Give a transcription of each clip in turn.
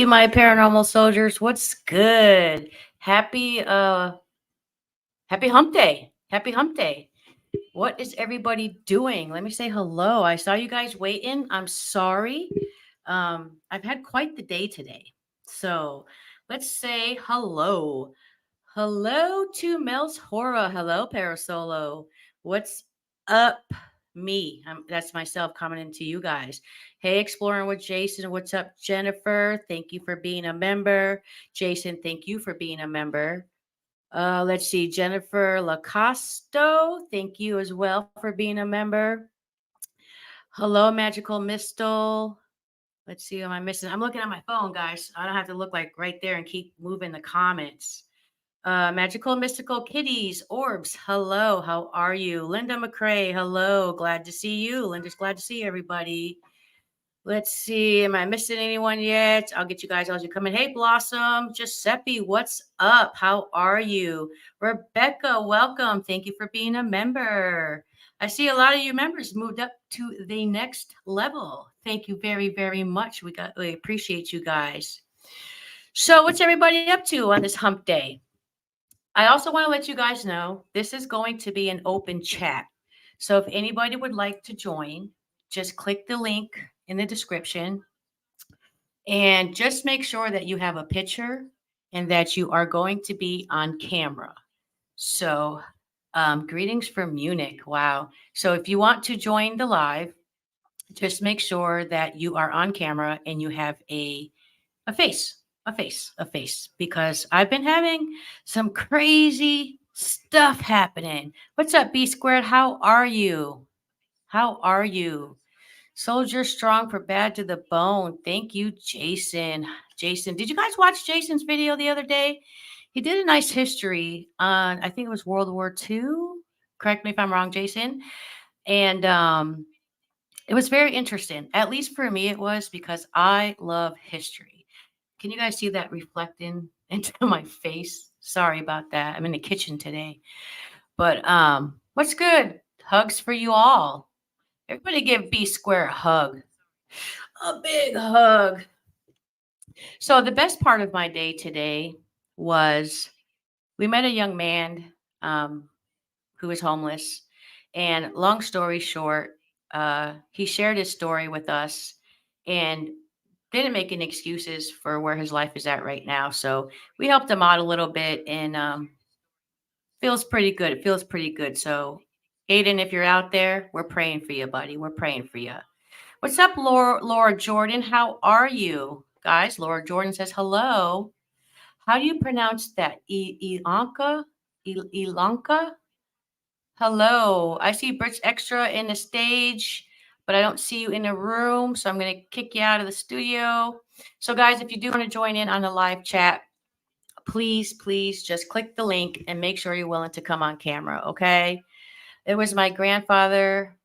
my paranormal soldiers. What's good? Happy hump day. Happy hump day. What is everybody doing? Let me say hello. I saw you guys waiting. I'm sorry. I've had quite the day today. So let's say hello. Hello to Mel's Hora. Hello, Parasolo. What's up? Me. That's myself commenting to you guys. Hey, exploring with Jason. What's up, Jennifer? Thank you for being a member. Jason, thank you for being a member. Let's see, Jennifer Lacosto. Thank you as well for being a member. Hello, Magical Mistal. Let's see, who am I missing? I'm looking at my phone, guys. I don't have to look like right there and keep moving the comments. Magical Mystical Kitties, Orbs, hello, how are you? Linda McCrae, hello, glad to see you. Linda's glad to see everybody. Let's see, am I missing anyone yet? I'll get you guys as you come in. Hey, Blossom, Giuseppe, what's up? How are you? Rebecca, welcome. Thank you for being a member. I see a lot of you members moved up to the next level. Thank you very, very much. We appreciate you guys. So what's everybody up to on this hump day? I also want to let you guys know this is going to be an open chat. So if anybody would like to join, just click the link in the description and just make sure that you have a picture and that you are going to be on camera. So greetings from Munich. Wow. So if you want to join the live, just make sure that you are on camera and you have a face, because I've been having some crazy stuff happening. What's up, B squared? How are you? How are you? Soldier strong for bad to the bone. Thank you, Jason. Jason, did you guys watch Jason's video the other day? He did a nice history on, I think it was World War II. Correct me if I'm wrong, Jason. And it was very interesting. At least for me, it was, because I love history. Can you guys see that reflecting into my face? Sorry about that. I'm in the kitchen today. But what's good? Hugs for you all. Everybody give B Square a hug. A big hug. So the best part of my day today was we met a young man who was homeless. And long story short, he shared his story with us and didn't make any excuses for where his life is at right now. So we helped him out a little bit, and feels pretty good. It feels pretty good. So Aiden, if you're out there, we're praying for you, buddy. We're praying for you. What's up, Laura Jordan? How are you? Guys, Laura Jordan says hello. How do you pronounce that? Ilanka? Ilanka? Hello. I see Bridge Extra in the stage, but I don't see you in the room. So I'm going to kick you out of the studio. So, guys, if you do want to join in on the live chat, please just click the link and make sure you're willing to come on camera. Okay. It was my grandfather.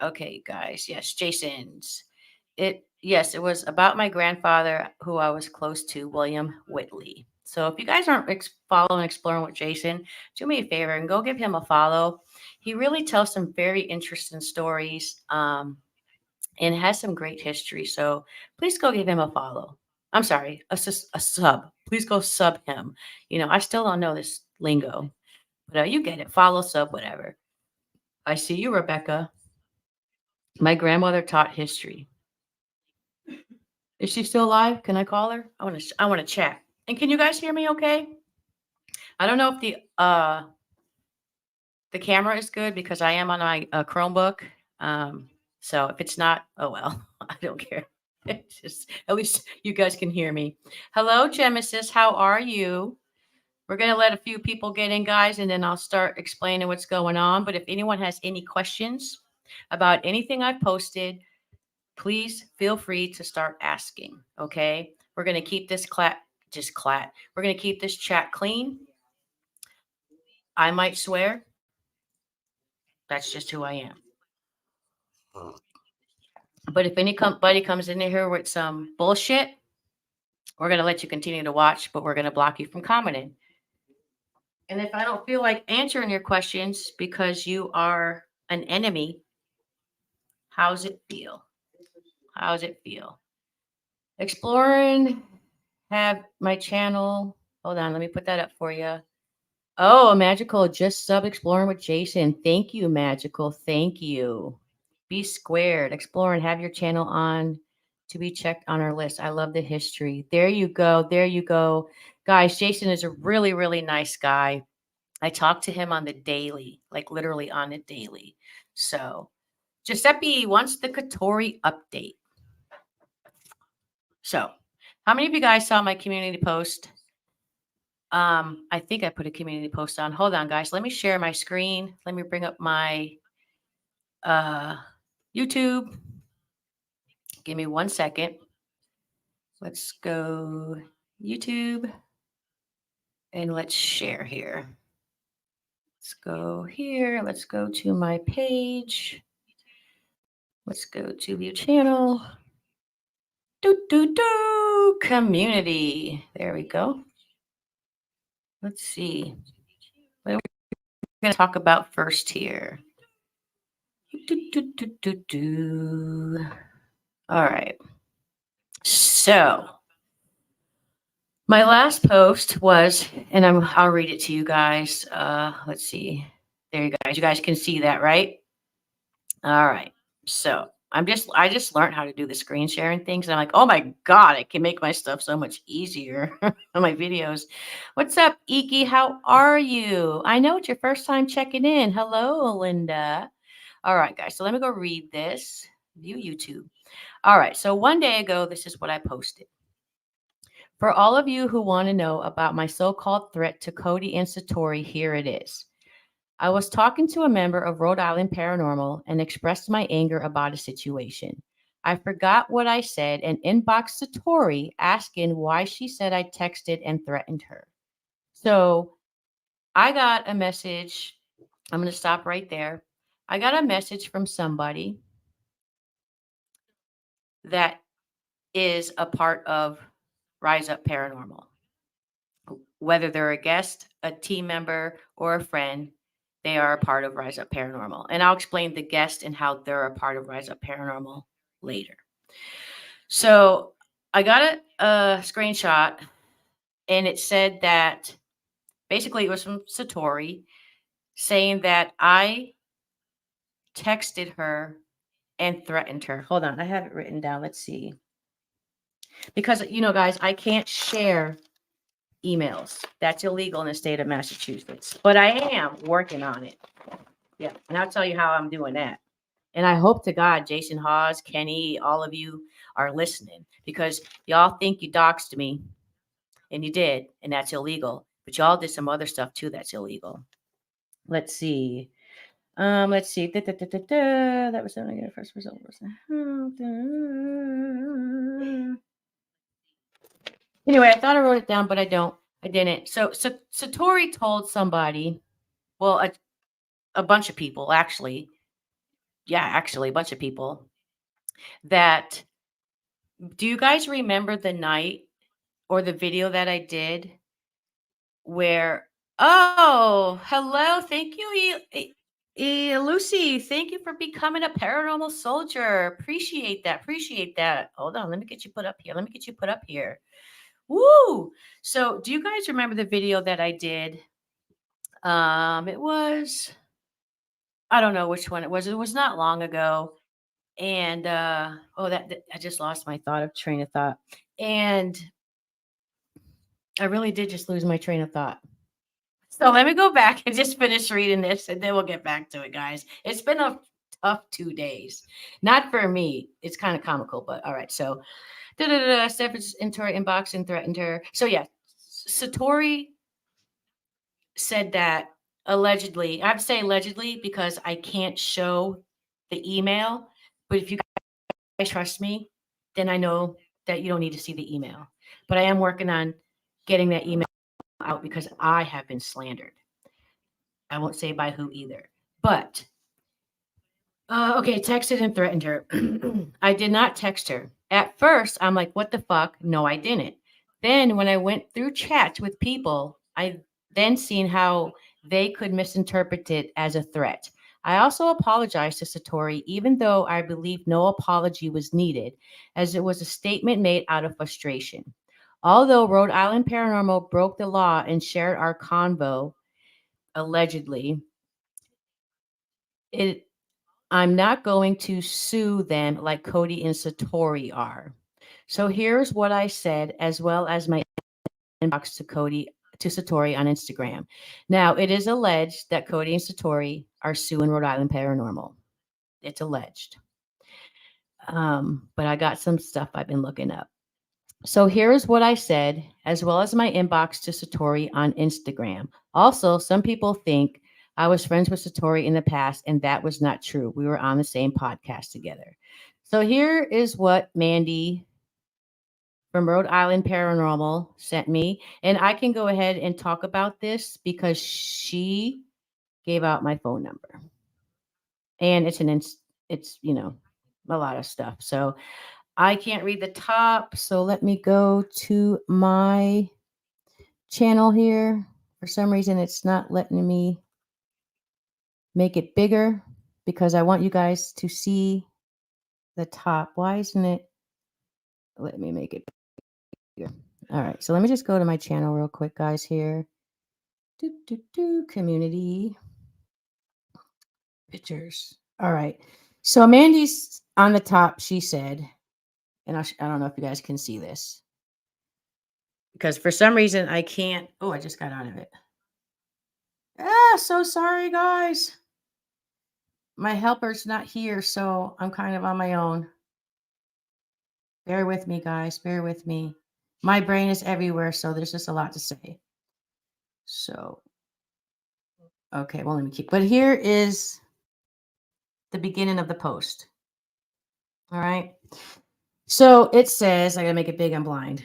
Okay, guys. Yes, Jason's. Yes, it was about my grandfather who I was close to, William Whitley. So if you guys aren't following Exploring with Jason, do me a favor and go give him a follow. He really tells some very interesting stories and has some great history. So please go give him a follow. I'm sorry, a sub. Please go sub him. You know, I still don't know this lingo, but you get it. Follow, sub, whatever. I see you, Rebecca. My grandmother taught history. Is she still alive? Can I call her? I want to chat. And can you guys hear me okay? I don't know if the camera is good because I am on my Chromebook. So if it's not, oh well, I don't care. It's just, at least you guys can hear me. Hello, Genesis. How are you? We're going to let a few people get in, guys, and then I'll start explaining what's going on. But if anyone has any questions about anything I've posted, please feel free to start asking. Okay. We're going to keep this We're going to keep this chat clean. I might swear. That's just who I am. But if anybody comes in here with some bullshit, we're going to let you continue to watch, but we're going to block you from commenting. And if I don't feel like answering your questions because you are an enemy, how's it feel? How's it feel? Exploring have my channel. Hold on, let me put that up for you. Oh, Magical, just sub exploring with Jason. Thank you, Magical. Thank you. Be squared. Explore and have your channel on to be checked on our list. I love the history. There you go. There you go. Guys, Jason is a really, really nice guy. I talk to him on the daily, like literally on a daily. So Giuseppe wants the Catori update. So how many of you guys saw my community post? I think I put a community post on. Hold on, guys. Let me share my screen. Let me bring up my YouTube. Give me 1 second. Let's go YouTube and let's share here. Let's go here. Let's go to my page. Let's go to view channel. Community. There we go. Let's see. What are we going to talk about first here? All right. So my last post was, and I'll read it to you guys. Let's see. There you guys. You guys can see that, right? All right. So I just learned how to do the screen sharing things. And I'm like, oh my God, I can make my stuff so much easier on my videos. What's up, Iki? How are you? I know it's your first time checking in. Hello, Linda. All right, guys. So let me go read this. View YouTube. All right. So one day ago, this is what I posted. For all of you who want to know about my so-called threat to Cody and Satori, here it is. I was talking to a member of Rhode Island Paranormal and expressed my anger about a situation. I forgot what I said and inboxed Satori asking why she said I texted and threatened her. So I got a message. I'm going to stop right there. I got a message from somebody that is a part of Rise Up Paranormal. Whether they're a guest, a team member, or a friend, they are a part of Rise Up Paranormal. And I'll explain the guest and how they're a part of Rise Up Paranormal later. So I got a screenshot, and it said that basically it was from Satori saying that I texted her and threatened her. Hold on, I have it written down. Let's see. Because, guys, I can't share emails. That's illegal in the state of Massachusetts. But I am working on it. Yeah. And I'll tell you how I'm doing that. And I hope to God, Jason, Hawes, Kenny, all of you are listening, because y'all think you doxed me, and you did, and that's illegal. But y'all did some other stuff too that's illegal. Let's see. Let's see. That was the first result. Anyway, I thought I wrote it down, but I didn't. So Satori told somebody, well, a bunch of people, actually. Yeah, actually, a bunch of people. That, do you guys remember the night or the video that I did where, oh, hello, thank you, Lucy, thank you for becoming a paranormal soldier. Appreciate that. Hold on, let me get you put up here. Woo! So do you guys remember the video that I did? It was, I don't know which one it was. It was not long ago. And that I just lost my train of thought. And I really did just lose my train of thought. So let me go back and just finish reading this, and then we'll get back to it, guys. It's been a tough 2 days. Not for me. It's kind of comical, but all right. So, Steph's into her inbox and threatened her. So yeah, Satori said that allegedly. I have to say allegedly because I can't show the email. But if you guys trust me, then I know that you don't need to see the email. But I am working on getting that email out because I have been slandered. I won't say by who either. But, okay, texted and threatened her. I did not text her. At first, I'm like, what the fuck? No, I didn't. Then when I went through chats with people, I then seen how they could misinterpret it as a threat. I also apologized to Satori, even though I believe no apology was needed, as it was a statement made out of frustration. Although Rhode Island Paranormal broke the law and shared our convo, allegedly, it I'm not going to sue them like Cody and Satori are. So here's what I said, as well as my inbox to Satori on Instagram. Now, it is alleged that Cody and Satori are suing Rhode Island Paranormal. It's alleged. But I got some stuff I've been looking up. So here's what I said, as well as my inbox to Satori on Instagram. Also, some people think I was friends with Satori in the past, and that was not true. We were on the same podcast together. So here is what Mandy from Rhode Island Paranormal sent me. And I can go ahead and talk about this because she gave out my phone number. And it's, a lot of stuff. So I can't read the top. So let me go to my channel here. For some reason, it's not letting me make it bigger because I want you guys to see the top. Why isn't it? Let me make it bigger. All right. So let me just go to my channel real quick, guys, here. Community pictures. All right. So Mandy's on the top, she said, and I don't know if you guys can see this because for some reason I can't. Oh, I just got out of it. So sorry, guys. My helper's not here, so I'm kind of on my own. Bear with me, guys. Bear with me. My brain is everywhere, so there's just a lot to say. So, okay, well, let me keep. But here is the beginning of the post. All right. So it says, I gotta make it big, I'm blind.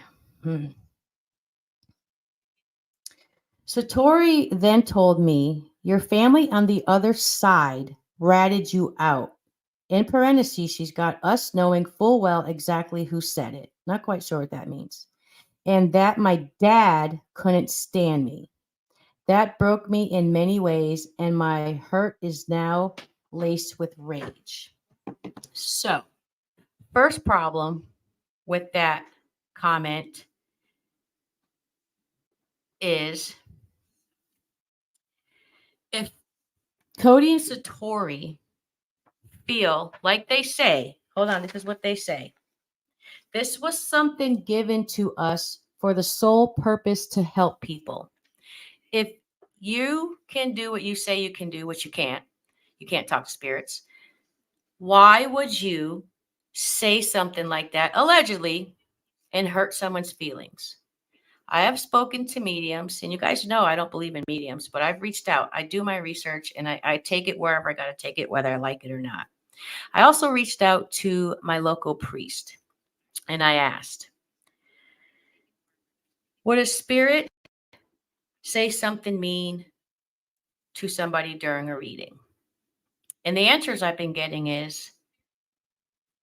Satori then told me, your family on the other side ratted you out. In parentheses, she's got us knowing full well exactly who said it. Not quite sure what that means. And that my dad couldn't stand me. That broke me in many ways, and my hurt is now laced with rage. So, first problem with that comment is if Cody and Satori feel like they say, hold on, this is what they say. This was something given to us for the sole purpose to help people. If you can do what you say you can do, which you can't talk to spirits, why would you say something like that, allegedly, and hurt someone's feelings? I have spoken to mediums, and you guys know I don't believe in mediums, but I've reached out. I do my research, and I take it wherever I got to take it, whether I like it or not. I also reached out to my local priest, and I asked, would a spirit say something mean to somebody during a reading? And the answers I've been getting is,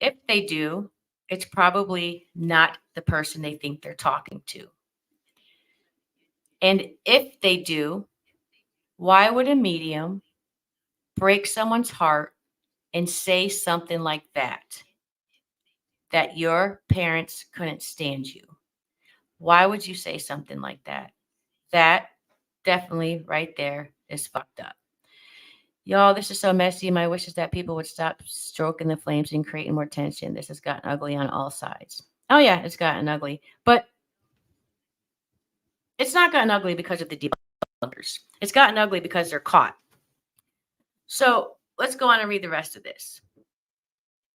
if they do, it's probably not the person they think they're talking to. And if they do, why would a medium break someone's heart and say something like that? That your parents couldn't stand you. Why would you say something like that? That definitely right there is fucked up. Y'all, this is so messy. My wish is that people would stop stroking the flames and creating more tension. This has gotten ugly on all sides. Oh, yeah, it's gotten ugly. But it's not gotten ugly because of the debunkers. It's gotten ugly because they're caught. So let's go on and read the rest of this.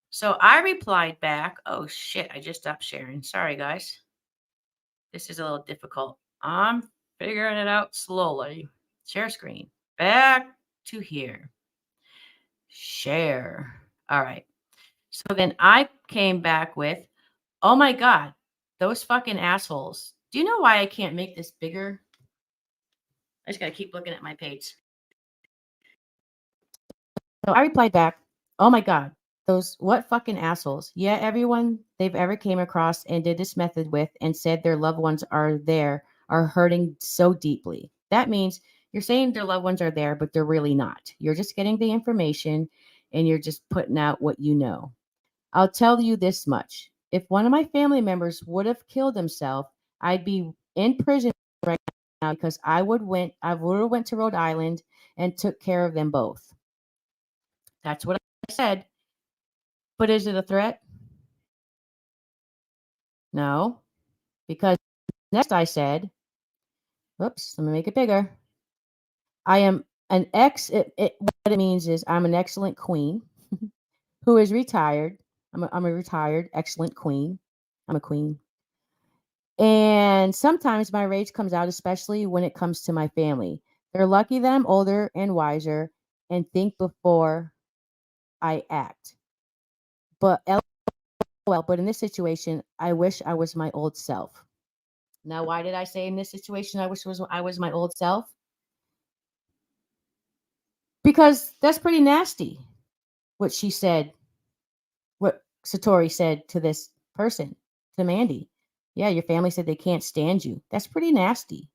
So I replied back. Oh, shit, I just stopped sharing. Sorry, guys. This is a little difficult. I'm figuring it out slowly. Share screen. Back to here. Share. All right. So then I came back with, oh my God, those fucking assholes. Do you know why I can't make this bigger? I just got to keep looking at my page. So I replied back, oh my God, those what fucking assholes. Yeah, everyone they've ever came across and did this method with and said their loved ones are there are hurting so deeply. That means you're saying their loved ones are there, but they're really not. You're just getting the information and you're just putting out what you know. I'll tell you this much. If one of my family members would have killed himself, I'd be in prison right now because I would have went to Rhode Island and took care of them both. That's what I said. But is it a threat? No, because next I said, "Whoops, let me make it bigger. I am an what it means is I'm an excellent queen who is retired. I'm a retired excellent queen. I'm a queen. And sometimes my rage comes out, especially when it comes to my family. They're lucky that I'm older and wiser and think before I act. But LOL, but in this situation, I wish I was my old self." Now, why did I say in this situation I was my old self? Because that's pretty nasty. What she said, what Satori said to this person, to Mandy. Yeah, your family said they can't stand you. That's pretty nasty.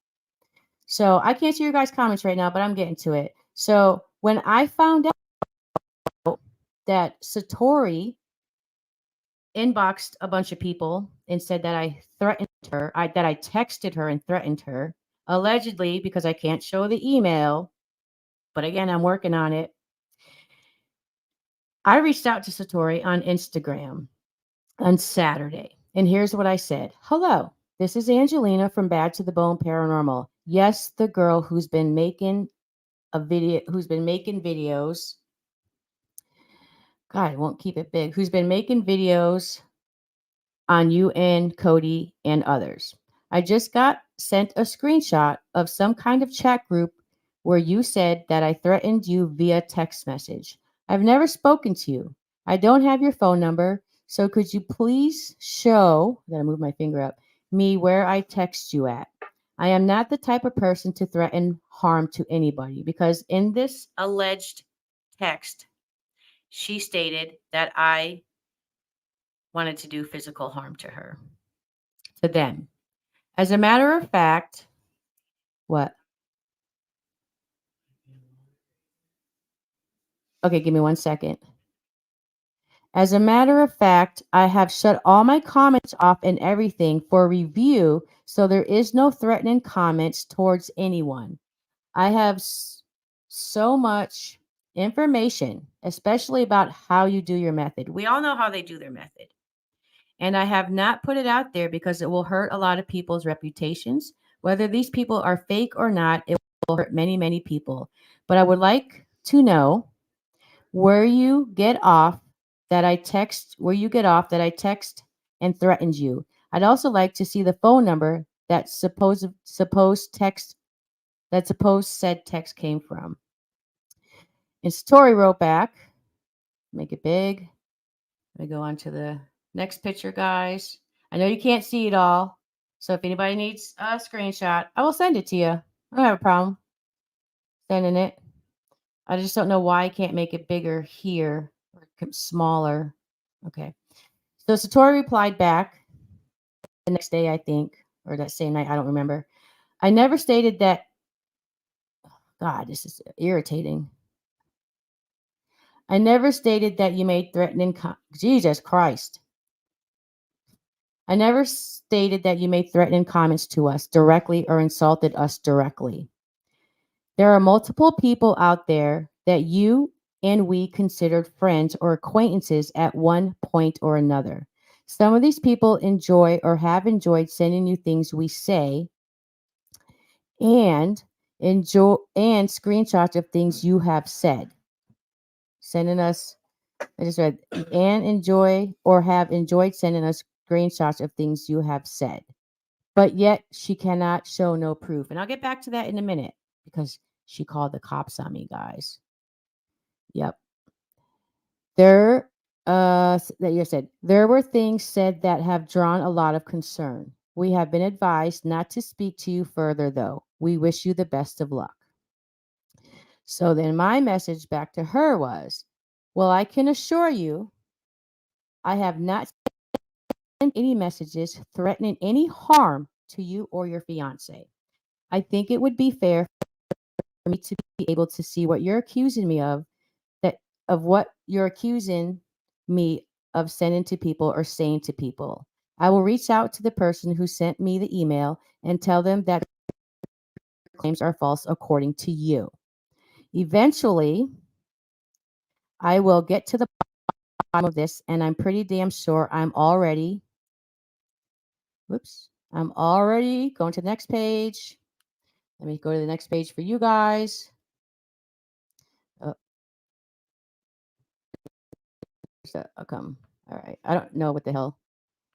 So I can't see your guys' comments right now, but I'm getting to it. So when I found out that Satori inboxed a bunch of people and said that I threatened her, that I texted her and threatened her, allegedly because I can't show the email, but again, I'm working on it. I reached out to Satori on Instagram on Saturday, and here's what I said. "Hello, this is Angelina from Bad to the Bone Paranormal. Yes, the girl who's been making videos. God, I won't keep it big. Who's been making videos on you and Cody and others. I just got sent a screenshot of some kind of chat group where you said that I threatened you via text message. I've never spoken to you. I don't have your phone number, so could you please show, I gotta move my finger up, me where I text you at? I am not the type of person to threaten harm to anybody," because in this alleged text, she stated that I wanted to do physical harm to her, to them. As a matter of fact, what? Okay, give me 1 second. As a matter of fact, I have shut all my comments off and everything for review, so there is no threatening comments towards anyone. I have so much information, especially about how you do your method. We all know how they do their method. And I have not put it out there because it will hurt a lot of people's reputations. Whether these people are fake or not, it will hurt many, many people. But I would like to know where you get off that I text and threatened you. I'd also like to see the phone number that supposed said text came from. And Story wrote back, make it big. Let me go on to the next picture, guys. I know you can't see it all. So if anybody needs a screenshot, I will send it to you. I don't have a problem sending it. I just don't know why I can't make it bigger here or smaller. Okay. So Satori replied back the next day, I think, or that same night. I don't remember. I never stated that. God, this is irritating. I never stated that you made threatening. Jesus Christ. I never stated that you made threatening comments to us directly or insulted us directly. There are multiple people out there that you and we considered friends or acquaintances at one point or another. Some of these people enjoy or have enjoyed sending you things we say and screenshots of things you have said. Sending us, I just read, and enjoy or have enjoyed sending us screenshots of things you have said. But yet she cannot show no proof. And I'll get back to that in a minute because she called the cops on me, guys. Yep. That you said, there were things said that have drawn a lot of concern. We have been advised not to speak to you further, though. We wish you the best of luck. So then my message back to her was, well, I can assure you, I have not sent any messages threatening any harm to you or your fiance. I think it would be fair for me to be able to see what you're accusing me of, what you're accusing me of sending to people or saying to people. I will reach out to the person who sent me the email and tell them that claims are false according to you. Eventually, I will get to the bottom of this, and I'm pretty damn sure I'm already going to the next page. Let me go to the next page for you guys. Come. All right. I don't know what the hell,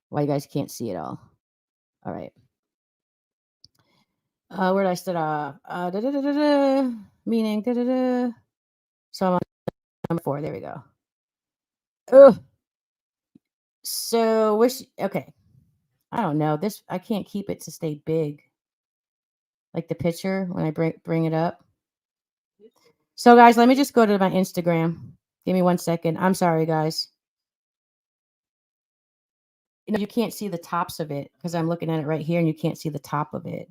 why you guys can't see it all. All right. Where did I start off? Meaning, So I'm on number 4. There we go. Ugh. So, okay. I don't know. I can't keep it to stay big. Like the picture when I bring it up. So, guys, let me just go to my Instagram. Give me 1 second. I'm sorry, guys. You can't see the tops of it because I'm looking at it right here and you can't see the top of it.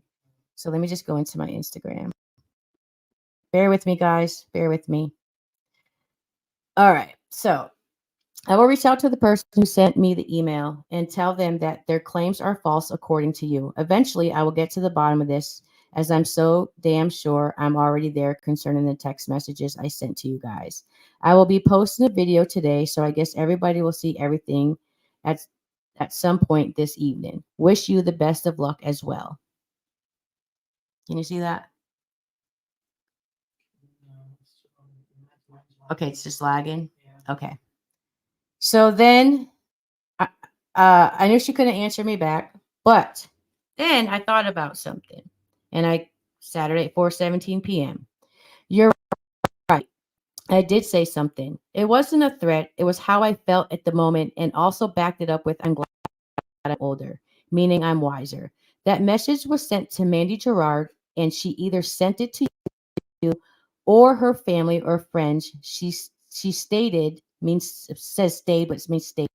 So let me just go into my Instagram. Bear with me, guys. Bear with me. All right. So I will reach out to the person who sent me the email and tell them that their claims are false according to you. Eventually, I will get to the bottom of this, as I'm so damn sure I'm already there concerning the text messages I sent to you guys. I will be posting a video today, so I guess everybody will see everything at some point this evening. Wish you the best of luck as well. Can you see that? Okay, it's just lagging. Okay. So then I knew she couldn't answer me back, but then I thought about something. And Saturday at 4:17 p.m. You're right. I did say something. It wasn't a threat. It was how I felt at the moment, and also backed it up with I'm glad I'm older, meaning I'm wiser. That message was sent to Mandy Gerard, and she either sent it to you or her family or friends. She stated, says stayed, but it means stated.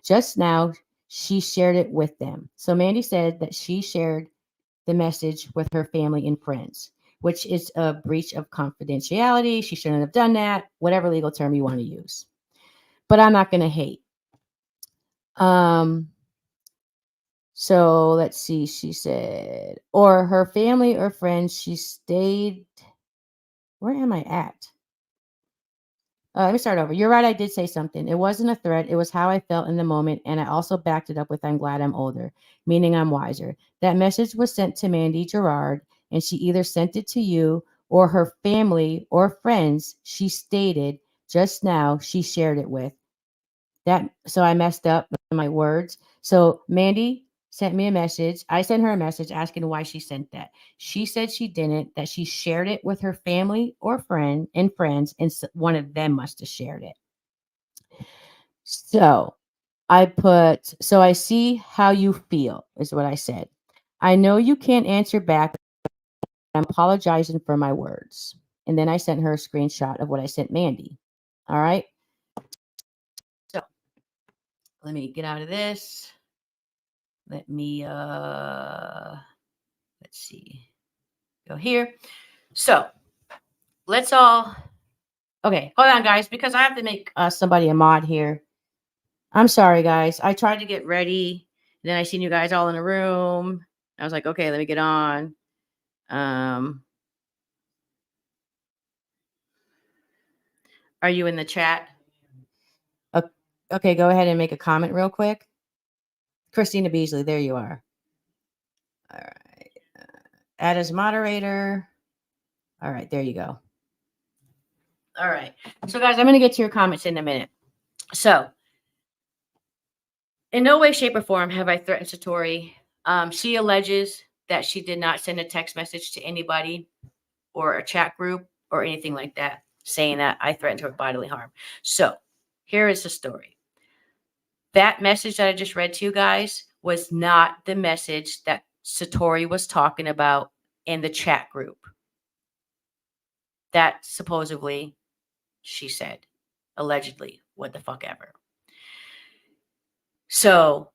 Just now, she shared it with them. So Mandy said that she shared the message with her family and friends, which is a breach of confidentiality. She shouldn't have done that, whatever legal term you want to use. But I'm not going to hate. So let's see. She said, or her family or friends, she stayed. Where am I at? Let me start over. You're right. I did say something. It wasn't a threat. It was how I felt in the moment. And I also backed it up with I'm glad I'm older, meaning I'm wiser. That message was sent to Mandy Gerard, and she either sent it to you or her family or friends. She stated just now she shared it with. So I messed up my words. So Mandy sent me a message. I sent her a message asking why she sent that. She said she didn't, that she shared it with her family or friends, and one of them must have shared it. So so I see how you feel, is what I said. I know you can't answer back. I'm apologizing for my words. And then I sent her a screenshot of what I sent Mandy. All right. So let me get out of this. Let me, let's see, go here. So let's all, okay, hold on, guys, because I have to make somebody a mod here. I'm sorry, guys. I tried to get ready. Then I seen you guys all in a room. I was like, okay, let me get on. Are you in the chat? Okay, go ahead and make a comment real quick. Christina Beasley, there you are. All right. Add as moderator. All right, there you go. All right. So, guys, I'm going to get to your comments in a minute. So, in no way, shape, or form have I threatened Satori. She alleges that she did not send a text message to anybody or a chat group or anything like that, saying that I threatened her with bodily harm. So, here is the story. That message that I just read to you guys was not the message that Satori was talking about in the chat group. That supposedly she said, allegedly, what the fuck ever. So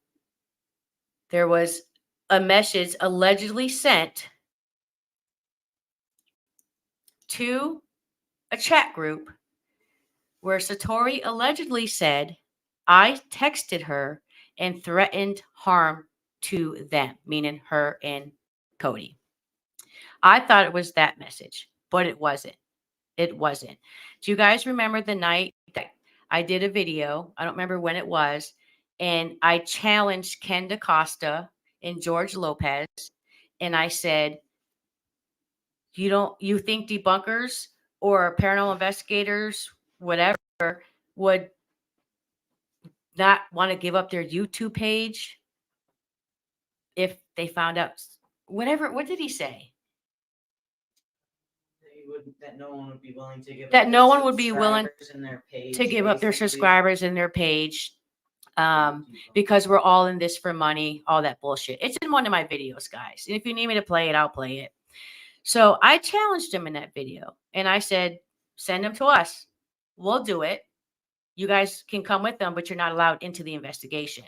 there was a message allegedly sent to a chat group where Satori allegedly said, I texted her and threatened harm to them, meaning her and Cody. I thought it was that message, but it wasn't. It wasn't. Do you guys remember the night that I did a video? I don't remember when it was. And I challenged Ken DaCosta and George Lopez. And I said, you think debunkers or paranormal investigators, whatever, would not want to give up their YouTube page if they found out whatever? What did he say? That no one would be willing to give That up no their one would be willing subscribers in their page, to give up their basically. subscribers and their page because we're all in this for money, all that bullshit. It's in one of my videos, guys. And if you need me to play it, I'll play it. So I challenged him in that video and I said, send them to us. We'll do it. You guys can come with them, but you're not allowed into the investigation.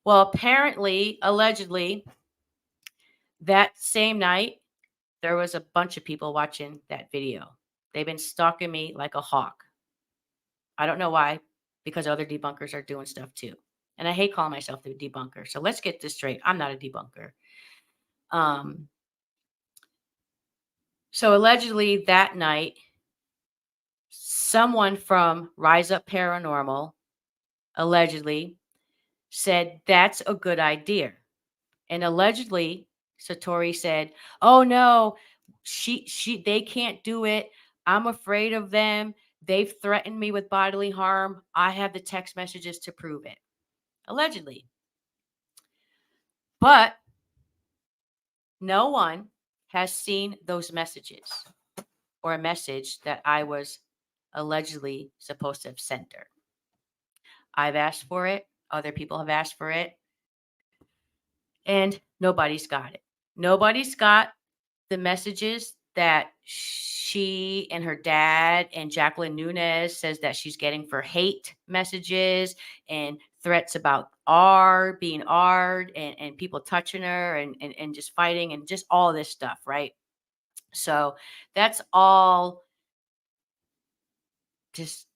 Well, apparently, allegedly, that same night, there was a bunch of people watching that video. They've been stalking me like a hawk. I don't know why, because other debunkers are doing stuff too. And I hate calling myself the debunker. So let's get this straight. I'm not a debunker. So allegedly that night, someone from Rise Up Paranormal allegedly said that's a good idea. And allegedly Satori said, "Oh no, they can't do it. I'm afraid of them. They've threatened me with bodily harm. I have the text messages to prove it." Allegedly. But no one has seen those messages or a message that I was allegedly supposed to have sent her. I've asked for it. Other people have asked for it. And nobody's got it. Nobody's got the messages that she and her dad and Jacqueline Nunez says that she's getting for hate messages and threats about being R'd and people touching her and just fighting and just all this stuff, right? So that's all just,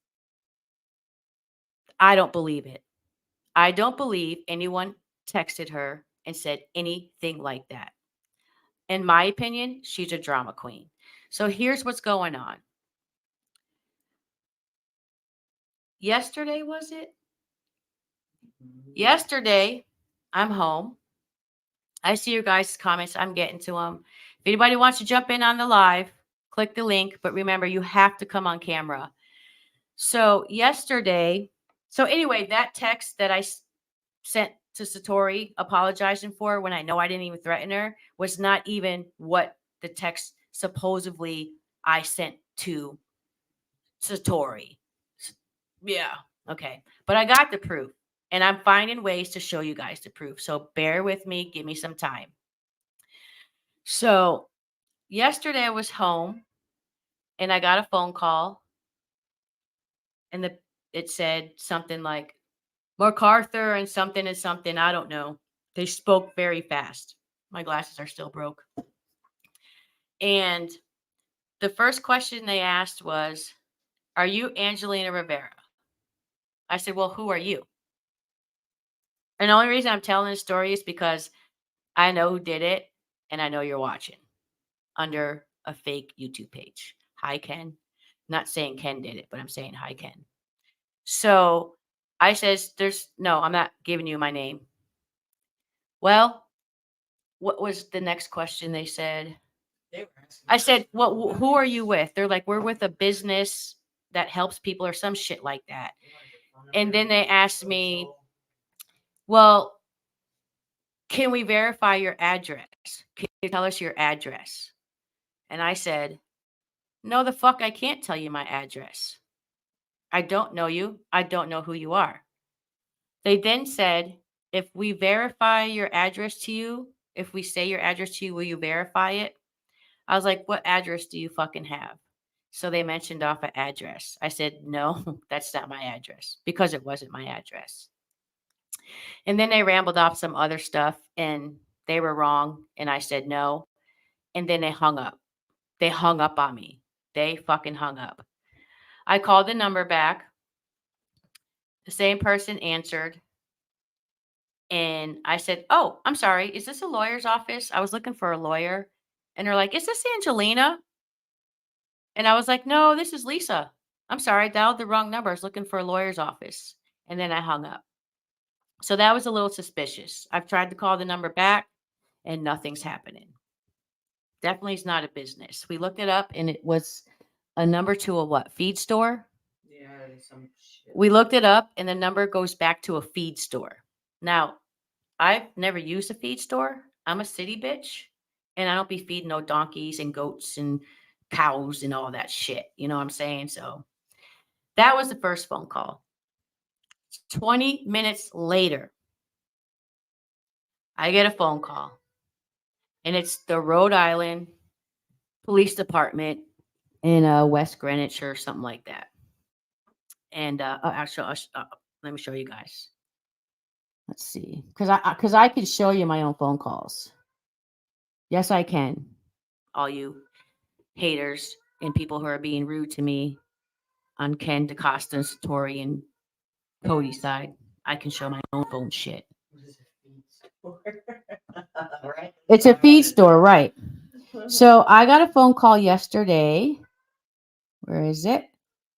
I don't believe it. I don't believe anyone texted her and said anything like that. In my opinion, she's a drama queen. So here's what's going on. Yesterday, was it? Yesterday, I'm home. I see your guys' comments. I'm getting to them. If anybody wants to jump in on the live, click the link. But remember, you have to come on camera. So yesterday, anyway, that text that I sent to Satori apologizing for when I know I didn't even threaten her was not even what the text supposedly I sent to Satori. Yeah. Okay. But I got the proof and I'm finding ways to show you guys the proof. So bear with me. Give me some time. So yesterday I was home and I got a phone call and it said something like MacArthur and something. I don't know. They spoke very fast. My glasses are still broke. And the first question they asked was, "Are you Angelina Rivera?" I said, "Well, who are you?" And the only reason I'm telling this story is because I know who did it and I know you're watching under a fake YouTube page. Hi, Ken. Not saying Ken did it, but I'm saying hi, Ken. So I says, I'm not giving you my name. Well, what was the next question they said? I said, well, who are you with? They're like, we're with a business that helps people or some shit like that. And then they asked me, well, can we verify your address? Can you tell us your address? And I said, no, the fuck, I can't tell you my address. I don't know you. I don't know who you are. They then said, if we verify your address to you, if we say your address to you, will you verify it? I was like, what address do you fucking have? So they mentioned off an address. I said, no, that's not my address because it wasn't my address. And then they rambled off some other stuff and they were wrong. And I said, no. And then they hung up. They hung up on me. They fucking hung up. I called the number back. The same person answered. And I said, "Oh, I'm sorry. Is this a lawyer's office? I was looking for a lawyer." And they're like, "Is this Angelina?" And I was like, "No, this is Lisa. I'm sorry. I dialed the wrong number. I was looking for a lawyer's office." And then I hung up. So that was a little suspicious. I've tried to call the number back and nothing's happening. Definitely is not a business. We looked it up and it was a number to a what? Feed store? Yeah, some shit. We looked it up and the number goes back to a feed store. Now, I've never used a feed store. I'm a city bitch and I don't be feeding no donkeys and goats and cows and all that shit. You know what I'm saying? So that was the first phone call. 20 minutes later, I get a phone call and it's the Rhode Island Police Department in West Greenwich or something like that. And actually, let me show you guys. Let's see, because I can show you my own phone calls. Yes, I can. All you haters and people who are being rude to me on Ken DaCosta and Satori and Cody's side, I can show my own phone shit. What is a feed store? Right? It's a feed store, right? So I got a phone call yesterday. Where is it?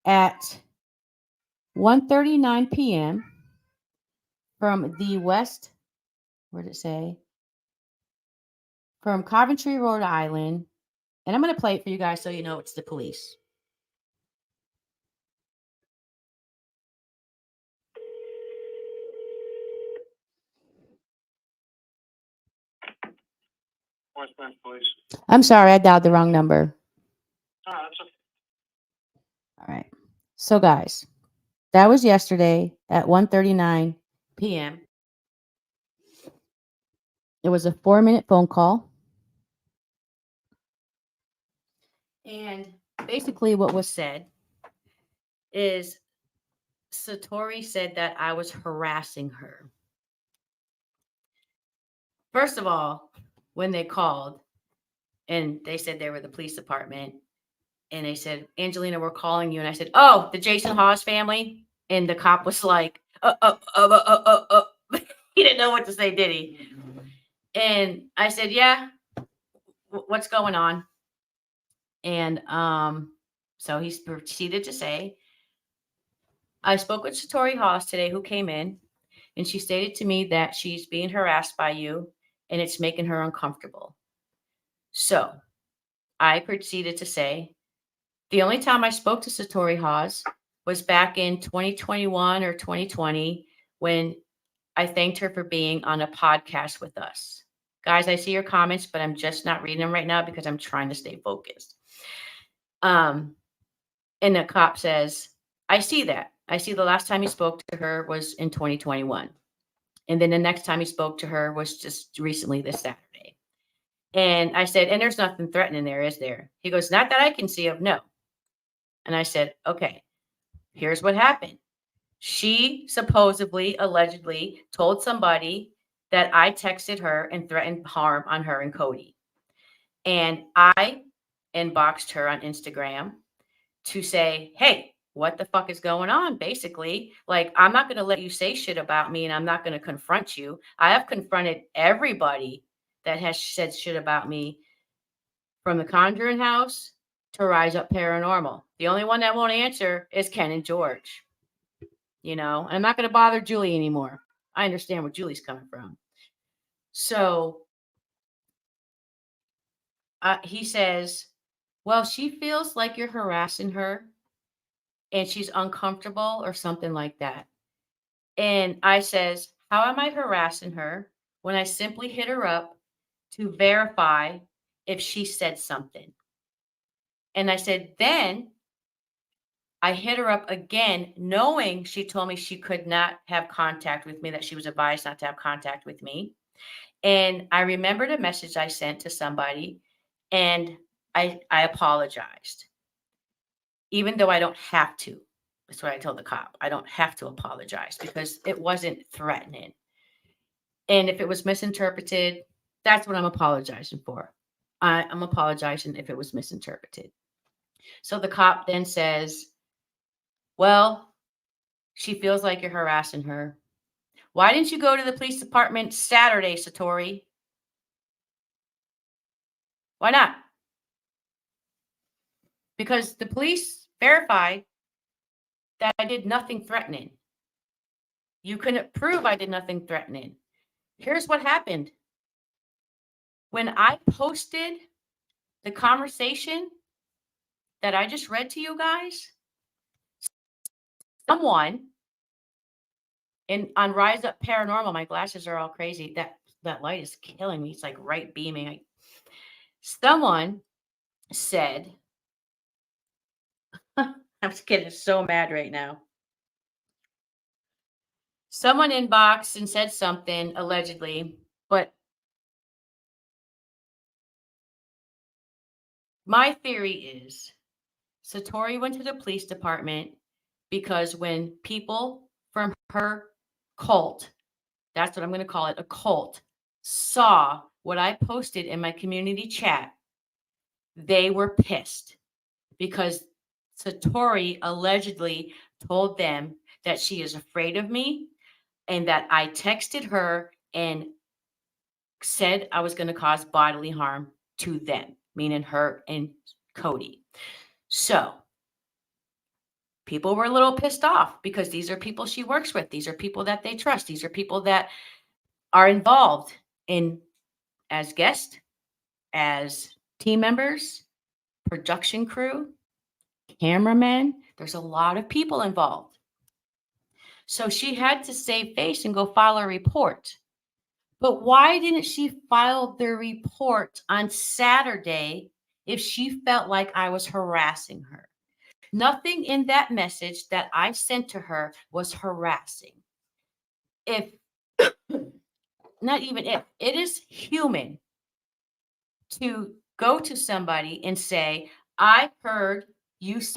At 1:39 p.m. from the West. Where did it say? From Coventry, Rhode Island. And I'm going to play it for you guys so you know it's the police. West Branch Police. I'm sorry, I dialed the wrong number. Oh, that's okay. All right. So, guys, that was yesterday at 1:39 p.m. It was a 4-minute phone call. And basically, what was said is Satori said that I was harassing her. First of all, when they called and they said they were the police department, and they said, "Angelina, we're calling you." And I said, "Oh, the Jason Hawes family." And the cop was like, he didn't know what to say, did he? And I said, "Yeah, what's going on?" And so he proceeded to say, "I spoke with Satori Hawes today, who came in, and she stated to me that she's being harassed by you and it's making her uncomfortable." So I proceeded to say, the only time I spoke to Satori Hawes was back in 2021 or 2020 when I thanked her for being on a podcast with us. Guys, I see your comments, but I'm just not reading them right now because I'm trying to stay focused. And the cop says, "I see that. I see the last time he spoke to her was in 2021. And then the next time he spoke to her was just recently this Saturday." And I said, "And there's nothing threatening there, is there?" He goes, "Not that I can see of, no." And I said, "Okay, here's what happened. She supposedly, allegedly told somebody that I texted her and threatened harm on her and Cody. And I inboxed her on Instagram to say, hey, what the fuck is going on? Basically, like, I'm not going to let you say shit about me and I'm not going to confront you. I have confronted everybody that has said shit about me, from the Conjuring House to Rise Up Paranormal. The only one that won't answer is Ken and George. And I'm not going to bother Julie anymore. I understand where Julie's coming from. So he says, well, she feels like you're harassing her and she's uncomfortable or something like that. And I says, how am I harassing her when I simply hit her up to verify if she said something? And I said, then I hit her up again, knowing she told me she could not have contact with me, that she was advised not to have contact with me. And I remembered a message I sent to somebody, and I apologized, even though I don't have to. That's what I told the cop. I don't have to apologize because it wasn't threatening. And if it was misinterpreted, that's what I'm apologizing for. I'm apologizing if it was misinterpreted. So the cop then says, well, she feels like you're harassing her. Why didn't you go to the police department Saturday, Satori? Why not? Because the police verified that I did nothing threatening. You couldn't prove I did nothing threatening. Here's what happened. When I posted the conversation that I just read to you guys, someone on Rise Up Paranormal, my glasses are all crazy. That light is killing me. It's like right beaming. Someone said, I'm just getting so mad right now. Someone inboxed and said something allegedly, but my theory is Satori went to the police department because when people from her cult, that's what I'm going to call it, a cult, saw what I posted in my community chat, they were pissed because Satori allegedly told them that she is afraid of me and that I texted her and said I was going to cause bodily harm to them, meaning her and Cody. So people were a little pissed off because these are people she works with. These are people that they trust. These are people that are involved in as guests, as team members, production crew, cameramen. There's a lot of people involved. So she had to save face and go file a report. But why didn't she file the report on Saturday if she felt like I was harassing her? Nothing in that message that I sent to her was harassing. If, not even if, it is human to go to somebody and say, I heard you say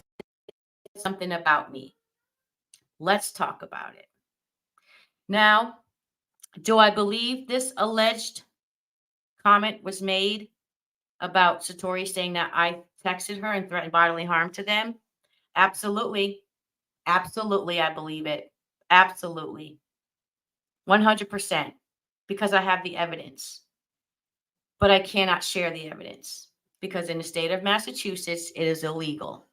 something about me. Let's talk about it. Now, do I believe this alleged comment was made about Satori saying that I texted her and threatened bodily harm to them? Absolutely. Absolutely, I believe it. Absolutely. 100%. Because I have the evidence. But I cannot share the evidence because in the state of Massachusetts, it is illegal.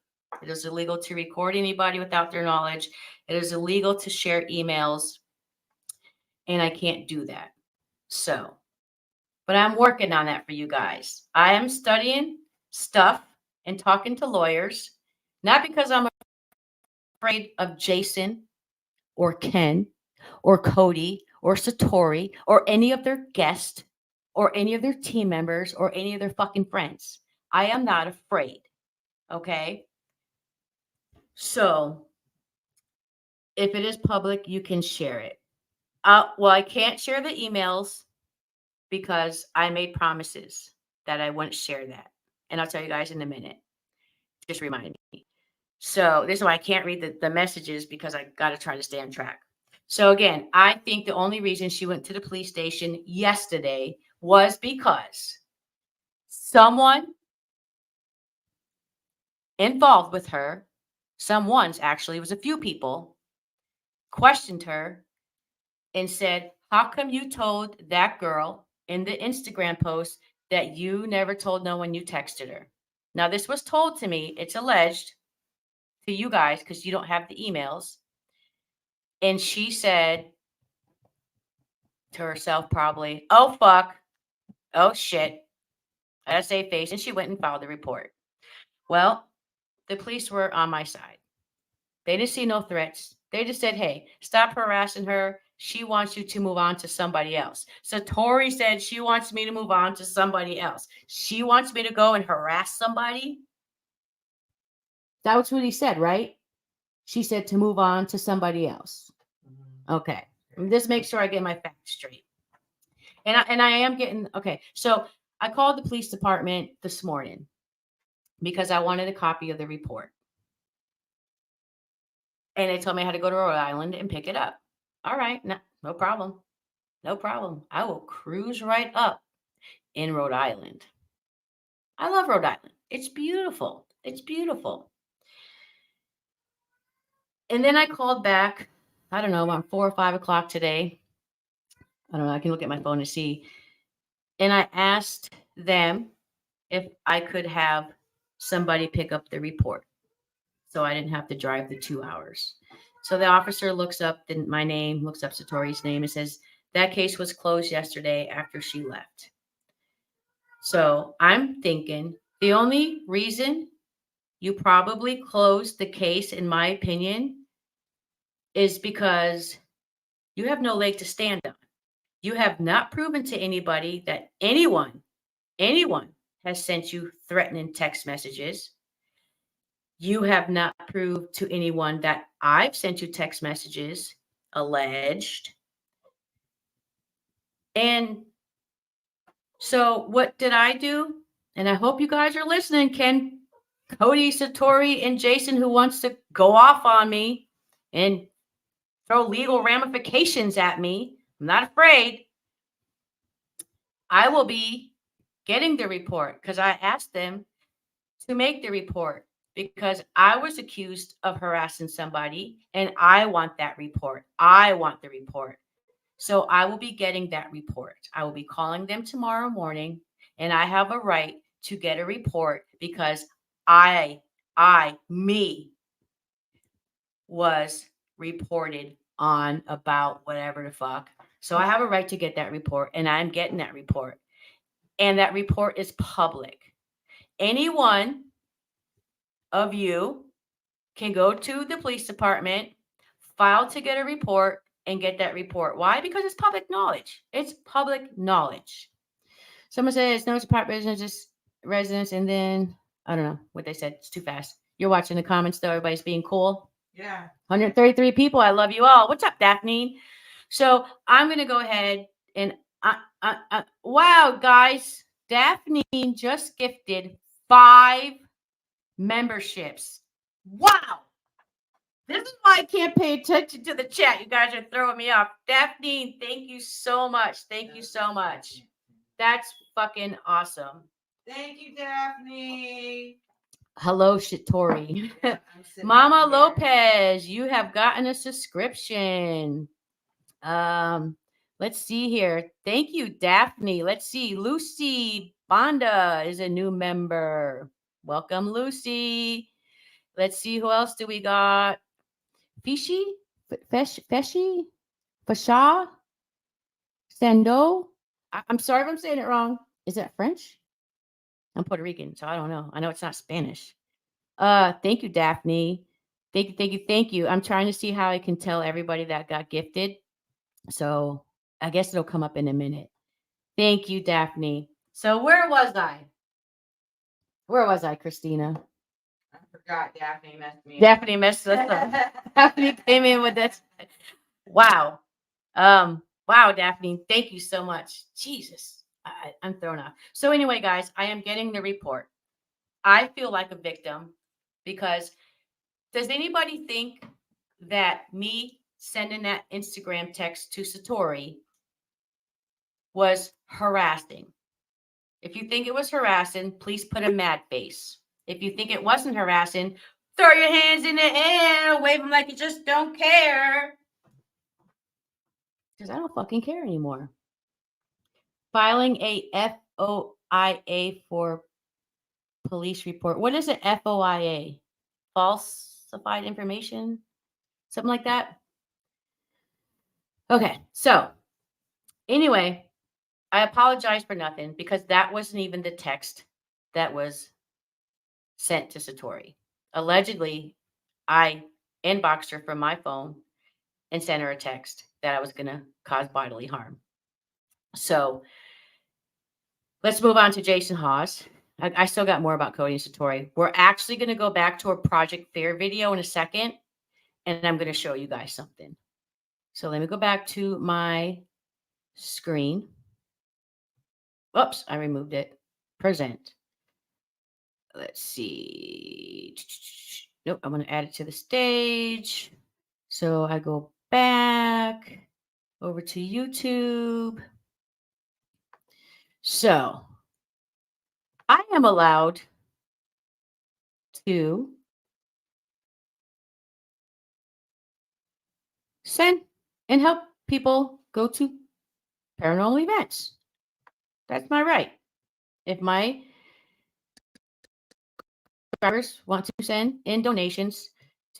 It is illegal to record anybody without their knowledge. It is illegal to share emails. And I can't do that. So, but I'm working on that for you guys. I am studying stuff and talking to lawyers, not because I'm afraid of Jason or Ken or Cody or Satori or any of their guests or any of their team members or any of their fucking friends. I am not afraid. Okay. So if it is public, you can share it. Well, I can't share the emails because I made promises that I wouldn't share that. And I'll tell you guys in a minute. Just remind me. So this is why I can't read the messages because I got to try to stay on track. So again, I think the only reason she went to the police station yesterday was because someone involved with her, someone's actually, it was a few people, questioned her and said, how come you told that girl in the Instagram post that you never told no one you texted her? Now, this was told to me, it's alleged to you guys because you don't have the emails. And she said to herself, probably, oh, fuck. Oh, shit. I gotta save face. And she went and filed the report. Well, the police were on my side. They didn't see no threats. They just said, hey, stop harassing her. She wants you to move on to somebody else. Satori said she wants me to move on to somebody else. She wants me to go and harass somebody. That was what he said, right? She said to move on to somebody else. Okay. Just make sure I get my facts straight. And I am getting, okay. So I called the police department this morning because I wanted a copy of the report. And they told me I had to go to Rhode Island and pick it up. All right. No problem. No problem. I will cruise right up in Rhode Island. I love Rhode Island. It's beautiful. It's beautiful. And then I called back, I don't know, around 4 or 5 o'clock today. I don't know. I can look at my phone and see. And I asked them if I could have somebody pick up the report so I didn't have to drive the 2 hours. So the officer looks up my name, looks up Satori's name, and says, that case was closed yesterday after she left. So I'm thinking the only reason you probably closed the case, in my opinion, is because you have no leg to stand on. You have not proven to anybody that anyone has sent you threatening text messages. You have not proved to anyone that I've sent you text messages, alleged. And so what did I do? And I hope you guys are listening, Ken, Cody, Satori, and Jason, who wants to go off on me and throw legal ramifications at me. I'm not afraid. I will be getting the report because I asked them to make the report because I was accused of harassing somebody and I want that report. I want the report. So I will be getting that report. I will be calling them tomorrow morning and I have a right to get a report because me was reported on about whatever the fuck. So I have a right to get that report and I'm getting that report. And that report is public. Anyone of you can go to the police department, file to get a report, and get that report. Why? Because it's public knowledge. It's public knowledge. Someone says no support residents, and then I don't know what they said. It's too fast. You're watching the comments though. Everybody's being cool. Yeah. 133 people. I love you all. What's up, Daphne? So I'm gonna go ahead and wow, guys, Daphne just gifted 5 memberships. Wow. This is why I can't pay attention to the chat. You guys are throwing me off. Daphne, thank you so much. Thank you so much. That's fucking awesome. Thank you, Daphne. Hello, Shatori. I'm sitting Mama up here. Lopez, you have gotten a subscription. Let's see here. Thank you, Daphne. Let's see. Lucy Banda is a new member. Welcome, Lucy. Let's see who else do we got. Fishy? Feshy? Fasha? Sando? I'm sorry if I'm saying it wrong. Is that French? I'm Puerto Rican, so I don't know. I know it's not Spanish. Thank you, Daphne. Thank you. I'm trying to see how I can tell everybody that got gifted. So I guess it'll come up in a minute. Thank you, Daphne. So where was I? Where was I, Christina? I forgot Daphne messed me up. Daphne messed us up. Daphne came in with this. Wow. Wow, Daphne. Thank you so much. Jesus. I'm thrown off. So anyway, guys, I am getting the report. I feel like a victim because does anybody think that me sending that Instagram text to Satori was harassing? If you think it was harassing, please put a mad face. If you think it wasn't harassing, throw your hands in the air, wave them like you just don't care. Because I don't fucking care anymore. Filing a FOIA for police report. What is an FOIA? Falsified information? Something like that? Okay, so anyway, I apologize for nothing because that wasn't even the text that was sent to Satori. Allegedly, I inboxed her from my phone and sent her a text that I was going to cause bodily harm. So let's move on to Jason Hawes. I still got more about Cody and Satori. We're actually going to go back to a Project Fair video in a second, and I'm going to show you guys something. So let me go back to my screen. Oops, I removed it. Present. Let's see. Nope, I'm going to add it to the stage. So I go back over to YouTube. So I am allowed to send and help people go to paranormal events. That's my right. If my subscribers want to send in donations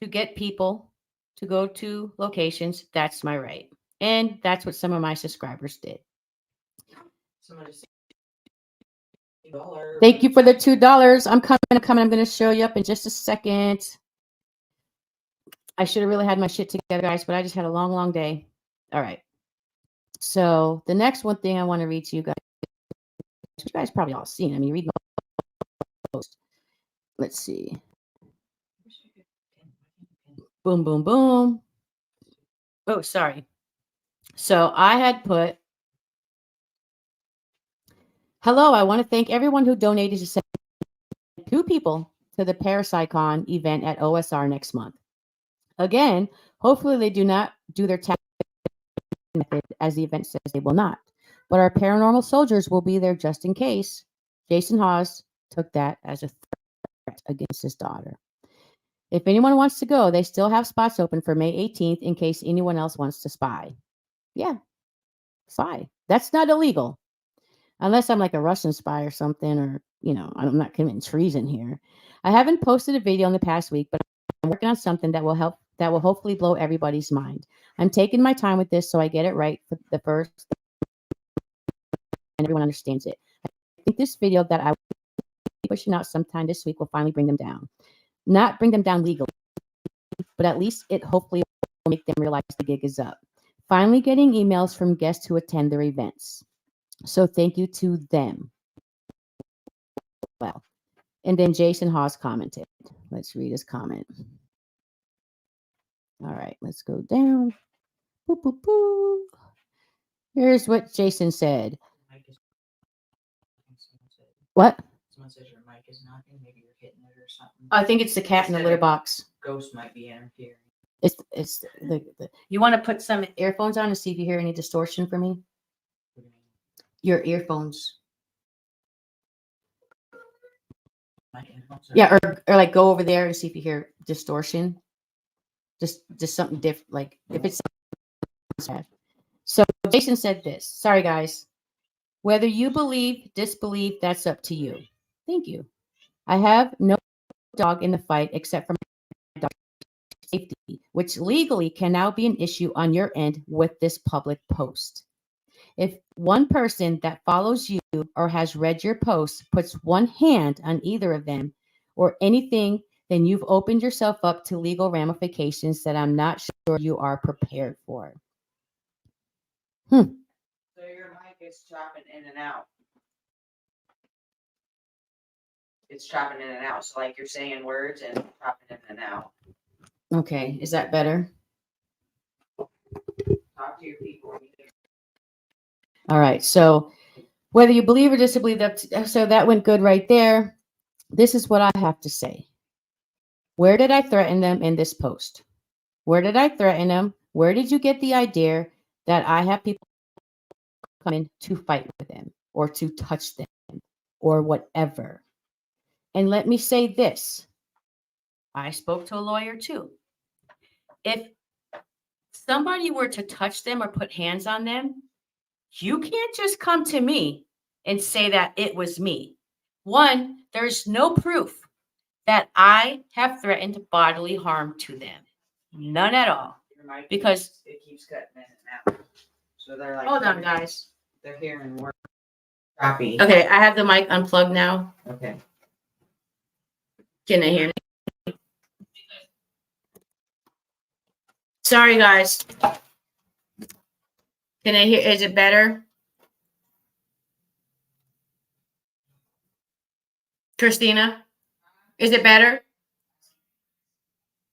to get people to go to locations, that's my right. And that's what some of my subscribers did. Somebody say $2. Thank you for the $2. I'm coming. I'm going to show you up in just a second. I should have really had my shit together, guys, but I just had a long, long day. All right. So the next one thing I want to read to you guys, you guys probably all seen. I mean, read most. Let's see. Boom, boom, boom. Oh, sorry. So I had put, hello, I want to thank everyone who donated to send 2 people to the Parapsychon event at OSR next month. Again, hopefully they do not do their tax method as the event says they will not. But our paranormal soldiers will be there just in case. Jason Hawes took that as a threat against his daughter. If anyone wants to go, they still have spots open for May 18th in case anyone else wants to spy. Yeah, spy. That's not illegal. Unless I'm like a Russian spy or something, or, you know, I'm not committing treason here. I haven't posted a video in the past week, but I'm working on something that will hopefully blow everybody's mind. I'm taking my time with this so I get it right for the first and everyone understands it. I think this video that I will be pushing out sometime this week will finally bring them down. Not bring them down legally, but at least it hopefully will make them realize the gig is up. Finally getting emails from guests who attend their events. So thank you to them. Well, and then Jason Hawes commented. Let's read his comment. All right, let's go down. Boop, boop, boop. Here's what Jason said. What? Someone says your mic is knocking. Maybe you're hitting it or something. I think it's the cat in the litter box. Ghost might be interfering. It's the you want to put some earphones on and see if you hear any distortion from me? What do you mean? Your earphones. My headphones are- Yeah, or like go over there and see if you hear distortion. Just something different. Like if it's so Jason said this. Sorry guys. Whether you believe, disbelieve, that's up to you. Thank you. I have no dog in the fight except for my dog's safety, which legally can now be an issue on your end with this public post. If one person that follows you or has read your post puts one hand on either of them or anything, then you've opened yourself up to legal ramifications that I'm not sure you are prepared for. So your mic is chopping in and out. It's chopping in and out. So like you're saying words and chopping in and out. Okay, is that better? Talk to your people. All right, so whether you believe or disbelieve, so that went good right there. This is what I have to say. Where did I threaten them in this post? Where did I threaten them? Where did you get the idea that I have people come in to fight with them or to touch them or whatever? And let me say this. I spoke to a lawyer too. If somebody were to touch them or put hands on them, you can't just come to me and say that it was me. One, there's no proof that I have threatened bodily harm to them. None at all. Your mic Because- it keeps cutting in and out. So they're like, Hold on, guys. They're hearing words. Choppy. Okay, I have the mic unplugged now. Okay. Can they hear me? Sorry, guys. Can I hear? Is it better? Christina, is it better?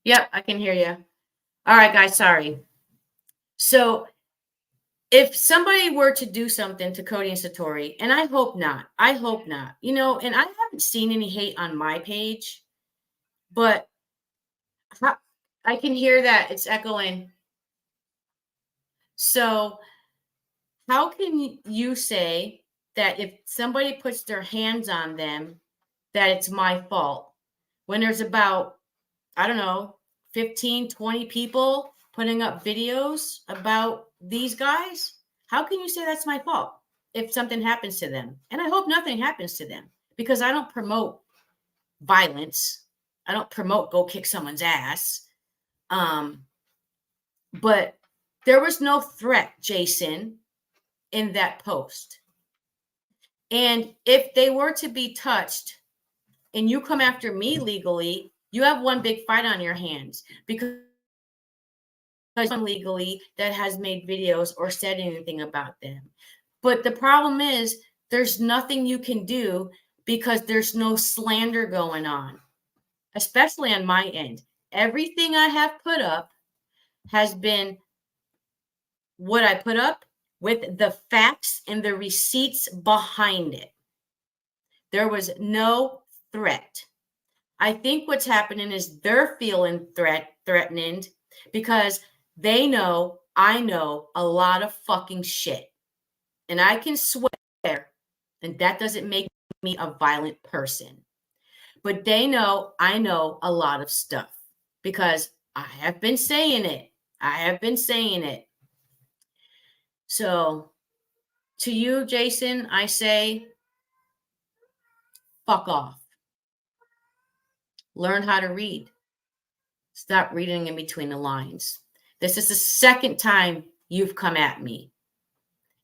Yep, I can hear you. All right, guys, sorry. So if somebody were to do something to Cody and Satori, and I hope not, you know, and I haven't seen any hate on my page, but I can hear that it's echoing. So how can you say that if somebody puts their hands on them, that it's my fault when there's about, I don't know, 15, 20 people putting up videos about these guys? How can you say that's my fault if something happens to them? And I hope nothing happens to them because I don't promote violence. I don't promote go kick someone's ass. But there was no threat, Jason, in that post. And if they were to be touched and you come after me legally, you have one big fight on your hands because legally that has made videos or said anything about them. But the problem is there's nothing you can do because there's no slander going on, especially on my end. Everything I have put up has been what I put up with the facts and the receipts behind it. There was no threat. I think what's happening is they're feeling threatened because they know I know a lot of fucking shit. And I can swear, and that doesn't make me a violent person. But they know I know a lot of stuff because I have been saying it. I have been saying it. So to you, Jason, I say, fuck off. Learn how to read. Stop reading in between the lines. This is the second time you've come at me.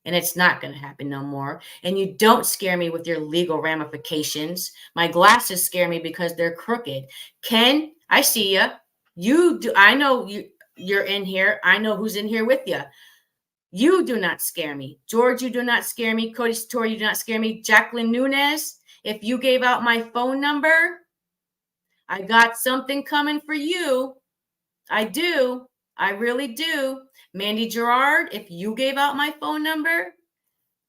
And it's not going to happen no more. And you don't scare me with your legal ramifications. My glasses scare me because they're crooked. Ken, I see you. You do. I know you're in here. I know who's in here with you. You do not scare me. George, you do not scare me. Cody and Satori, you do not scare me. Jacqueline Nunez, if you gave out my phone number, I got something coming for you. I do. I really do. Mandy Gerard, if you gave out my phone number,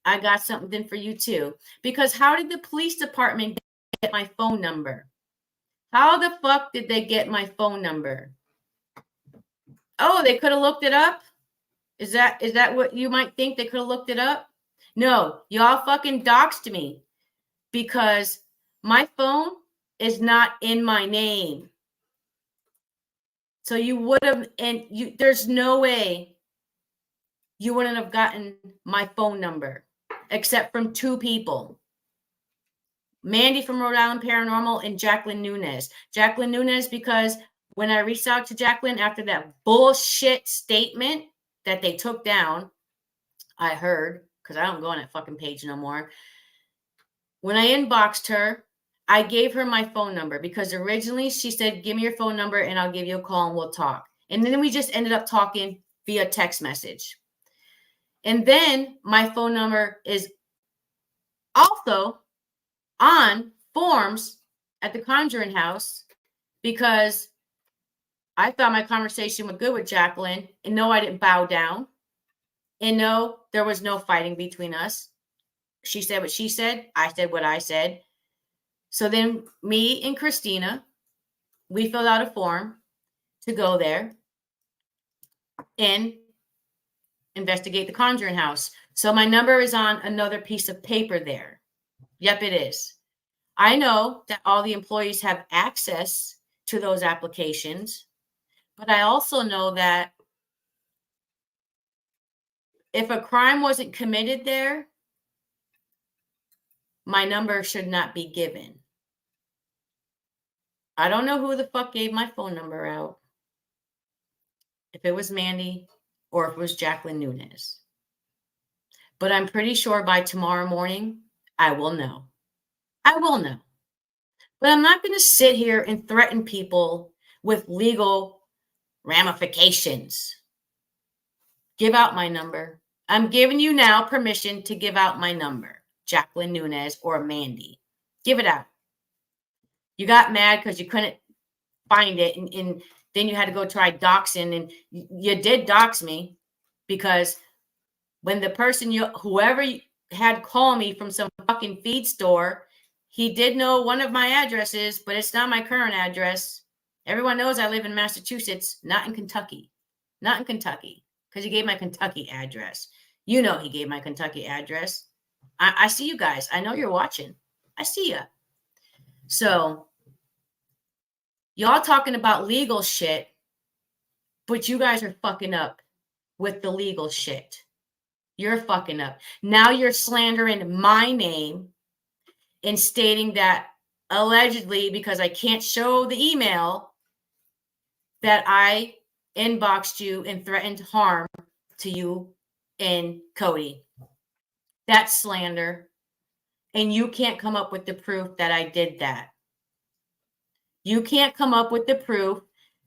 I got something for you too. Because how did the police department get my phone number? How the fuck did they get my phone number? Oh, they could have looked it up? Is that what you might think? They could have looked it up? No, y'all fucking doxed me because my phone is not in my name. So you would have, and there's no way you wouldn't have gotten my phone number except from two people. Mandy from Rhode Island Paranormal and Jacqueline Nunez. Jacqueline Nunez, because when I reached out to Jacqueline after that bullshit statement that they took down, I heard, because I don't go on that fucking page no more. When I inboxed her, I gave her my phone number because originally she said, give me your phone number and I'll give you a call and we'll talk. And then we just ended up talking via text message. And then my phone number is also on forms at the Conjuring House because I thought my conversation was good with Jacqueline. And no, I didn't bow down. And no, there was no fighting between us. She said what she said. I said what I said. So then me and Christina, we filled out a form to go there and investigate the Conjuring House. So my number is on another piece of paper there. Yep, it is. I know that all the employees have access to those applications, but I also know that if a crime wasn't committed there, my number should not be given. I don't know who the fuck gave my phone number out. If it was Mandy or if it was Jacqueline Nunez. But I'm pretty sure by tomorrow morning, I will know. I will know. But I'm not going to sit here and threaten people with legal ramifications. Give out my number. I'm giving you now permission to give out my number, Jacqueline Nunez or Mandy. Give it out. You got mad because you couldn't find it, and then you had to go try doxing, and you did dox me because when the person whoever had called me from some fucking feed store, he did know one of my addresses, but it's not my current address. Everyone knows I live in Massachusetts, not in Kentucky. Not in Kentucky, because he gave my Kentucky address. You know he gave my Kentucky address. I see you guys. I know you're watching. I see you. So, y'all talking about legal shit, but you guys are fucking up with the legal shit. You're fucking up. Now you're slandering my name and stating that allegedly, because I can't show the email, that I inboxed you and threatened harm to you and Cody. That's slander. And you can't come up with the proof that I did that. You can't come up with the proof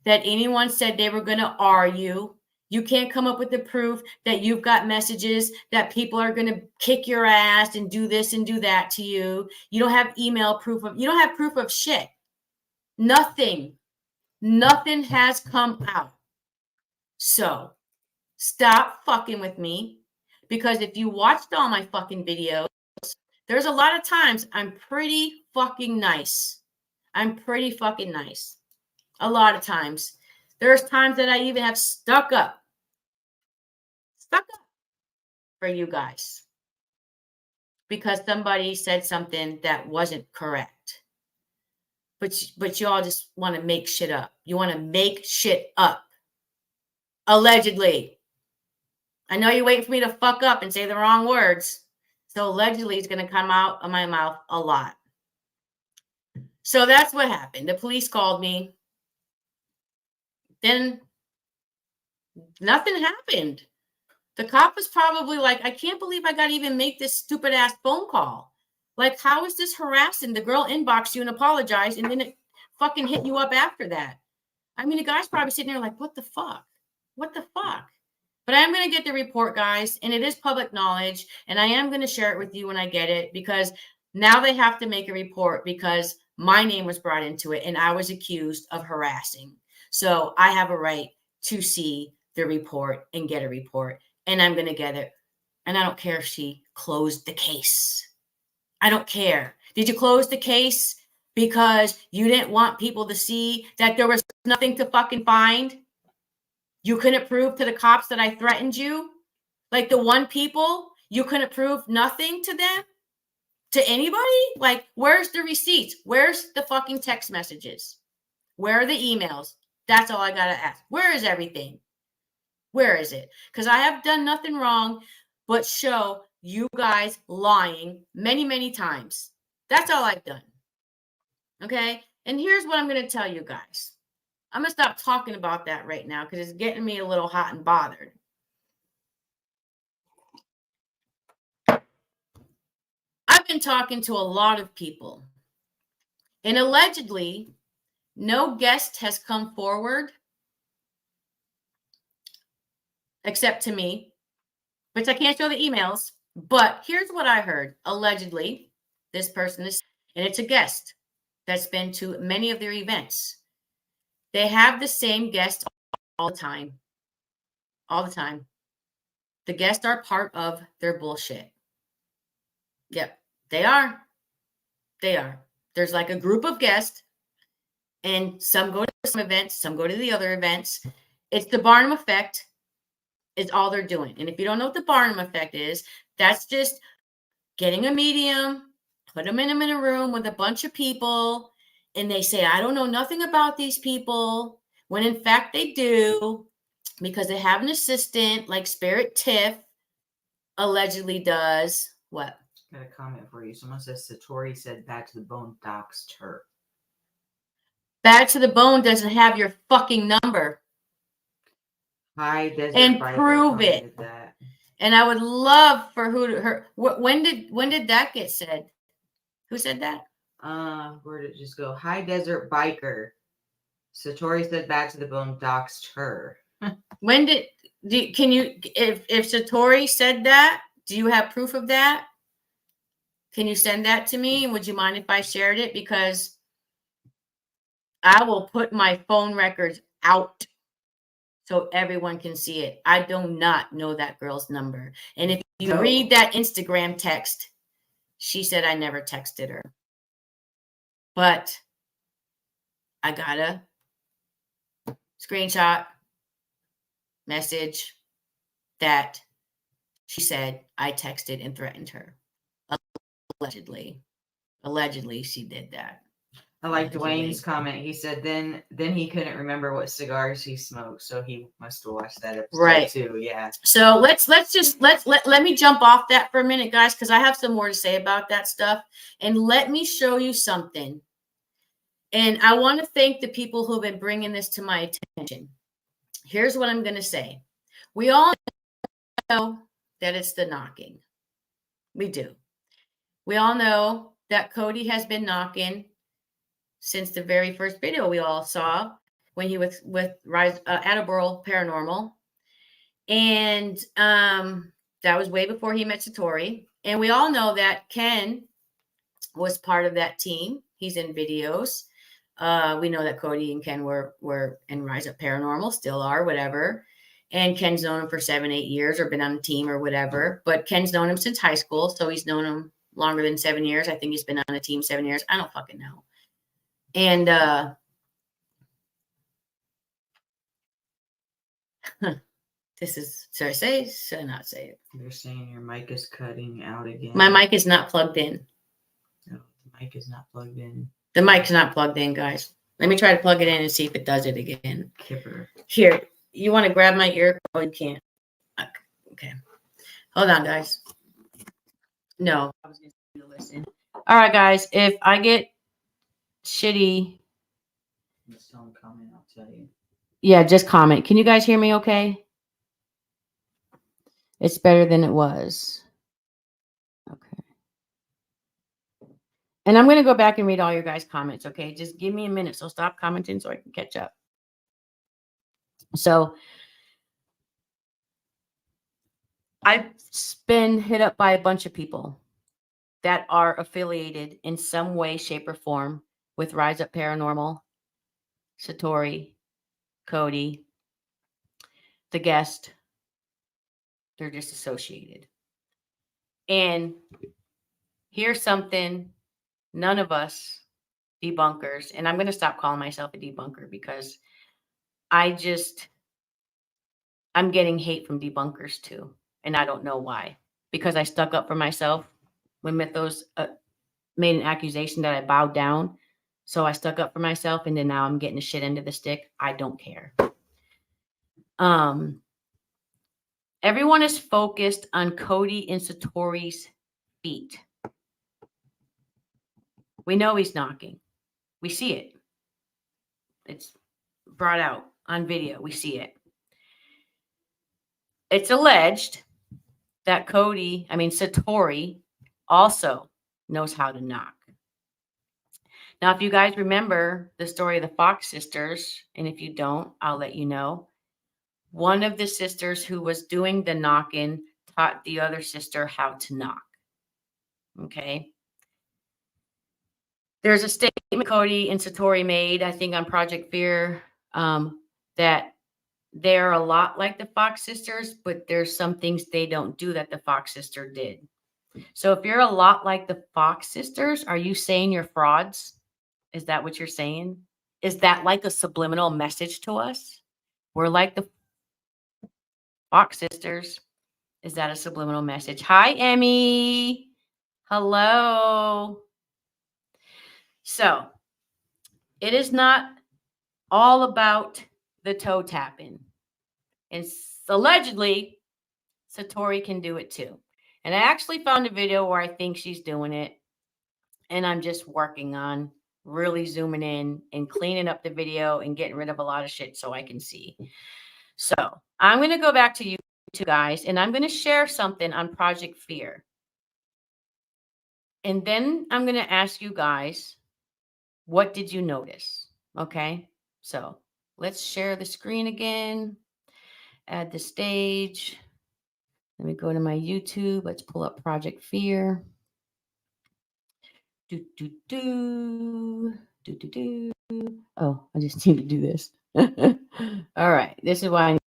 that anyone said they were going to argue. You can't come up with the proof that you've got messages that people are going to kick your ass and do this and do that to you. You don't have email proof of, you don't have proof of shit. Nothing has come out. So stop fucking with me, because if you watched all my fucking videos, there's a lot of times I'm pretty fucking nice. I'm pretty fucking nice. A lot of times. There's times that I even have stuck up for you guys because somebody said something that wasn't correct. But you all just want to make shit up. You want to make shit up. Allegedly. I know you're waiting for me to fuck up and say the wrong words. So allegedly is going to come out of my mouth a lot. So that's what happened. The police called me. Then nothing happened. The cop was probably like, I can't believe I got to even make this stupid ass phone call. Like, how is this harassing? The girl inboxed you and apologized, and then it fucking hit you up after that. I mean, the guy's probably sitting there like, what the fuck? What the fuck? But I am going to get the report, guys, and it is public knowledge, and I am going to share it with you when I get it, because now they have to make a report because my name was brought into it, and I was accused of harassing. So I have a right to see the report and get a report, and I'm going to get it. And I don't care if she closed the case. I don't care. Did you close the case because you didn't want people to see that there was nothing to fucking find? You couldn't prove to the cops that I threatened you? Like the one people, you couldn't prove nothing to them? To anybody? Like, where's the receipts? Where's the fucking text messages? Where are the emails? That's all I got to ask. Where is everything? Where is it? Because I have done nothing wrong but show you guys lying many, many times. That's all I've done. Okay? And here's what I'm going to tell you guys. I'm going to stop talking about that right now because it's getting me a little hot and bothered. I've been talking to a lot of people. And allegedly, no guest has come forward except to me, which I can't show the emails. But here's what I heard. Allegedly, this person is, and it's a guest that's been to many of their events. They have the same guests all the time. All the time. The guests are part of their bullshit. Yep, they are. They are. There's like a group of guests, and some go to some events, some go to the other events. It's the Barnum effect. Is all they're doing. And if you don't know what the Barnum effect is, that's just getting a medium, put them in a room with a bunch of people, and they say, I don't know nothing about these people, when in fact they do, because they have an assistant like Spirit Tiff allegedly does. What? Got a comment for you. Someone says Satori said Back to the Bone doxed her. Back to the Bone doesn't have your fucking number. Hi, Desert And Biker prove it. that. And I would love for when did that get said? Who said that? Where did it just go? Hi, Desert Biker. Satori said Back to the Bone doxed her. When can you, if Satori said that, do you have proof of that? Can you send that to me? Would you mind if I shared it? Because I will put my phone records out so everyone can see it. I do not know that girl's number. And if you read that Instagram text, she said I never texted her. But I got a screenshot message that she said I texted and threatened her. Allegedly. Allegedly, she did that. I like Yeah, Dwayne's Dwayne. comment. He said then he couldn't remember what cigars he smoked, so he must have watched that episode Right. too. Yeah. So let me jump off that for a minute, guys, because I have some more to say about that stuff. And let me show you something. And I want to thank the people who have been bringing this to my attention. Here's what I'm going to say. We all know that it's the knocking. We do. We all know that Cody has been knocking since the very first video we all saw when he was with Attleboro Paranormal. And that was way before he met Satori. And we all know that Ken was part of that team. He's in videos. We know that Cody and Ken were in Rise Up Paranormal, still are, whatever. And Ken's known him for 7-8 years or been on the team or whatever. But Ken's known him since high school, so he's known him longer than 7 years. I think he's been on a team 7 years. I don't fucking know. And this is, should I say? Should I not say it? You're saying your mic is cutting out again. My mic is not plugged in. No, the mic is not plugged in. The mic's not plugged in, guys. Let me try to plug it in and see if it does it again. Kipper. Here, you want to grab my ear? Oh, you can't. Okay. Hold on, guys. No, I was going to listen. All right, guys. If I get shitty, Just don't comment, I'll tell you. yeah, just comment. Can you guys hear me okay? It's better than it was. Okay. And I'm going to go back and read all your guys' comments, okay? Just give me a minute. So stop commenting so I can catch up. So I've been hit up by a bunch of people that are affiliated in some way, shape, or form with Rise Up Paranormal, Satori, Cody, the guest. They're just associated. And here's something none of us debunkers, and I'm going to stop calling myself a debunker because I'm getting hate from debunkers too. And I don't know why. Because I stuck up for myself when Mythos made an accusation that I bowed down. So I stuck up for myself, and then now I'm getting the shit end of the stick. I don't care. Everyone is focused on Cody and Satori's feet. We know he's knocking. We see it. It's brought out on video. We see it. It's alleged that Satori also knows how to knock. Now, if you guys remember the story of the Fox sisters, and if you don't, I'll let you know. One of the sisters who was doing the knocking taught the other sister how to knock. Okay. There's a statement Cody and Satori made, I think, on Project Fear, that they're a lot like the Fox sisters, but there's some things they don't do that the Fox sister did. So if you're a lot like the Fox sisters, are you saying you're frauds? Is that what you're saying? Is that like a subliminal message to us? We're like the Fox sisters. Is that a subliminal message? Hi, Emmy. Hello. So it is not all about the toe tapping. And allegedly, Satori can do it too. And I actually found a video where I think she's doing it. And I'm just working on really zooming in and cleaning up the video and getting rid of a lot of shit so I can see. So I'm going to go back to you two guys, and I'm going to share something on Project Fear. And then I'm going to ask you guys, what did you notice? Okay. So let's share the screen again. Add the stage. Let me go to my YouTube. Let's pull up Project Fear. Oh, I just need to do this. All right. This is why I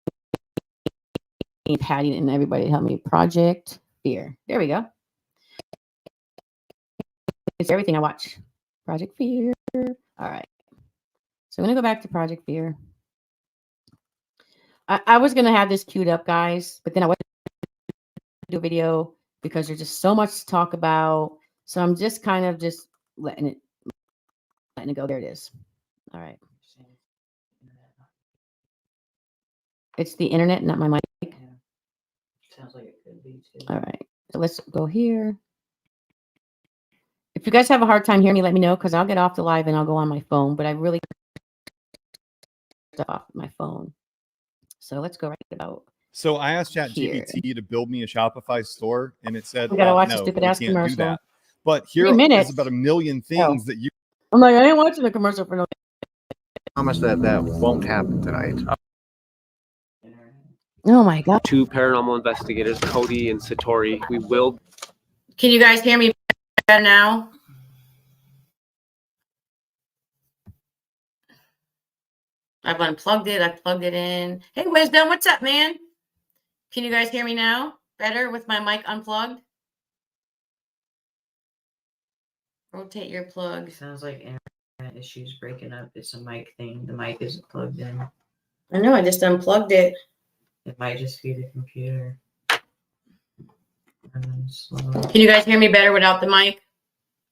need Patty and everybody to help me. Project Fear. There we go. It's everything I watch. Project Fear. All right. So I'm going to go back to Project Fear. I was going to have this queued up, guys, but then I wasn't going to do a video because there's just so much to talk about. So I'm just kind of just letting it letting it go. There it is. All right. It's the internet, not my mic. Yeah. Sounds like it could be too. All right. So let's go here. If you guys have a hard time hearing me, let me know because I'll get off the live and I'll go on my phone. But I really stuff off my phone. So let's go right about. So I asked Here. ChatGPT to build me a Shopify store, and it said, We gotta watch the no, stupid we ass can't do commercial. that. But here 3 minutes. is about a million things that you I'm like, I ain't watching the commercial for no. Promise that won't happen tonight. Oh my god. Two paranormal investigators, Cody and Satori. We will. Can you guys hear me better now? I've unplugged it. I plugged it in. Hey, Wisdom, what's up, man? Can you guys hear me now better with my mic unplugged? Rotate your plug. Sounds like internet issues breaking up. It's a mic thing. The mic isn't plugged in. I know. I just unplugged it. It might just be the computer. Slow. Can you guys hear me better without the mic?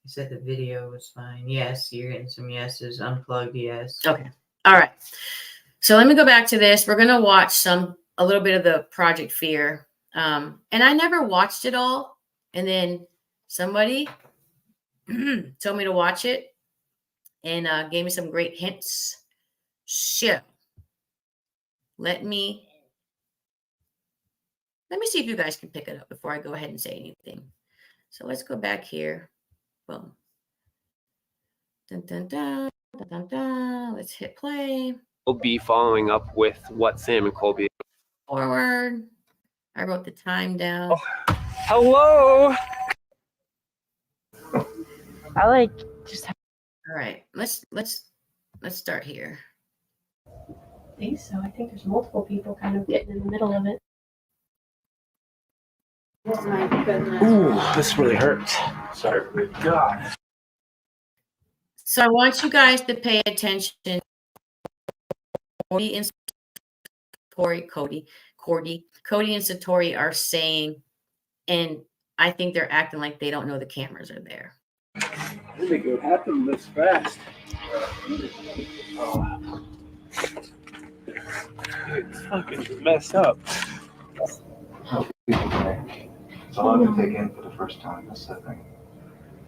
You said the video was fine. Yes, you're getting some yeses. Unplugged, yes. Okay. All right. So let me go back to this. We're gonna watch a little bit of the Project Fear. And I never watched it all. And then somebody told me to watch it and gave me some great hints. Shit. Let me see if you guys can pick it up before I go ahead and say anything. So let's go back here. Boom. Dun, dun, dun, dun, dun, dun. Let's hit play. We'll be following up with what Sam and Colby. Forward. I wrote the time down. Hello. I like just All right. Let's start here. I think so. I think there's multiple people kind of getting in the middle of it. Oh my goodness. Ooh, this really hurts. Sorry. God. So I want you guys to pay attention. Cody and Satori, Cody and Satori are saying, and I think they're acting like they don't know the cameras are there. I didn't think it would happen this fast. It's fucking messed up. It's a lot to take in for the first time. That's the thing.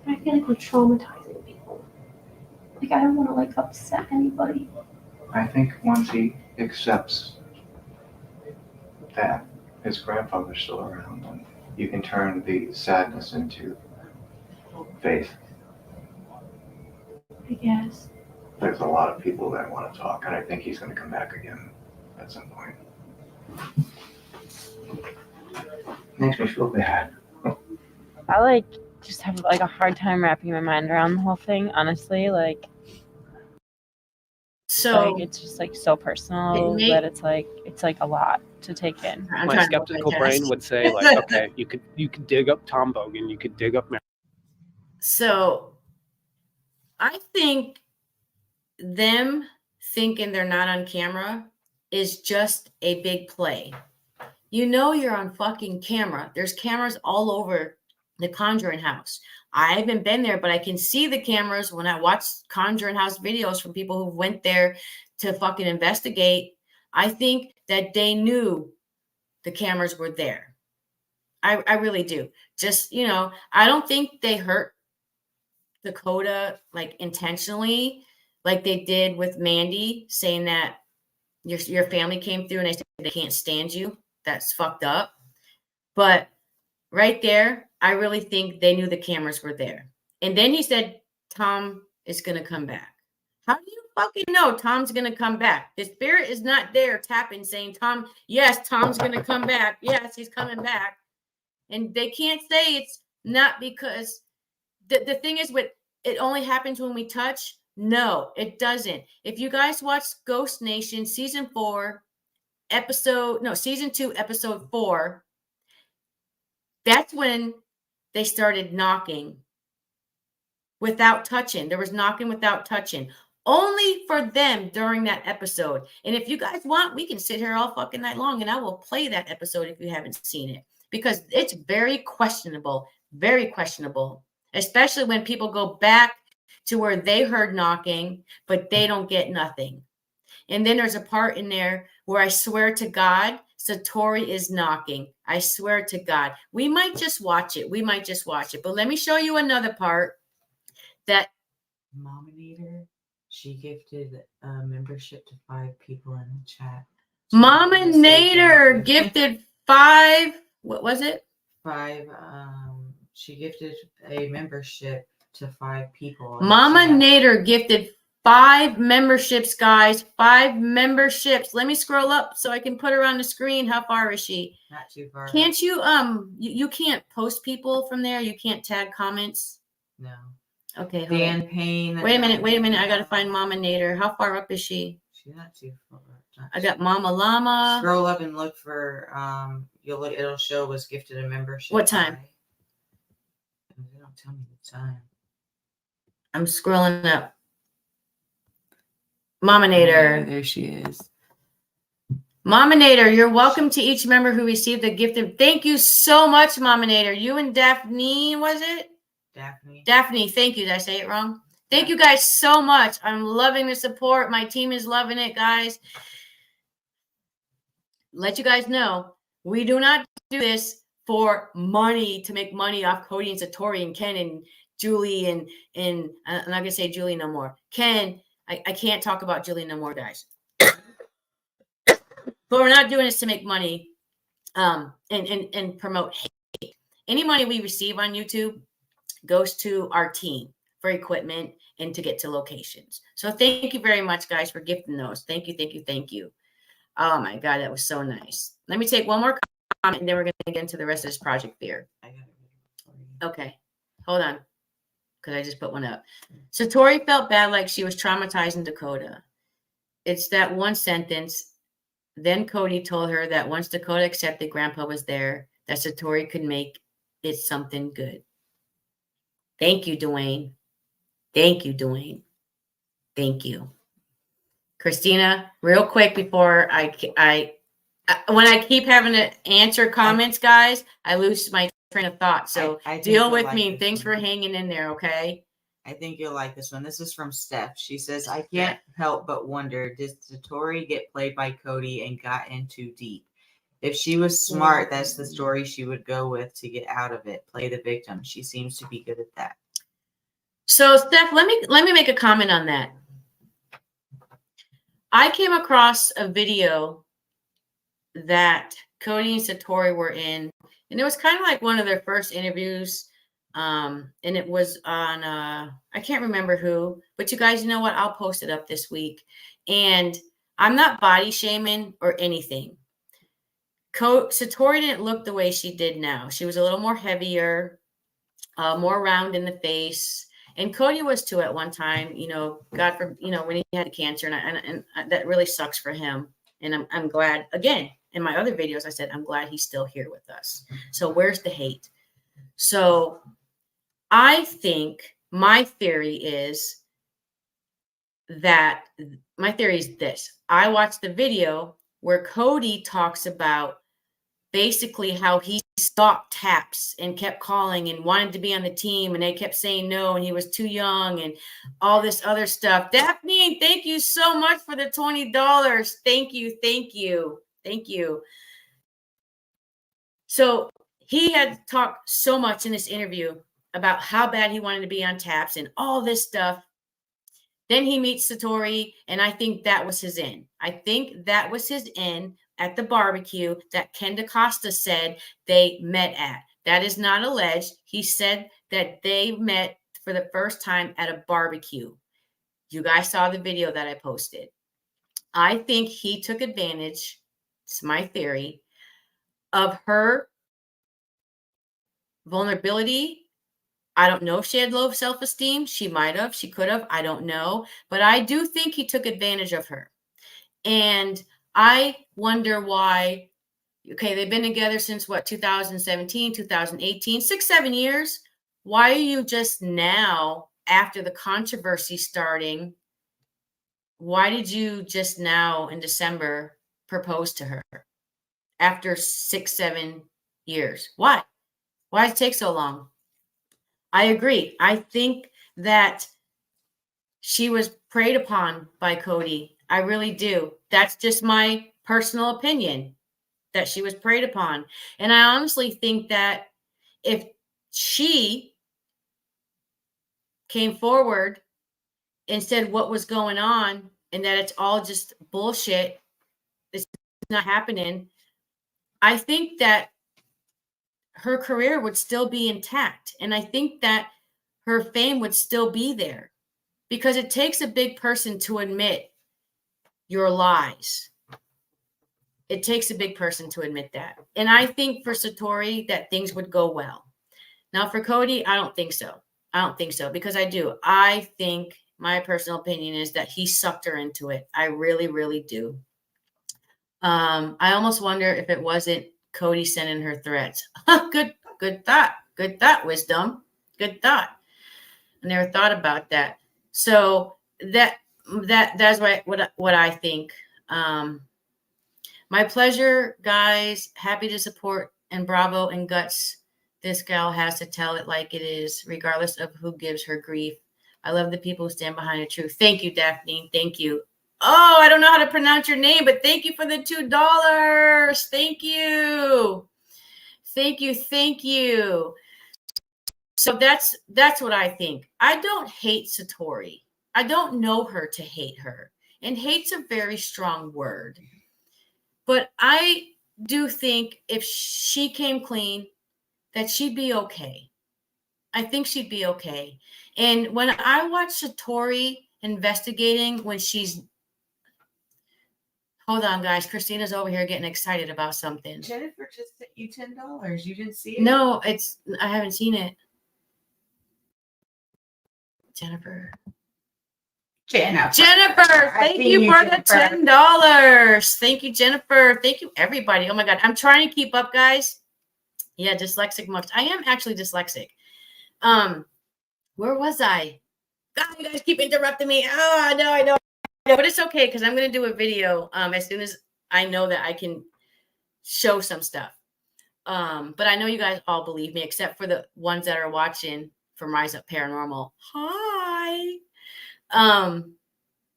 I feel like we're traumatizing people. Like I don't want to like upset anybody. I think once he accepts that his grandfather's still around, then you can turn the sadness into faith. I guess. There's a lot of people that want to talk, and I think he's going to come back again at some point. Makes me feel bad. I like just have like a hard time wrapping my mind around the whole thing. Honestly, like So it's just like so personal that it's like a lot to take in. I'm My trying to skeptical multitask. brain would say, like, okay, you could dig up Tom Bogan, you could dig up Mary. So I think them thinking they're not on camera is just a big play. You know you're on fucking camera. There's cameras all over the Conjuring house. I haven't been there, but I can see the cameras when I watch Conjuring house videos from people who went there to fucking investigate. I think that they knew the cameras were there. I really do. Just, you know, I don't think they hurt Dakota like intentionally, like they did with Mandy, saying that your family came through and they said they can't stand you. That's fucked up. But right there, I really think they knew the cameras were there. And then he said, Tom is going to come back. How do you fucking know Tom's going to come back? The spirit is not there tapping saying, Tom, yes, Tom's going to come back. Yes, he's coming back. And they can't say it's not because the thing is with it only happens when we touch. No, it doesn't. If you guys watch Ghost Nation season 2, episode 4, that's when they started knocking without touching. There was knocking without touching. Only for them during that episode. And if you guys want, we can sit here all fucking night long and I will play that episode if you haven't seen it. Because it's very questionable, especially when people go back to where they heard knocking, but they don't get nothing. And then there's a part in there where I swear to God, Satori is knocking. I swear to God. We might just watch it. But let me show you another part that Mominator, she gifted a membership to 5 people in the chat. Mama She wanted to say Nader thank you. gifted 5. What was it? 5. She gifted a membership to 5 people. in the Mama chat. Nader gifted 5 memberships, guys. 5 memberships. Let me scroll up so I can put her on the screen. How far is she? Not too far. Can't you you can't post people from there? You can't tag comments? No. Okay, hold on. Dan Payne. Wait a minute. I gotta find Mama Nader. How far up is she? She's not too far. I got Mama Llama. Scroll up and look for you'll look, it'll show was gifted a membership. What time? They don't tell me the time. I'm scrolling up. Mama Nader. There she is. Mama Nader, you're welcome to each member who received a gift of. Thank you so much, Mama Nader. You and Daphne, was it? Daphne, thank you. Did I say it wrong? Thank you guys so much. I'm loving the support. My team is loving it, guys. Let you guys know, we do not do this for money, to make money off Cody and Satori and Ken and Julie and I'm not gonna say Julie no more. Ken, I can't talk about Julie no more, guys. But we're not doing this to make money and promote hate. Any money we receive on YouTube goes to our team for equipment and to get to locations. So thank you very much, guys, for gifting those. Thank you. Oh my God, that was so nice. Let me take one more comment and then we're going to get into the rest of this project beer. Okay, hold on, because I just put one up. Satori felt bad, like she was traumatizing Dakota. It's that one sentence. Then Cody told her that once Dakota accepted Grandpa was there, that Satori could make it something good. Thank you, Dwayne. Thank you. Christina, real quick before when I keep having to answer comments, guys, I lose my train of thought. So I think deal you'll with like me. this Thanks one. for hanging in there, okay? I think you'll like this one. This is from Steph. She says, I can't help but wonder, did Satori get played by Cody and got in too deep? If she was smart, that's the story she would go with to get out of it. Play the victim. She seems to be good at that. So Steph, let me make a comment on that. I came across a video that Cody and Satori were in, and it was kind of like one of their first interviews. And it was on I can't remember who, but you guys, you know what? I'll post it up this week. And I'm not body shaming or anything. Satori didn't look the way she did now. She was a little more heavier, more round in the face. And Cody was too at one time, God for, when he had cancer, and that really sucks for him. And I'm glad, again, in my other videos, I said, I'm glad he's still here with us. So where's the hate? So I think my theory is this. I watched the video where Cody talks about basically how he stopped taps and kept calling and wanted to be on the team, and they kept saying no, and he was too young and all this other stuff. Daphne, thank you so much for the $20. Thank you. So he had talked so much in this interview about how bad he wanted to be on taps and all this stuff. Then he meets Satori, and I think that was his end. At the barbecue that Ken DaCosta said they met at. That is not alleged. He said that they met for the first time at a barbecue. You guys saw the video that I posted. I think he took advantage, it's my theory, of her vulnerability. I don't know if she had low self-esteem. She might have. She could have. I don't know. But I do think he took advantage of her. And I wonder why. Okay, they've been together since what, 2017, 2018, 6-7 years. Why are you just now, after the controversy starting, why did you just now in December propose to her after 6-7 years? Why did it take so long? I agree. I think that she was preyed upon by Cody. I really do. That's just my personal opinion, that she was preyed upon. And I honestly think that if she came forward and said what was going on and that it's all just bullshit, it's not happening, I think that her career would still be intact. And I think that her fame would still be there, because it takes a big person to admit your lies. It takes a big person to admit that. And I think for Satori that things would go well. Now for Cody, I don't think so. I don't think so, because I think my personal opinion is that he sucked her into it. I really, really do. I almost wonder if it wasn't Cody sending her threats. Good thought, wisdom. Good thought. I never thought about that. So that's what I think. My pleasure, guys. Happy to support, and bravo and guts. This gal has to tell it like it is, regardless of who gives her grief. I love the people who stand behind the truth. Thank you, Daphne. Thank you. Oh, I don't know how to pronounce your name, but thank you for the $2. Thank you. Thank you. Thank you. So that's what I think. I don't hate Satori. I don't know her to hate her. And hate's a very strong word. But I do think if she came clean, that she'd be okay. I think she'd be okay. And when I watch Satori investigating when she's... Hold on, guys. Christina's over here getting excited about something. Jennifer just sent you $10. You didn't see it? No, I haven't seen it. Jennifer, thank you for the $10. Thank you, Jennifer. Thank you, everybody. Oh my God, I'm trying to keep up, guys. Yeah, dyslexic much. I am actually dyslexic. Where was I? God, you guys keep interrupting me. Oh, I know. But it's okay, because I'm going to do a video as soon as I know that I can show some stuff. But I know you guys all believe me, except for the ones that are watching from Rise Up Paranormal. Hi. What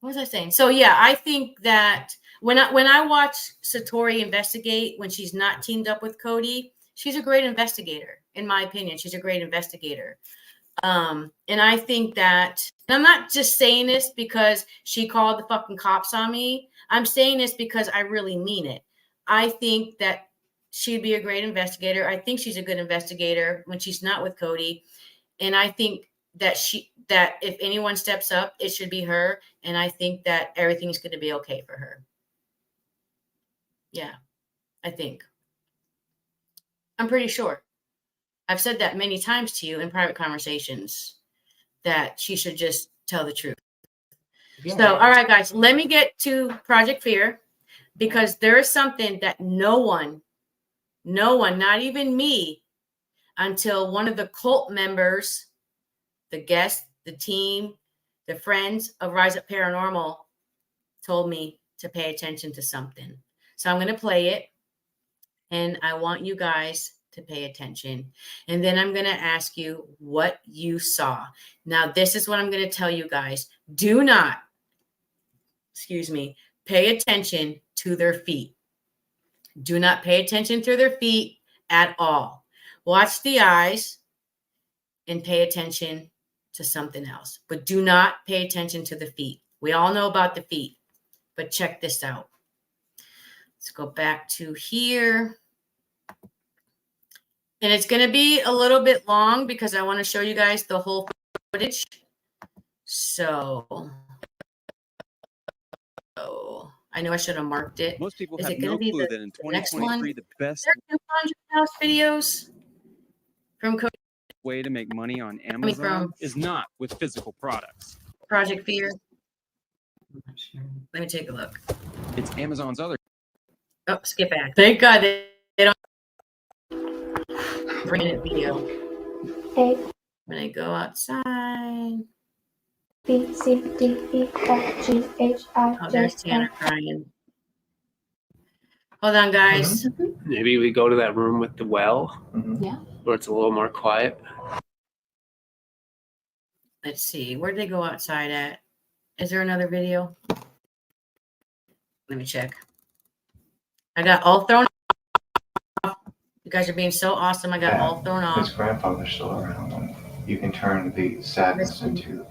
was I saying? So yeah, I think that when I watch Satori investigate when she's not teamed up with Cody, she's a great investigator. In my opinion, she's a great investigator. And I think that, and I'm not just saying this because she called the fucking cops on me. I'm saying this because I really mean it. I think that she'd be a great investigator. I think she's a good investigator when she's not with Cody. And I think that if anyone steps up, it should be her. And I think that everything's going to be okay for her. Yeah, I think. I'm pretty sure. I've said that many times to you in private conversations, that she should just tell the truth. Yeah. So, all right, guys, let me get to Project Fear, because there is something that no one, not even me, until one of the cult members, the guests, the team, the friends of Rise Up Paranormal told me to pay attention to something. So I'm going to play it, and I want you guys to pay attention. And then I'm going to ask you what you saw. Now, this is what I'm going to tell you guys. Do not, pay attention to their feet. Do not pay attention to their feet at all. Watch the eyes and pay attention to something else. But do not pay attention to the feet. We all know about the feet, but check this out. Let's go back to here. And it's going to be a little bit long because I want to show you guys the whole footage. So I know I should have marked it. Most people Is have it going no to be clue the that in next one? 2023, the best There are 200 house videos from Cody. way to make money on Amazon from is not with physical products. Project Fear. Let me take a look. It's Amazon's other. Oh, skip back. Thank God they don't bring in video. When I go outside. B, C, D, E, F, G, H, I, Oh, J, there's Tanner crying. Hold on, guys. Maybe we go to that room with the well, Yeah. where it's a little more quiet. Let's see. Where'd they go outside at? Is there another video? Let me check. I got all thrown off. You guys are being so awesome. I got all thrown His off. grandfather's still around, and you can turn the sadness into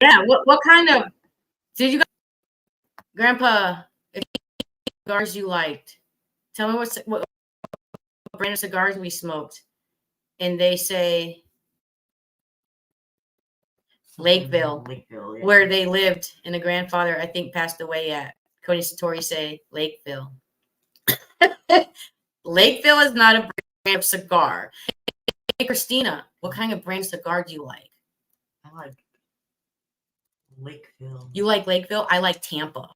Yeah. What kind of did you guys, Grandpa? If cigars you liked, tell me what brand of cigars we smoked, and they say Lakeville, yeah. where they lived, and the grandfather I think passed away at. Cody and Satori say Lakeville. Lakeville is not a brand of cigar. Hey, Christina, what kind of brand of cigar do you like? I like Lakeville. You like Lakeville? I like Tampa.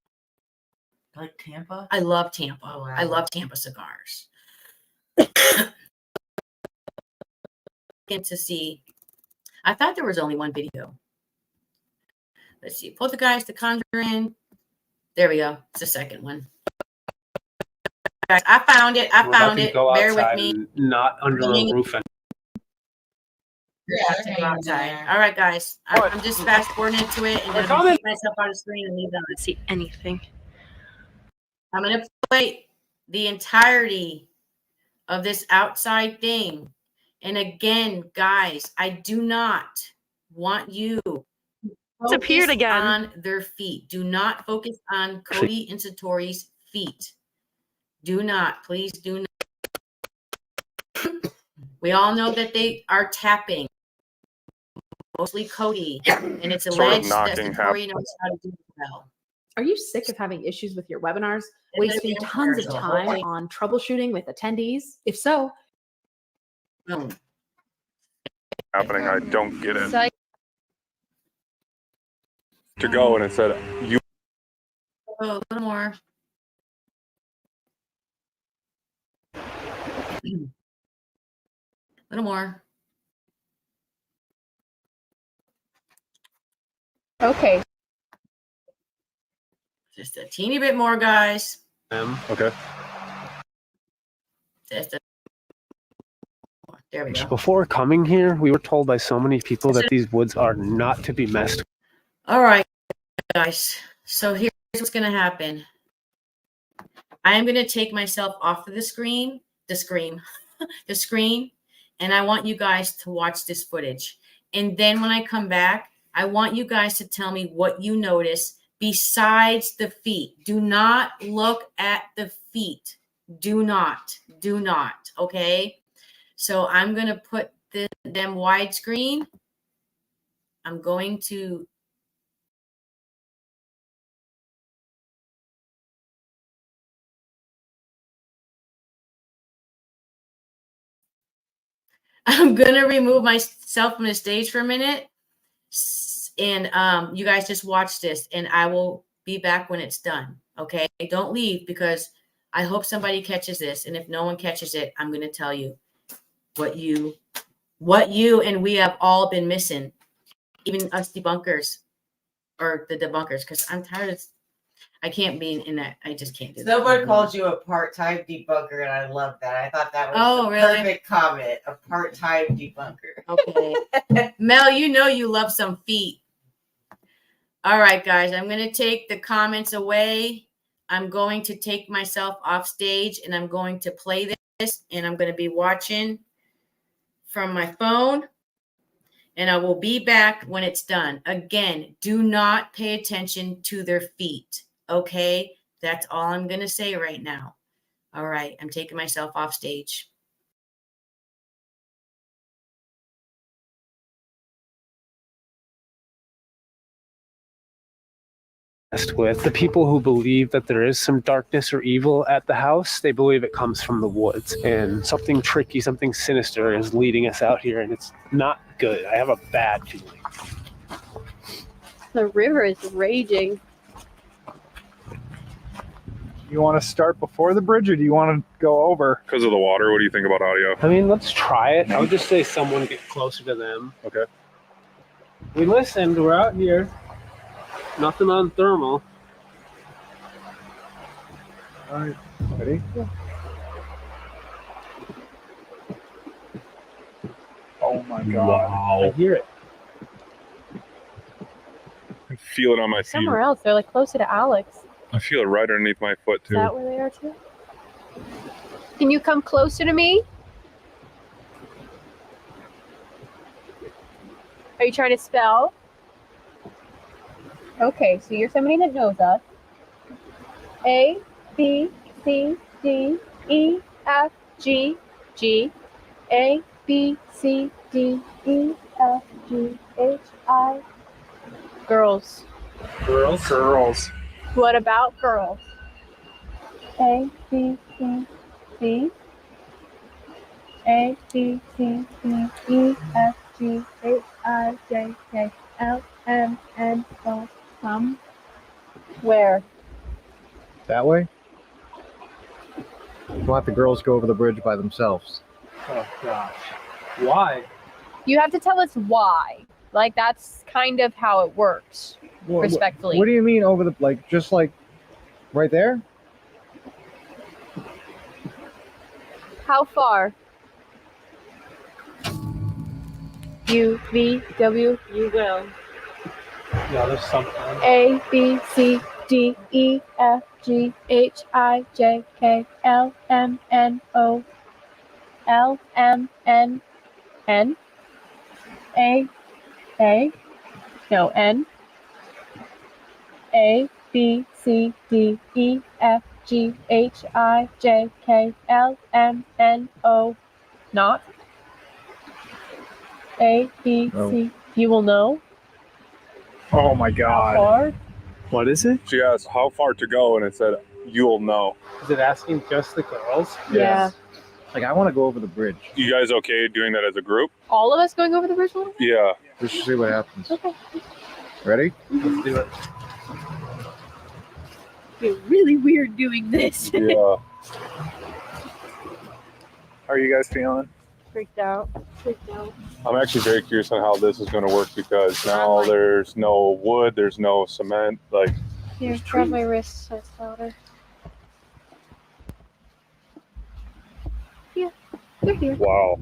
I like Tampa? I love Tampa. Oh, wow. I love Tampa cigars. And to see, I thought there was only one video. Let's see. Poltergeist, The Conjuring. There we go. It's the second one. Guys, I found it. I We're about found to it. go Bear with outside me. and not under a roof. Yeah, to go outside. All right, guys. I'm just fast forwarding into it and then I'm gonna keep myself on the screen and leave them. See anything? I'm gonna play the entirety of this outside thing. And again, guys, I do not want you to Disappeared focus again. on their feet. Do not focus on Cody and Satori's feet. Do not, please do not. We all know that they are tapping. Mostly Cody, and it's alleged that Catori knows how to do it well. Are you sick of having issues with your webinars, It's wasting a tons of commercial. time Okay. on troubleshooting with attendees? If so, happening. I don't get it. So To go and it said you. Oh, a little more. A little more. okay. Just a teeny bit more, guys. Okay. Just a there we go. Before coming here, we were told by so many people that these woods are not to be messed with. All right, guys. So here's what's going to happen. I am going to take myself off of the screen, the screen, and I want you guys to watch this footage. And then when I come back, I want you guys to tell me what you notice besides the feet. Do not look at the feet. Do not. Okay? So I'm going to put them widescreen. I'm going to remove myself from the stage for a minute. And you guys just watch this and I will be back when it's done. Okay? Don't leave because I hope somebody catches this. And if no one catches it, I'm going to tell you what you and we have all been missing, even us debunkers or the debunkers, because I'm tired of, I can't be in that. I just can't do that. Someone called you a part-time debunker, and I love that. I thought that was the really? perfect comment. A part-time debunker. Okay. Mel, you know you love some feet. All right, guys. I'm going to take the comments away. I'm going to take myself off stage, and I'm going to play this, and I'm going to be watching from my phone, and I will be back when it's done. Again, do not pay attention to their feet. Okay? That's all I'm going to say right now. All right. I'm taking myself off stage. With the people who believe that there is some darkness or evil at the house, they believe it comes from the woods, and something tricky, something sinister is leading us out here, and it's not good. I have a bad feeling. the river is raging. You want to start before the bridge, or do you want to go over? Because of the water, what do you think about audio? I mean, let's try it. I would just say someone get closer to them. Okay. We listened. We're out here. Nothing on thermal. All right, ready? Oh my god! I hear it. feel it on my feet. Somewhere else. They're like closer to Alex. I feel it right underneath my foot Is too. that where they are too? Can you come closer to me? Are you trying to spell? Okay, so you're somebody that knows us. A, B, C, D, E, F, G, G, A, B, C, D, E, F, G, H, I. Girls. Girls. What about girls? A, B, C, D, A, B, C, D, E, F, G, H, I, J, K, L, M, N, O, some. Where? That way? You want the girls go over the bridge by themselves. Oh gosh. Why? You have to tell us why. Like, that's kind of how it works, respectfully. What do you mean over the, like, just like right there? How far? U, V, W. You will. Yeah, there's something. A, B, C, D, E, F, G, H, I, J, K, L, M, N, O, L, M, N, N, A, no, N, A, B, C, D, E, F, G, H, I, J, K, L, M, N, O, not. A, B, No. C. You will know. Oh my How God. far? What is it? She asked how far to go, and it said, "You'll know." Is it asking just the girls? Yeah. Like, I want to go over the bridge. You guys okay doing that as a group? All of us going over the bridge a little bit? Yeah. Just to see what happens. Okay. Ready? Let's do it. You're really weird doing this. Yeah. How are you guys feeling? Freaked out. Freaked out. I'm actually very curious on how this is going to work because now there's no wood, there's no cement. Like, Here, grab my wrist so it's louder. Yeah, they're here. wow.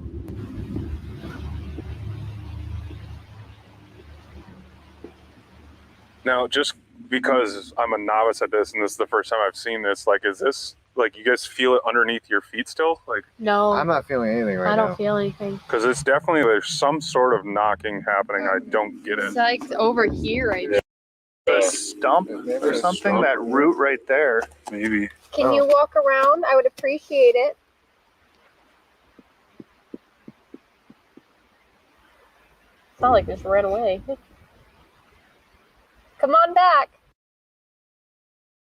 Now, just because I'm a novice at this and this is the first time I've seen this, like, is this, like, you guys feel it underneath your feet still? Like, No, I'm not feeling anything right I now. don't feel anything. because it's definitely, there's some sort of knocking happening. I don't get it. It's like over here, I Yeah. A stump or something? Stump. That root right there. Maybe. Can you walk around? I would appreciate it. It's not like this ran away. Come on back.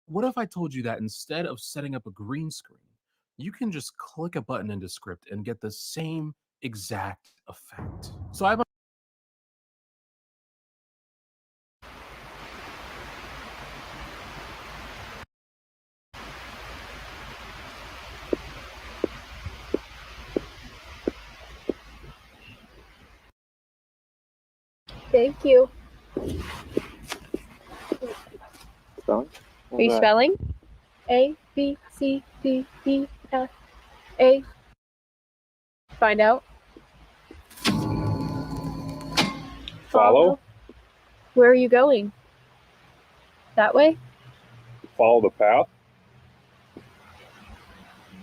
What if I told you that instead of setting up a green screen, you can just click a button into script and get the same exact effect? So I have a Thank you. Spelling? Are you spelling? A, B, C, D, E, F, A. Find out. Follow? Where are you going? That way? Follow the path?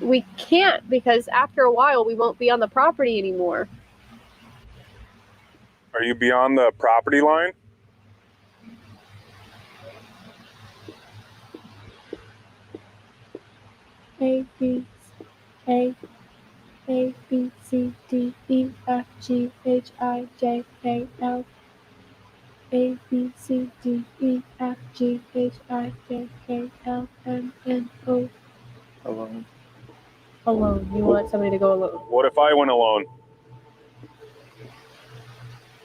We can't because after a while we won't be on the property anymore. Are you beyond the property line? A, B, A, B, C, D, E, F, G, H, I, J, K, L. A, B, C, D, E, F, G, H, I, J, K, L, M, N, O. Alone. Alone. You want somebody to go alone? What if I went alone?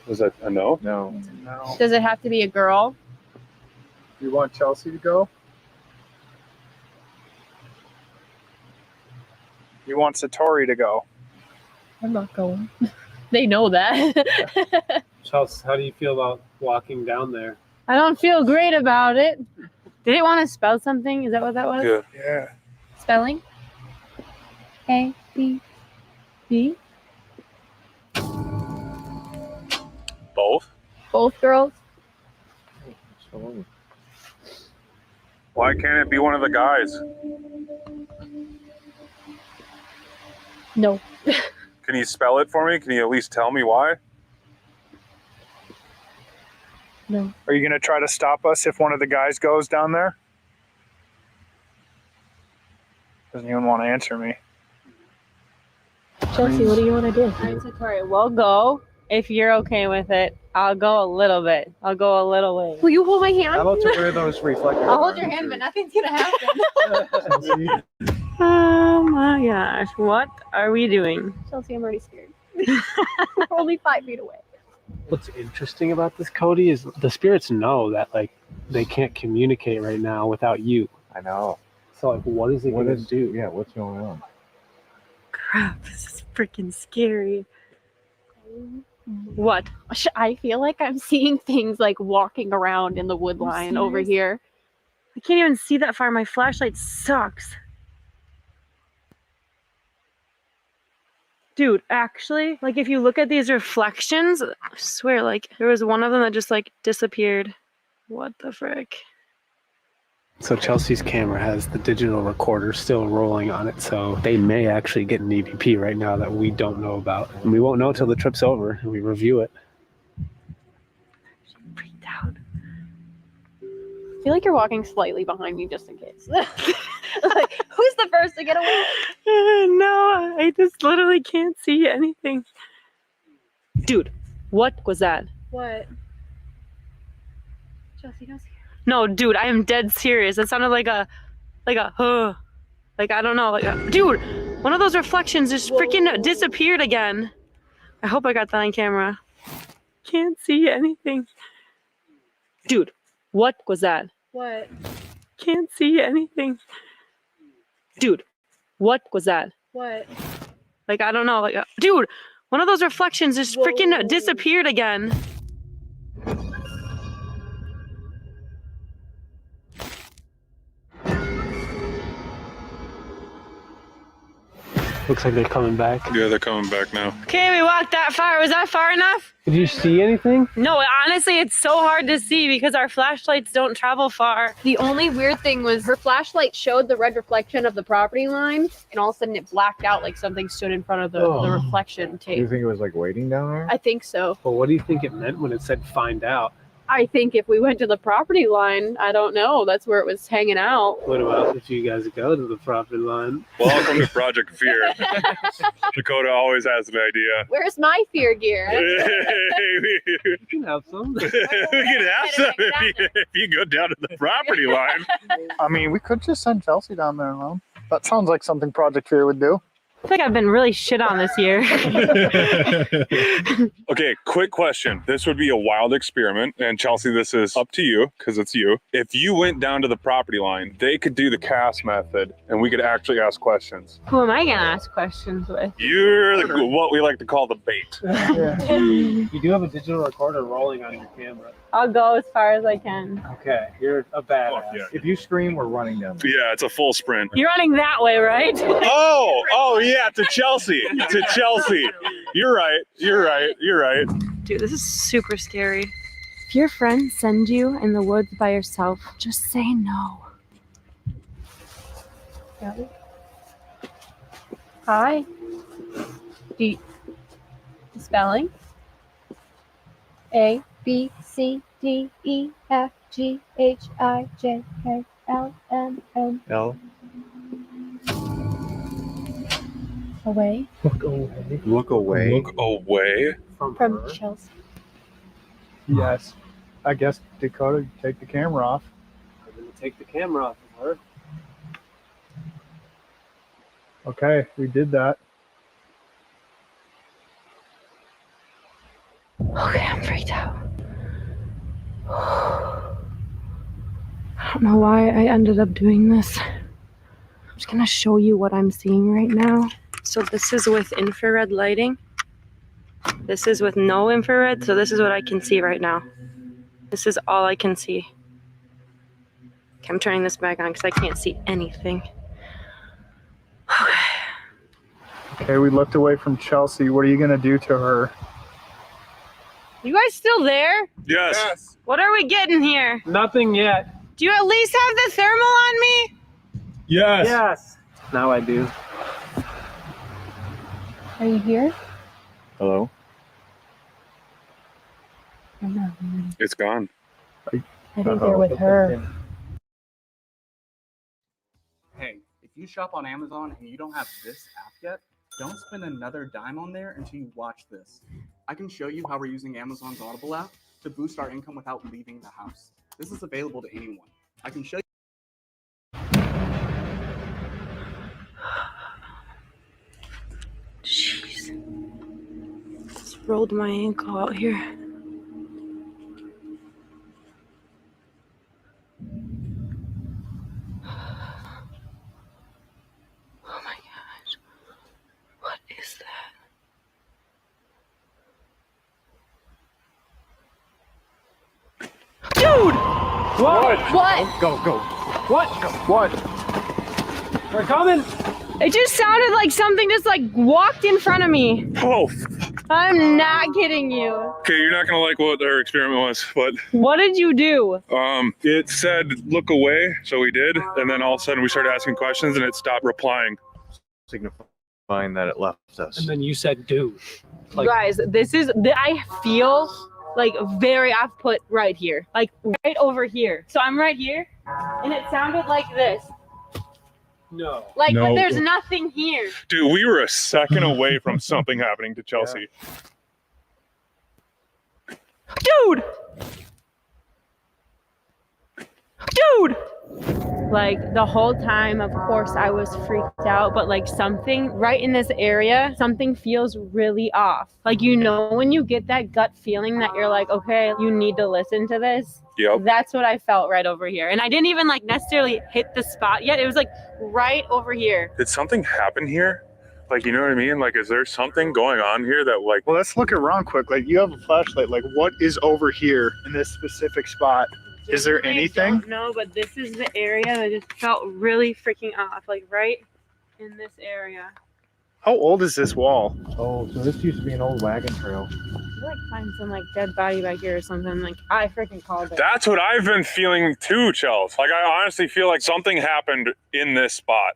Was that a no? No. No. Does it have to be a girl? You want Chelsea to go? You want Satori to go? I'm not going. They know that. Chelsea, how do you feel about walking down there? I don't feel great about it. Did it want to spell something? Is that what that was? Yeah. Yeah. Spelling? A, B, B. Both? Both girls? Why can't it be one of the guys? No. Can you spell it for me? Can you at least tell me why? No. Are you going to try to stop us if one of the guys goes down there? Doesn't even want to answer me. Chelsea, what do you want to do? Alright, Satori, we'll go. If you're okay with it, I'll go a little bit. I'll go a little way. Will you hold my hand? How about to wear those reflectors? I'll hold your hand, but nothing's gonna happen. Oh my gosh, what are we doing? Chelsea, I'm already scared. We're only 5 feet away. What's interesting about this, Cody, is the spirits know that like they can't communicate right now without you. I know. So like, what is it gonna do? Yeah, what's going on? Crap, this is freaking scary. What? I feel like I'm seeing things like walking around in the wood line over here. I can't even see that far. My flashlight sucks. Dude, actually, like if you look at these reflections, I swear, like there was one of them that just like disappeared. What the frick? So Chelsea's camera has the digital recorder still rolling on it, so they may actually get an EVP right now that we don't know about. And we won't know till the trip's over and we review it. She freaked out. I feel like you're walking slightly behind me just in case. Like, who's the first to get away? No, I just literally can't see anything. Dude, what was that? What? Chelsea, don't see. No, dude, I am dead serious. It sounded like a, like I don't know, dude, one of those reflections just freaking disappeared again. I hope I got that on camera. Can't see anything. Dude, what was that? What? Can't see anything. Dude, what was that? What? Like, I don't know, dude, one of those reflections just freaking disappeared again. Looks like they're coming back. Yeah, they're coming back now. Okay, we walked that far. Was that far enough? Did you see anything? No, honestly, it's so hard to see because our flashlights don't travel far. The only weird thing was her flashlight showed the red reflection of the property line, and all of a sudden it blacked out like something stood in front of the reflection Do you tape. think it was like waiting down there? I think so. Well, what do you think it meant when it said find out? I think if we went to the property line, I don't know, that's where it was hanging out. What about if you guys go to the property line? Welcome to Project Fear. Dakota always has an idea. Where's my fear gear? You can have some. We can have some if you go down to the property line. I mean, we could just send Chelsea down there alone. That sounds like something Project Fear would do. I feel like I've been really shit on this year. Okay, quick question. This would be a wild experiment, and Chelsea, this is up to you because it's you. If you went down to the property line, they could do the cast method, and we could actually ask questions. Who am I gonna ask questions with? You're what we like to call the bait. You do have a digital recorder rolling on your camera. I'll go as far as I can. Okay, you're a badass. Yeah. If you scream, we're running down there. Yeah, it's a full sprint. You're running that way, right? Oh, yeah, to Chelsea. To Chelsea. You're right. Dude, this is super scary. If your friends send you in the woods by yourself, just say no. Hi. Spelling? A, B, C, D, E, F, G, H, I, J, K, L, M, N. L. Away. Look away. Look away. Look away. From Chelsea. Yes. I guess Dakota, take the camera off. I'm gonna take the camera off of her. Okay, we did that. Okay, I'm freaked out. I don't know why I ended up doing this. I'm just gonna show you what I'm seeing right now. So this is with infrared lighting. This is with no infrared, so this is what I can see right now. This is all I can see. Okay, I'm turning this back on because I can't see anything. Okay, we looked away from Chelsea. What are you going to do to her? You guys still there? Yes. What are we getting here? Nothing yet. Do you at least have the thermal on me? Yes. Yes. Now I do. Are you here? Hello? I'm not. It's gone. I think they're with her. Hey, if you shop on Amazon and you don't have this app yet, don't spend another dime on there until you watch this. I can show you how we're using Amazon's Audible app to boost our income without leaving the house. This is available to anyone. I can show you. Jeez. Just rolled my ankle out here. Oh my gosh. What is that? Dude! What? What? Go. What? What? We're coming. It just sounded like something just like walked in front of me. Oh. I'm not kidding you. Okay, you're not gonna like what our experiment was, but What did you do? it said look away, so we did, and then all of a sudden we started asking questions and it stopped replying. Signifying that it left us. And then you said, dude. You guys, I feel like very off put right here. Like right over here. So I'm right here and it sounded like this. No. Like No. there's nothing here. Dude, we were a second away from something happening to Chelsea. Dude! Like the whole time, of course, I was freaked out, but like something right in this area, something feels really off. Like, you know, when you get that gut feeling that you're like, okay, you need to listen to this. Yep. That's what I felt right over here. And I didn't even like necessarily hit the spot yet. It was like right over here. Did something happen here? Like, you know what I mean? Like, is there something going on here that like... Well, let's look around quick. Like, you have a flashlight. Like, what is over here in this specific spot? Is there anything? I don't know, but this is the area that just felt really freaking off. Like right in this area. How old is this wall? Oh, so this used to be an old wagon trail. I like find some like dead body back here or something. Like I freaking called it. That's what I've been feeling too, Chels. Like, I honestly feel like something happened in this spot.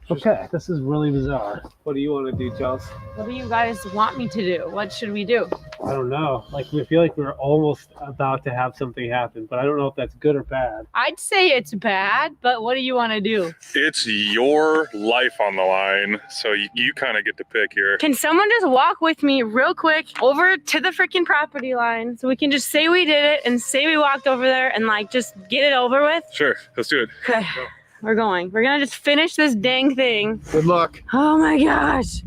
Okay, this is really bizarre. What do you want to do, Chelsea? What do you guys want me to do? What should we do? I don't know. Like, we feel like we're almost about to have something happen, but I don't know if that's good or bad. I'd say it's bad, but what do you want to do? It's your life on the line, so you kind of get to pick here. Can someone just walk with me real quick over to the freaking property line so we can just say we did it and say we walked over there and like just get it over with? Sure, let's do it. Okay. We're going. We're gonna just finish this dang thing. Good luck. Oh my gosh.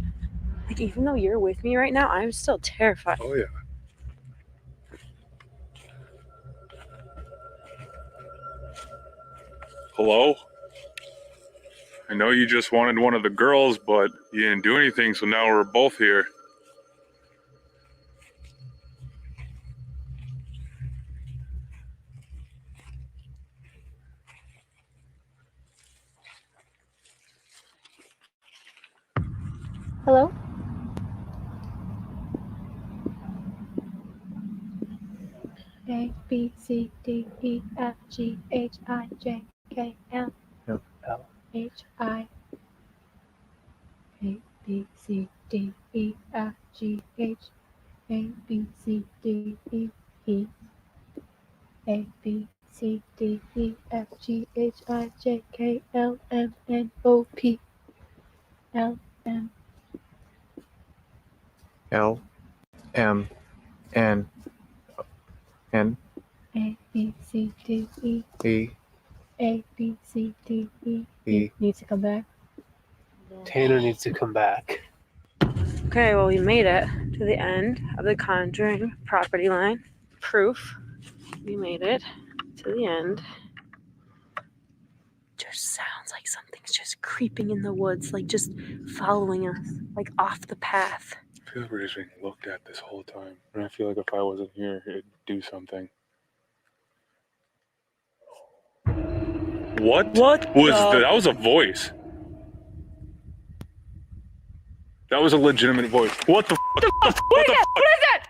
Like, even though you're with me right now, I'm still terrified. Oh, yeah. Hello? I know you just wanted one of the girls, but you didn't do anything, so now we're both here. Hello? A, B, C, D, E, F, G, H, I, J, K, L, L. H, I, A, B, C, D, E, F, G, H, A, B, C, D, E, E, A, B, C, D, E, F, G, H, I, J, K, L, M, N, O, P, L, M, L M N N A, B, C, D, E, E A, B, C, D, E, E. Needs to come back. Tanner needs to come back. Okay, well, we made it to the end of the Conjuring property line. Proof. We made it to the end. Just sounds like something's just creeping in the woods, like just following us, like off the path. I feel like we're just being looked at this whole time. And I feel like if I wasn't here, it'd do something. What was that? That was a voice. That was a legitimate voice. What the f? What is that?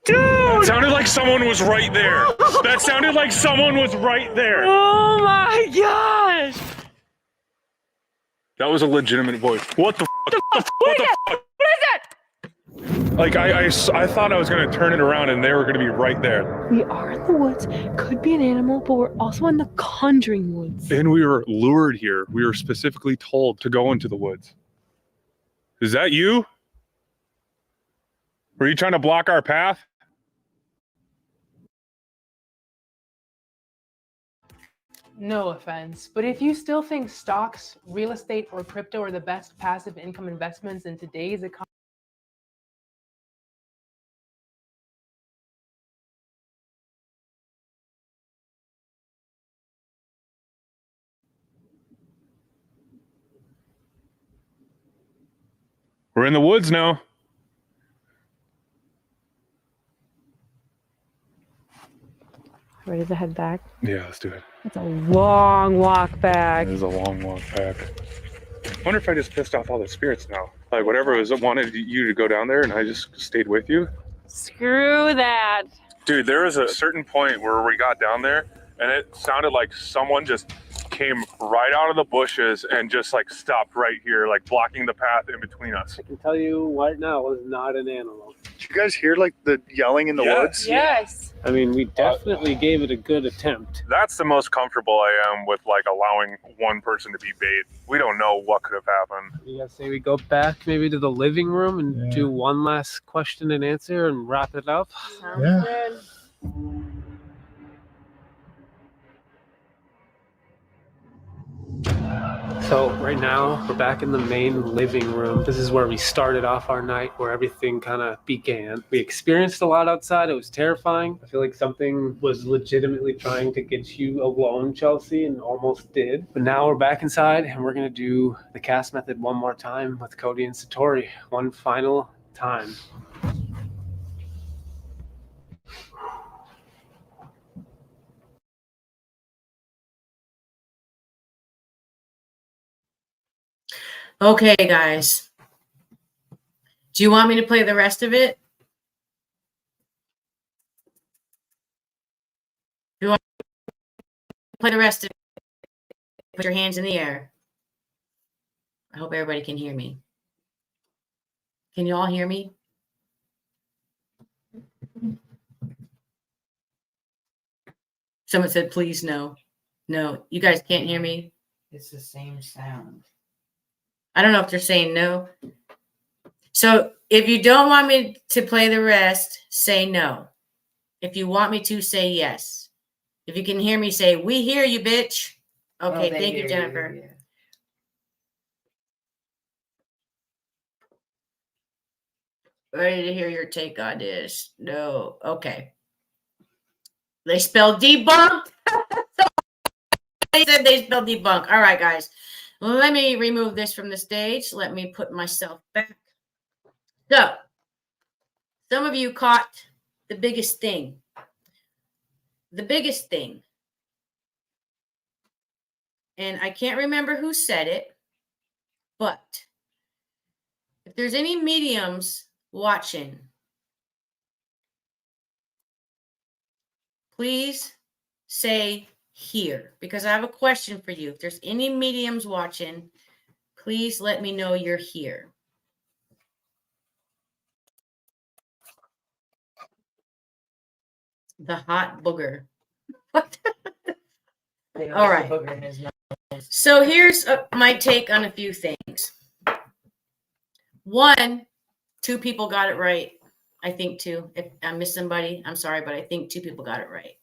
That sounded like someone was right there. That sounded like someone was right there. Oh my gosh! That was a legitimate voice. What the fuck? What the fuck? What is that? Like, I thought I was going to turn it around and they were going to be right there. We are in the woods. Could be an animal, but we're also in the Conjuring woods. And we were lured here. We were specifically told to go into the woods. Is that you? Were you trying to block our path? No offense, but if you still think stocks, real estate, or crypto are the best passive income investments in today's economy, We're in the woods now. Ready to head back? Yeah, let's do it. It's a long walk back. It is a long walk back. I wonder if I just pissed off all the spirits now. Like whatever was wanted you to go down there and I just stayed with you. Screw that. Dude, there was a certain point where we got down there and it sounded like someone just came right out of the bushes and just like stopped right here, like blocking the path in between us. I can tell you right now, it was not an animal. Did you guys hear like the yelling in the woods? Yes. I mean, we definitely gave it a good attempt. That's the most comfortable I am with like allowing one person to be bait. We don't know what could have happened. You guys say we go back maybe to the living room and do one last question and answer and wrap it up? Sounds good. So right now we're back in the main living room. This is where we started off our night, where everything kind of began. We experienced a lot outside. It was terrifying. I feel like something was legitimately trying to get you alone, Chelsea, and almost did. But now we're back inside and we're gonna do the cast method one more time with Cody and Satori. One final time. Okay, guys. Do you want me to play the rest of it? Do you want me to play the rest of it? Put your hands in the air. I hope everybody can hear me. Can you all hear me? Someone said, please, no. No, you guys can't hear me? It's the same sound. I don't know if they're saying no. So if you don't want me to play the rest, say no. If you want me to, say yes. If you can hear me, say, we hear you, bitch. Okay, thank you, Jennifer. Ready to hear your take on this? No. Okay. They spelled debunked. They said they spelled debunk. All right, guys. Let me remove this from the stage. Let me put myself back. So, some of you caught the biggest thing. The biggest thing. And I can't remember who said it, but if there's any mediums watching, please say here, because I have a question for you. If there's any mediums watching, please let me know you're here. The hot booger. What? All right. So here's my take on a few things. One, 2 people got it right. I think 2. If I missed somebody, I'm sorry, but I think 2 people got it right.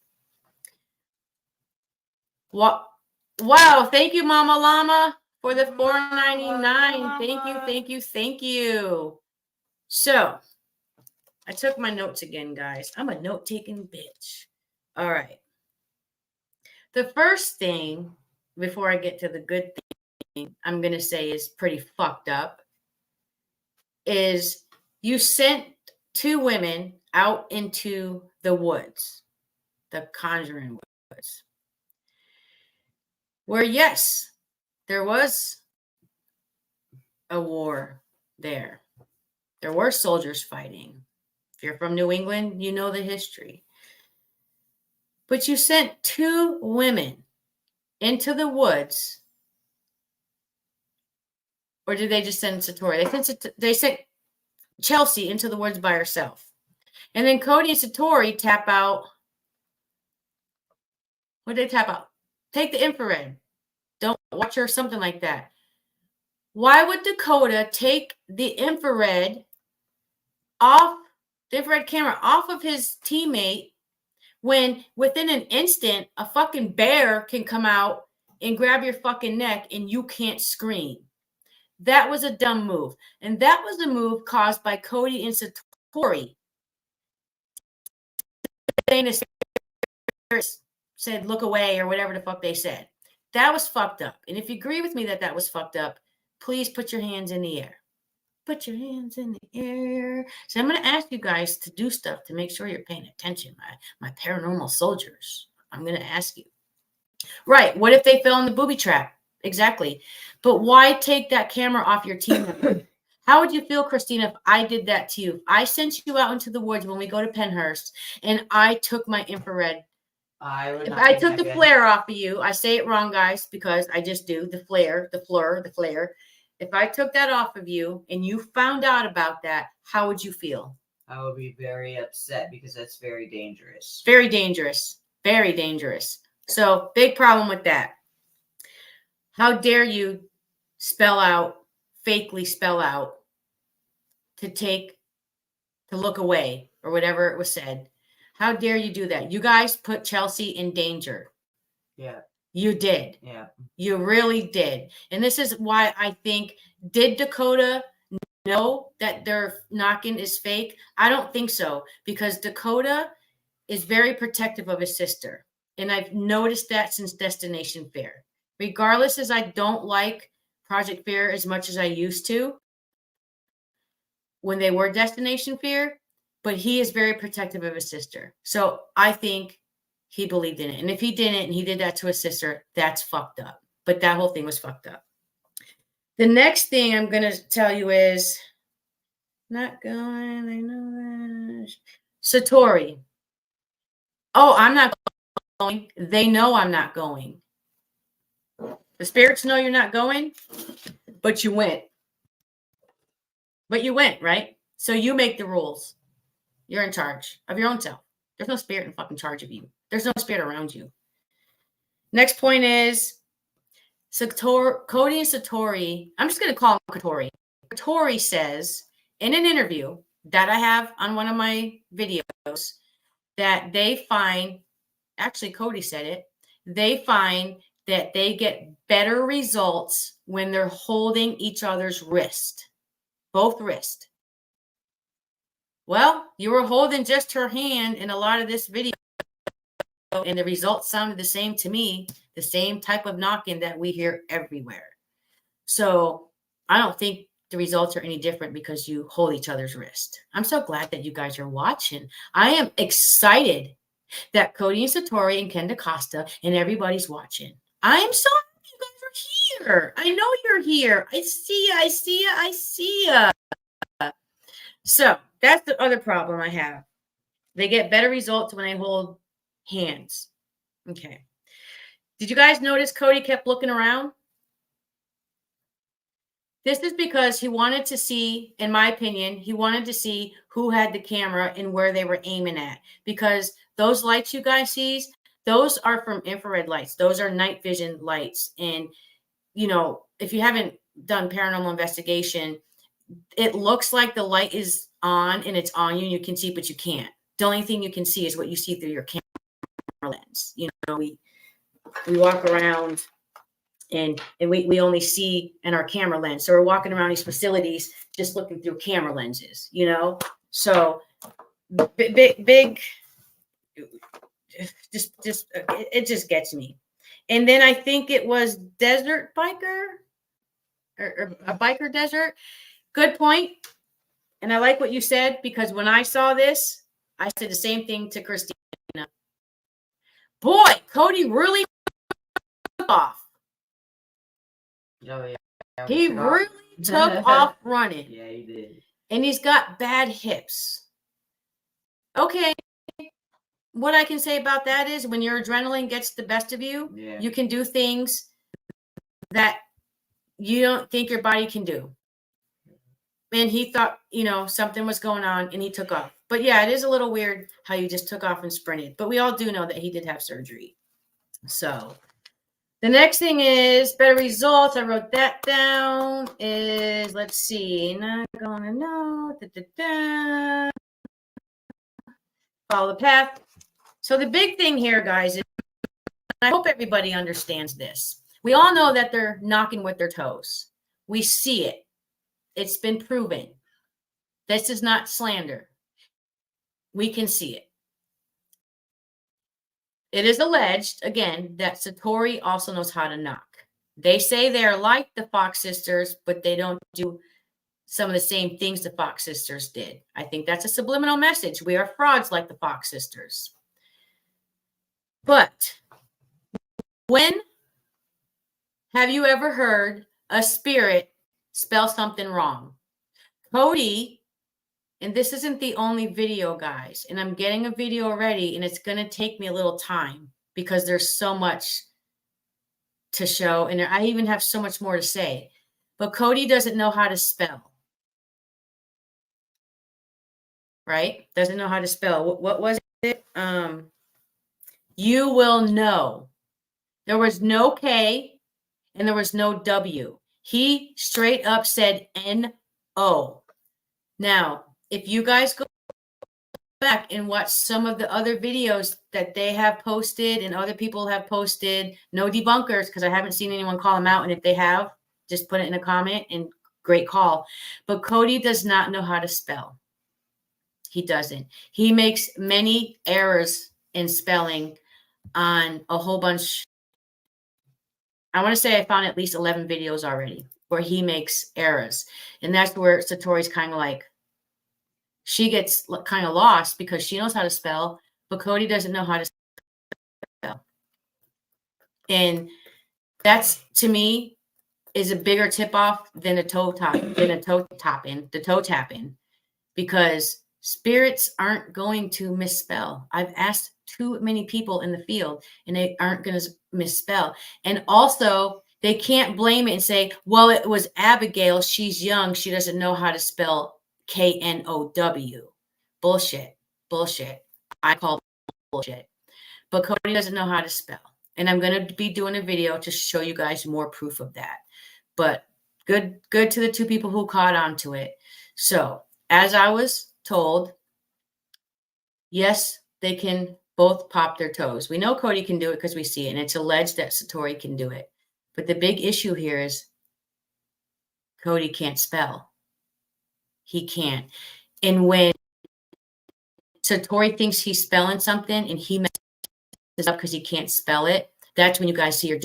Wow, thank you, Mama Llama, for the $4.99. Thank you. So, I took my notes again, guys. I'm a note-taking bitch. All right. The first thing, before I get to the good thing, I'm going to say is pretty fucked up, is you sent 2 women out into the woods, the Conjuring woods, where, yes, there was a war there. There were soldiers fighting. If you're from New England, you know the history. But you sent 2 women into the woods, or did they just send Satori? They sent Chelsea into the woods by herself. And then Cody and Satori tap out. What did they tap out? Take the infrared. Don't watch her, something like that. Why would Dakota take the infrared camera off of his teammate when within an instant a fucking bear can come out and grab your fucking neck and you can't scream? That was a dumb move. And that was a move caused by Cody and Satori. Said, look away, or whatever the fuck they said. That was fucked up. And if you agree with me that that was fucked up, please put your hands in the air. Put your hands in the air. So I'm going to ask you guys to do stuff to make sure you're paying attention, my paranormal soldiers. I'm going to ask you. Right. What if they fell in the booby trap? Exactly. But why take that camera off your team member? How would you feel, Christina, if I did that to you? If I sent you out into the woods when we go to Pennhurst and I took my infrared. If I took the flare off of you, I say it wrong, guys, because I just do the flare. If I took that off of you and you found out about that, how would you feel? I would be very upset because that's very dangerous. Very dangerous. Very dangerous. So big problem with that. How dare you fakely spell out to look away or whatever it was said. How dare you do that? You guys put Chelsea in danger. Yeah. You did. Yeah. You really did. And this is why I think, did Dakota know that their knock-in is fake? I don't think so, because Dakota is very protective of his sister. And I've noticed that since Destination Fear. Regardless, as I don't like Project Fear as much as I used to when they were Destination Fear, but he is very protective of his sister. So I think he believed in it. And if he didn't and he did that to his sister, that's fucked up. But that whole thing was fucked up. The next thing I'm going to tell you is not going. I know that. Satori. Oh, I'm not going. They know I'm not going. The spirits know you're not going, but you went. But you went, right? So you make the rules. You're in charge of your own self. There's no spirit in fucking charge of you. There's no spirit around you. Next point is Cody and Satori. I'm just going to call him Catori. Catori says in an interview that I have on one of my videos that they find, actually Cody said it, they find that they get better results when they're holding each other's wrist, both wrists. Well, you were holding just her hand in a lot of this video, and the results sounded the same to me, the same type of knocking that we hear everywhere. So I don't think the results are any different because you hold each other's wrist. I'm so glad that you guys are watching. I am excited that Cody and Satori and Ken DaCosta and everybody's watching. I am so happy you guys are here. I know you're here. I see ya. So that's the other problem I have. They get better results when I hold hands. Okay. Did you guys notice Cody kept looking around? This is because he wanted to see, in my opinion, he wanted to see who had the camera and where they were aiming at. Because those lights you guys see, those are from infrared lights. Those are night vision lights. And, you know, if you haven't done paranormal investigation, it looks like the light is on and it's on you and you can see, but you can't. The only thing you can see is what you see through your camera lens. You know, we walk around and we only see in our camera lens. So we're walking around these facilities just looking through camera lenses, you know? So big, it just gets me. And then I think it was Desert Biker or a Biker Desert. Good point. And I like what you said, because when I saw this, I said the same thing to Christina. Boy, Cody really took off. Oh, yeah. He really took off running. Yeah, he did. And he's got bad hips. Okay. What I can say about that is when your adrenaline gets the best of you, Yeah. you can do things that you don't think your body can do. And he thought, something was going on and he took off. But yeah, it is a little weird how you just took off and sprinted. But we all do know that he did have surgery. So the next thing is better results. I wrote that down. Is, let's see, not gonna know. Follow the path. So the big thing here, guys, is I hope everybody understands this. We all know that they're knocking with their toes. We see it. It's been proven. This is not slander. We can see it. It is alleged, again, that Satori also knows how to knock. They say they're like the Fox sisters, but they don't do some of the same things the Fox sisters did. I think that's a subliminal message. We are frauds like the Fox sisters. But when have you ever heard a spirit spell something wrong? Cody, and this isn't the only video, guys, and I'm getting a video already, and it's going to take me a little time because there's so much to show, and I even have so much more to say. But Cody doesn't know how to spell. Right? Doesn't know how to spell. What was it? You will know. There was no K and there was no W. He straight up said N-O. Now, if you guys go back and watch some of the other videos that they have posted and other people have posted, no debunkers, because I haven't seen anyone call them out. And if they have, just put it in a comment and great call. But Cody does not know how to spell. He doesn't. He makes many errors in spelling on a whole bunch. I want to say I found at least 11 videos already where he makes errors. And that's where Satori's kind of like, she gets kind of lost because she knows how to spell, but Cody doesn't know how to spell. And that's, to me, is a bigger tip off than the toe tapping, because spirits aren't going to misspell. I've asked too many people in the field and they aren't going to misspell. And also they can't blame it and say, well, it was Abigail. She's young. She doesn't know how to spell K-N-O-W. Bullshit. Bullshit. I call bullshit. But Cody doesn't know how to spell. And I'm going to be doing a video to show you guys more proof of that. But good to the two people who caught on to it. So as I was told, yes, they can both pop their toes. We know Cody can do it because we see it, and it's alleged that Satori can do it. But the big issue here is Cody can't spell. He can't. And when Satori thinks he's spelling something and he messes up because he can't spell it, that's when you guys see her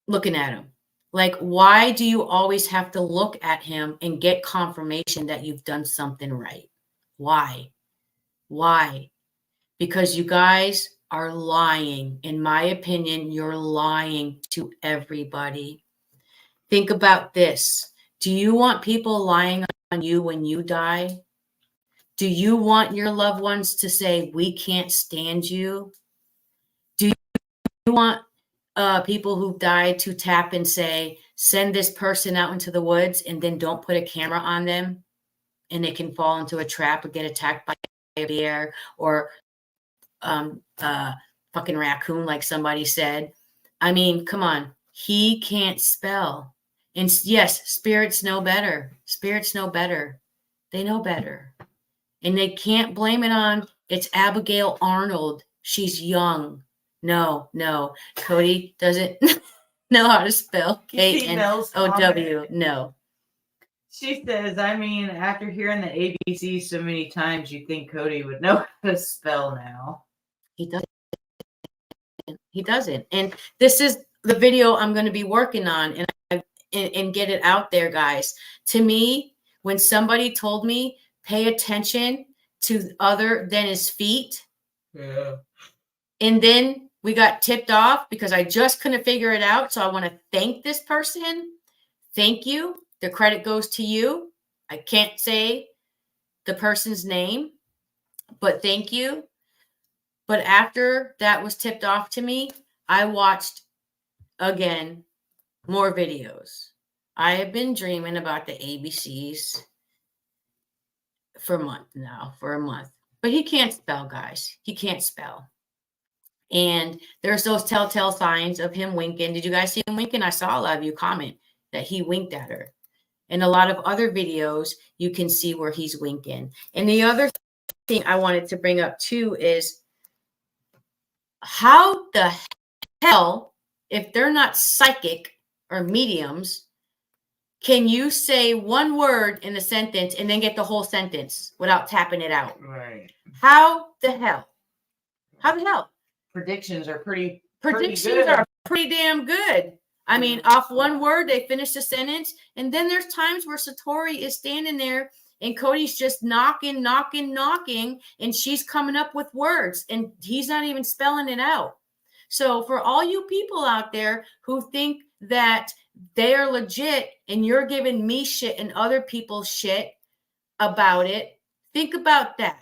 looking at him. Like, why do you always have to look at him and get confirmation that you've done something right? Why? Why? Because you guys are lying. In my opinion, you're lying to everybody. Think about this. Do you want people lying on you when you die? Do you want your loved ones to say, we can't stand you? Do you want people who died to tap and say, send this person out into the woods and then don't put a camera on them and they can fall into a trap or get attacked by a bear or fucking raccoon, like somebody said? I mean, come on. He can't spell. And yes, spirits know better. Spirits know better. They know better. And they can't blame it on, it's Abigail Arnold. She's young. No. Cody doesn't know how to spell K-N-O-W. No. She says, I mean, after hearing the ABC so many times, you think Cody would know how to spell now. He doesn't. He doesn't. And this is the video I'm going to be working on and get it out there, guys. To me, when somebody told me, pay attention to other than his feet. Yeah. And then we got tipped off because I just couldn't figure it out. So I want to thank this person. Thank you. The credit goes to you. I can't say the person's name, but thank you. But after that was tipped off to me, I watched again more videos. I have been dreaming about the ABCs for a month now, But he can't spell, guys. He can't spell. And there's those telltale signs of him winking. Did you guys see him winking? I saw a lot of you comment that he winked at her. In a lot of other videos, you can see where he's winking. And the other thing I wanted to bring up too is how the hell, if they're not psychic or mediums, can you say one word in a sentence and then get the whole sentence without tapping it out? Right. How the hell? How the hell? Predictions are pretty Predictions are pretty damn good. I mean, off one word, they finish the sentence. And then there's times where Satori is standing there and Cody's just knocking, and she's coming up with words and he's not even spelling it out. So for all you people out there who think that they are legit and you're giving me shit and other people shit about it, think about that.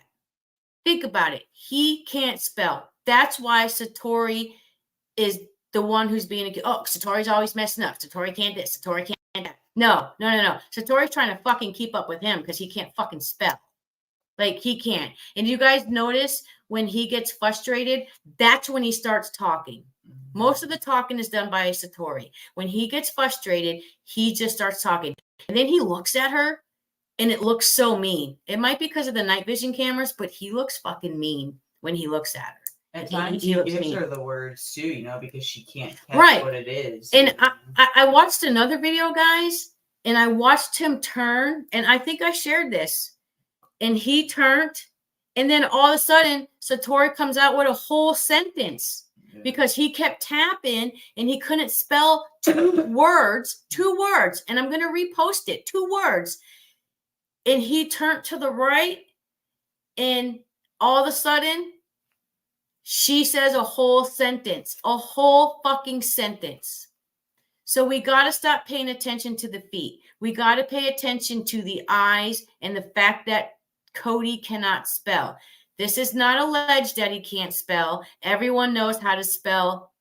Think about it. He can't spell. That's why Satori is the one who's being, oh, Satori's always messing up. Satori can't this. Satori can't that. No. Satori's trying to fucking keep up with him because he can't fucking spell. Like, he can't. And you guys notice when he gets frustrated, that's when he starts talking. Most of the talking is done by Satori. When he gets frustrated, he just starts talking. And then he looks at her and it looks so mean. It might be because of the night vision cameras, but he looks fucking mean when he looks at her. At times he looks gives mean. her the words too, you know, because she can't catch Right. what it is. And I watched another video, guys, and I watched him turn, and I think I shared this. And he turned, and then all of a sudden, Satori comes out with a whole sentence because he kept tapping and he couldn't spell two words, and I'm going to repost it, 2 words. And he turned to the right, and all of a sudden, she says a whole sentence, a whole fucking sentence. So we got to stop paying attention to the feet. We got to pay attention to the eyes and the fact that Cody cannot spell. This is not alleged that he can't spell. Everyone knows how to spell.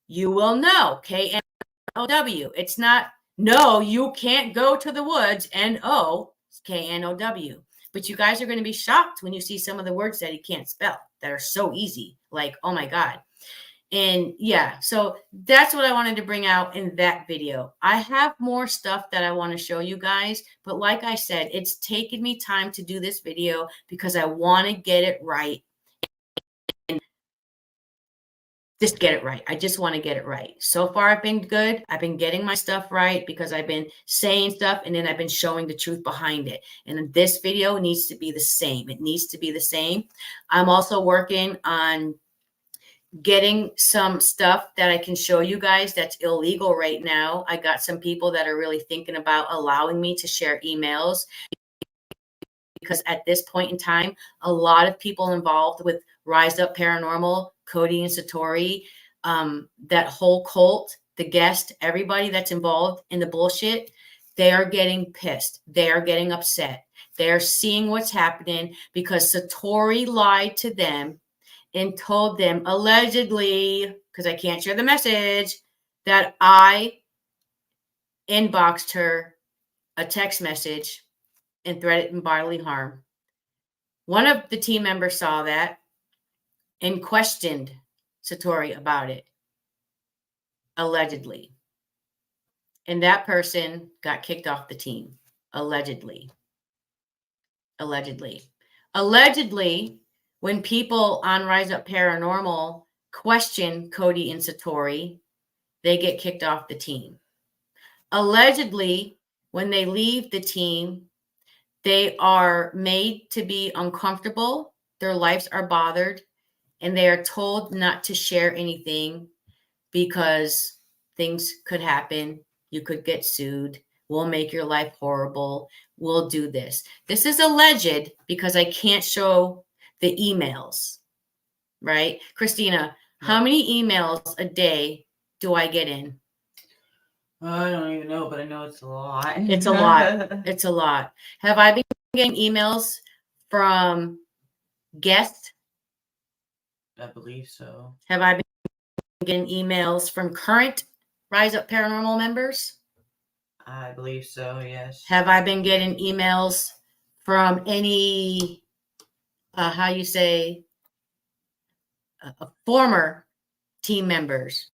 You will know. K-N-O-W. It's not, no, you can't go to the woods. N-O, K-N-O-W. But you guys are going to be shocked when you see some of the words that he can't spell that are so easy. Like, oh my God. And yeah, so that's what I wanted to bring out in that video. I have more stuff that I want to show you guys, but like I said, it's taken me time to do this video because I want to get it right. And just get it right. I just want to get it right. So far, I've been good. I've been getting my stuff right because I've been saying stuff and then I've been showing the truth behind it. And this video needs to be the same. It needs to be the same. I'm also working on getting some stuff that I can show you guys that's illegal right now. I got some people that are really thinking about allowing me to share emails because at this point in time, a lot of people involved with Rise Up Paranormal, Cody and Satori, that whole cult, the guest, everybody that's involved in the bullshit, they are getting pissed. They are getting upset. They're seeing what's happening because Satori lied to them and told them allegedly, because I can't share the message, that I inboxed her a text message and threatened bodily harm. One of the team members saw that and questioned Satori about it, allegedly. And that person got kicked off the team, allegedly. Allegedly. When people on Rise Up Paranormal question Cody and Satori, they get kicked off the team. Allegedly, when they leave the team, they are made to be uncomfortable. Their lives are bothered, and they are told not to share anything because things could happen. You could get sued. We'll make your life horrible. We'll do this. This is alleged because I can't show the emails, right? Christina, how many emails a day do I get in? I don't even know, but I know it's a lot. It's a lot. It's a lot. Have I been getting emails from guests? I believe so. Have I been getting emails from current Rise Up Paranormal members? I believe so, yes. Have I been getting emails from any, former team members?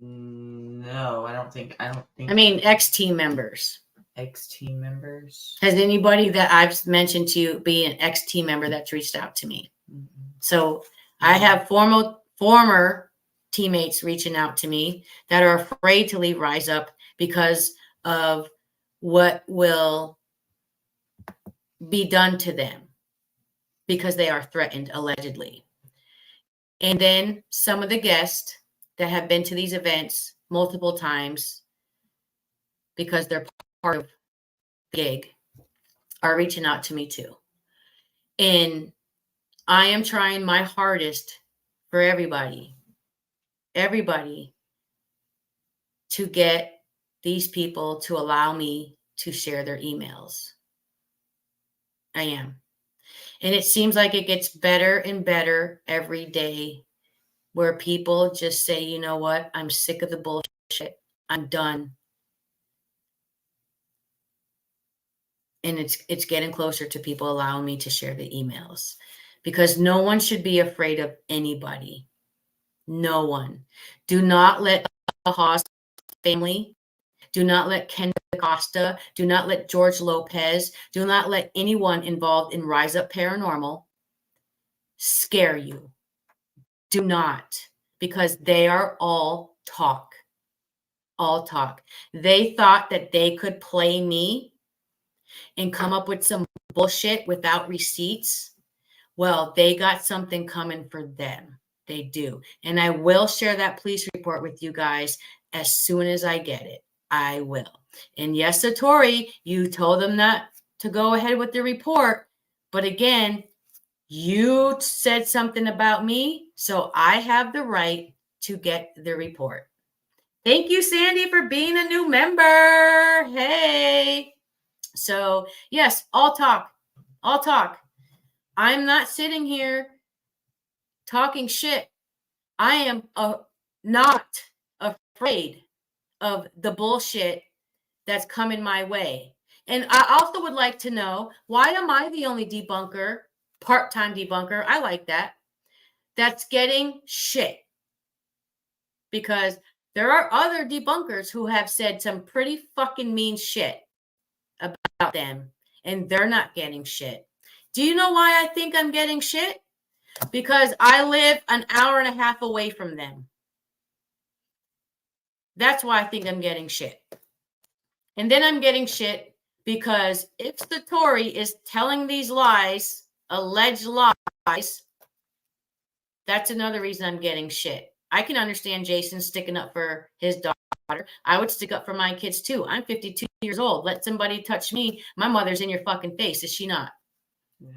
No, I don't think. I mean, ex-team members. Ex-team members. Has anybody that I've mentioned to you be an ex-team member that's reached out to me? So I have former teammates reaching out to me that are afraid to leave Rise Up because of what will be done to them because they are threatened, allegedly. And then some of the guests that have been to these events multiple times because they're part of the gig are reaching out to me too. And I am trying my hardest for everybody to get these people to allow me to share their emails. I am. And it seems like it gets better and better every day where people just say, you know what? I'm sick of the bullshit. I'm done. And it's getting closer to people allowing me to share the emails because no one should be afraid of anybody. No one. Do not let the Hawes family, do not let Ken Costa, do not let George Lopez, do not let anyone involved in Rise Up Paranormal scare you. Do not, because they are all talk. All talk. They thought that they could play me and come up with some bullshit without receipts. Well, they got something coming for them. They do. And I will share that police report with you guys as soon as I get it. I will. And yes, Satori, you told them not to go ahead with the report. But again, you said something about me, so I have the right to get the report. Thank you, Sandy, for being a new member. Hey. So, yes, all talk. All talk. I'm not sitting here talking shit. I am not afraid of the bullshit that's coming my way. And I also would like to know, why am I the only debunker, part-time debunker? I like that. That's getting shit. Because there are other debunkers who have said some pretty fucking mean shit about them, and they're not getting shit. Do you know why I think I'm getting shit? Because I live an hour and a half away from them. That's why I think I'm getting shit. And then I'm getting shit because if Catori is telling these lies, alleged lies, that's another reason I'm getting shit. I can understand Jason sticking up for his daughter. I would stick up for my kids too. I'm 52 years old. Let somebody touch me. My mother's in your fucking face, is she not? Yeah.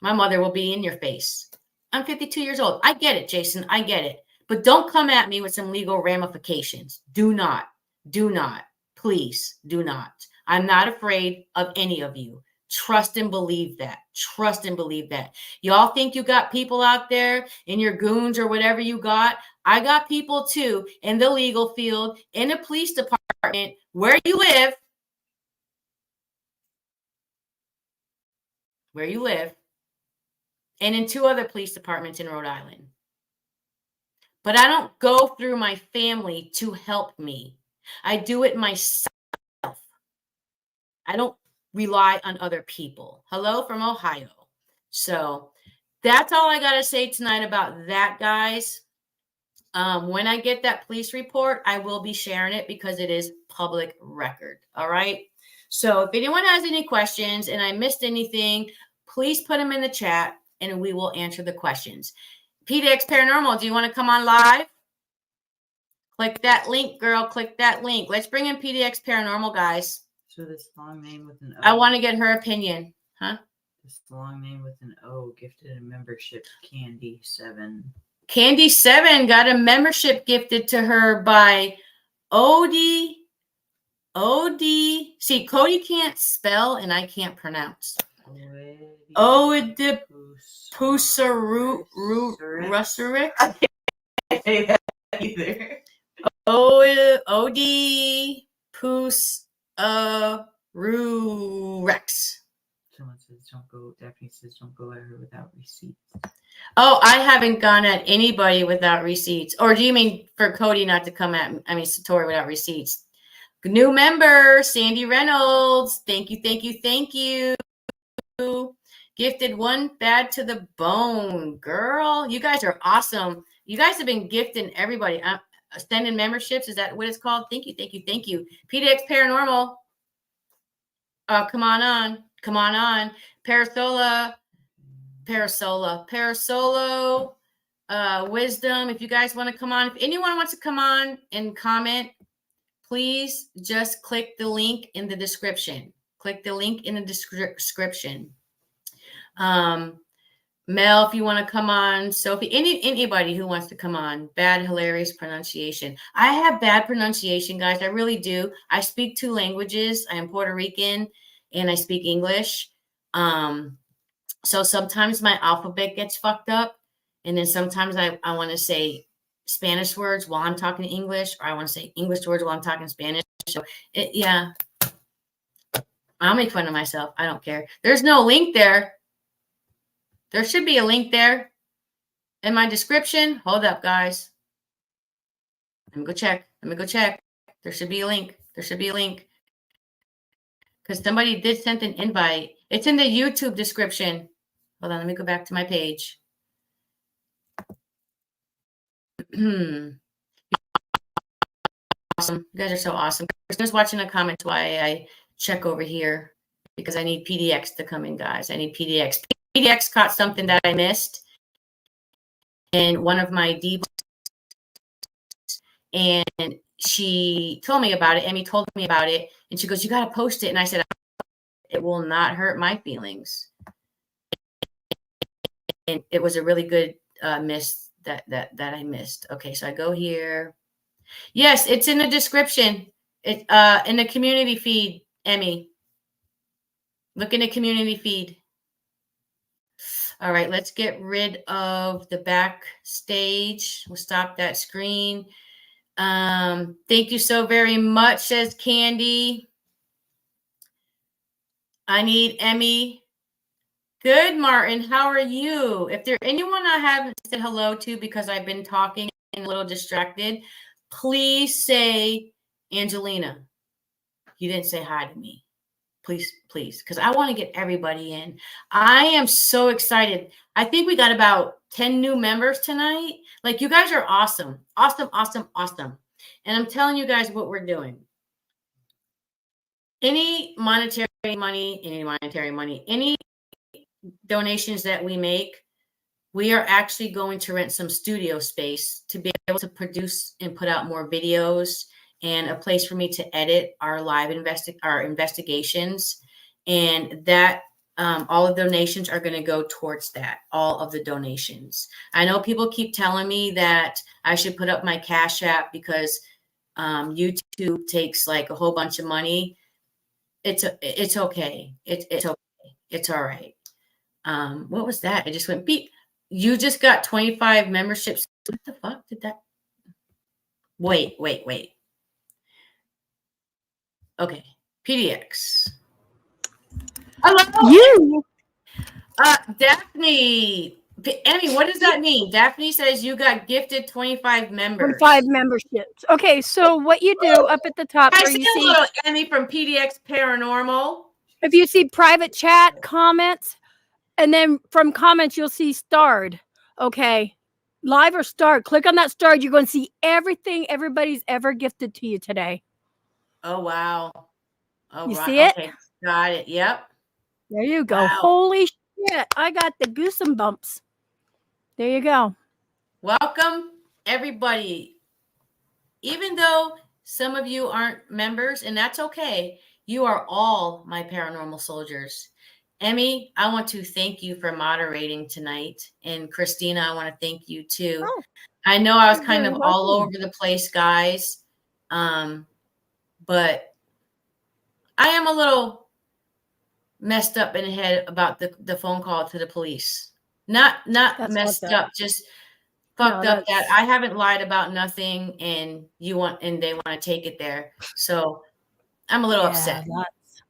My mother will be in your face. I'm 52 years old. I get it, Jason. I get it. But don't come at me with some legal ramifications. Do not. Do not. Please do not. I'm not afraid of any of you. Trust and believe that. Trust and believe that. Y'all think you got people out there in your goons or whatever you got? I got people too in the legal field, in the police department, where you live. Where you live. And in 2 other police departments in Rhode Island. But I don't go through my family to help me. I do it myself. I don't rely on other people. Hello from Ohio. So that's all I got to say tonight about that, guys. When I get that police report, I will be sharing it because it is public record. All right. So if anyone has any questions and I missed anything, please put them in the chat and we will answer the questions. PDX Paranormal, do you want to come on live? Click that link, girl. Click that link. Let's bring in PDX Paranormal, guys. So this long name with an O. I want to get her opinion. Huh? This long name with an O gifted a membership, Candy 7. Candy 7 got a membership gifted to her by Odie OD. See, Cody can't spell and I can't pronounce. Oedipusaruric. I can't say that either. Oedipusaruric. Someone says don't go. Daphne says don't go at her without receipts. Oh, I haven't gone at anybody without receipts. Or do you mean for Cody not to come at, I mean, Satori without receipts? New member, Sandy Reynolds. Thank you, thank you, thank you. Gifted one bad to the bone. Girl, you guys are awesome. You guys have been gifting everybody. Extended memberships, is that what it's called? Thank you, thank you, thank you. PDX Paranormal. Come on on. Come on on. Parasolo. Wisdom. If you guys want to come on, if anyone wants to come on and comment, please just click the link in the description. Click the link in the description. Mel, if you want to come on. Sophie, anybody who wants to come on. Bad, hilarious pronunciation. I have bad pronunciation, guys. I really do. I speak 2 languages. I am Puerto Rican and I speak English. So sometimes my alphabet gets fucked up. And then sometimes I want to say Spanish words while I'm talking English, or I want to say English words while I'm talking Spanish. So yeah, I'll make fun of myself. I don't care. There's no link there. There should be a link there in my description. Hold up, guys. Let me go check. There should be a link. Because somebody did send an invite. It's in the YouTube description. Hold on, let me go back to my page. Awesome. You guys are so awesome. Christina's watching the comments while I check over here because I need PDX to come in, guys. I need PDX. PDX caught something that I missed in one of my debuts, and she told me about it. Emmy told me about it, and she goes, "You got to post it." And I said, "It will not hurt my feelings." And it was a really good miss that I missed. Okay, so I go here. Yes, it's in the description. It in the community feed, Emmy. Look in the community feed. All right, let's get rid of the backstage. We'll stop that screen. Thank you so very much, says Candy. I need Emmy. Good, Martin. How are you? If there's anyone I haven't said hello to because I've been talking and a little distracted, please say Angelina. You didn't say hi to me. Please, because I want to get everybody in. I am so excited. I think we got about 10 new members tonight. Like, you guys are awesome. Awesome. And I'm telling you guys what we're doing. Any monetary money, any donations that we make, we are actually going to rent some studio space to be able to produce and put out more videos, and a place for me to edit our live investigations. And that all of the donations are going to go towards that. All of the donations. I know people keep telling me that I should put up my Cash App because YouTube takes like a whole bunch of money. It's okay. It's okay. It's all right. What was that? I just went beep. You just got 25 memberships. What the fuck did that? Wait. Okay, PDX. Hello, you. Daphne. Emmy, what does that mean? Daphne says you got gifted 25 members. 25 memberships. Okay, so what you do up at the top, I where see you a see, little Emmy from PDX Paranormal. if you see private chat, comments, and then from comments you'll see starred. Okay, live or starred. Click on that starred. You're going to see everything everybody's ever gifted to you today. Oh wow. Oh, You right. see it? Okay, got it. Yep. There you go. Wow. Holy shit! I got the goosebumps. There you go. Welcome, everybody. Even though some of you aren't members, and that's okay, you are all my paranormal soldiers. Emmy, I want to thank you for moderating tonight. And Christina, I want to thank you too. Oh, I know I was you're kind very of all welcome. over the place, guys. But I am a little messed up in the head about the phone call to the police. Not That's messed fucked up, up. just fucked No, up that that's- I haven't lied about nothing and they want to take it there. So I'm a little Yeah, upset. that's-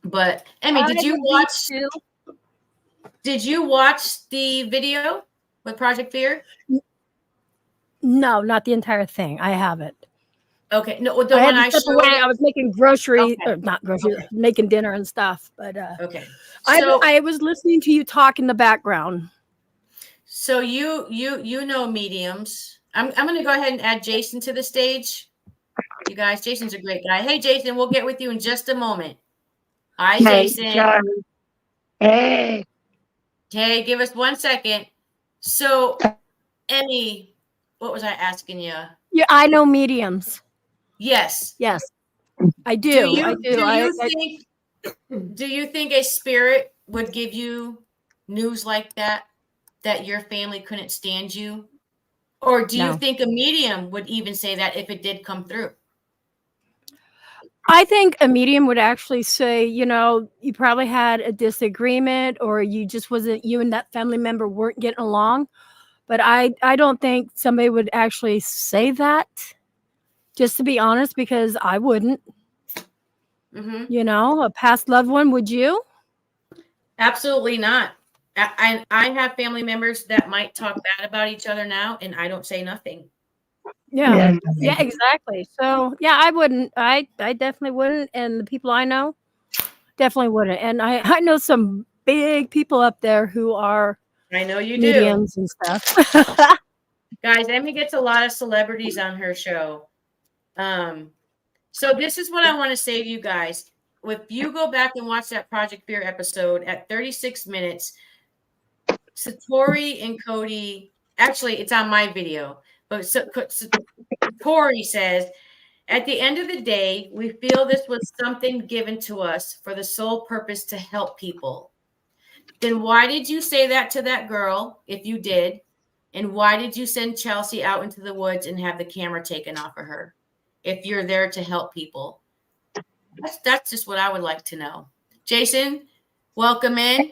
But Emmy, I did you would be watch too. did you watch the video with Project Fear? No, not the entire thing. I haven't. Okay. No, the I one had to I step showed away. you? I was making groceries, Okay. or not groceries, Okay. making dinner and stuff. But Okay. I So I was listening to you talk in the background. so you know mediums. I'm gonna go ahead and add Jason to the stage. You guys, Jason's a great guy. Hey Jason, we'll get with you in just a moment. Hi, Jason. Hey. Hey, give us 1 second. So, Emmy, what was I asking you? Yeah, I know mediums. Yes. Yes, I do. Do you I do. think do you think a spirit would give you news like that your family couldn't stand you? Or do you No. think a medium would even say that if it did come through? I think a medium would actually say, you know, you probably had a disagreement, or you just wasn't, you and that family member weren't getting along. But I don't think somebody would actually say that, just to be honest, because I wouldn't. Mm-hmm. You know, a past loved one, would you? Absolutely not. I have family members that might talk bad about each other now, and I don't say nothing. Yeah. Yeah, exactly. So yeah, I wouldn't. I definitely wouldn't. And the people I know definitely wouldn't. And I know some big people up there who are I know you do. mediums and stuff. Guys, Emmy gets a lot of celebrities on her show. So this is what I want to say to you guys. If you go back and watch that Project Fear episode at 36 minutes, Satori and Cody, actually, it's on my video, but Satori says, at the end of the day, we feel this was something given to us for the sole purpose to help people. Then why did you say that to that girl, if you did? And why did you send Chelsea out into the woods and have the camera taken off of her if you're there to help people? That's just what I would like to know. Jason, welcome in.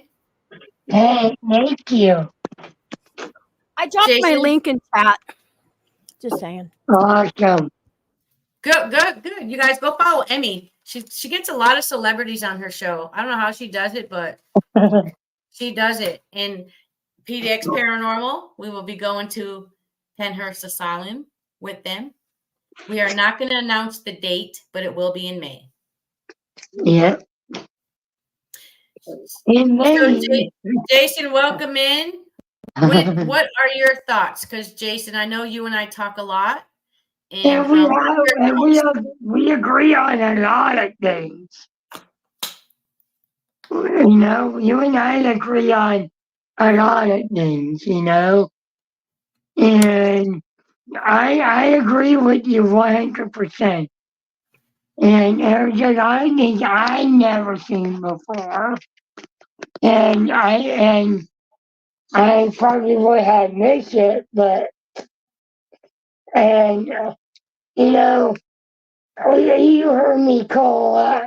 Hey, thank you. I dropped my Jason? link in chat. Just saying. Awesome. Good. You guys go follow Emmy. She gets a lot of celebrities on her show. I don't know how she does it, but she does it. And PDX Paranormal, we will be going to Penhurst Asylum with them. We are not going to announce the date, but it will be in May. Yeah. In May. So, Jason, welcome in. What are your thoughts? Because Jason, I know you and I talk a lot. And we agree on a lot of things. You know, you and I agree on a lot of things, you know. And I agree with you 100%. And there's a lot of things I never seen before. And I probably would have missed it, but you know, you heard me call.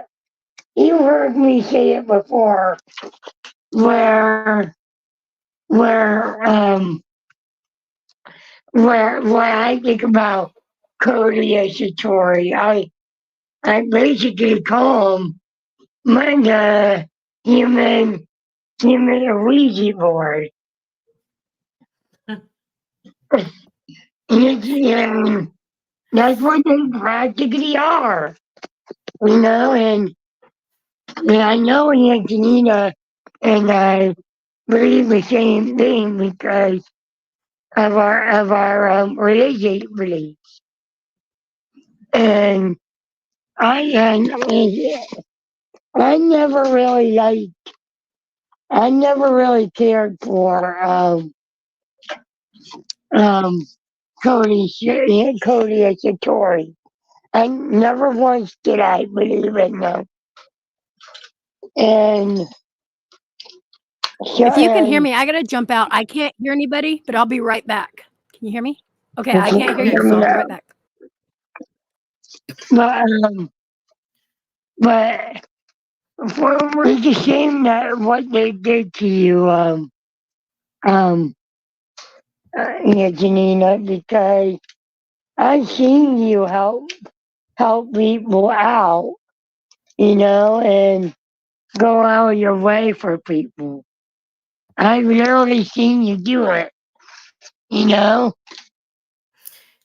You heard me say it before, where when I think about Cody and Satori, I basically call them the human Ouija board. And that's what they practically are, you know. And I know Antonina and I believe the same thing because of our religious beliefs. And I never cared for Cody and Satori. I never once did I believe in them. And If you can hear me, I gotta jump out. I can't hear anybody, but I'll be right back. Can you hear me? Okay, I can't hear you, so I'll be right back. But But it's a shame that what they did to you, Angelina, because I've seen you help people out, and go out of your way for people. I've literally seen you do it, you know.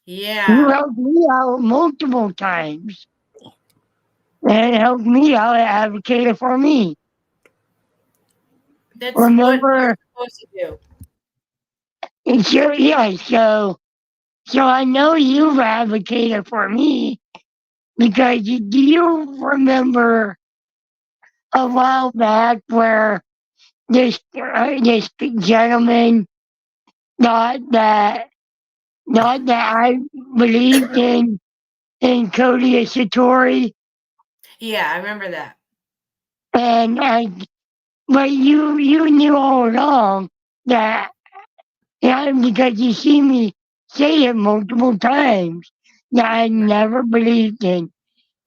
You Yeah. helped me out multiple times. And helped me out and advocated for me. That's what Remember, you're supposed to do. so I know you've advocated for me because do you remember a while back where this gentleman thought that I believed in Cody and Satori, Yeah, I remember that. but you knew all along that. Yeah, because you see me say it multiple times that I never believed in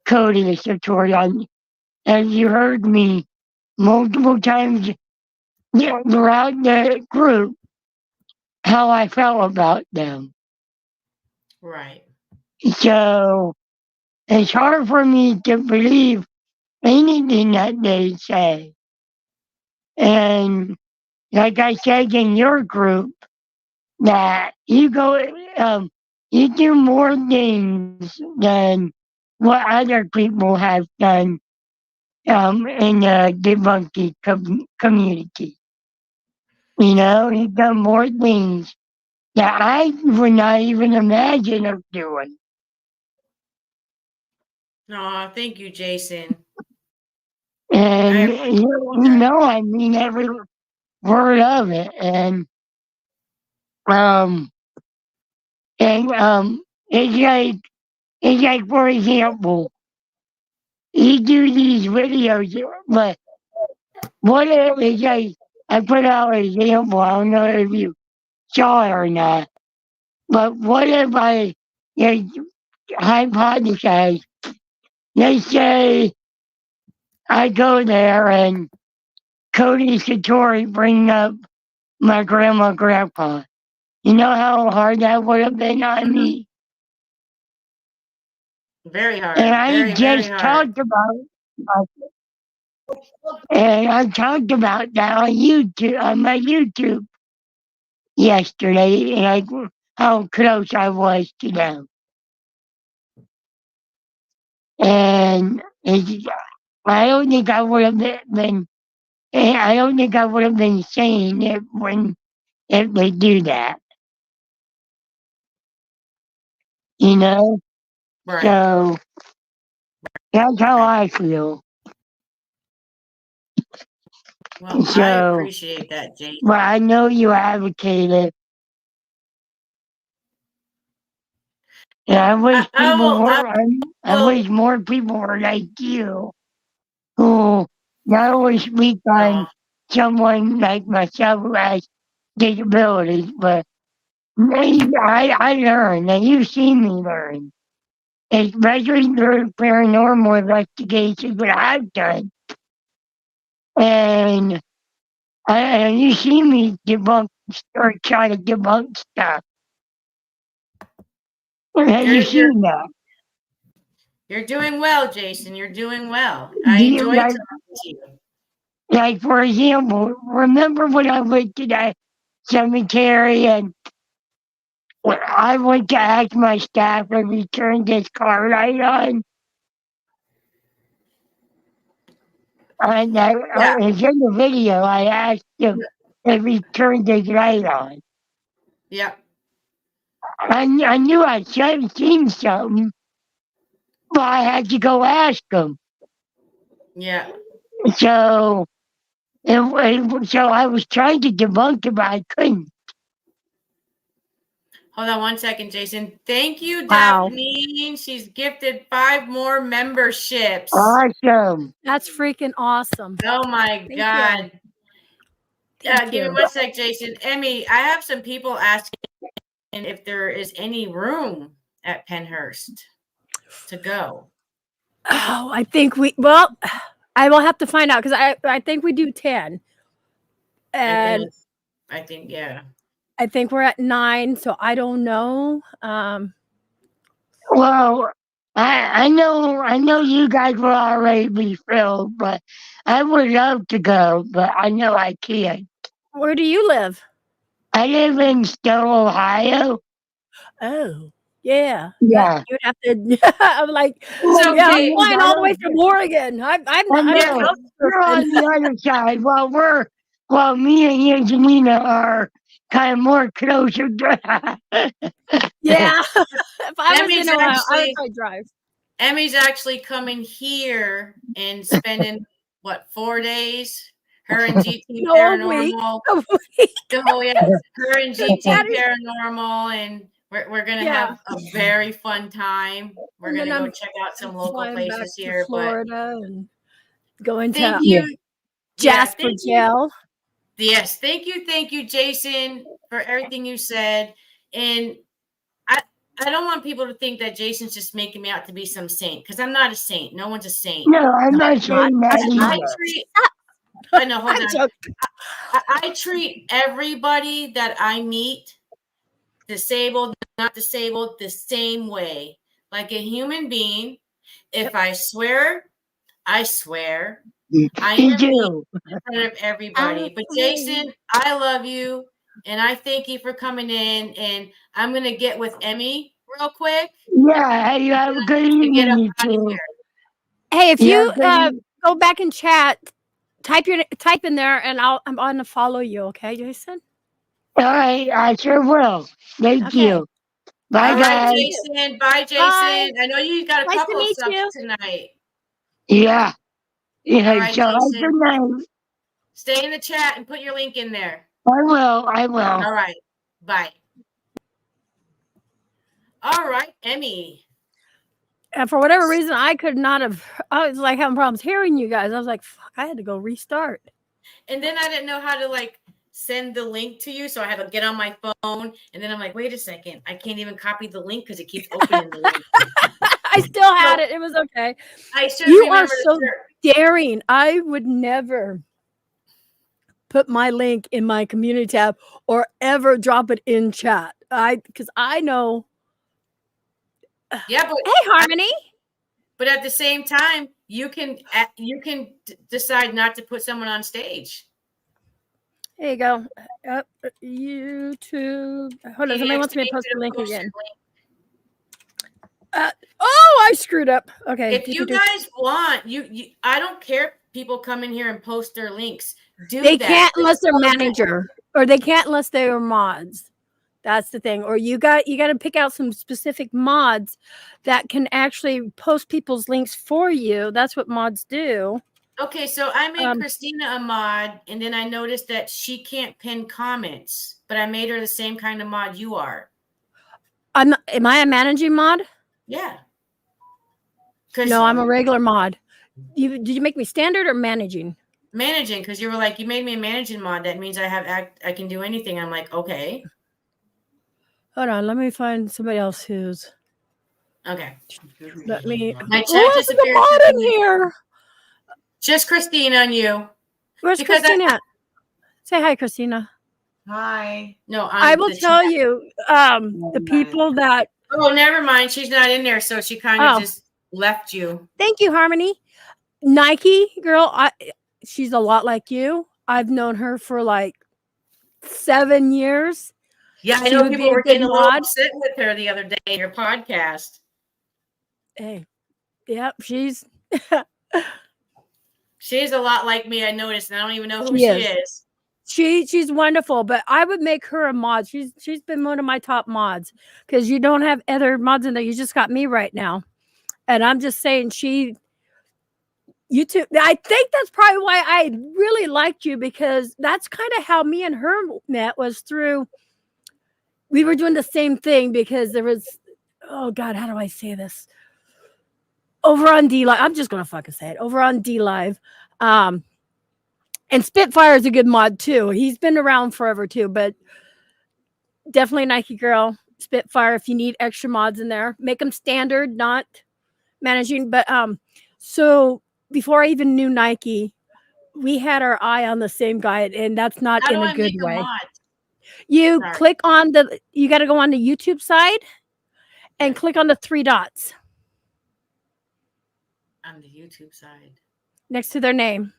Cody and Satori. And you heard me multiple times throughout the group how I felt about them. Right. So it's hard for me to believe anything that they say. And like I said in your group, that you do more things than what other people have done in the debunking community. You've done more things that I would not even imagine of doing. Oh, thank you, Jason. And I mean every word of it. And it's like for example, you do these videos, but what if it's like I put out an example, I don't know if you saw it or not, but what if I hypothesize, let's say I go there and Cody Satori bring up my grandma and grandpa. You know how hard that would have been on me? Very hard. And I Very, very just hard. talked about and I talked about that on my YouTube yesterday, and how close I was to them. And I don't think I would have been. I don't think I would have been sane if they do that. Right. So that's how I feel. Well, I appreciate that, Jason. Well, I know you advocate it. And I wish I wish more people were like you, who not only speak on someone like myself who has disabilities, but I learn, and you see me learn, especially through paranormal investigations that I've done. And you see me debunk or try to debunk stuff. Have you seen that? You're doing well, Jason. You're doing well. I enjoy talking to you. Like, for example, remember when I went to that cemetery and I went to ask my staff if he turned his car light on? And it's in the video. I asked him if he turned his light on. Yep. I knew I'd seen something, but I had to go ask him. Yeah. So I was trying to debunk it, but I couldn't. Hold on one second, Jason. Thank you, Wow. Daphne. She's gifted 5 more memberships. Awesome. That's freaking awesome. Oh my Thank God. you. Yeah, Thank give me you. one sec, Jason. Emmy, I have some people asking if there is any room at Pennhurst to go. Oh, I think well, I will have to find out because I think we do 10. And I think, yeah. I think we're at 9, so I don't know. Well, I know you guys will already be filled, but I would love to go, but I know I can't. Where do you live? I live in Stowe, Ohio. Oh, yeah. Yeah. You'd have to. I'm like, Well, yeah, I'm yeah, flying all the way from Oregon. I'm I not. know. You're on the other side. Well, me and Angelina are kind of more closer. Yeah. If I was Emmy's in Ohio, I would actually- probably drive. Emmy's actually coming here and spending what 4 days. Her and GT No, a week. Paranormal. A week. Oh yeah, her and GT That is- Paranormal, and we're gonna Yeah. have a very fun time. We're And then gonna go I'm check out some local flying back places to here. But Florida and going to thank you, Jasper thank you. Jail. Yes, thank you, Jason, for everything you said. And I don't want people to think that Jason's just making me out to be some saint, because I'm not a saint. No one's a saint. No, I'm not saying that either. I know, hold on. I treat everybody that I meet, disabled, not disabled, the same way. Like a human being. If I swear, I swear. I am me in front of everybody. But Jason, I love you. And I thank you for coming in. And I'm going to get with Emmy real quick. Yeah, you have a good evening, you two. Hey, if Yeah, you but- go back and chat, type in there, and I'm gonna follow you. Okay, Jason. All right, I sure will. Thank you. Bye, All guys. right, Jason. Bye, Jason. Bye. I know you got a Nice to couple of meet subs you. tonight. Yeah. Yeah, All right, so have a Jason. good night. Stay in the chat and put your link in there. I will. All right. Bye. All right, Emmy. And for whatever reason, I could not have. I was like having problems hearing you guys. I was like, fuck, I had to go restart. And then I didn't know how to like send the link to you, so I had to get on my phone. And then I'm like, wait a second, I can't even copy the link because it keeps opening the link. I still had it. It was okay. I should You are remember to so search. daring. I would never put my link in my community tab or ever drop it in chat. Because I know. Yeah, but Hey, Harmony. But at the same time, you can decide not to put someone on stage. There you go. YouTube. Hold on. Somebody wants me to post the link again. I screwed up. Okay. If you guys want, you I don't care if people come in here and post their links. They that. can't unless they're manager, or they can't unless they are mods. That's the thing. Or you got to pick out some specific mods that can actually post people's links for you. That's what mods do. Okay, so I made Christina a mod, and then I noticed that she can't pin comments, but I made her the same kind of mod you are. Am I a managing mod? Yeah. No, I'm a regular mod. Did you make me standard or managing? Managing, because you were like, you made me a managing mod. That means I can do anything. I'm like, okay. Hold on, let me find somebody else who's. Okay. Let me. My chat Where's just the appeared. mod in here? Just Christina and you. Where's Because Christina? Say hi, Christina. Hi. No, I will tell you, the people that. Oh, never mind. She's not in there, so she kind of Oh. just left you. Thank you, Harmony. Nike girl, she's a lot like you. I've known her for like 7 years. Yeah, I She know would people be a were good getting a little mod. upset with her the other day in your podcast. Hey, yep, she's She's a lot like me, I noticed, and I don't even know who She she is. is. she's wonderful, but I would make her a mod. She's been one of my top mods because you don't have other mods in there. You just got me right now, and I'm just saying you two. I think that's probably why I really liked you, because that's kind of how me and her met, was through. We were doing the same thing because there was, oh God, how do I say this? Over on D Live, I'm just gonna fucking say it. Over on D Live, and Spitfire is a good mod too. He's been around forever too, but definitely Nike girl, Spitfire. If you need extra mods in there, make them standard, not managing. But so before I even knew Nike, we had our eye on the same guy, and that's not How in do a I good make a way. mod? You Sorry. click on you got to go on the YouTube side and click on the 3 dots On the YouTube side. next to their name.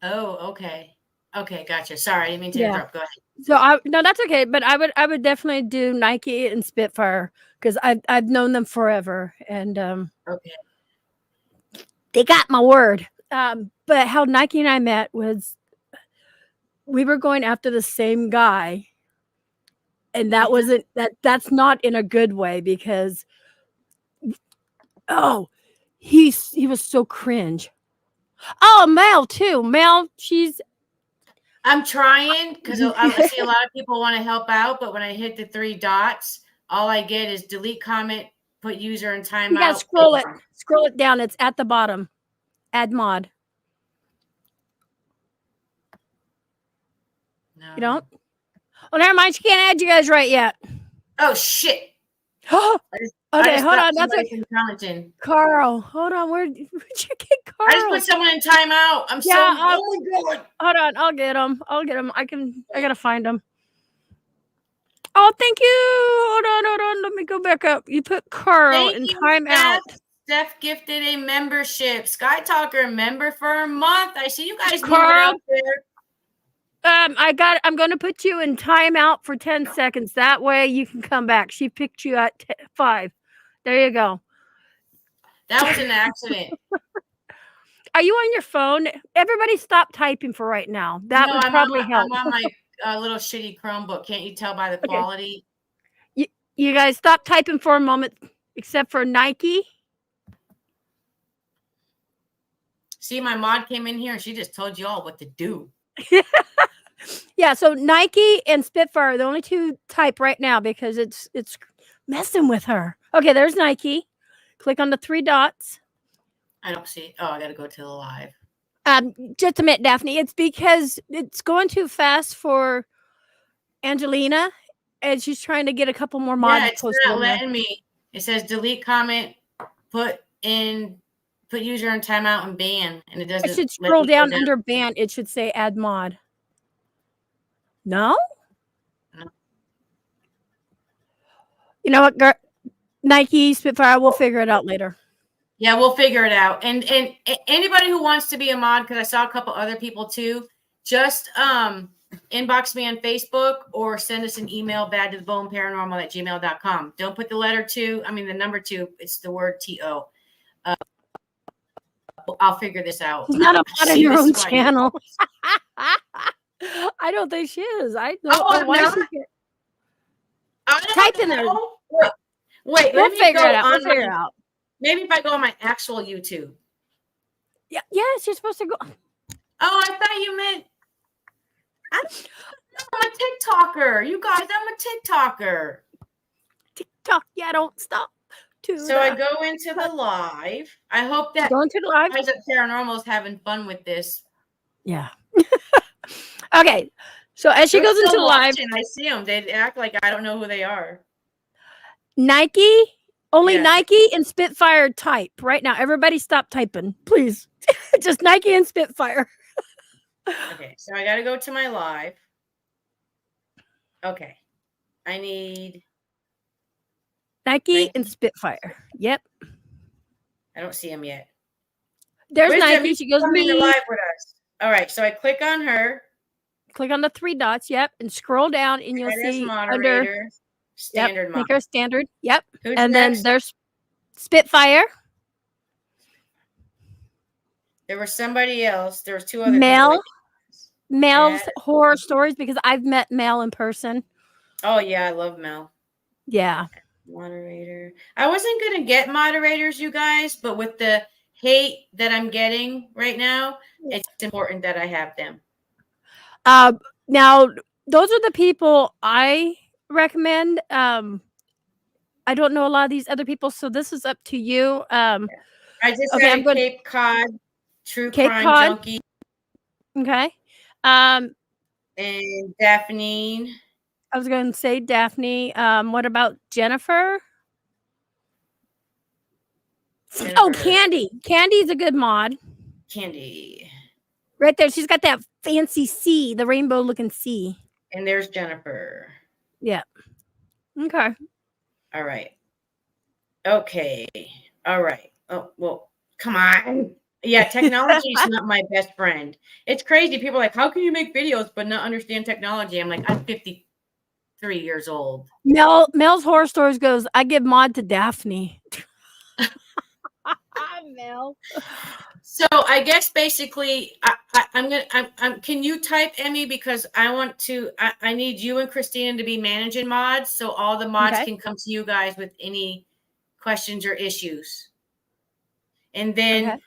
Oh, okay. Okay, gotcha. Sorry, I didn't mean to interrupt. Go ahead. So no, that's okay. But I would definitely do Nike and Spitfire because I've known them forever, and Okay. they got my word. But how Nike and I met was we were going after the same guy, and that wasn't that's not in a good way because he was so cringe. Oh, Mel too. Mel, I'm trying because I see a lot of people want to help out, but when I hit the 3 dots, all I get is delete comment, put user in timeout. you gotta scroll it down. It's at the bottom. Add mod. No. You don't? Oh, never mind. She can't add you guys right yet. Oh shit. Okay, hold on. That's intelligent. Carl. Hold on. Where'd you get Carl? I just put someone in timeout. I'm so oh my god. Hold on. I'll get him. I gotta find him. Oh, thank you. Hold on. Let me go back up. You put Carl in timeout. Steph gifted a membership. Sky Talker member for a month. I see you guys moving Carl, up there. I'm going to put you in timeout for 10 seconds. That way you can come back. She picked you at 5. There you go. That was an accident. Are you on your phone? Everybody stop typing for right now. That would probably help. I'm on my little shitty Chromebook. Can't you tell by the quality? You guys stop typing for a moment, except for Nike. See, my mod came in here and she just told you all what to do. Yeah, so Nike and Spitfire are the only 2 type right now because it's messing with her. Okay, there's Nike. Click on the 3 dots. I don't see. Oh, I got to go to the live. Just a minute, Daphne. It's because it's going too fast for Angelina, and she's trying to get a couple more mods Yeah, it's posted. not letting me. It says delete comment, put user in timeout and ban, and it doesn't. I should scroll down under ban. It should say add mod. No? You know what, girl? Nike, Spitfire, we'll figure it out later. Yeah, we'll figure it out. And anybody who wants to be a mod, because I saw a couple other people too, just inbox me on Facebook or send us an email, badtotheboneparanormal@gmail.com. Don't put the letter 2, the number 2, it's the word TO. I'll figure this out. She's not a mod on your own channel. I don't think she is. I don't know why she type in there. Wait, We'll let me figure go it out. on We'll figure it out. Maybe if I go on my actual YouTube. Yeah, yes, you're supposed to go. Oh, I thought you meant I'm a TikToker. You guys, I'm a TikToker. TikTok, yeah, don't stop. So I go into the live. I hope that go into the live. Guys at Paranormal is having fun with this. Yeah. Okay. So as she goes into the live, I see them. They act like I don't know who they are. Nike, only Nike and Spitfire type right now. Everybody stop typing, please. Just Nike and Spitfire. Okay, so I got to go to my live. Okay. I need Nike and Spitfire. Yep. I don't see him yet. There's Where's Nike. Jimmy? She goes Coming me. to live with us. All right, so I click on her. Click on the 3 dots. Yep, and scroll down, and you'll see under standard. Make her standard. Yep. Who's and next? Then there's Spitfire. There was somebody else. There was 2 other Mel's people. horror stories because I've met Mel in person. Oh yeah, I love Mel. Yeah. Moderator. I wasn't gonna get moderators, you guys, but with the hate that I'm getting right now, it's important that I have them. Now those are the people I recommend. I don't know a lot of these other people, so this is up to you. I just had Cape Cod True Crime Junkie. Okay. And Daphne. I was going to say Daphne. What about Jennifer? Oh, Jennifer. Candy. Candy's a good mod. Candy. Right there. She's got that fancy C, the rainbow looking C. And there's Jennifer. Yeah. Okay. All right. Okay. All right. Oh, well, come on. Yeah, technology is not my best friend. It's crazy. People are like, how can you make videos but not understand technology? I'm like, I'm 53 years old. Mel's Horror Stories goes, I give mod to Daphne. Mel. So I guess basically, I'm. Can you type Emmy, because I want to. I need you and Christina to be managing mods, so all the mods Okay. can come to you guys with any questions or issues. And then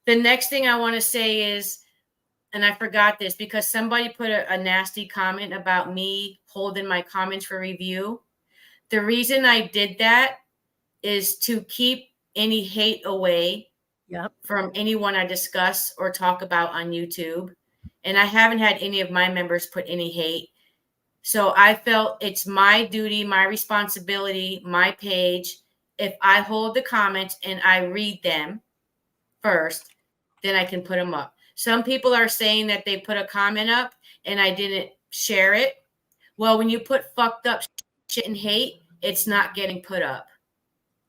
the next thing I want to say is, and I forgot this because somebody put a nasty comment about me holding my comments for review. The reason I did that is to keep any hate away from anyone I discuss or talk about on YouTube. And I haven't had any of my members put any hate. So I felt it's my duty, my responsibility, my page. If I hold the comments and I read them first, then I can put them up. Some people are saying that they put a comment up and I didn't share it. Well, when you put fucked up shit and hate, it's not getting put up.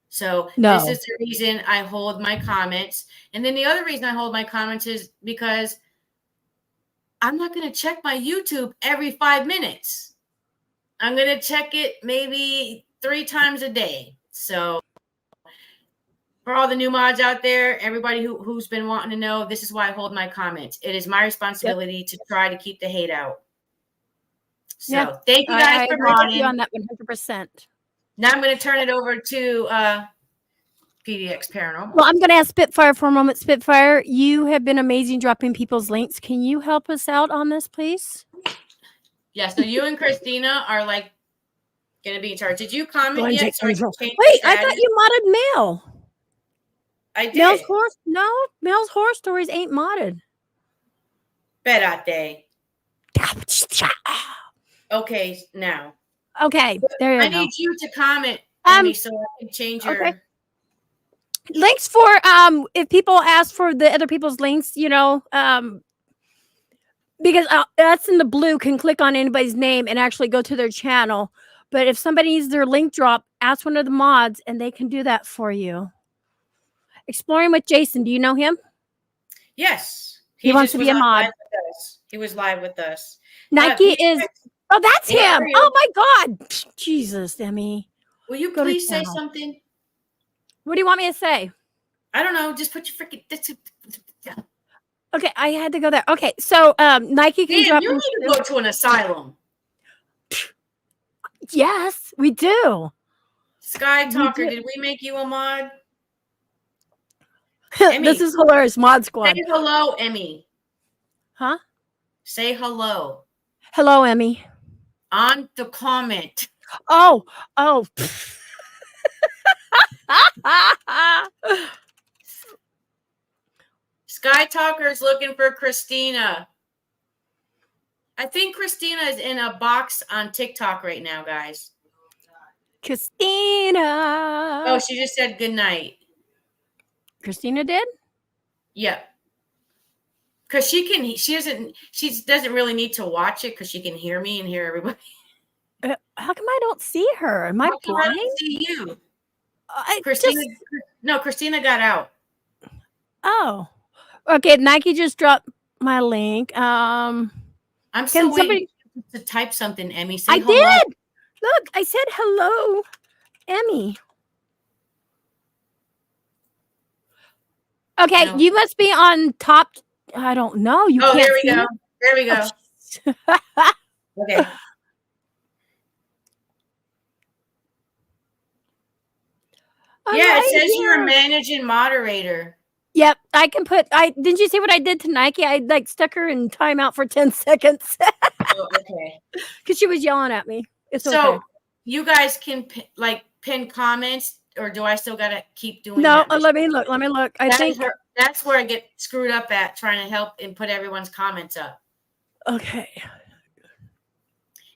So this is the reason I hold my comments. And then the other reason I hold my comments is because I'm not going to check my YouTube every 5 minutes. I'm going to check it maybe 3 times a day. So for all the new mods out there, everybody who's been wanting to know, this is why I hold my comments. It is my responsibility to try to keep the hate out. So thank you guys I for agree with you modding. on that 100%. Now I'm going to turn it over to PDX Paranormal. Well, I'm going to ask Spitfire for a moment. Spitfire, you have been amazing dropping people's links. Can you help us out on this, please? Yeah, so you and Christina are like going to be in charge. Did you comment yet? So I can change Wait, the I thought status? you modded Mel. I did. Mel's horror stories ain't modded. Perate. Okay, now. Okay, there you I go. need you to comment, Emmy, so I can change your. Links for if people ask for the other people's links, because that's in the blue, can click on anybody's name and actually go to their channel. But if somebody needs their link drop, ask one of the mods and they can do that for you. Exploring with Jason, do you know him? Yes. He wants just to was be a on mod. live with us. He was live with us. Nike is. Oh, that's Where him. are you? Oh my God. Jesus, Emmy. Will you Go to please say channel. something? What do you want me to say? I don't know. Just put your freaking. Okay, I had to go there. Okay, so Nike can Dan, drop. you need to go to an asylum. Yes, we do. Sky Talker, did we make you a mod? This is hilarious. Mod Squad. Say hello, Emmy. Huh? Say hello. Hello, Emmy. On the comment. Oh. Sky Talker is looking for Christina. I think Christina is in a box on TikTok right now, guys. Christina. Oh, she just said good night. Christina did? Yeah. Because she doesn't really need to watch it because she can hear me and hear everybody. How come I don't see her? Am I How come I blind? don't see you? Christina got out. Oh. Okay, Nike just dropped my link. I'm still waiting to type something, Emmy. Say I hello. did. Look, I said hello, Emmy. Okay, No. you must be on top. I don't know. You can't there we see go. me? There we go. Okay. Yeah, it says you're a managing moderator. Yep, I can put. Didn't you see what I did to Nike? I stuck her in timeout for 10 seconds Oh, okay. because she was yelling at me. It's So okay. you guys can pin comments, or do I still gotta keep doing No, that? let me look. Let me look. I think. That's where I get screwed up at trying to help and put everyone's comments up. Okay.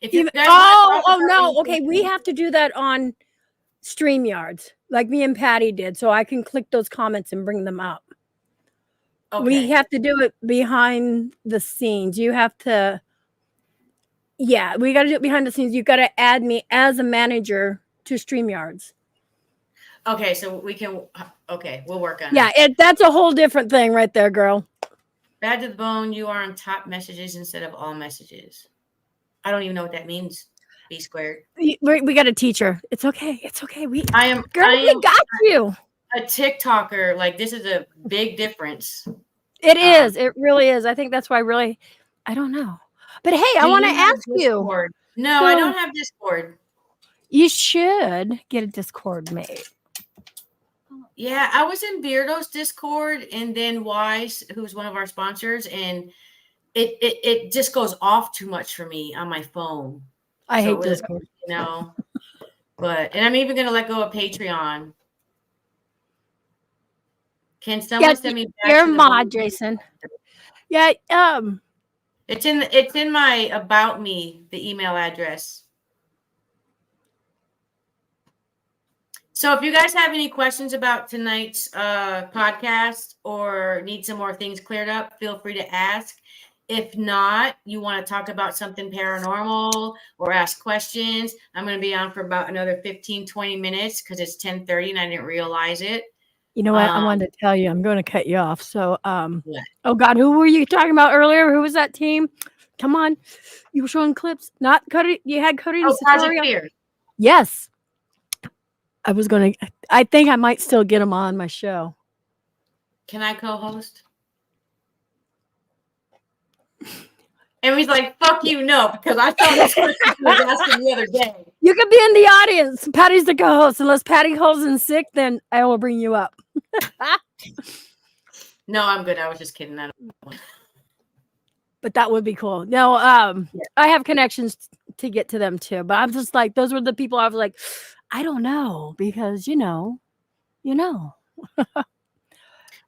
If you guys wanna talk about no. anything- Okay, we have to do that on StreamYards, like me and Patty did, so I can click those comments and bring them up. Okay. We have to do it behind the scenes. You have to, yeah, we got to do it behind the scenes. You got to add me as a manager to StreamYards. Okay, so we can. Okay, we'll work on Yeah, it. that's a whole different thing right there, girl. Bad to the bone. You are on top messages instead of all messages. I don't even know what that means. B squared. We got a teacher. It's okay. It's okay. We got you. A TikToker. Like, this is a big difference. It is. It really is. I think that's why I don't know. But hey, I want to ask you. No, I don't have Discord. You should get a Discord made. Yeah, I was in Beardo's Discord and then Wise, who's one of our sponsors, and it just goes off too much for me on my phone. I hate Discord. You know, and I'm even gonna let go of Patreon. Can someone send me back your to the mod, bone? Jason? Yeah, It's in my about me, the email address. So if you guys have any questions about tonight's podcast or need some more things cleared up, feel free to ask. If not, you want to talk about something paranormal or ask questions, I'm going to be on for about another 15, 20 minutes because it's 10:30 and I didn't realize it. you know what? I wanted to tell you. I'm going to cut you off. So, oh God, who were you talking about earlier? Who was that team? Come on, you were showing clips. Not Cody. You had Cody and Satori. Project Fear. Yes. I think I might still get him on my show. Can I co-host? And he's like, fuck you, no, because I saw this question he was asking the other day. You could be in the audience. Patty's the co-host. Unless Patty calls in sick, then I will bring you up. No, I'm good. I was just kidding. But that would be cool. No, I have connections to get to them too. But I'm just like, those were the people I was like, I don't know, because you know.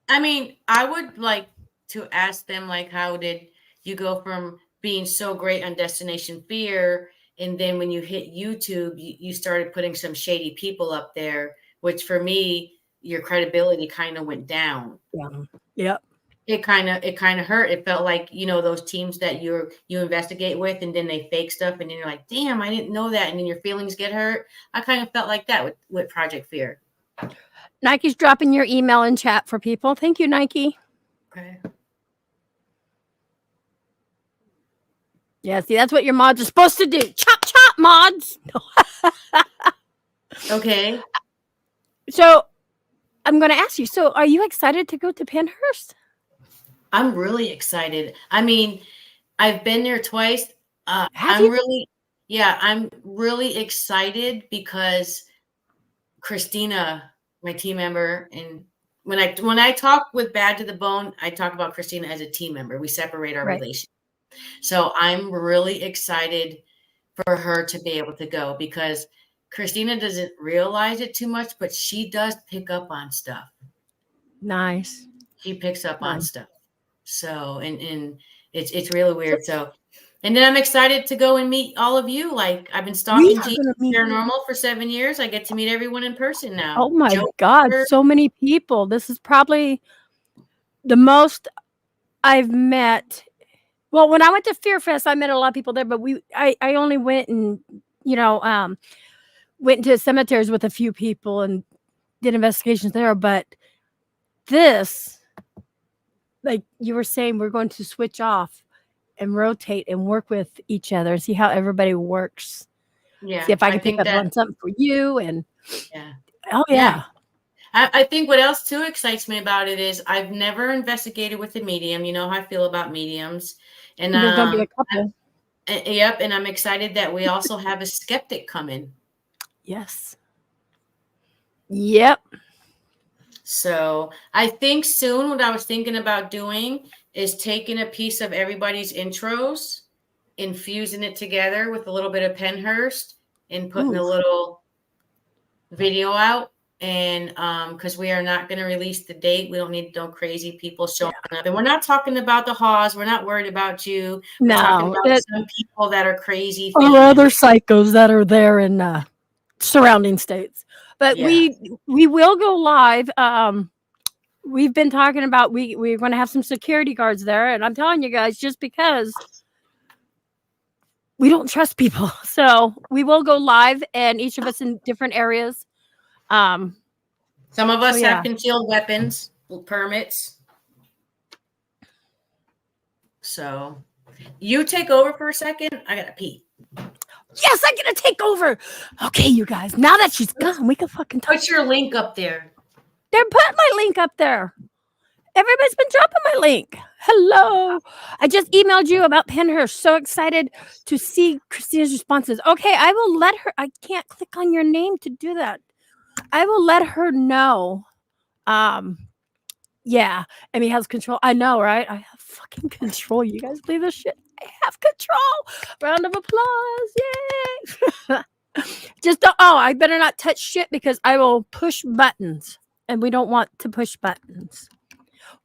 I mean, I would like to ask them, like, how did you go from being so great on Destination Fear, and then when you hit YouTube, you started putting some shady people up there, which for me, your credibility kind of went down. Yeah. Yep. It kind of hurt. It felt like, those teams that you investigate with, and then they fake stuff, and then you're like, damn, I didn't know that, and then your feelings get hurt. I kind of felt like that with Project Fear. Nike's dropping your email in chat for people. Thank you, Nike. Okay. Yeah, see, that's what your mods are supposed to do. Chop, chop, mods. Okay. So I'm going to ask you, so are you excited to go to Pinehurst? I'm really excited. I mean, I've been there twice. I'm really excited because Christina, my team member, and when I talk with Bad to the Bone, I talk about Christina as a team member. We separate our relation. So I'm really excited for her to be able to go because Christina doesn't realize it too much, but she does pick up on stuff. Nice. She picks up on stuff. So, and it's really weird. So, and then I'm excited to go and meet all of you. Like, I've been stalking Paranormal for 7 years. I get to meet everyone in person now. Oh my God, so many people. This is probably the most I've met. Well, when I went to Fear Fest, I met a lot of people there, but I only went and, went into cemeteries with a few people and did investigations there. But this, like you were saying, we're going to switch off and rotate and work with each other and see how everybody works. Yeah. See if I can pick up on something for you. And oh yeah. I think what else too excites me about it is I've never investigated with a medium. You know how I feel about mediums. And there's gonna be a couple. Yep. And I'm excited that we also have a skeptic coming. Yes. Yep. So I think soon what I was thinking about doing is taking a piece of everybody's intros, infusing it together with a little bit of Penhurst and putting a little video out. And because we are not going to release the date, we don't need no crazy people showing up. And we're not talking about the Hawes. We're not worried about you. We're talking about some people that are crazy. Or other psychos that are there and surrounding states. But we will go live. We've been talking about we're going to have some security guards there, and I'm telling you guys, just because we don't trust people, so we will go live, and each of us in different areas. Some of us have concealed weapons permits. So you take over for a second. I gotta pee. Yes, I'm gonna take over. Okay, you guys. Now that she's gone, we can fucking talk. Put your link up there. They're putting my link up there. Everybody's been dropping my link. Hello. I just emailed you about Pennhurst. So excited to see Christina's responses. Okay, I will let her. I can't click on your name to do that. I will let her know. Yeah, Emmy has control. I know, right? I have fucking control. You guys believe this shit? I have control. Round of applause. Yay. Just don't, I better not touch shit because I will push buttons. And we don't want to push buttons.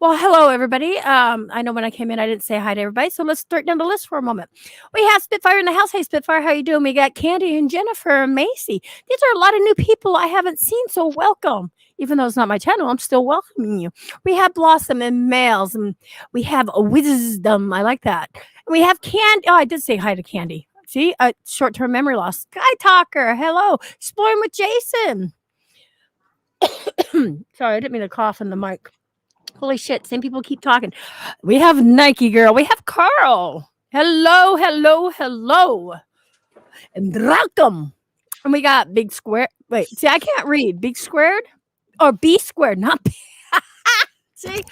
Well, hello, everybody. I know when I came in, I didn't say hi to everybody. So let's start down the list for a moment. We have Spitfire in the house. Hey, Spitfire, how you doing? We got Candy and Jennifer and Macy. These are a lot of new people I haven't seen, so welcome. Even though it's not my channel, I'm still welcoming you. We have Blossom and Males, and we have a Wisdom. I like that. And we have Candy. Oh, I did say hi to Candy. See, short-term memory loss. Sky Talker, hello. Exploring with Jason. Sorry, I didn't mean to cough in the mic. Holy shit, same people keep talking. We have Nike Girl. We have Carl. Hello, hello, hello. And welcome. And we got Big Square. Wait, see, I can't read. Big Squared? Or B Squared, not B. See,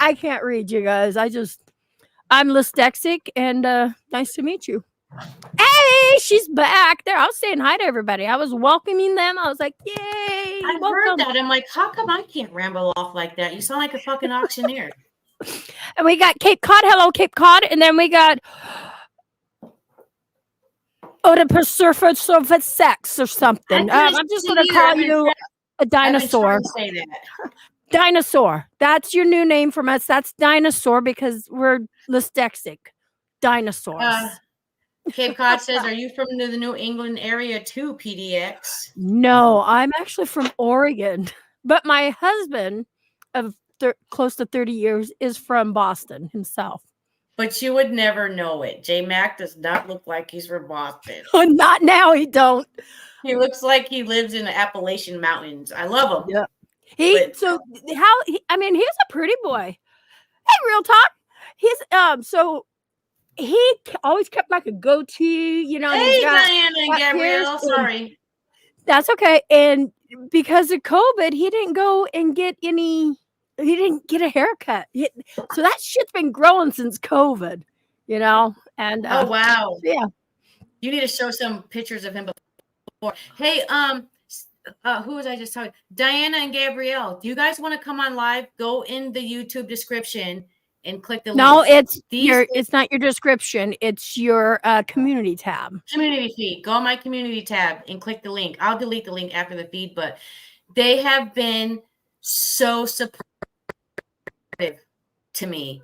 I can't read, you guys. I'm dyslexic, and nice to meet you. Hey, she's back there. I was saying hi to everybody. I was welcoming them. I was like, yay. I heard that. I'm like, how come I can't ramble off like that? You sound like a fucking auctioneer. And we got Cape Cod. Hello, Cape Cod. And then we got the surfer sex or something. I'm just going to call you a dinosaur. Say that. Dinosaur. That's your new name from us. That's dinosaur because we're dyslexic. Dinosaurs. Cape Cod says, are you from the New England area too, PDX? No, I'm actually from Oregon. But my husband of close to 30 years is from Boston himself. But you would never know it. J Mac does not look like he's from Boston. Not now, he don't. He looks like he lives in the Appalachian Mountains. I love him. Yeah. He's a pretty boy. Hey, real talk. He always kept like a goatee, you know. Hey, Diana and Gabrielle, sorry. That's okay. And because of COVID, he didn't go and get a haircut. So that shit's been growing since COVID, you know. And oh wow. Yeah. You need to show some pictures of him before. Hey, who was I just talking? Diana and Gabrielle. Do you guys want to come on live? Go in the YouTube description and click the link. No, it's not your description. It's your community tab. Community feed. Go on my community tab and click the link. I'll delete the link after the feed, but they have been so supportive to me.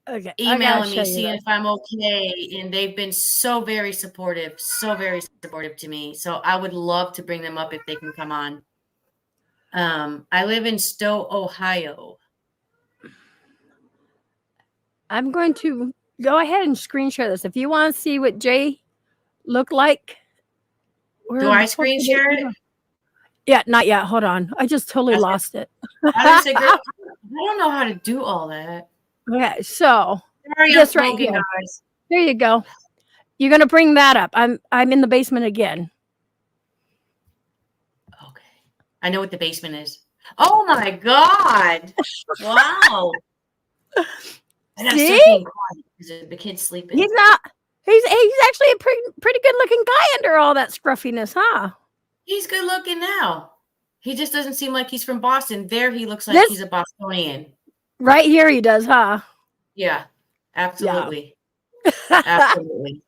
Okay. Emailing me, seeing if I'm okay, and they've been so very supportive to me. So I would love to bring them up if they can come on. I live in Stowe, Ohio. I'm going to go ahead and screen share this. If you want to see what Jay looked like. Do I screen share it? Yeah, not yet. Hold on. I just totally lost it. I don't know how to do all that. Okay, so this right here. Guys. There you go. You're gonna bring that up. I'm in the basement again. Okay. I know what the basement is. Oh my god. Wow. I gotta start being quiet because the kid's sleeping. He's actually a pretty good looking guy under all that scruffiness, huh? He's good looking now. He just doesn't seem like he's from Boston. There he looks like he's a Bostonian. Right here he does, huh? Yeah, absolutely. Yeah. Absolutely.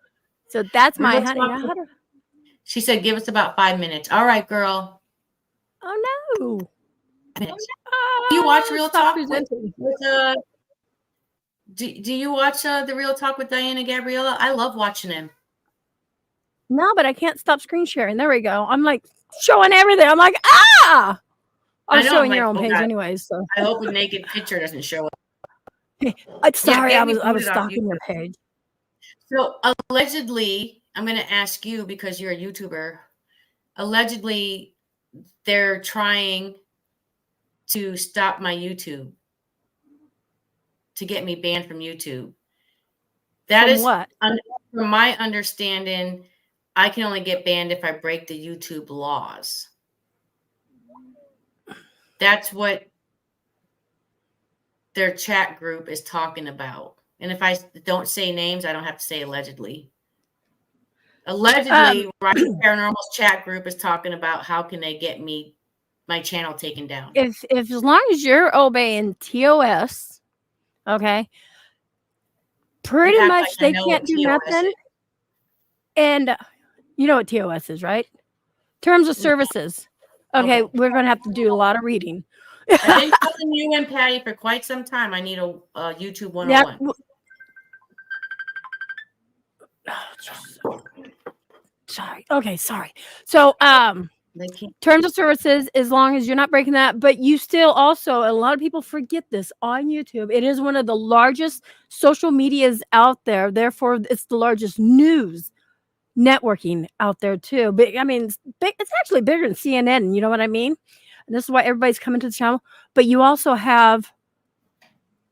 So that's my honey. She said, give us about 5 minutes. All right, girl. Oh no. Do you watch Real Talk do you watch the Real Talk with Diana Gabriella? I love watching him. No, but I can't stop screen sharing. There we go. I'm like showing everything. I'm like, ah! I I was know, showing I'm your like, own oh page God, anyways. So I hope a naked picture doesn't show up. I'm sorry, get I me was booted off stalking your YouTube. page. So allegedly, I'm going to ask you because you're a YouTuber. Allegedly, they're trying to stop my YouTube, to get me banned from YouTube. That From is, what? from my understanding, I can only get banned if I break the YouTube laws. That's what their chat group is talking about. And if I don't say names, I don't have to say allegedly. Allegedly, Rocky Paranormal's chat group is talking about how can they get my channel taken down. If as long as you're obeying TOS, okay, pretty act much like I they know can't what do TOS nothing. is. And you know what TOS is, right? Terms of services. Okay, we're gonna have to do a lot of reading. I've been telling you and Patty for quite some time. I need a YouTube 101. Sorry. Okay, sorry. So terms of services, as long as you're not breaking that, but you still also, a lot of people forget this on YouTube. It is one of the largest social medias out there. Therefore, it's the largest news networking out there too. But I mean, it's actually bigger than CNN. You know what I mean? And this is why everybody's coming to the channel. But you also have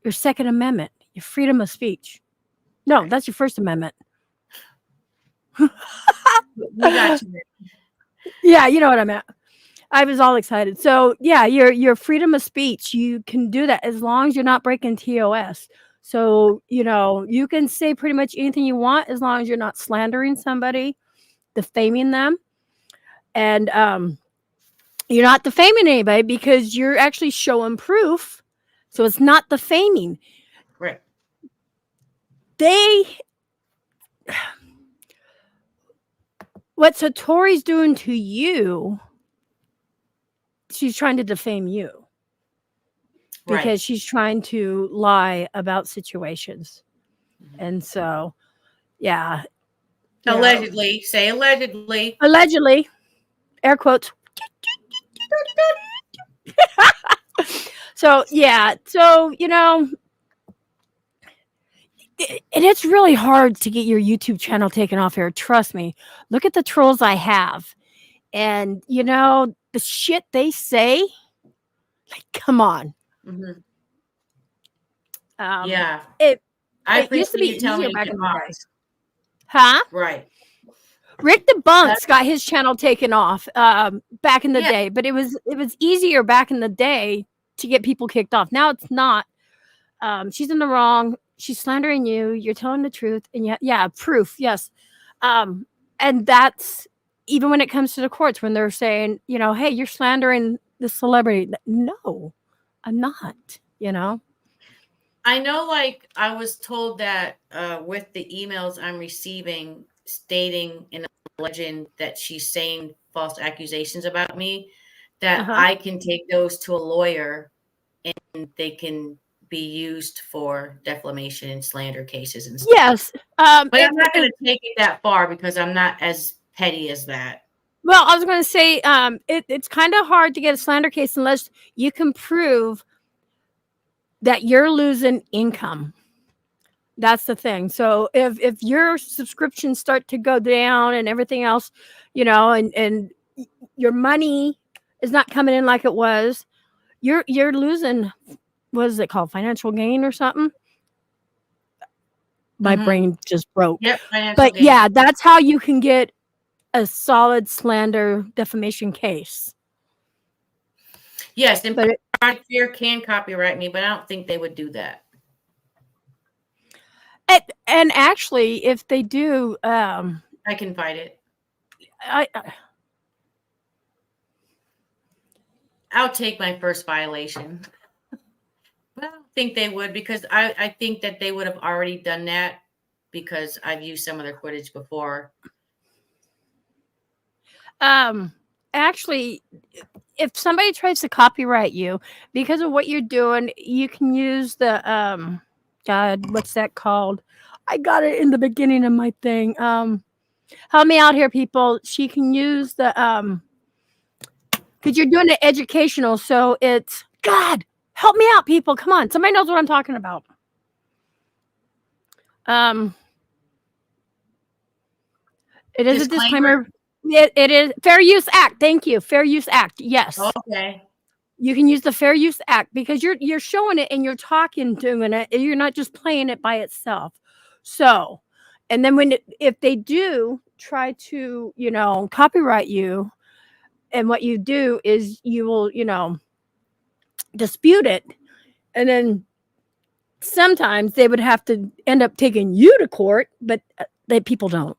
your Second Amendment, your freedom of speech. No, that's your First Amendment. We got you. Yeah, you know what I meant. I was all excited. So yeah, your freedom of speech, you can do that as long as you're not breaking TOS. So, you know, you can say pretty much anything you want as long as you're not slandering somebody, defaming them. And you're not defaming anybody because you're actually showing proof. So it's not defaming. Right. What Satori's doing to you, she's trying to defame you. Because Right. she's trying to lie about situations. And so, yeah. Allegedly. Say allegedly. Allegedly. Air quotes. So, yeah. So, you know, and it's really hard to get your YouTube channel taken off here. Trust me. Look at the trolls I have. And, you know, the shit they say, like, come on. Mm-hmm. Yeah. I It used to be appreciate you telling easier me to back get in the off. day. Huh? Right. Rick the Bunks got his channel taken off back in the day, but it was easier back in the day to get people kicked off. Now it's not. She's in the wrong. She's slandering you. You're telling the truth, and yeah, proof. Yes, and that's even when it comes to the courts when they're saying, you know, hey, you're slandering the celebrity. No, I'm not. You know. I know, like, I was told that with the emails I'm receiving stating in a legend that she's saying false accusations about me, that I can take those to a lawyer and they can be used for defamation and slander cases and stuff. Yes. But I'm not going to take it that far because I'm not as petty as that. Well, I was going to say it's kind of hard to get a slander case unless you can prove that you're losing income. That's the thing. So if your subscriptions start to go down and everything else, you know, and your money is not coming in like it was, you're losing, what is it called? Financial gain or something? My brain just broke. Yep, financial But gain. yeah, that's how you can get a solid slander defamation case. Yes, and Fear can copyright me, but I don't think they would do that. And actually, if they do, I can fight it. I'll take my first violation. But I don't think they would because I think that they would have already done that because I've used some of their footage before. Actually, if somebody tries to copyright you because of what you're doing, you can use the God, what's that called? I got it in the beginning of my thing. Help me out here, people. She can use the because you're doing it educational, so it's God. Help me out, people. Come on, somebody knows what I'm talking about. It is a disclaimer. It is Fair Use Act. Thank you. Fair Use Act. Yes. Okay. You can use the Fair Use Act because you're showing it and you're talking, doing it, and you're not just playing it by itself. So, and then if they do try to, copyright you, and what you do is you will, dispute it, and then sometimes they would have to end up taking you to court, but people don't.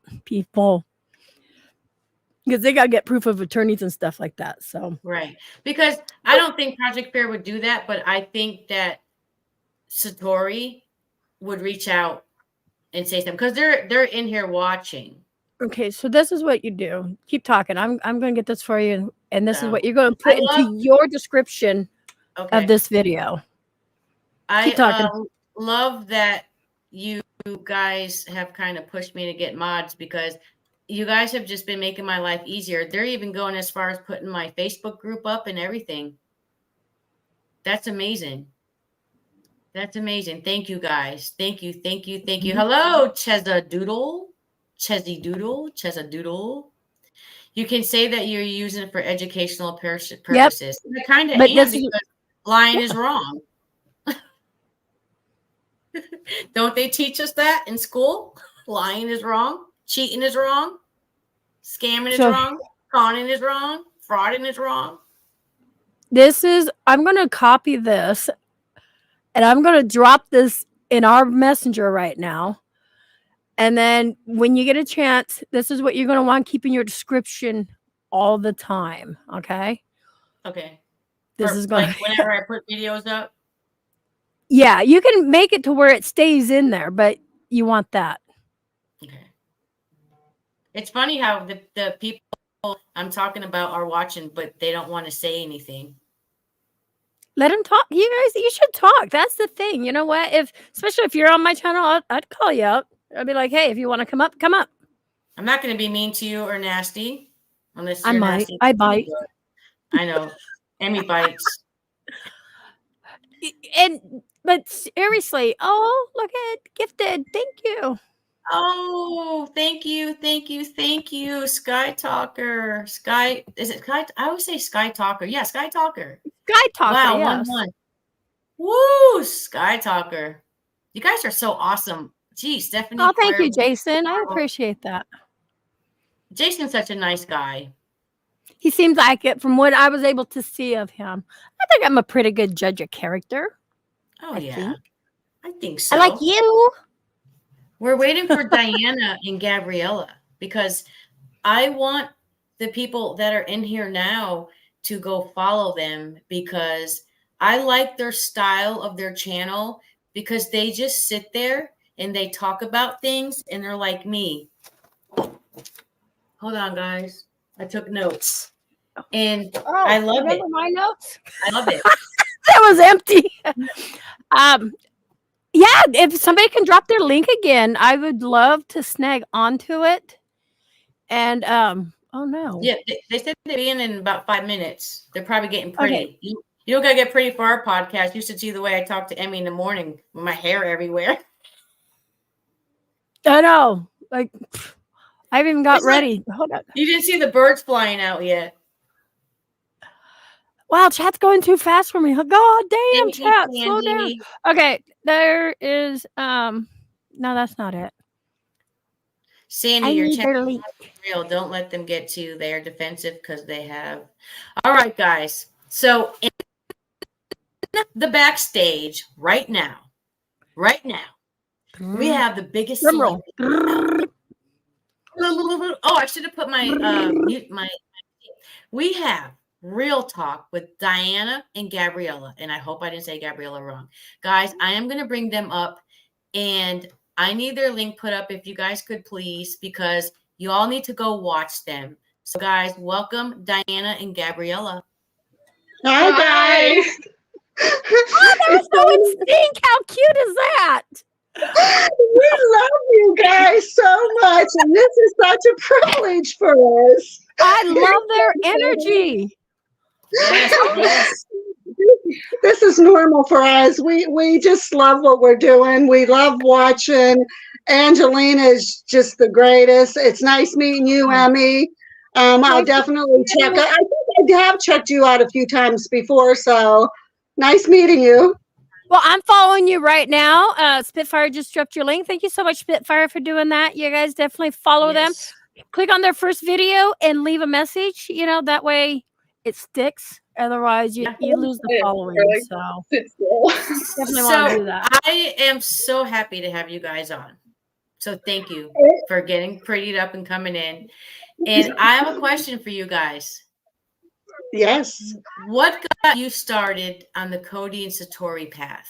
Because they got to get proof of attorneys and stuff like that. So right, because I don't think Project Fair would do that, but I think that Satori would reach out and say something because they're in here watching. Okay, so this is what you do. Keep talking. I'm going to get this for you, and this is what you're going to put into your description of this video. Keep talking. Love that you guys have kind of pushed me to get mods because you guys have just been making my life easier. They're even going as far as putting my Facebook group up and everything. That's amazing. That's amazing. Thank you, guys. Thank you. Thank you. Thank you. Hello, Cheza Doodle. You can say that you're using it for educational purposes. I kind of am because lying is wrong. Don't they teach us that in school? Lying is wrong. Cheating is wrong. Scamming is wrong. Conning is wrong. Frauding is wrong. I'm going to copy this and I'm going to drop this in our messenger right now. And then when you get a chance, this is what you're going to want to keep in your description all the time. Okay. Okay. This is going like whenever I put videos up. Yeah, you can make it to where it stays in there, but you want that. Okay. It's funny how the people I'm talking about are watching, but they don't want to say anything. Let them talk. You should talk. That's the thing. You know what? Especially if you're on my channel, I'd call you up. I'd be like, hey, if you want to come up, come up. I'm not going to be mean to you or nasty. Unless I you're might. nasty. I bite. I know. Emmy bites. But seriously, oh, look at Gifted. Thank you. Oh, thank you. Sky Talker. Is it Sky? I always say Sky Talker. Yeah, Sky Talker. Sky Talker. Wow, yes. 1-1. Woo, Sky Talker. You guys are so awesome. Gee, Stephanie. Oh, thank you, Jason. I appreciate that. Jason's such a nice guy. He seems like it from what I was able to see of him. I think I'm a pretty good judge of character. Oh, I think so. I like you. We're waiting for Diana and Gabriella because I want the people that are in here now to go follow them because I like their style of their channel because they just sit there and they talk about things and they're like me. Hold on, guys. I took notes. And I love it. My notes? I love it. That was empty. Yeah, if somebody can drop their link again, I would love to snag onto it. And oh no. Yeah, they said they'd be in about 5 minutes. They're probably getting pretty. Okay. You don't gotta get pretty for our podcast. You should see the way I talk to Emmy in the morning with my hair everywhere. I know. Like I haven't even got ready. Hold on. You didn't see the birds flying out yet. Wow, chat's going too fast for me. God damn, chat, slow down. Okay, there is no, that's not it. Sandy, your channel is real. Don't let them get to you. They are defensive because they have. All right, guys. So in the backstage right now, we have the biggest. Drum roll. Oh, I should have put my my. We have Real Talk with Diana and Gabriella, and I hope I didn't say Gabriella wrong. Guys, I am going to bring them up, and I need their link put up if you guys could please, because you all need to go watch them. So, guys, welcome Diana and Gabriella. Hi, guys. Oh, they're so in sync. How cute is that? We love you guys so much, and this is such a privilege for us. I love their energy. Yes, yes. This is normal for us. We just love what we're doing. We love watching. Angelina is just the greatest. It's nice meeting you, Emmy. I'll definitely check. I think I have checked you out a few times before, so nice meeting you. Well, I'm following you right now. Spitfire just dropped your link. Thank you so much, Spitfire, for doing that. You guys definitely follow them. Click on their first video and leave a message. You know, that way it sticks. Otherwise, you lose the following. So definitely want to do that. I am so happy to have you guys on. So thank you for getting prettied up and coming in. And I have a question for you guys. Yes. What got you started on the Cody and Satori path?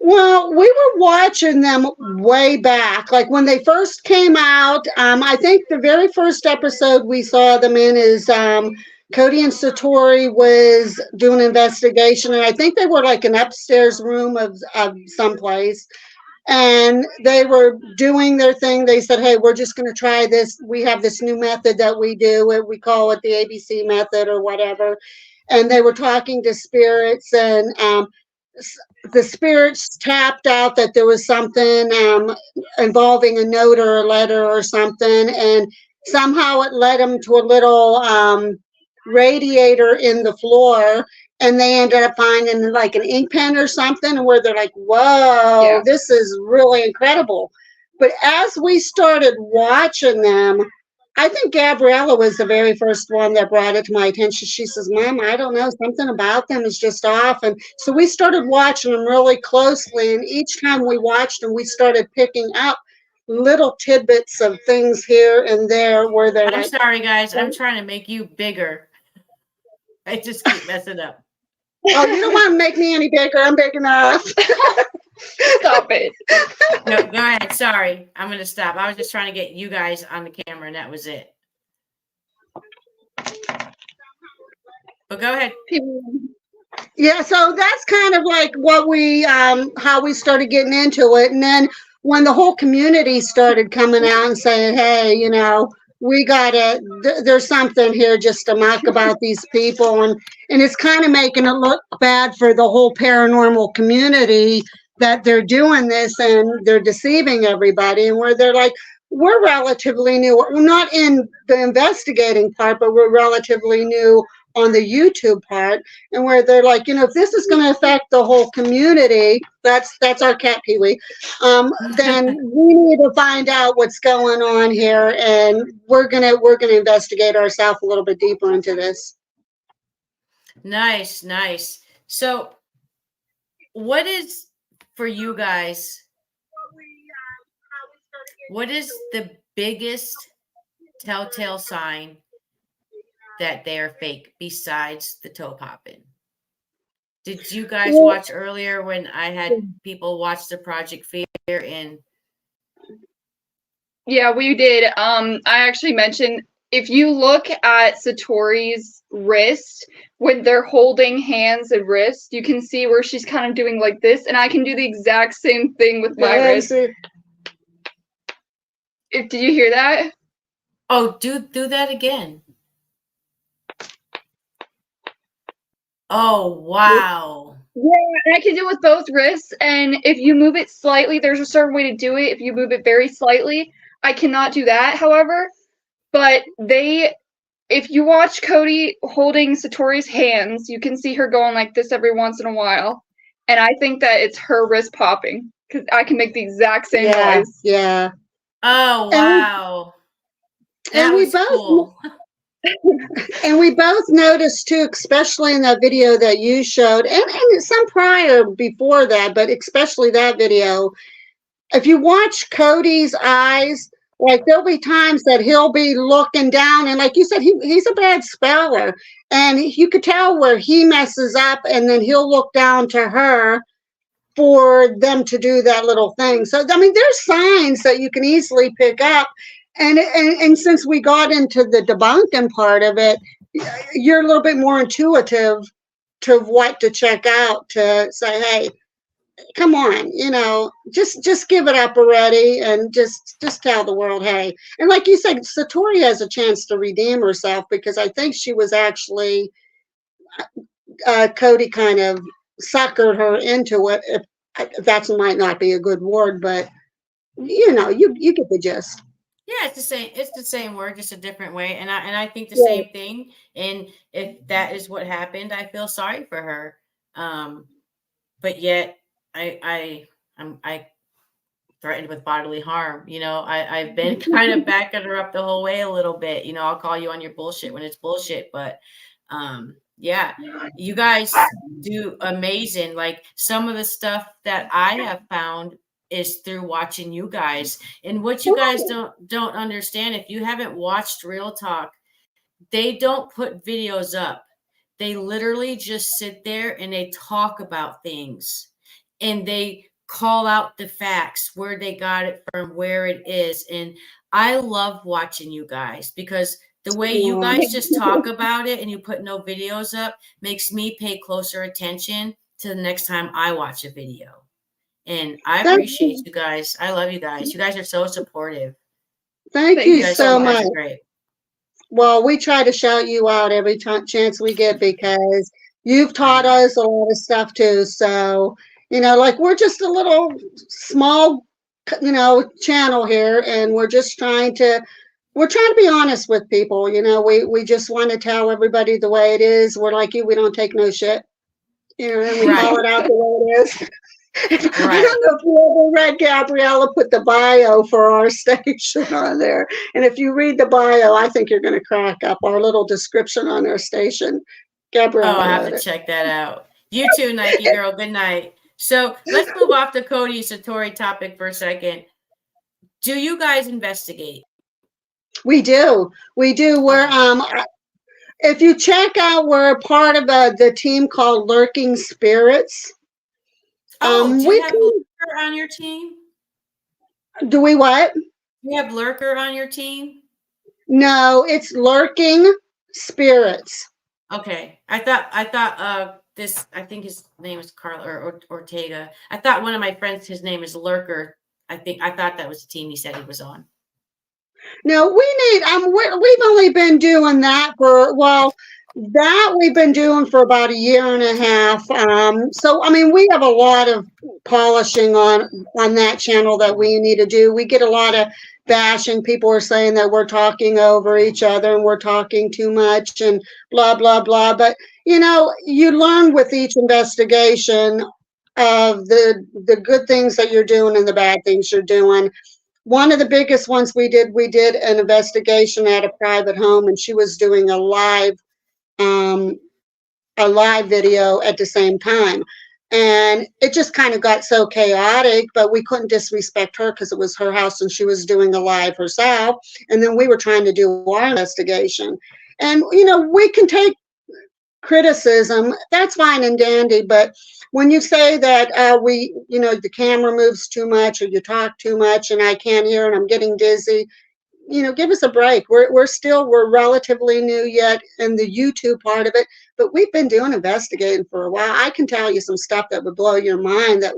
Well, we were watching them way back, like when they first came out. I think the very first episode we saw them in is Cody and Satori was doing an investigation, and I think they were like an upstairs room of someplace. And they were doing their thing. They said, hey, we're just going to try this. We have this new method that we do. We call it the ABC method or whatever. And they were talking to spirits, and the spirits tapped out that there was something involving a note or a letter or something. And somehow it led them to a little radiator in the floor. And they ended up finding like an ink pen or something, where they're like, whoa, this is really incredible. But as we started watching them, I think Gabriella was the very first one that brought it to my attention. She says, Mom, I don't know, something about them is just off. And so we started watching them really closely. And each time we watched them, we started picking up little tidbits of things here and there where they're I'm like, sorry, guys. I'm trying to make you bigger. I just keep messing up. oh, you don't want to make me any bigger. I'm big enough. Stop it. No, go ahead. Sorry. I'm going to stop. I was just trying to get you guys on the camera, and that was it. But go ahead. Yeah, so that's kind of like what we, how we started getting into it. And then when the whole community started coming out and saying, hey, you know, we gotta, there's something here just to mock about these people. And it's kind of making it look bad for the whole paranormal community that they're doing this and they're deceiving everybody. And where they're like, we're relatively new. We're not in the investigating part, but we're relatively new on the YouTube part. And where they're like, you know, if this is going to affect the whole community, that's our cat Pee-wee, then we need to find out what's going on here, and we're gonna investigate ourselves a little bit deeper into this. Nice, nice. So what is, for you guys, what is the biggest telltale sign that they are fake besides the toe popping? Did you guys watch earlier when I had people watch the Project Fear and? Yeah, we did. I actually mentioned, if you look at Satori's wrist, when they're holding hands and wrist, you can see where she's kind of doing like this, and I can do the exact same thing with my wrist. Did you hear that? Oh, do that again. Oh, wow. Yeah, and I can do it with both wrists, and if you move it slightly, there's a certain way to do it. If you move it very slightly, I cannot do that, however. But if you watch Cody holding Satori's hands, you can see her going like this every once in a while. And I think that it's her wrist popping, because I can make the exact same noise. Yeah. Oh, wow. And we both cool. And we both noticed too, especially in that video that you showed, and some prior before that, but especially that video, if you watch Cody's eyes, like there'll be times that he'll be looking down, and like you said, he's a bad speller, and you could tell where he messes up, and then he'll look down to her for them to do that little thing. So I mean, there's signs that you can easily pick up. And since we got into the debunking part of it, you're a little bit more intuitive to what to check out, to say, hey, come on, just give it up already and just tell the world, hey. And like you said, Satori has a chance to redeem herself because I think she was actually Cody kind of suckered her into it. If that might not be a good word, but you get the gist. Yeah, it's the same. It's the same word, just a different way. And I think the Yeah. same thing. And if that is what happened, I feel sorry for her. But yet I threatened with bodily harm. I've been kind of backing her up the whole way a little bit. I'll call you on your bullshit when it's bullshit. But yeah, you guys do amazing. Like some of the stuff that I have found is through watching you guys. And what you guys don't understand, if you haven't watched Real Talk, they don't put videos up. They literally just sit there and they talk about things and they call out the facts, where they got it from, where it is. And I love watching you guys because the way you guys just talk about it and you put no videos up makes me pay closer attention to the next time I watch a video. And I appreciate you guys. I love you guys. You guys are so supportive. Thank you guys so you guys much. are great. Well, we try to shout you out every chance we get because you've taught us a lot of stuff too. So, like we're just a little small, channel here, and we're trying to be honest with people. We just want to tell everybody the way it is. We're like you. We don't take no shit. And we call it out the way it is. I don't know if you ever read Gabriella put the bio for our station on there. And if you read the bio, I think you're going to crack up our little description on our station. Gabriella. Oh, I have to check that out. You too, Nike girl. Good night. So let's move off the Cody Satori topic for a second. Do you guys investigate? We do. We're if you check out, we're a part of the team called Lurking Spirits. Do you have Lurker on your team? Do we what? You have Lurker on your team? No, it's Lurking Spirits. Okay. I thought I think his name is Carl or Ortega. I thought one of my friends, his name is Lurker. I thought that was the team he said he was on. No, we've only been doing that we've been doing for about a year and a half. So I mean, we have a lot of polishing on that channel that we need to do. We get a lot of bashing. People are saying that we're talking over each other and we're talking too much and blah blah blah. But you learn with each investigation of the good things that you're doing and the bad things you're doing. One of the biggest ones we did an investigation at a private home, and she was doing a live video at the same time. And it just kind of got so chaotic, but we couldn't disrespect her because it was her house and she was doing a live herself. And then we were trying to do our investigation. And, we can take criticism, that's fine and dandy, but when you say that the camera moves too much or you talk too much and I can't hear and I'm getting dizzy, give us a break. We're relatively new yet in the YouTube part of it, but we've been doing investigating for a while. I can tell you some stuff that would blow your mind that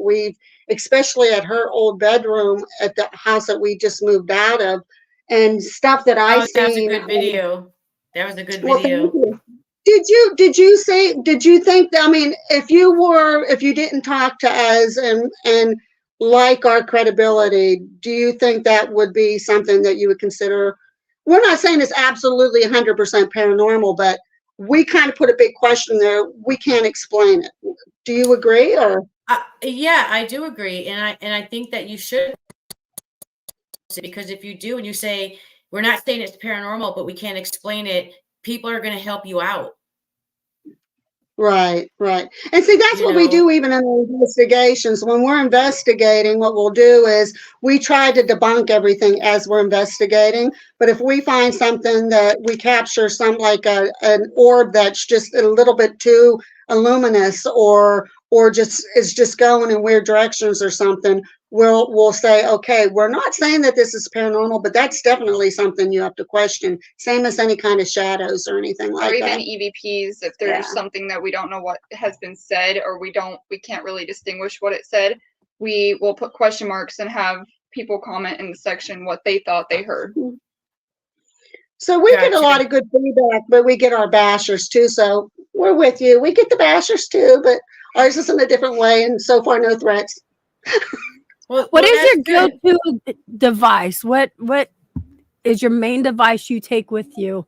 especially at her old bedroom at the house that we just moved out of, and stuff that I seen. That was a good video. That was a good video. Did you think that, I mean, if you didn't talk to us and like our credibility, do you think that would be something that you would consider? We're not saying it's absolutely 100% paranormal, but we kind of put a big question there. We can't explain it. Do you agree? Or yeah, I do agree. And I think that you should, because if you do and you say, we're not saying it's paranormal, but we can't explain it, people are going to help you out. Right. And see, that's what we do even in the investigations. When we're investigating, what we'll do is we try to debunk everything as we're investigating. But if we find something that we capture, like an orb that's just a little bit too luminous or just is just going in weird directions or something, we'll say, okay, we're not saying that this is paranormal, but that's definitely something you have to question. Same as any kind of shadows or anything Or like even that. EVPs, if there's something that we don't know what has been said, or we can't really distinguish what it said, we will put question marks and have people comment in the section what they thought they heard. So we get a lot of good feedback, but we get our bashers too. So we're with you. We get the bashers too, but ours is in a different way. And so far, no threats. What is your go-to device? What is your main device you take with you?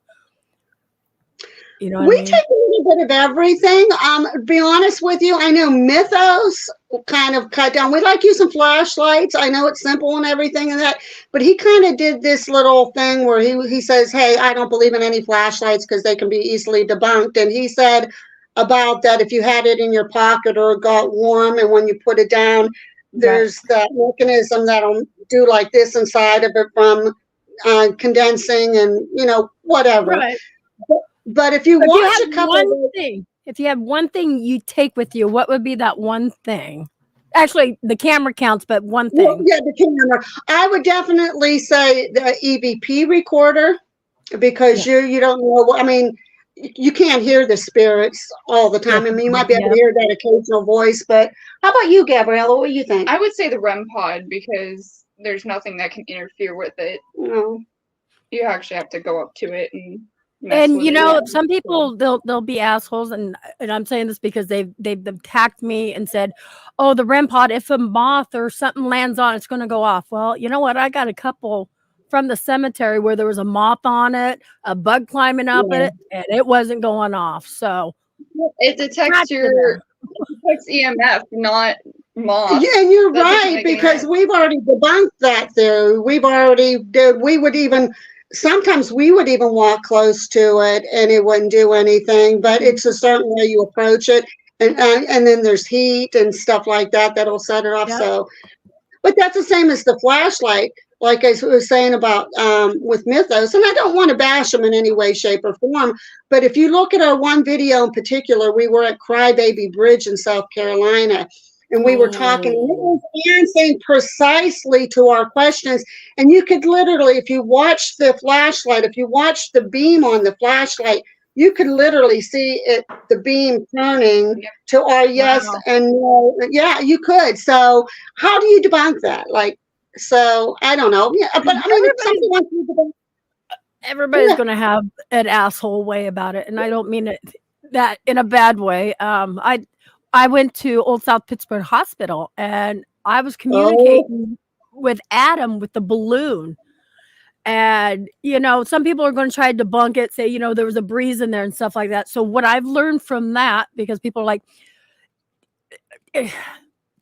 You know what We I mean? take a little bit of everything. To be honest with you, I know Mythos kind of cut down. We like using flashlights. I know it's simple and everything and that, but he kind of did this little thing where he says, hey, I don't believe in any flashlights because they can be easily debunked. And he said about that if you had it in your pocket or it got warm and when you put it down, there's that mechanism that'll do like this inside of it from condensing and, whatever. Right. But if you If watch had a couple one thing, if you had one thing you take with you, what would be that one thing? Actually, the camera counts, but one thing. Well, yeah, the camera. I would definitely say the EVP recorder because you don't know. I mean, you can't hear the spirits all the time. I mean, you might be able to hear that occasional voice. But how about you, Gabriella? What do you think? I would say the REM pod because there's nothing that can interfere with it. No. You actually have to go up to it and mess And with you it. know, some people they'll be assholes, and I'm saying this because they've attacked me and said, "Oh, the REM pod, if a moth or something lands on, it's going to go off." Well, you know what? I got a couple from the cemetery where there was a moth on it, a bug climbing up it, and it wasn't going off. So it detects EMF, not moth. Yeah, and you're That doesn't right make any because sense. we've already debunked that theory. Sometimes we would even walk close to it and it wouldn't do anything, but it's a certain way you approach it. And then there's heat and stuff like that that'll set it off. Yep. So, but that's the same as the flashlight, like I was saying about with Mythos. And I don't want to bash them in any way, shape, or form. But if you look at our one video in particular, we were at Crybaby Bridge in South Carolina. And we were talking, and it was answering precisely to our questions. And you could literally, if you watch the flashlight, if you watch the beam on the flashlight, you could literally see it, the beam turning to our yes and no. Yeah, you could. So how do you debunk that? So I don't know. Yeah, but I mean, if somebody wants to debunk, everybody's going to have an asshole way about it, and I don't mean it that in a bad way. I went to Old South Pittsburgh Hospital and I was communicating with Adam with the balloon. And, some people are going to try to debunk it, say, there was a breeze in there and stuff like that. So what I've learned from that, because people are like,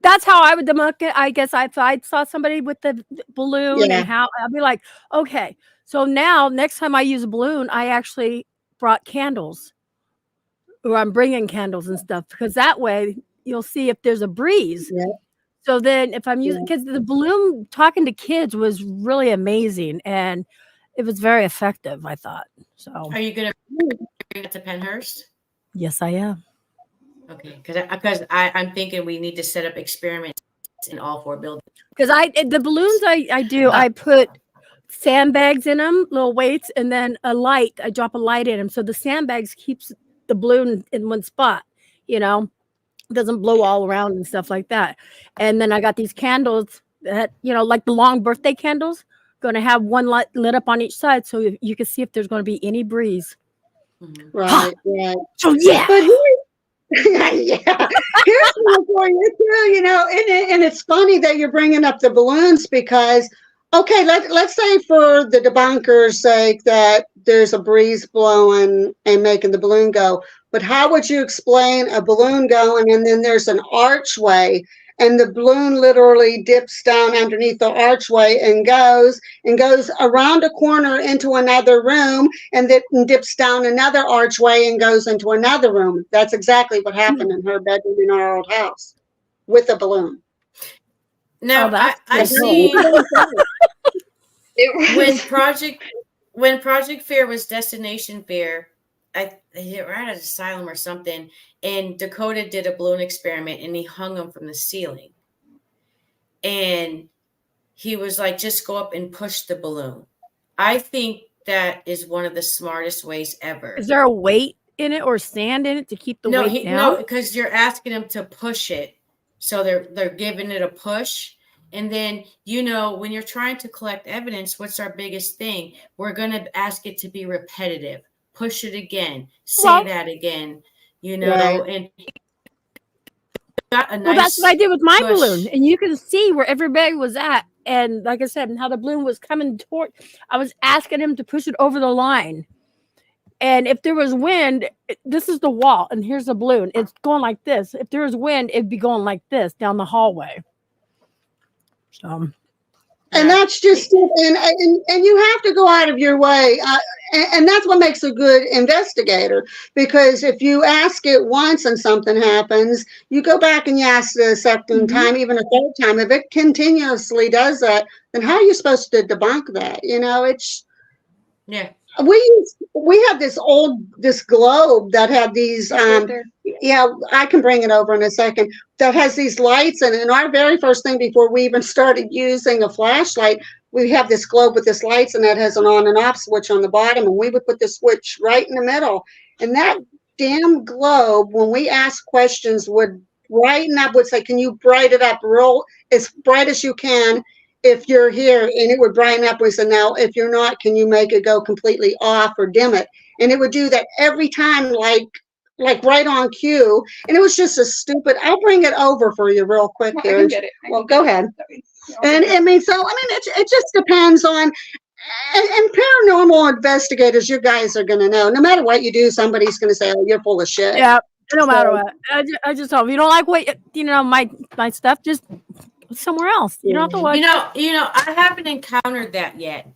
that's how I would debunk it. I guess if I saw somebody with the balloon and how I'll be like, okay, so now next time I use a balloon, I actually brought candles. Or I'm bringing candles and stuff because that way you'll see if there's a breeze. Yeah. So then if I'm using, because the balloon talking to kids was really amazing and it was very effective, I thought. So Are you going to bring it to Pennhurst? Yes, I am. Okay, because I'm thinking we need to set up experiments in all 4 buildings. Because the balloons I do, I put sandbags in them, little weights, and then a light. I drop a light in them. So the sandbags keeps the balloon in one spot, doesn't blow all around and stuff like that. And then I got these candles that, like the long birthday candles, going to have one light lit up on each side so you can see if there's going to be any breeze. Right, right. So yeah. But here's one for you too, and it's funny that you're bringing up the balloons because, okay, let's say for the debunker's sake that there's a breeze blowing and making the balloon go, but how would you explain a balloon going and then there's an archway and the balloon literally dips down underneath the archway and goes around a corner into another room and then dips down another archway and goes into another room? That's exactly what happened in her bedroom in our old house with a balloon. Now I see when Project Fear was Destination Fear, I hit right at Asylum or something, and Dakota did a balloon experiment and he hung them from the ceiling. and he was like, just go up and push the balloon. I think that is one of the smartest ways ever. Is there a weight in it or sand in it to keep the weight down? No, because you're asking him to push it. So they're giving it a push. And then, when you're trying to collect evidence, what's our biggest thing? We're going to ask it to be repetitive. Push it again. Say that again, Right. and got a nice Well, that's what I did with my push. balloon. And you can see where everybody was at. And like I said, and how the balloon was coming toward, I was asking him to push it over the line. And if there was wind, this is the wall, and here's the balloon. It's going like this. If there was wind, it'd be going like this down the hallway. So, And that's just and you have to go out of your way, and that's what makes a good investigator. Because if you ask it once and something happens, you go back and you ask the second time, even a third time. If it continuously does that, then how are you supposed to debunk that? It's we have this globe that had these I can bring it over in a second, that has these lights in it. And our very first thing before we even started using a flashlight, we have this globe with this lights, and that has an on and off switch on the bottom, and we would put the switch right in the middle. And that damn globe, when we ask questions, would brighten up, would say, can you brighten it up real as bright as you can if you're here? And it would brighten up. We said, now, if you're not, can you make it go completely off or dim it? And it would do that every time, like right on cue. And it was just a stupid, I'll bring it over for you real quick here. I can get it. Well, go ahead. And it just depends on, and paranormal investigators, you guys are going to know, no matter what you do, somebody's going to say, oh, you're full of shit. yeah, no matter what. I just hope, if you don't like what, my stuff, just somewhere else. You don't have to watch. I haven't encountered that yet.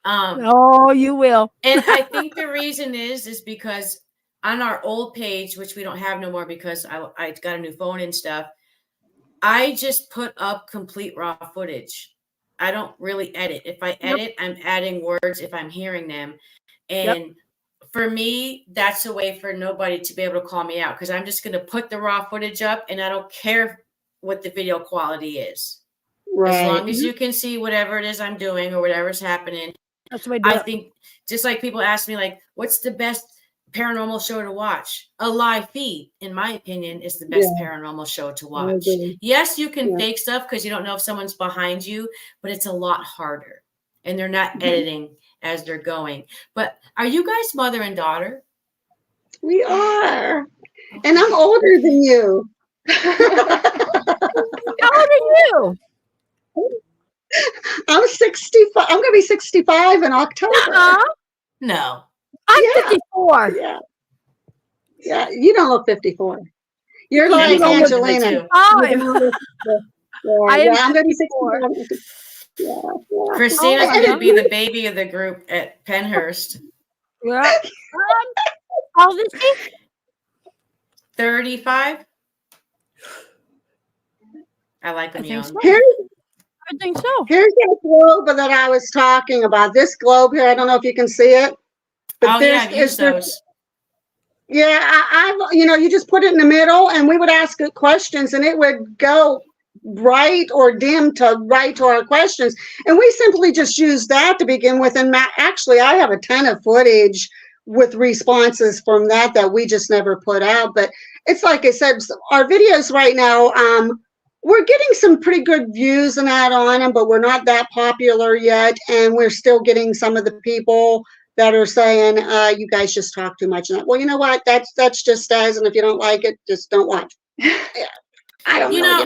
Oh, you will. And I think the reason is because on our old page, which we don't have no more because I got a new phone and stuff, I just put up complete raw footage. I don't really edit. If I edit, I'm adding words if I'm hearing them. And for me, that's a way for nobody to be able to call me out, because I'm just going to put the raw footage up, and I don't care what the video quality is. Right. As long as you can see whatever it is I'm doing or whatever's happening. That's the way to do I it. think, just like people ask me, like, what's the best paranormal show to watch? A live feed, in my opinion, is the best paranormal show to watch. Yes, you can fake stuff because you don't know if someone's behind you, but it's a lot harder, and they're not editing as they're going. But are you guys mother and daughter? We are. And I'm older than you. How old are you? I'm 65. I'm going to be 65 in October. No. I'm 54. Yeah. Yeah. You don't look 54. You're Yeah, like you don't look Angelina. 52. I'm going to be 64. Yeah. Christina's going to be the baby of the group at Penhurst. Yeah. How old is she? 35. I like them young. I think so. Here's that globe that I was talking about. This globe here, I don't know if you can see it. But I've used those. Yeah, I you just put it in the middle, and we would ask it questions, and it would go right or dim to right to our questions. And we simply just use that to begin with. And actually, I have a ton of footage with responses from that we just never put out. But it's like I said, our videos right now, we're getting some pretty good views and that on them, but we're not that popular yet. And we're still getting some of the people that are saying, you guys just talk too much. And well, you know what? That's just as, and if you don't like it, just don't watch. I don't know.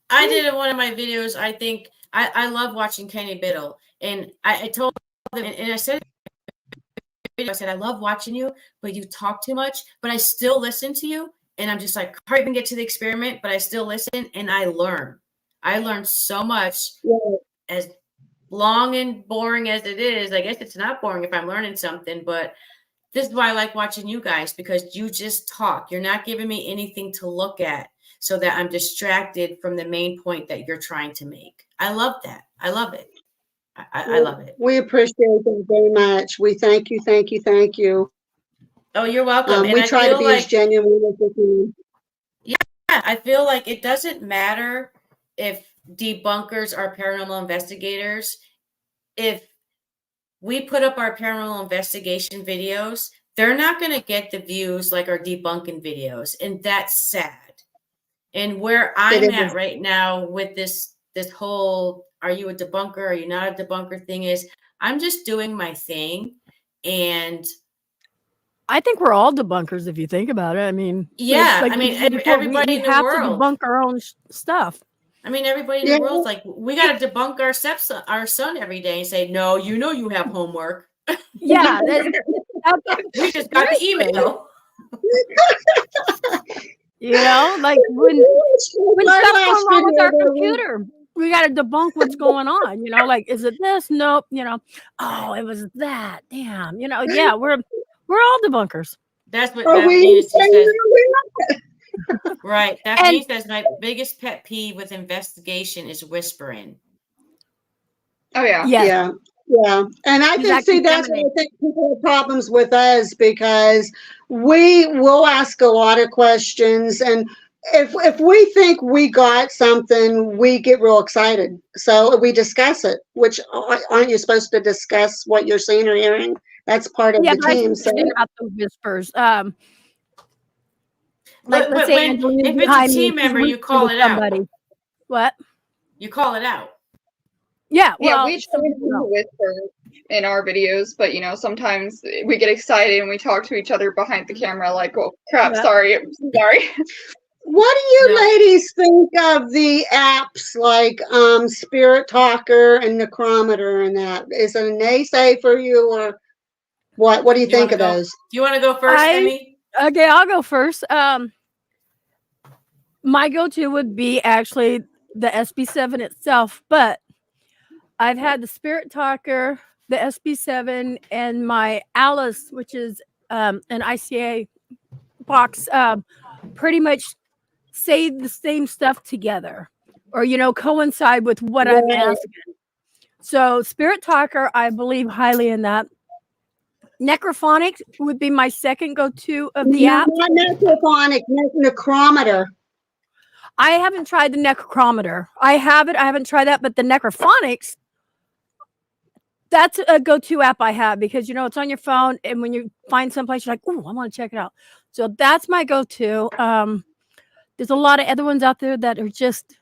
I did in one of my videos. I think I love watching Kenny Biddle. And I told them, and I said, I love watching you, but you talk too much, but I still listen to you. And I'm just like, hard to even get to the experiment, but I still listen and I learn. I learned so much. As long and boring as it is, I guess it's not boring if I'm learning something, but this is why I like watching you guys, because you just talk. You're not giving me anything to look at so that I'm distracted from the main point that you're trying to make. I love that. I love it. I love it. We appreciate it very much. We thank you, thank you, thank you. Oh, you're welcome. We try to be as genuine as we can. Yeah, I feel like it doesn't matter debunkers are paranormal investigators, if we put up our paranormal investigation videos, they're not going to get the views like our debunking videos, and that's sad. And where I'm at right now with this whole "are you a debunker, are you not a debunker" thing is, I'm just doing my thing, and I think we're all debunkers if you think about it. I mean, yeah, like I mean, we everybody we in the have to world. debunk our own stuff. I mean, everybody in the world's like, we got to debunk our son every day and say, no, you have homework. Yeah, we just got the email. You know, like when stuff's going wrong with our computer, we got to debunk what's going on. You know, like, is it this? Nope. You know, oh, it was that. Damn. You know, yeah, we're all debunkers. That's what that means. Right. That means that's my biggest pet peeve with investigation is whispering. Oh yeah. Yeah. And I think, see, that's what I think people have problems with us, because we will ask a lot of questions, and if we think we got something, we get real excited. So we discuss it, which aren't you supposed to discuss what you're seeing or hearing? That's part of the team. So not the whispers. Like, let's say if it's a team member, you call it out. What? You call it out. Yeah, well, we try to whisper in our videos, but you know, sometimes we get excited and we talk to each other behind the camera, like, "Oh crap, sorry." What do you ladies think of the apps like Spirit Talker and Necrometer and that? Is it a naysay for you, or what? What do you think of those? Do you want to go first, Emmy? Okay, I'll go first. My go-to would be actually the SB7 itself, but I've had the Spirit Talker, the SB7, and my Alice, which is an ICA box, pretty much say the same stuff together, or you know, coincide with what I'm asking. So Spirit Talker, I believe highly in that. Necrophonic would be my second go-to of the app. Not Necrophonic, Necrometer. I haven't tried the Necrometer. I haven't tried that, but the Necrophonics, that's a go-to app I have, because you know it's on your phone, and when you find someplace, you're like, "Oh, I want to check it out." So that's my go-to. There's a lot of other ones out there that are just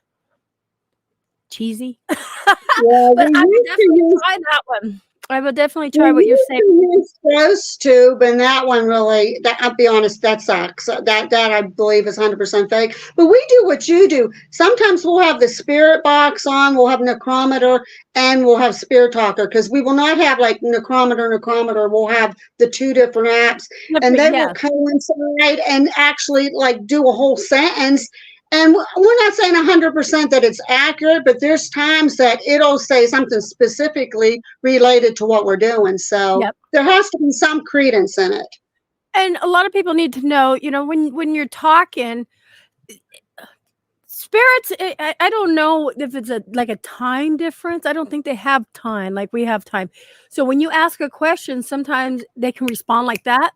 cheesy, but I would definitely try that one. I would definitely try what you're saying. Ghost Tube, and that one really, I'll be honest, that sucks. That I believe is 100% fake. But we do what you do. Sometimes we'll have the Spirit Box on, we'll have Necrometer, and we'll have Spirit Talker, because we will not have like Necrometer. We'll have the two different apps, and they will coincide and actually like do a whole sentence. And we're not saying 100% that it's accurate, but there's times that it'll say something specifically related to what we're doing. So there has to be some credence in it. And a lot of people need to know, you know, when you're talking, spirits, I don't know if it's like a time difference. I don't think they have time like we have time. So when you ask a question, sometimes they can respond like that.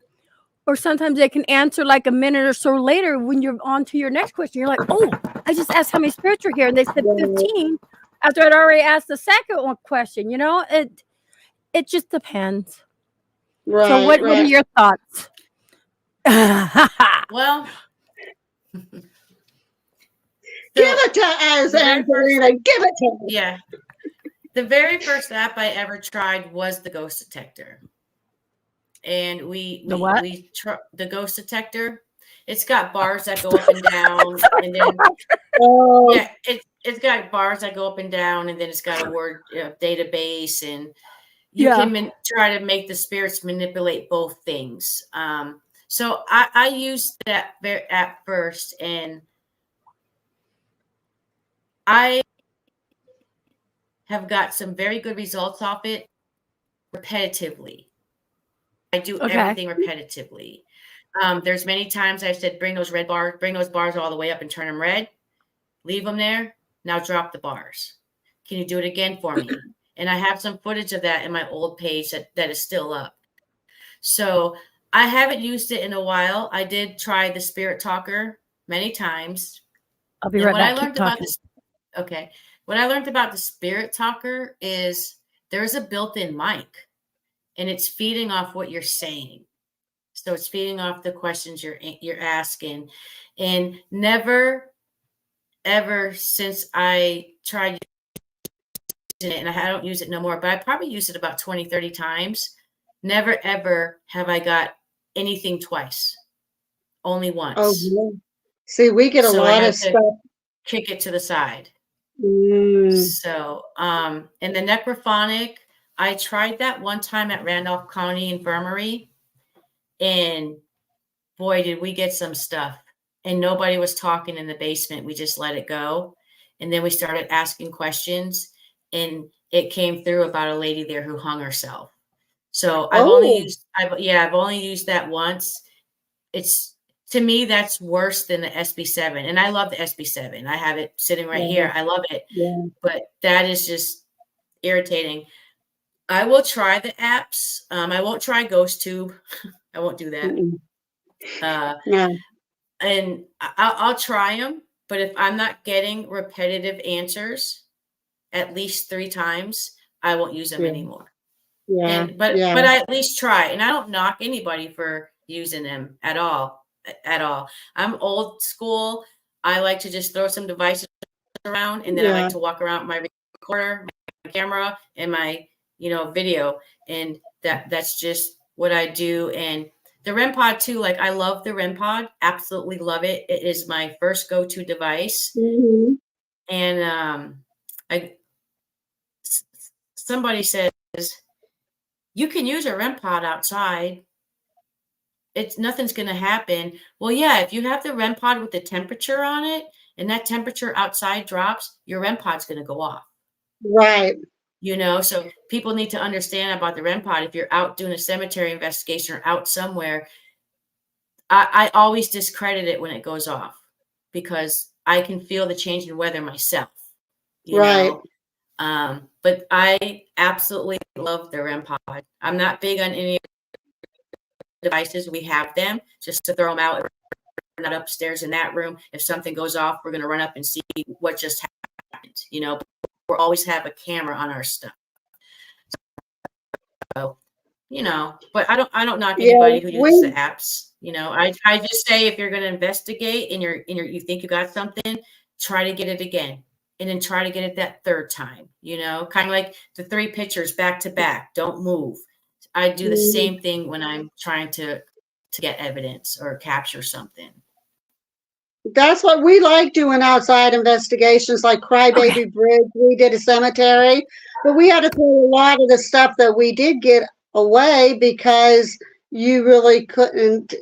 Or sometimes they can answer like a minute or so later when you're on to your next question. You're like, "Oh, I just asked how many spirits are here." And they said 15 after I'd already asked the second one question. You know, it just depends. Right. So what are your thoughts? Well, give it to us, Angelina. Give it to us. Yeah. The very first app I ever tried was the ghost detector. And the ghost detector. It's got bars that go up and down, and then it's got bars that go up and down, and then it's got a word database, and you can try to make the spirits manipulate both things. So I used that app first, and I have got some very good results off it repetitively. I do everything repetitively. There's many times I've said, bring those bars all the way up and turn them red. Leave them there. Now drop the bars. Can you do it again for me? And I have some footage of that in my old page that is still up. So I haven't used it in a while. I did try the Spirit Talker many times. I'll be right back. Keep talking. Okay. What I learned about the Spirit Talker is there's a built-in mic, and it's feeding off what you're saying. So it's feeding off the questions you're asking. And never, ever since I tried using it, and I don't use it no more, but I probably used it about 20, 30 times. Never, ever have I got anything twice. Only once. Oh, yeah. See, we get a So I lot had of to stuff. kick it to the side. Mm. So, and the necrophonic, I tried that one time at Randolph County Infirmary, and boy, did we get some stuff. And nobody was talking in the basement. We just let it go. And then we started asking questions, and it came through about a lady there who hung herself. So I've only used that once. It's, to me, that's worse than the SB7. And I love the SB7. I have it sitting right here. I love it. Yeah. But that is just irritating. I will try the apps. I won't try GhostTube. I won't do that. No. And I'll try them. But if I'm not getting repetitive answers at least 3 times, I won't use them anymore. Yeah. But I at least try. And I don't knock anybody for using them at all. I'm old school. I like to just throw some devices around, and then I like to walk around with my recorder, my camera, and my video, and that's just what I do. And the REM pod too, like I love the REM pod, absolutely love it. It is my first go-to device. Mm-hmm. And somebody says you can use a REM pod outside. Nothing's going to happen. Well, yeah, if you have the REM pod with the temperature on it, and that temperature outside drops, your REM pod's going to go off. Right. So people need to understand about the REM pod. If you're out doing a cemetery investigation or out somewhere, I always discredit it when it goes off, because I can feel the change in weather myself. Right. But I absolutely love the REM pod. I'm not big on any devices. We have them just to throw them out. We're not upstairs in that room. If something goes off, we're going to run up and see what just happened. We always have a camera on our stuff. So, but I don't knock anybody who uses the apps. I just say, if you're going to investigate and you think you got something, try to get it again, and then try to get it that third time. Kind of like the 3 pictures back to back. Don't move. I do the same thing when I'm trying to get evidence or capture something. That's what we like doing outside investigations, like Crybaby Bridge. We did a cemetery, but we had to throw a lot of the stuff that we did get away because you really couldn't.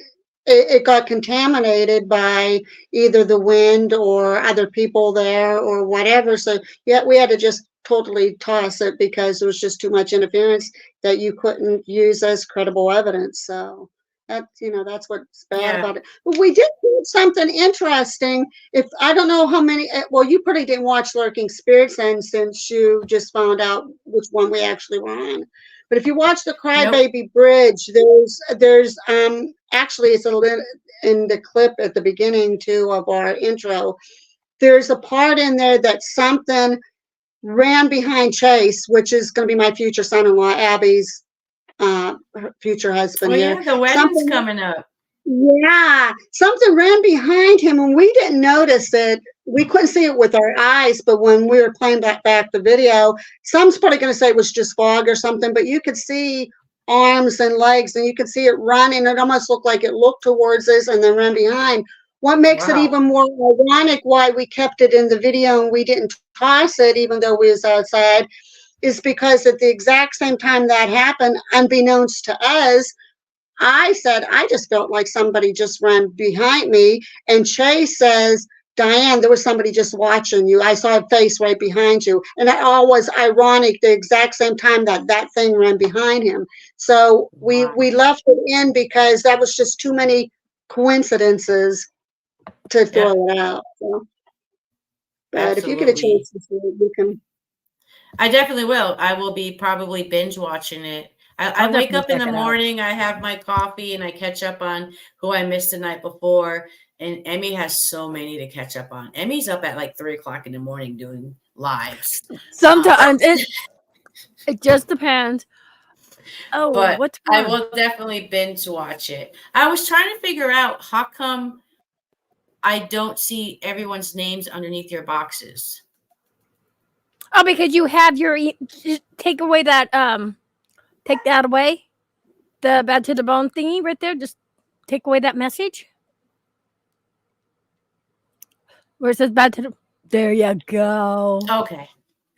It got contaminated by either the wind or other people there or whatever. So yeah, we had to just totally toss it because there was just too much interference that you couldn't use as credible evidence. So that's what's bad about it. But we did do something interesting. If I don't know how many, well, you probably didn't watch Lurking Spirits, and since you just found out which one we actually were on. But if you watch the Crybaby Bridge, there's actually it's a little in the clip at the beginning too of our intro. There's a part in there that something ran behind Chase, which is going to be my future son-in-law, Abby's her future husband. Well, here. the wedding's coming up. Yeah, something ran behind him, and we didn't notice it. We couldn't see it with our eyes, but when we were playing back the video, some's probably going to say it was just fog or something, but you could see arms and legs, and you could see it running. It almost looked like it looked towards us and then ran behind. What makes it even more ironic why we kept it in the video and we didn't toss it, even though we was outside, is because at the exact same time that happened, unbeknownst to us, I said, I just felt like somebody just ran behind me. And Chase says, Diane, there was somebody just watching you. I saw a face right behind you. And it all was ironic the exact same time that thing ran behind him. So we left it in because that was just too many coincidences to throw it out. So. But if you get a chance to see it, you can. I definitely will. I will be probably binge watching it. I wake up in the morning, I have my coffee, and I catch up on who I missed the night before. And Emmy has so many to catch up on. Emmy's up at like 3:00 in the morning doing lives. Sometimes it just depends. Oh, But what's I going on? will definitely binge watch it. I was trying to figure out how come I don't see everyone's names underneath your boxes. Oh, because you have your just take away that take that away. The bad to the bone thingy right there. Just take away that message. Where it says bad to the there you go. Okay.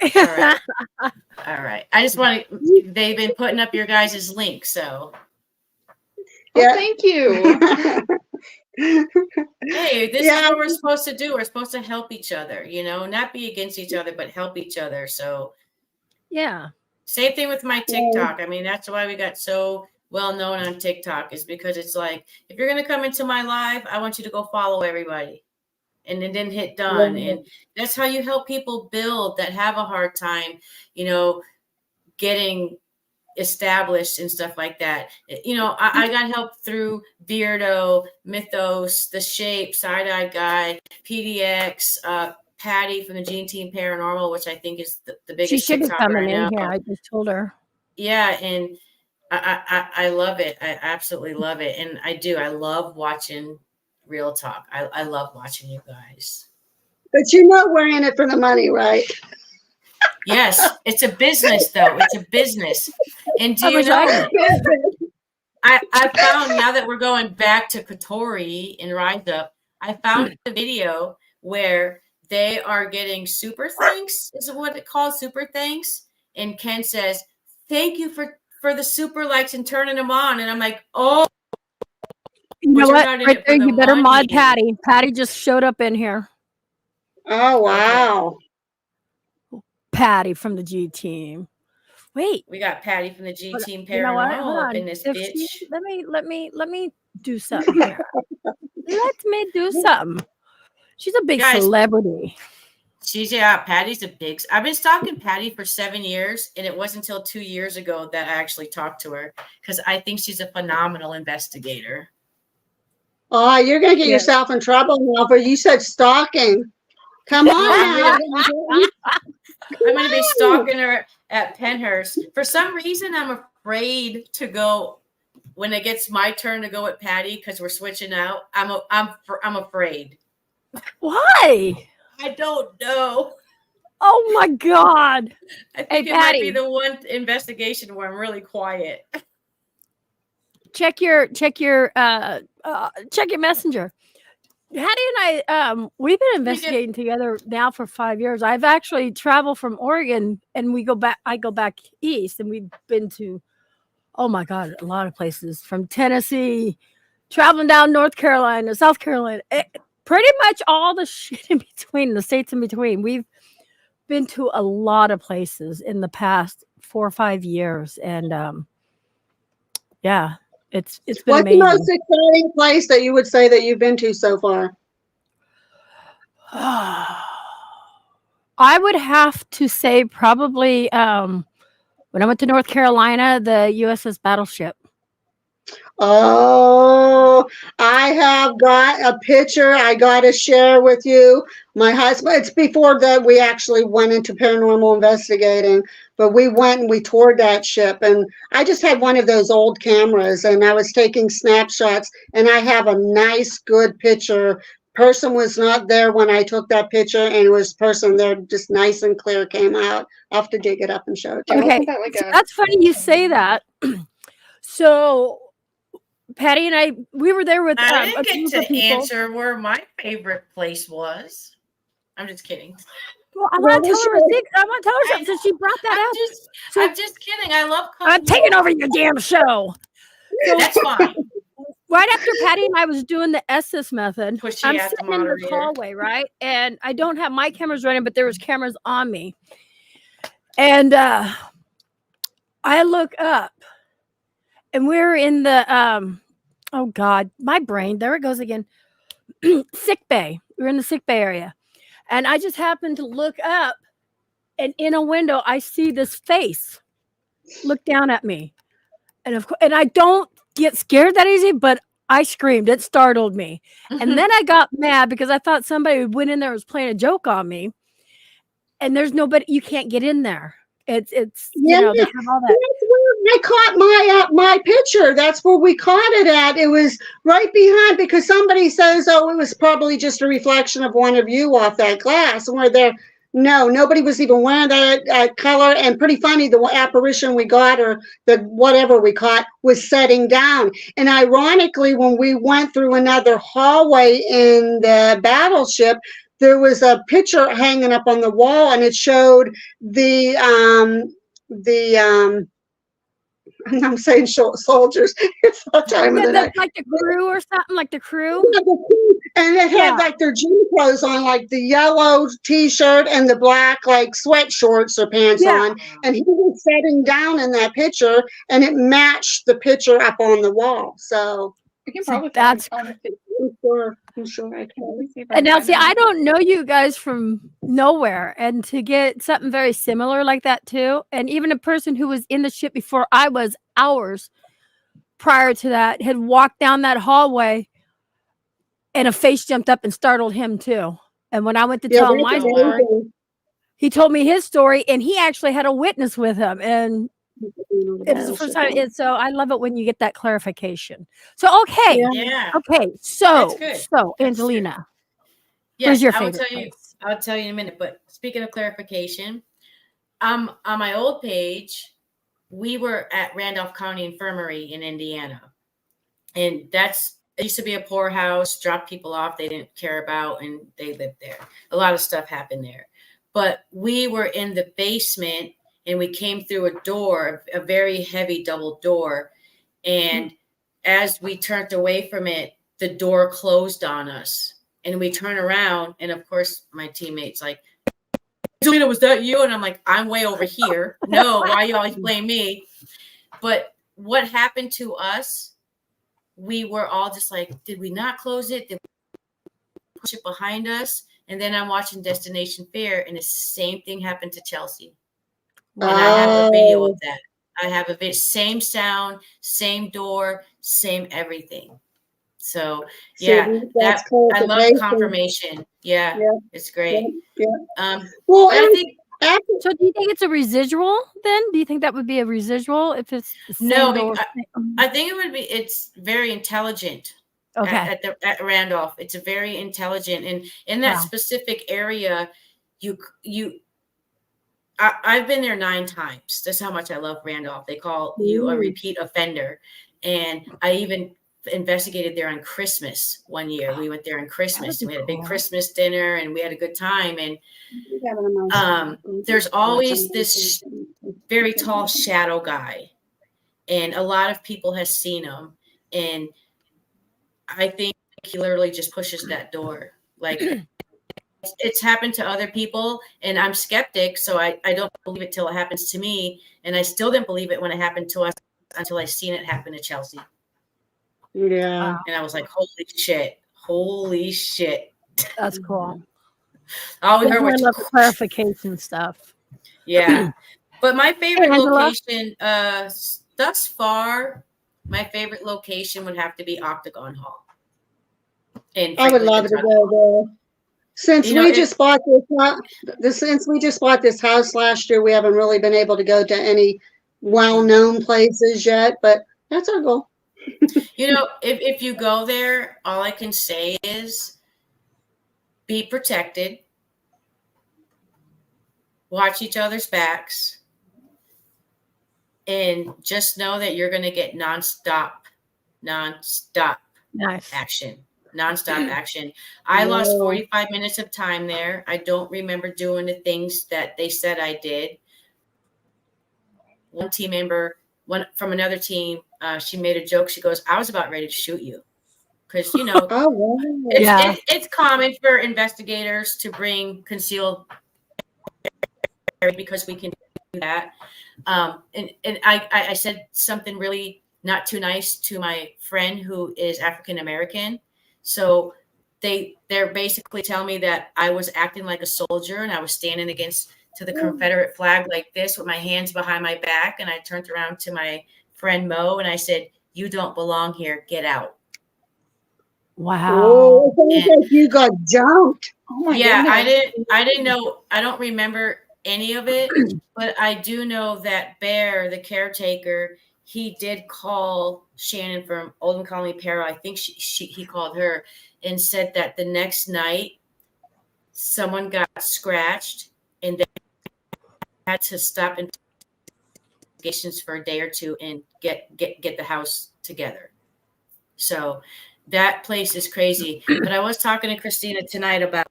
All right. All right. I just want to, they've been putting up your guys' link, so. Yeah. Thank you. Hey, this is what we're supposed to do. We're supposed to help each other, not be against each other, but help each other. So, yeah. Same thing with my TikTok. I mean, that's why we got so well known on TikTok, is because it's like, if you're going to come into my live, I want you to go follow everybody and then hit done. And that's how you help people build that have a hard time, getting established and stuff like that. I got help through Beardo, Mythos, The Shape, Side-Eye Guy, PDX, Patty from the Gene Team Paranormal, which I think is the biggest She should be TikToker coming I know. in here. I just told her. Yeah, and I love it. I absolutely love it. And I do. I love watching Real Talk. I love watching you guys. But we're in it for the money, right? Yes, it's a business, though. It's a business. And do you know, I found, now that we're going back to Catori and Rise Up, I found a video where they are getting super thanks, is what it calls, super thanks. And Ken says, thank you for the super likes and turning them on. And I'm like, oh. You know what? Right there, you better mod Patty. Patty just showed up in here. Oh, wow. Patty from the G Team. Wait. We got Patty from the G Team You know what? Hold Paranormal up on. in this If bitch. she, let me do something here. Let me do something. She's a big celebrity. Patty's a big. I've been stalking Patty for 7 years, and it wasn't until 2 years ago that I actually talked to her, because I think she's a phenomenal investigator. Oh, you're gonna get yourself in trouble now, but you said stalking. Come on now. I'm going to be stalking her at Penhurst. For some reason, I'm afraid to go when it gets my turn to go with Patty, because we're switching out. I'm afraid. Why? I don't know. Oh my God. I think it might be the one investigation where I'm really quiet. Check your messenger. Hattie and I, we've been investigating together now for 5 years. I've actually traveled from Oregon, and I go back east, and we've been to, oh my God, a lot of places, from Tennessee, traveling down North Carolina, South Carolina, pretty much all the shit in between, the states in between. We've been to a lot of places in the past 4 or 5 years, and yeah. It's been What's amazing. the most exciting place that you would say that you've been to so far? I would have to say probably when I went to North Carolina, the USS Battleship. Oh, I have got a picture I got to share with you. My husband, it's before that we actually went into paranormal investigating, but we went and we toured that ship, and I just had one of those old cameras, and I was taking snapshots, and I have a nice, good picture. Person was not there when I took that picture, and it was person there, just nice and clear came out. I'll have to dig it up and show it to you. Okay, that's funny you say that. So Patty and I, we were there with I a didn't group get of to people. answer where my favorite place was. I'm just kidding. Well, I want to tell her a secret. I want to tell her something since she brought that up. I'm just kidding. I love I'm taking over your damn show. So, that's fine. Right after Patty and I was doing the Estes method, Pushy I'm at the sitting in this moderator. hallway, right? And I don't have my cameras running, but there was cameras on me. And I look up, and we're in the oh God, my brain, there it goes again. Sick bay. We're in the sick bay area. And I just happened to look up, and in a window, I see this face look down at me. And of course, and I don't get scared that easy, but I screamed. It startled me. And then I got mad because I thought somebody went in there and was playing a joke on me. And there's nobody, you can't get in there. It's you Yeah, know, they have all that. that's where I caught my picture. That's where we caught it at. It was right behind because somebody says, "Oh, it was probably just a reflection of one of you off that glass." And we're there. No, nobody was even wearing that color. And pretty funny, the apparition we got or the whatever we caught was setting down. And ironically, when we went through another hallway in the battleship, there was a picture hanging up on the wall, and it showed the and I'm saying soldiers. It's that time of the night. Like the crew or something, like the crew. And it had like their gym clothes on, like the yellow T-shirt and the black like sweat shorts or pants on. And he was sitting down in that picture, and it matched the picture up on the wall. So we can probably that's I'm sure I can. And now, see, I don't know you guys from nowhere, and to get something very similar like that too, and even a person who was in the ship before I was, hours prior to that, had walked down that hallway, and a face jumped up and startled him too. And when I went to tell him my story, he told me his story, and he actually had a witness with him, and it was the first time. So I love it when you get that clarification. So okay, okay. So Angelina, where's your favorite place? I'll tell you in a minute. But speaking of clarification, on my old page, we were at Randolph County Infirmary in Indiana, and it used to be a poorhouse. Dropped people off they didn't care about, and they lived there. A lot of stuff happened there, but we were in the basement. And we came through a door, a very heavy double door. And as we turned away from it, the door closed on us. And we turn around. And of course, my teammate's like, Angelina, was that you? And I'm like, I'm way over here. No, why you always blame me? But what happened to us, we were all just like, did we not close it? Did we push it behind us? And then I'm watching Destination Fair, and the same thing happened to Chelsea. And I have a video of that. I have a same sound, same door, same everything. So yeah, I love confirmation. Yeah, it's great. Well, I think. So do you think it's a residual then? Do you think that would be a residual if it's the same door? I think it would be. It's very intelligent. Okay. At Randolph, it's a very intelligent, and in that specific area, I've been there 9 times. That's how much I love Randolph. They call you a repeat offender. And I even investigated there on Christmas one year. We went there on Christmas, and we had a big Christmas dinner, and we had a good time. And there's always this very tall shadow guy, and a lot of people have seen him. And I think he literally just pushes that door. Like, it's happened to other people, and I'm skeptic, so I don't believe it till it happens to me. And I still didn't believe it when it happened to us until I seen it happen to Chelsea. Yeah. And I was like, holy shit. That's cool. All we heard was the clarification stuff. Yeah. But my favorite Angela? location, thus far, my favorite location would have to be Octagon Hall. I would love to go there. Since we just bought this house last year, we haven't really been able to go to any well-known places yet, but that's our goal. If you go there, all I can say is be protected, watch each other's backs, and just know that you're going to get nonstop action. Nonstop action. I lost 45 minutes of time there. I don't remember doing the things that they said I did. One team member, from another team, she made a joke. She goes, I was about ready to shoot you. Because, it's common for investigators to bring concealed because we can do that. And I said something really not too nice to my friend who is African American. So they're basically telling me that I was acting like a soldier, and I was standing to the Confederate flag like this with my hands behind my back. And I turned around to my friend Mo, and I said, "You don't belong here. Get out." Wow. Oh, it sounds like you got jumped. Oh my Yeah, goodness. I didn't know. I don't remember any of it, but I do know that Bear, the caretaker, he did call Shannon from Oldham Colony Para. I think he called her and said that the next night someone got scratched and they had to stop investigations for a day or two and get the house together. So that place is crazy. But I was talking to Christina tonight about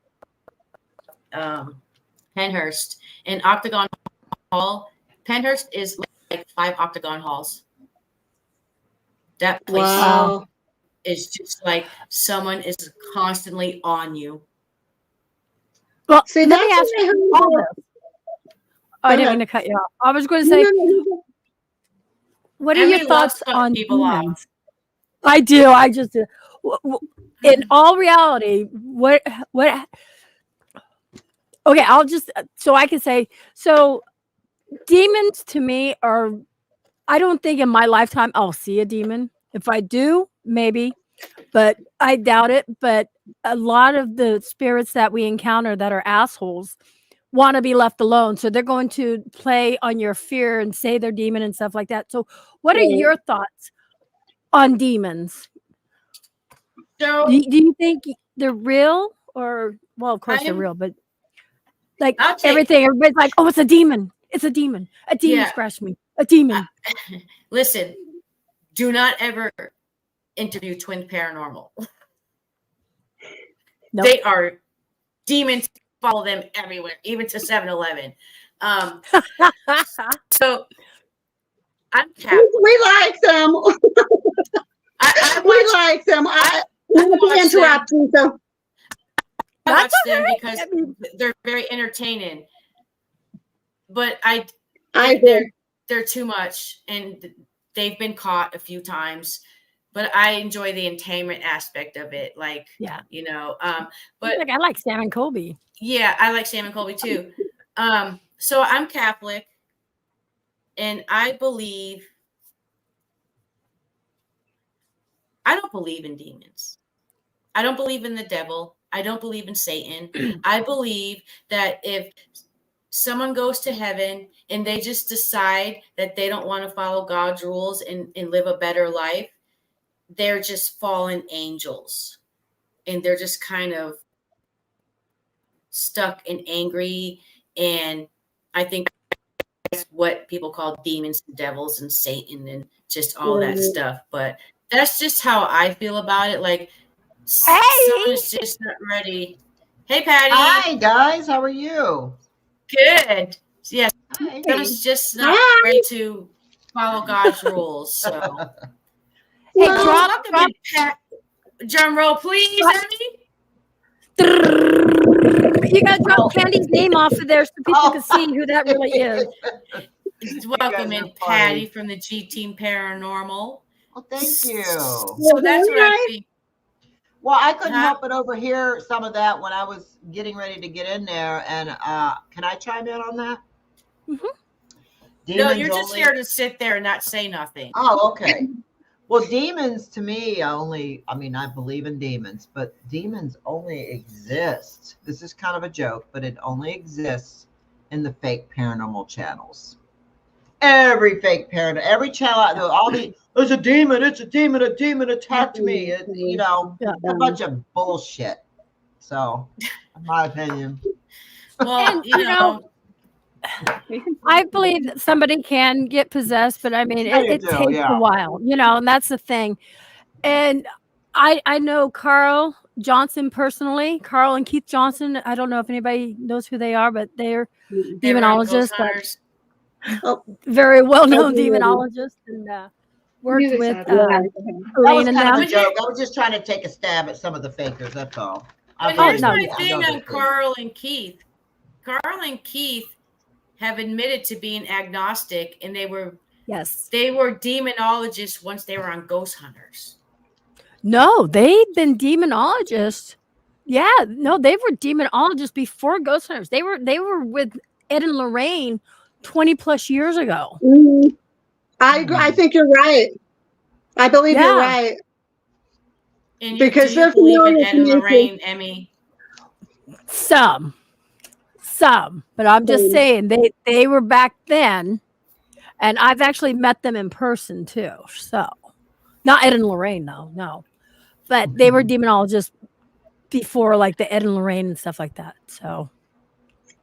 Penhurst and Octagon Hall. Penhurst is like 5 Octagon Halls. That place is just like someone is constantly on you. Well, See, let that's me ask what I heard you all about- this. I didn't ahead. mean to cut you off. I was going to say, what are Emily your loves thoughts cutting on people off. demons? I do. I just do. In all reality, what? Okay, I'll just so I can say so. Demons to me are. I don't think in my lifetime I'll see a demon. If I do, maybe, but I doubt it. But a lot of the spirits that we encounter that are assholes want to be left alone, so they're going to play on your fear and say they're demon and stuff like that. So, what are your thoughts on demons? So, do you think they're real, or well, of course they're real, but like everything, everybody's like, oh, it's a demon. It's a demon. A demon scratched me. A demon. Listen, do not ever interview Twin Paranormal. Nope. They are demons. Follow them everywhere, even to 7-Eleven. So I'm Catholic. We like them. We like them. I watch interrupt you. So I watch them because they're very entertaining. But they're too much, and they've been caught a few times. But I enjoy the entertainment aspect of it, like you know. But like I like Sam and Colby. Yeah, I like Sam and Colby too. So I'm Catholic, and I don't believe in demons. I don't believe in the devil. I don't believe in Satan. I believe that if someone goes to heaven and they just decide that they don't want to follow God's rules and live a better life, they're just fallen angels. And they're just kind of stuck and angry. And I think that's what people call demons and devils and Satan and just all that stuff. But that's just how I feel about it. Like, someone is just not ready. Hey, Patty. Hi, guys. How are you? Good. Yes. Someone's just not ready to follow God's rules. So, Hey, drop Pat. Drum roll, please, Emmy. You gotta drop Candy's name off of there so people can see who that really is. Welcome in, Patty from the G Team Paranormal. Well, thank you. So that's what I think. Well, I couldn't help but overhear some of that when I was getting ready to get in there. And can I chime in on that? Mm-hmm. No, you're just here to sit there and not say nothing. Oh, okay. Well, demons to me I believe in demons, but demons only exist. This is kind of a joke, but it only exists in the fake paranormal channels. Every fake paranormal, every channel, there's a demon attacked me. It's, a bunch of bullshit. So, in my opinion. Well, you know, I believe that somebody can get possessed, but I mean, it takes a while, and that's the thing. And I know Carl Johnson personally, Carl and Keith Johnson. I don't know if anybody knows who they are, but they're demonologists. Very well-known demonologists, and worked with that was Elaine and kind of them. a joke. I was just trying to take a stab at some of the fakers. That's all. But here's my thing on Carl and Keith. Carl and Keith have admitted to being agnostic, and they were demonologists once they were on Ghost Hunters. No, they've been demonologists. Yeah, no, they were demonologists before Ghost Hunters. They were with Ed and Lorraine 20 plus years ago. I think you're right. I believe you're right. And Because do you they're believe in familiar Ed to and me. Lorraine, Emmy? Some, but I'm just saying they were back then, and I've actually met them in person too. So, not Ed and Lorraine, though, no, but they were demonologists before, like the Ed and Lorraine and stuff like that. So,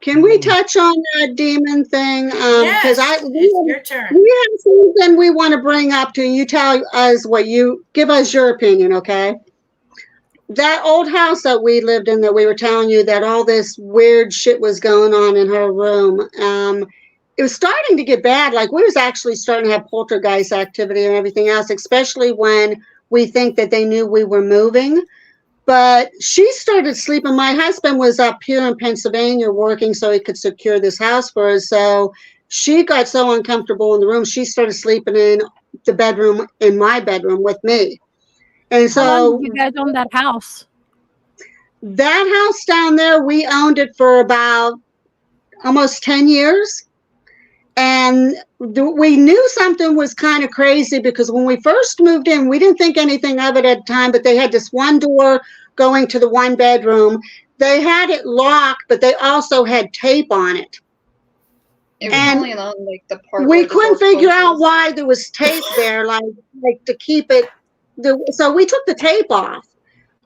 Can we touch on that demon thing? Yes, it's your turn. We have something we want to bring up to you. Tell us give us your opinion, okay? That old house that we lived in, that we were telling you that all this weird shit was going on in her room. It was starting to get bad. Like we was actually starting to have poltergeist activity and everything else, especially when we think that they knew we were moving. But she started sleeping. My husband was up here in Pennsylvania working so he could secure this house for us. So she got so uncomfortable in the room, she started sleeping in the bedroom, in my bedroom with me. And how long so did you guys own that house? that house down there, we owned it for about almost 10 years. And we knew something was kind of crazy because when we first moved in, we didn't think anything of it at the time, but they had this one door going to the one bedroom. They had it locked, but they also had tape on it. It was And only on like the part we where the couldn't door figure out closes. why there was tape there, like to keep it. So we took the tape off.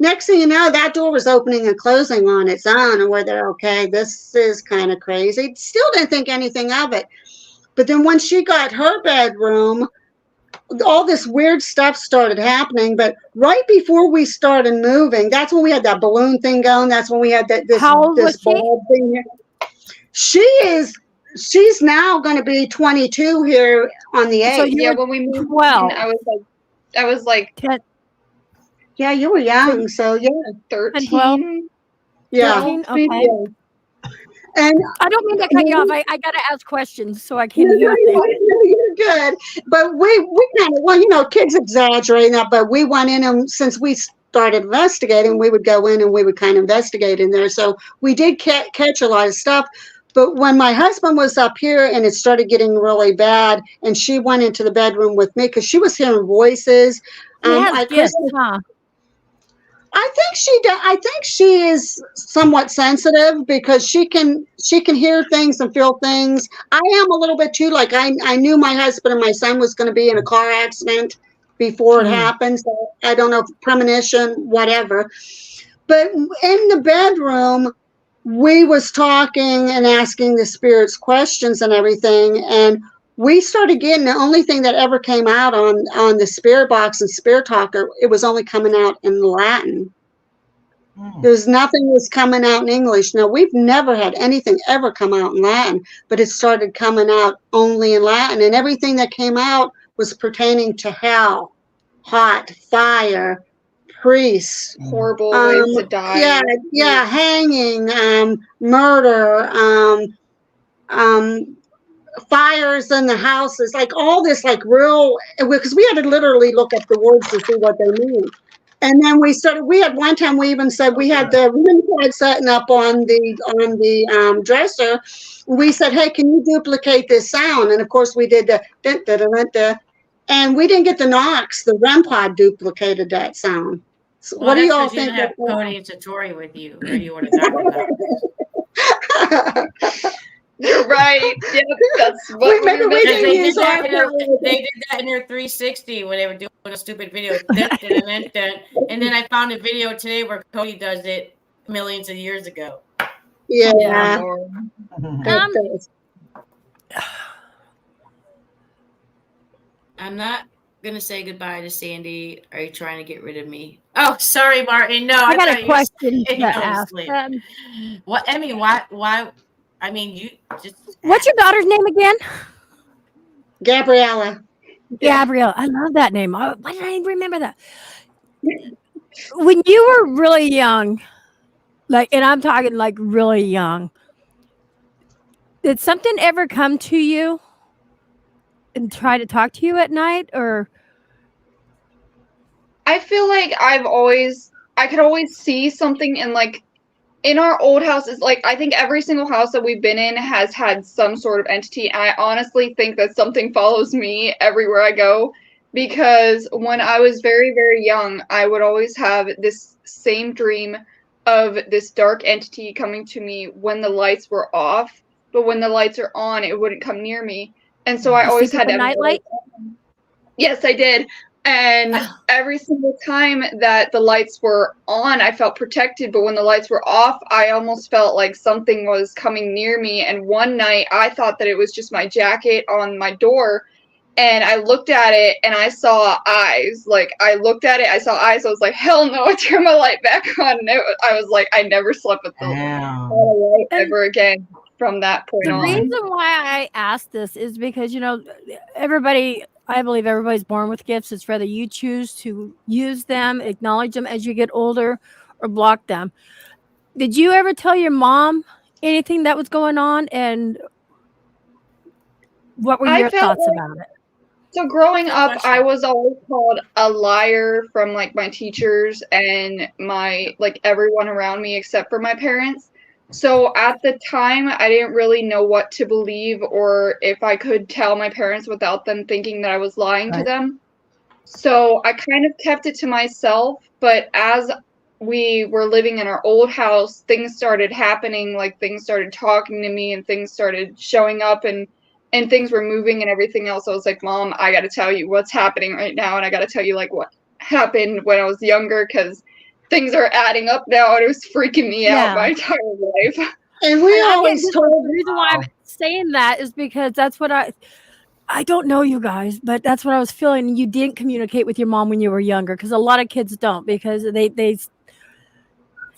Next thing you know, that door was opening and closing on its own, and we're there, okay, this is kind of crazy. Still didn't think anything of it. But then when she got her bedroom, all this weird stuff started happening. But right before we started moving, that's when we had that balloon thing going. That's when we had this bulb thing. She's now going to be 22 here on the 8th. So yeah, when we moved in, I was like 10. Yeah, you were young, so yeah. 13. Yeah. 13? Okay. Yeah. And I don't mean to cut you off. I gotta ask questions so I can hear things. You're good. But we kind of, well, you know, kids exaggerate that, but we went in and since we started investigating, we would go in and we would kind of investigate in there. So we did catch a lot of stuff. But when my husband was up here and it started getting really bad, and she went into the bedroom with me because she was hearing voices. I think she is somewhat sensitive because she can hear things and feel things. I am a little bit too. Like I knew my husband and my son was going to be in a car accident before it happened. So I don't know if premonition, whatever. But in the bedroom, we was talking and asking the spirits questions and everything, and we started getting the only thing that ever came out on the spirit box and spirit talker. It was only coming out in Latin. There's nothing was coming out in English. Now, we've never had anything ever come out in Latin, but it started coming out only in Latin, and everything that came out was pertaining to hell, hot, fire, priests, horrible ways to die. Yeah, hanging, murder, fires in the houses, like all this, like real, because we had to literally look up the words to see what they mean. And then we had one time we even said we had the room card setting up on the dresser. We said, hey, can you duplicate this sound? And of course we did the dun, dun, dun, dun, dun, and we didn't get the knocks. The REM pod duplicated that sound. So Well, what do that's you all 'cause you think? didn't have Cody and Satori with you, or you would have talked about it. You're right. Yep, that's what Maybe we Because can they use did that our they did that in their 360 when they were doing a stupid video. Dun, dun, dun, dun, dun. And then I found a video today where Cody does it millions of years ago. Yeah. I'm not gonna say goodbye to Sandy. Are you trying to get rid of me? Oh, sorry, Martin. No, I got thought a you were question saying to I was ask asleep. them. What? I mean, why? I mean, you just. What's your daughter's name again? Gabriella. Gabrielle. I love that name. Why did I remember that? When you were really young, like, and I'm talking like really young, did something ever come to you and try to talk to you at night, or? I feel like I could always see something in like in our old houses. Like I think every single house that we've been in has had some sort of entity. I honestly think that something follows me everywhere I go. because when I was very, very young, I would always have this same dream of this dark entity coming to me when the lights were off, but when the lights are on, it wouldn't come near me. And so I You always sleep had with to a have nightlight? Yes, I did. And every single time that the lights were on, I felt protected. But when the lights were off, I almost felt like something was coming near me. And one night I thought that it was just my jacket on my door. And I looked at it and I saw eyes. Like, I looked at it, I saw eyes. I was like, hell no, I turned my light back on. And I was like, I never slept with the light ever again from that point The on. reason why I asked this is because, you know, everybody, I believe everybody's born with gifts. It's whether you choose to use them, acknowledge them as you get older, or block them. Did you ever tell your mom anything that was going on? And what were I your felt thoughts like- about it? So growing up, I was always called a liar from like my teachers and my like everyone around me except for my parents. So at the time, I didn't really know what to believe or if I could tell my parents without them thinking that I was lying to them. So I kind of kept it to myself, but as we were living in our old house, things started happening, like things started talking to me and things started showing up and things were moving and everything else. I was like, Mom, I got to tell you what's happening right now. And I got to tell you like what happened when I was younger because things are adding up now and it was freaking me out my entire life. And we always told the reason why I'm saying that is because that's what I don't know you guys, but that's what I was feeling. You didn't communicate with your mom when you were younger because a lot of kids don't because they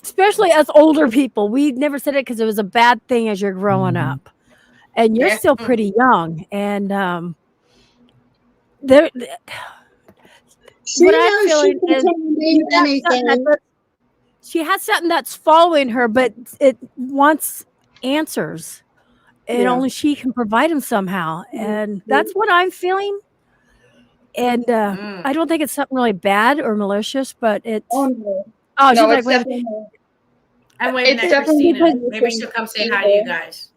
especially us older people, we never said it because it was a bad thing as you're growing up. And you're still pretty young. And there She what I'm knows she feeling can is tell me you got something anything. she has something that's following her, but it wants answers. And Yeah. only she can provide them somehow. And that's what I'm feeling. And I don't think it's something really bad or malicious, but it's no, she's no, like, it's wait, definitely I'm waving It's at definitely Christina. because Maybe it's she'll come say hi to you guys.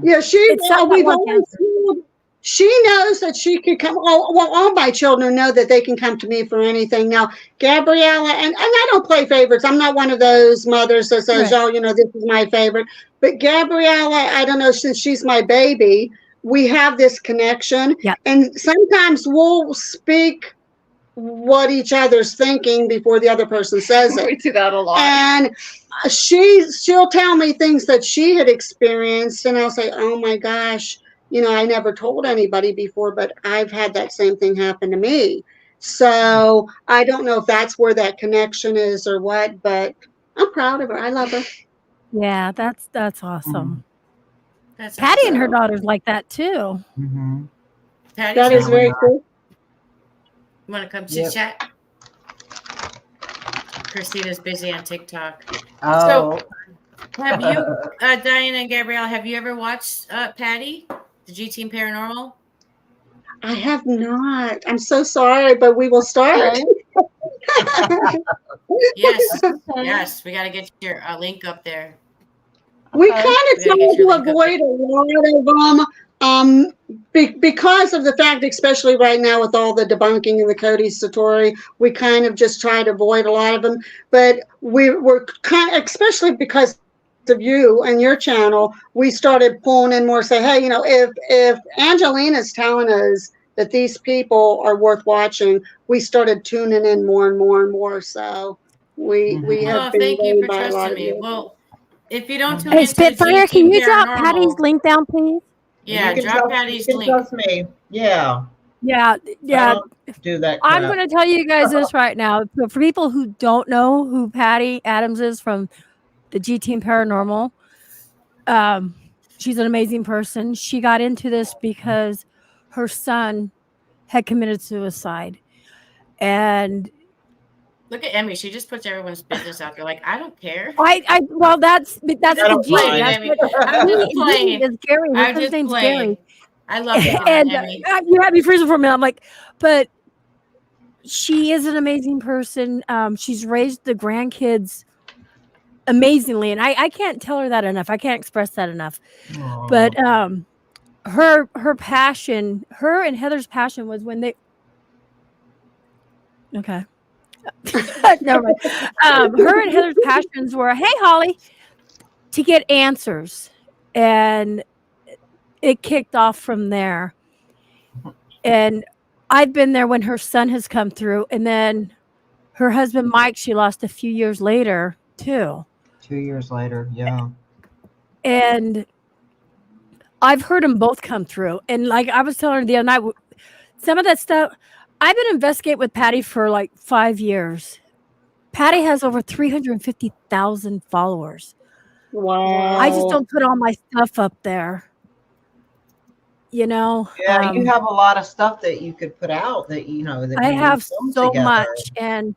Yeah, we've something like always told, she knows that she can come. All my children know that they can come to me for anything. Now, Gabriella, and I don't play favorites. I'm not one of those mothers that says, Right. oh, you know, this is my favorite. But Gabriella, I don't know, since she's my baby, we have this connection. Yeah. And sometimes we'll speak what each other's thinking before the other person says it. We do that a lot. And she'll tell me things that she had experienced, and I'll say, "Oh my gosh, you know, I never told anybody before, but I've had that same thing happen to me." So I don't know if that's where that connection is or what, but I'm proud of her. I love her. Yeah, that's awesome. That's Patty and her awesome. daughter's like that too. Patty, That is very cool. You want to come chit Yep. chat? Christina's busy on TikTok. Oh. So, have you, Diana and Gabrielle, have you ever watched Patty, the G Team Paranormal? I have not. I'm so sorry, but we will start. Yes, yes. We got to get your link up there. We kind of We gotta try get your to link up avoid a lot of them because of the fact, especially right now with all the debunking and the Cody Satori, we kind of just try to avoid a lot of them. But we're kind of, especially because of you and your channel, we started pulling in more, say, hey, you know, if Angelina's telling us that these people are worth watching, we started tuning in more and more and more. So we have Oh, been thank you weighed for by a lot trusting of me. you. Well, if you don't tune Hey, into the G Spitfire, Team can you drop Patty's Paranormal, link down, please? yeah, You can drop trust- Patty's you can link. trust me. Yeah. Yeah, I don't do that crap. I'm going to tell you guys this right now. For people who don't know who Patty Adams is from the G Team Paranormal, she's an amazing person. She got into this because her son had committed suicide. And Look at Emmy. She just puts everyone's business out there. Like, I don't care. well, that's the I'm G. playing, That's Emmy. what I'm just he playing. is Gary. Her I'm son's just name's playing. Gary. I love picking on And Emmy. you had me freezing for a minute. I'm like, but she is an amazing person. She's raised the grandkids amazingly, and I can't tell her that enough. I can't express that enough. But her passion, her and Heather's passion was when Okay. Never mind. Her and Heather's passions were, hey, Holly, to get answers. And it kicked off from there. And I've been there when her son has come through. And then her husband, Mike, she lost a few years later, too. 2 years later, yeah. And I've heard them both come through. And like I was telling her the other night, some of that stuff, I've been investigating with Patty for like 5 years. Patty has over 350,000 followers. Wow. I just don't put all my stuff up there. You know? Yeah, you have a lot of stuff that you could put out that, you know, that I you have filmed so together. much. And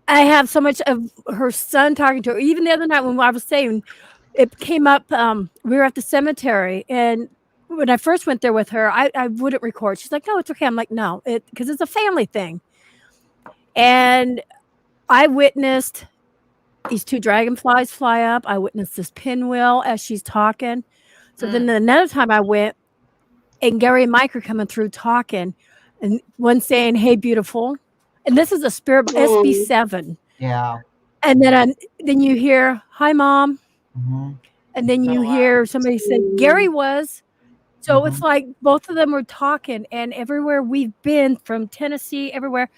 I have so much of her son talking to her. Even the other night when I was saying, it came up, we were at the cemetery. And when I first went there with her, I wouldn't record. She's like, no, it's okay. I'm like, no, because it's a family thing. And I witnessed these 2 dragonflies fly up. I witnessed this pinwheel as she's talking. So then another time I went, and Gary and Mike are coming through talking, and one saying, hey, beautiful. And this is a spirit SB7. Yeah. And then you hear, hi, Mom. And then you hear somebody say, Gary was. So it's like both of them were talking, and everywhere we've been, from Tennessee, everywhere,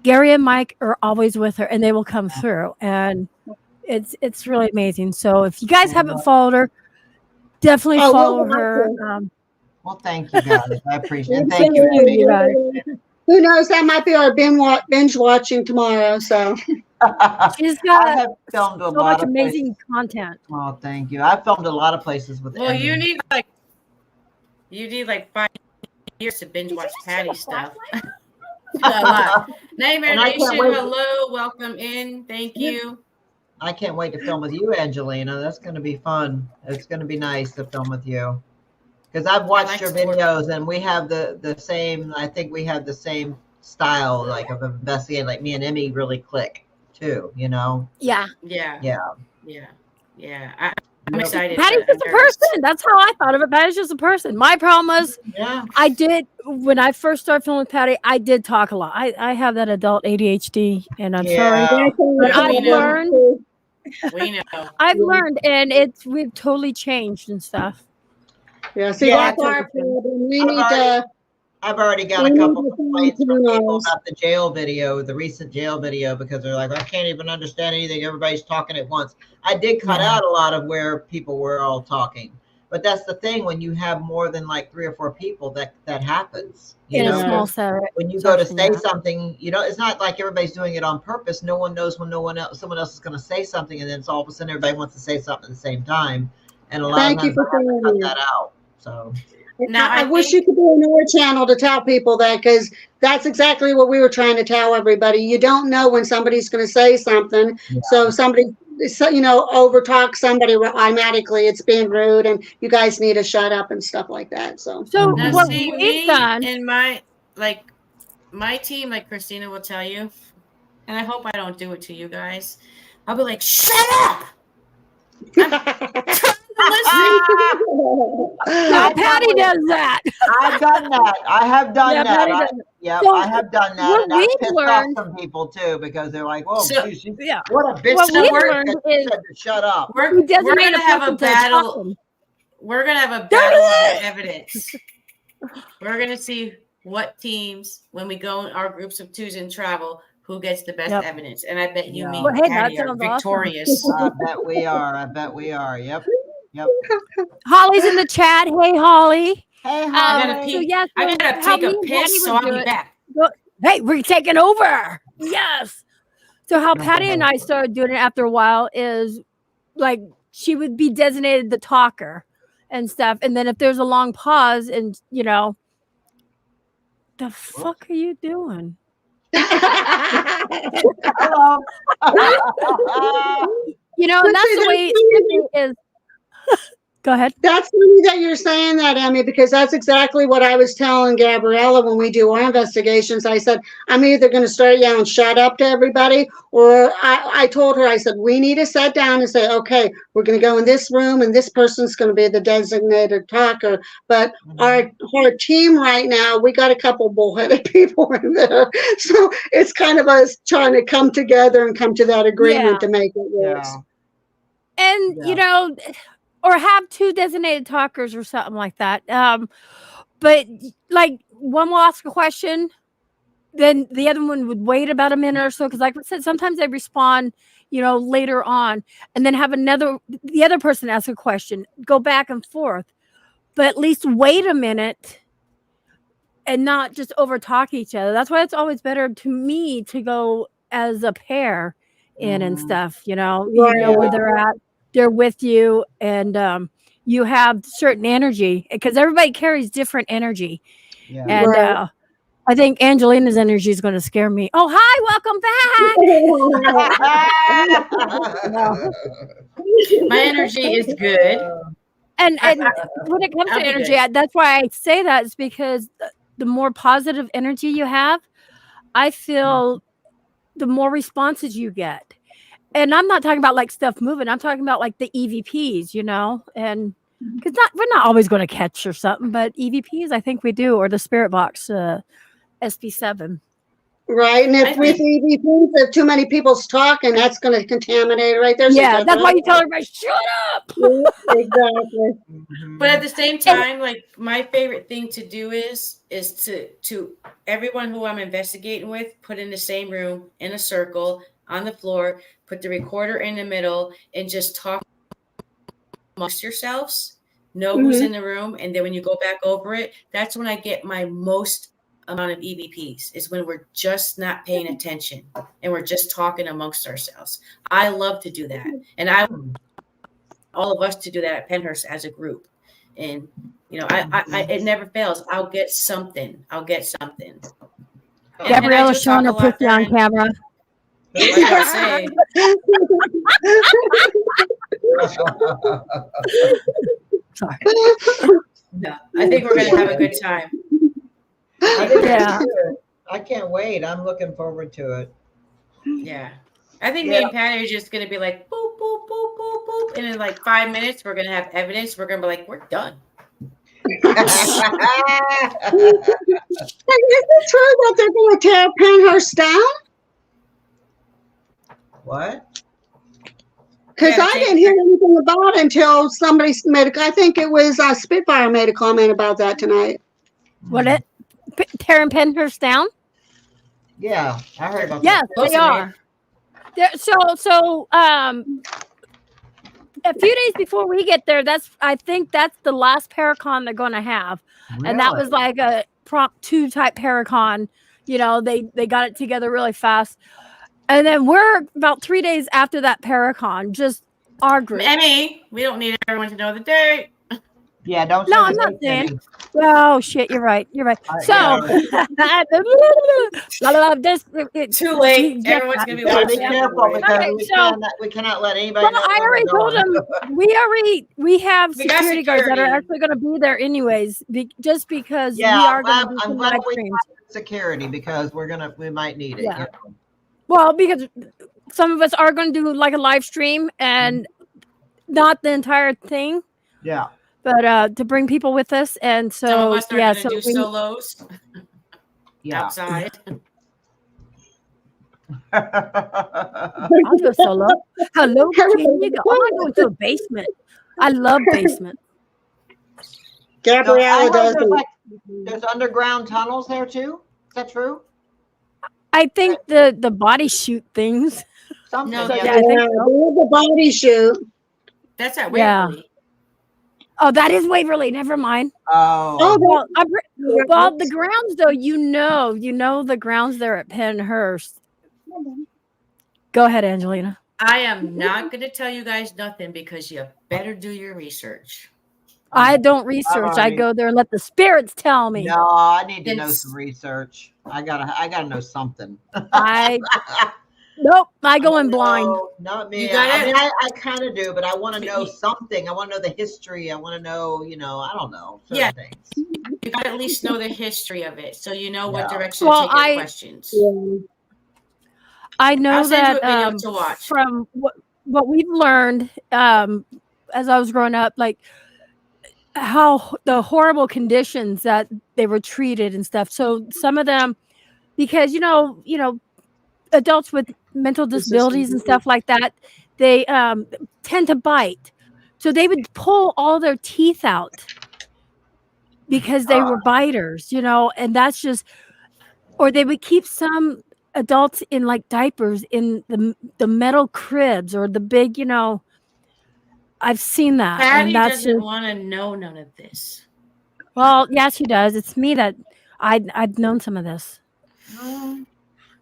Gary and Mike are always with her, and they will come through. And it's really amazing. So if you guys haven't followed her, definitely follow her. Well, thank you guys. I appreciate it. Thank you, Amy. Who knows? That might be our binge watching tomorrow. So she's got I have filmed so much amazing content. Oh, thank you. I filmed a lot of places with Well, Amy. you need like 5 years to binge watch Patty stuff. A lot. Nightmare And I can't Nation, wait. hello, welcome in. Thank you. I can't wait to film with you, Angelina. That's going to be fun. It's going to be nice to film with you. Because I've watched your videos and we have the same, I think we have the same style, like of investigating, like me and Emmy really click too, you know? Yeah. I'm excited. Patty's just a person. That's how I thought of it. Patty's just a person. My problem was, when I first started filming Patty, I did talk a lot. I have that adult ADHD, and I'm sorry. But I've learned. We know. I've learned, and we've totally changed and stuff. Yeah, see, that's our problem. We need to. I've already got a couple complaints from people about the jail video, the recent jail video, because they're like, I can't even understand anything. Everybody's talking at once. I did cut out a lot of where people were all talking. But that's the thing, when you have more than like 3 or 4 people, that happens. You know? A small set. When you go to say something, you know, it's not like everybody's doing it on purpose. No one knows when someone else is going to say something, and then it's all of a sudden everybody wants to say something at the same time. And a lot of times I have to cut that out. So now I wish you could be on our channel to tell people that, because that's exactly what we were trying to tell everybody. You don't know when somebody's going to say something. So if somebody, you know, overtalk somebody, automatically it's being rude, and you guys need to shut up and stuff like that. So Now, what see, we've me done, and my team, like Christina will tell you, and I hope I don't do it to you guys. I'll be like, shut up. Now Patty does that. I've done that. I have done Yeah, that. Patty does it. Yep, So I have done that. what And I've we've pissed learned- off some people too, because they're like, "Whoa, So- geez, Yeah. what a bitch!" What that we've word learned that is said to shut up. We're we designate gonna a have a person to battle. talk 'em. We're gonna have a battle of evidence. We're gonna see what teams, when we go in our groups of 2s and travel, who gets the best evidence. And I bet you, me, Well, and hey, that Patty are sounds awesome. victorious. I bet we are. I bet we are. Yep. Yep. Holly's in the chat. Hey, Holly. Hey, I gotta So pee. yes, I gotta how take a me and Patty piss, so would I'll do be it- back. Hey, we're taking over. Yes. So how Patty and I started doing it after a while is, like, she would be designated the talker and stuff, and then if there's a long pause, and you know, the fuck are you doing? Hello. You know, and that's the way it is. Go ahead. That's funny that you're saying that, Emmy, because that's exactly what I was telling Gabriella when we do our investigations. I said, I'm either going to start yelling, shut up to everybody, or I told her, I said, we need to sit down and say, okay, we're going to go in this room and this person's going to be the designated talker. But our team right now, we got a couple bullheaded people in there. So it's kind of us trying to come together and come to that agreement to make it work. And, you know, or have 2 designated talkers or something like that. But like one will ask a question, then the other one would wait about a minute or so. Cause like I said, sometimes they respond, you know, later on, and then have the other person ask a question, go back and forth, but at least wait a minute and not just over talk each other. That's why it's always better to me to go as a pair in and stuff, you know, you know where they're at. They're with you, and you have certain energy because everybody carries different energy. And I think Angelina's energy is going to scare me. Oh, hi, welcome back. My energy is good. And when it comes to energy, that's why I say that is because the more positive energy you have, I feel the more responses you get. And I'm not talking about like stuff moving. I'm talking about like the EVPs, you know, and because we're not always going to catch or something, but EVPs, I think we do, or the spirit box, SB7. Right, and if with EVPs, if too many people's talking, that's going to contaminate right there. Yeah, that's why you tell everybody, shut up. Exactly. But at the same time, like my favorite thing to do is to everyone who I'm investigating with, put in the same room in a circle on the floor, put the recorder in the middle, and just talk amongst yourselves. Know who's in the room, and then when you go back over it, that's when I get my most amount of EVPs. Is when we're just not paying attention and we're just talking amongst ourselves. I love to do that, and I want all of us to do that at Penhurst as a group. And you know, I it never fails. I'll get something. Gabriella's showing her pussy on camera. Like I say. Sorry. No, I think we're gonna have a good time. I can't wait. I'm looking forward to it. Yeah. I think me and Patty are just gonna be like boop, boop, boop, boop, boop. And in like 5 minutes, we're gonna have evidence. We're gonna be like, we're done. Is it true that they're going to tear Penhurst down? What? Because I didn't hear anything about it until somebody made I think it was Spitfire made a comment about that tonight. What tearing Penhurst down? Yeah, I heard about yes, that. they are. So a few days before we get there, I think that's the last Paracon they're going to have. Really? And that was like a prompt 2 type Paracon. You know, they got it together really fast. And then we're about 3 days after that Paracon, just our group. Emmy, we don't need everyone to know the date. Yeah, don't. No, I'm not saying. Oh shit, you're right. You're right. So, too late. Everyone's gonna be watching. Be careful because we cannot let anybody. Well, I already told them we have security guards that are actually going to be there anyways, just because we are going to do some live streams. Security because we might need it. Yeah. Well, because some of us are going to do like a live stream and not the entire thing. Yeah. But to bring people with us, and so some of us are yeah, gonna do solos outside. I'll do a solo. Hello, can you go? I'm going to a basement. I love basement. Gabriella does. There's underground tunnels there too. Is that true? I think the body shoot things. Something. No, yeah, I think so. The body shoot. That's at Waverly. Yeah. Oh, that is Waverly. Never mind. Oh, well, the grounds though, you know the grounds there at Penhurst. Go ahead, Angelina. I am not going to tell you guys nothing because you better do your research. I don't research. I go there and let the spirits tell me. No, I need to know some research. I gotta know something. Nope, I go in blind. No, not me. You got I it? mean, I kind of do, but I want to know something. I want to know the history. I want to know, I don't know, certain Yeah. things. You got to at least know the history of it, so you know what Yeah. direction Well, to take your questions. I know I'll send you that a video to watch. from what we've learned as I was growing up, like how the horrible conditions that they were treated and stuff. So some of them, because adults with mental disabilities and stuff like that, they tend to bite. So they would pull all their teeth out because they were biters, and that's just, or they would keep some adults in like diapers in the metal cribs or the big, I've seen that. Patty and that's doesn't just, want to know none of this. well, yeah, she does. It's me that I've known some of this.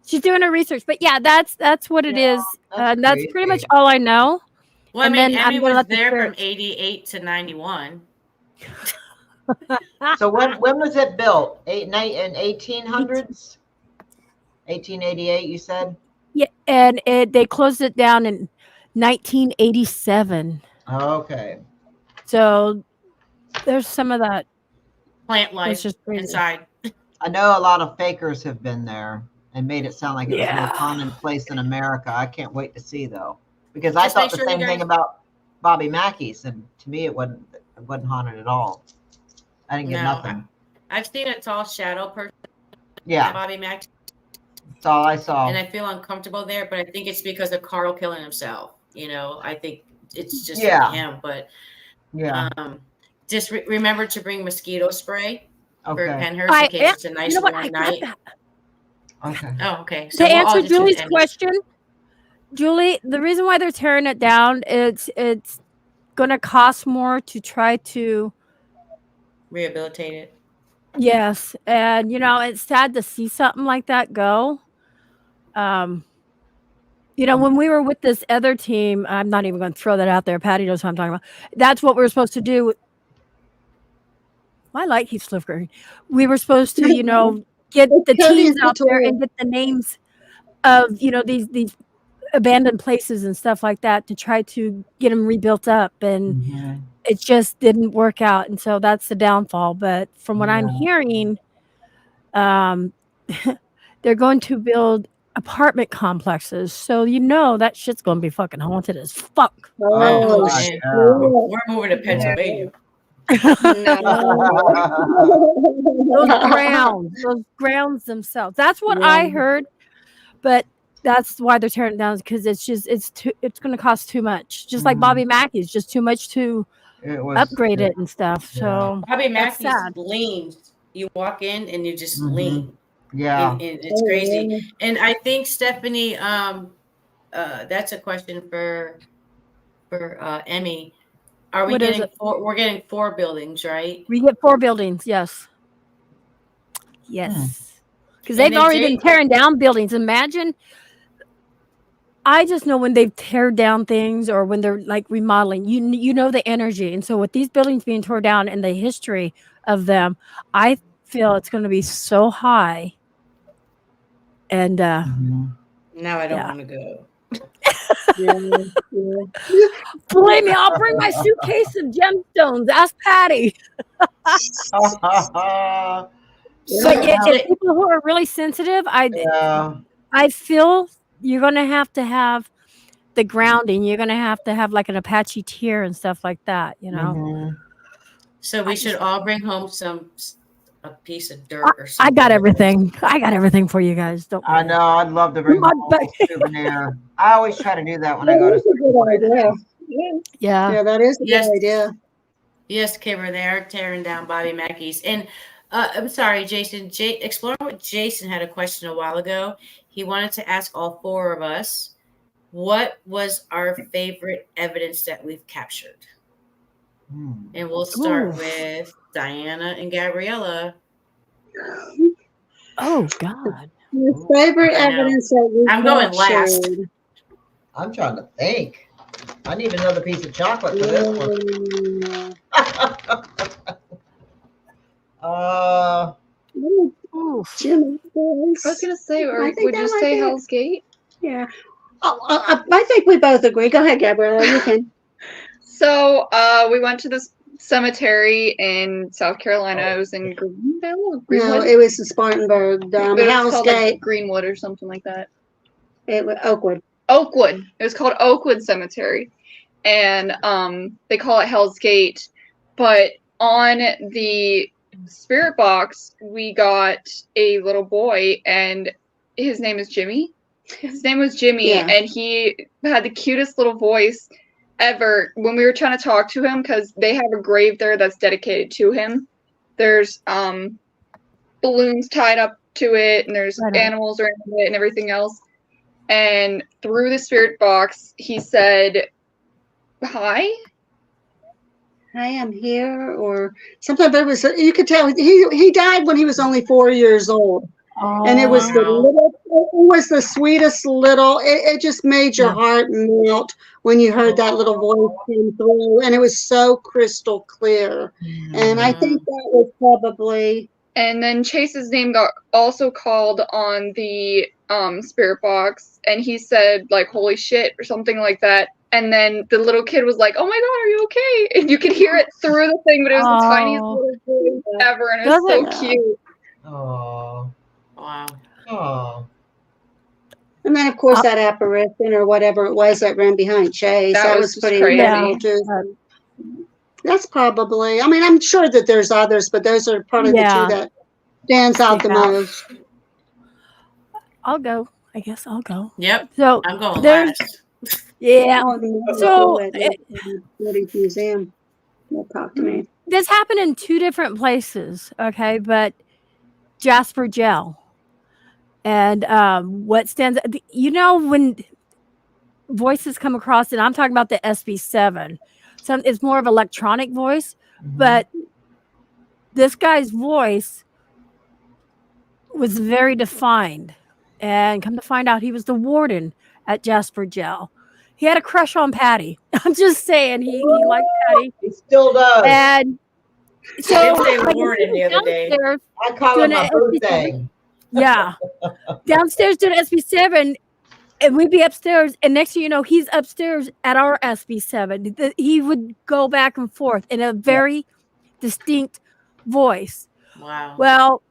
She's doing her research, but yeah, that's what it is. That's pretty much all I know. Well, And I mean, then I'm Emmy gonna was let the there from spirits- 88 to 91. So when was it built? In 1800s? 1888, you said? Yeah, and they closed it down in 1987. Okay. So there's some of that Plant that's life just crazy. inside. I know a lot of fakers have been there and made it sound like it was the Yeah. most haunted place in America. I can't wait to see though, because I Just thought make the sure you same thing guys- about Bobby Mackey's, and to me it wasn't haunted at all. I didn't get No, nothing. I've seen a tall shadow person. Yeah. Bobby Mack, That's all I saw. and I feel uncomfortable there, but I think it's because of Carl killing himself. I think it's just Yeah. him. But Yeah. just remember to bring mosquito spray for Okay. Penhurst in case it's a nice warm I got night. that. Okay. Oh, okay. To we'll all answer just do Julie's Emmys. question, Julie, the reason why they're tearing it down, it's going to cost more to try to. Rehabilitate it. Yes, and it's sad to see something like that go. When we were with this other team, I'm not even going to throw that out there. Patty knows what I'm talking about. That's what we were supposed to do. My light keeps flickering. We were supposed to, get the Cody teams and out there Satori. and get the names of, these abandoned places and stuff like that to try to get them rebuilt up, and it just didn't work out, and so that's the downfall. But from what I'm hearing, they're going to build apartment complexes, so that shit's going to be fucking haunted as fuck. Oh, man. yeah. We're moving to Pennsylvania. those grounds themselves. That's what I heard, but that's why they're tearing it down, because it's going to cost too much. Just like Bobby Mackey's, just too much to upgrade it and stuff. So Bobby that's Mackey's sad. leans. You walk in and you just lean. Yeah. And it's crazy. And I think Stephanie, that's a question for Emmy. Are we What is getting it? we're getting 4 buildings, right? We get 4 buildings, yes. Yes. Because And they've then already been Jake- tearing down buildings. Imagine, I just know when they tear down things or when they're like remodeling, you know the energy. And so with these buildings being torn down and the history of them, I feel it's going to be so high. And Now I don't yeah. want to go. Believe me, I'll bring my suitcase of gemstones. Ask Patty. But if people who are really sensitive, I feel you're going to have the grounding. You're going to have like an Apache tear and stuff like that, So we should all bring home a piece of dirt or something. I got everything. I got everything for you guys. Don't I know. I'd love to bring home a souvenir. I always try to do that when I go to. That's a good idea. Yeah. Yeah, that is a Yes. good idea. Yes, Kibber, they're tearing down Bobby Mackey's. And I'm sorry, Jason. Exploring with Jason had a question a while ago. He wanted to ask all 4 of us, what was our favorite evidence that we've captured? And we'll start with Diana and Gabriella. Oh God. Your favorite I know. evidence that we've I'm going last. captured. I'm trying to think. I need another piece of chocolate for this one. Jimmy, I was gonna say, or I think would that you might say be- Hell's Gate? Yeah. I think we both agree. Go ahead, Gabriella. You can. So we went to this cemetery in South Carolina. It was in Greenville or Greenwood. No, it was in Spartanburg, But it was Howes called Gate. like Greenwood or something like that. It was Oakwood. Oakwood. It was called Oakwood Cemetery, and they call it Hell's Gate. But on the spirit box, we got a little boy, and his name is Jimmy. His name was Jimmy, Yeah. and he had the cutest little voice ever. When we were trying to talk to him, because they have a grave there that's dedicated to him. There's balloons tied up to it, and there's animals around it and everything else. And through the spirit box, he said, "Hi." I am here, or something. But it was, you could tell he died when he was only 4 years old, and it was the sweetest little. It just made your heart melt when you heard that little voice come through, and it was so crystal clear. And I think that was probably. And then Chase's name got also called on the spirit box, and he said like "holy shit" or something like that. And then the little kid was like, "Oh my god, are you okay?" And you could hear it through the thing, but it was the tiniest little voice ever, and it was so cute. Oh, wow. Oh. And then, of course, that apparition or whatever it was that ran behind Chase. That was was just pretty crazy. incredible, too. That's probably, I mean, I'm sure that there's others, but those are probably the two that stands out the most. I'll go. I guess I'll go. Yep. So I'm going there's, last. yeah. So museum. They'll talk to me. This happened in two different places, okay? But Jasper Gel. And what stands, you know, when voices come across, and I'm talking about the SB7, it's more of electronic voice, but this guy's voice was very defined. And come to find out, he was the warden at Jasper Gel. He had a crush on Patty. I'm just saying, he liked Patty. He still does. And so I did say like, warden the other day. downstairs I call it doing my an birthday. yeah. Downstairs doing SB7, and we'd be upstairs, and next thing you know, he's upstairs at our SB7. He would go back and forth in a very distinct voice. Wow. Well,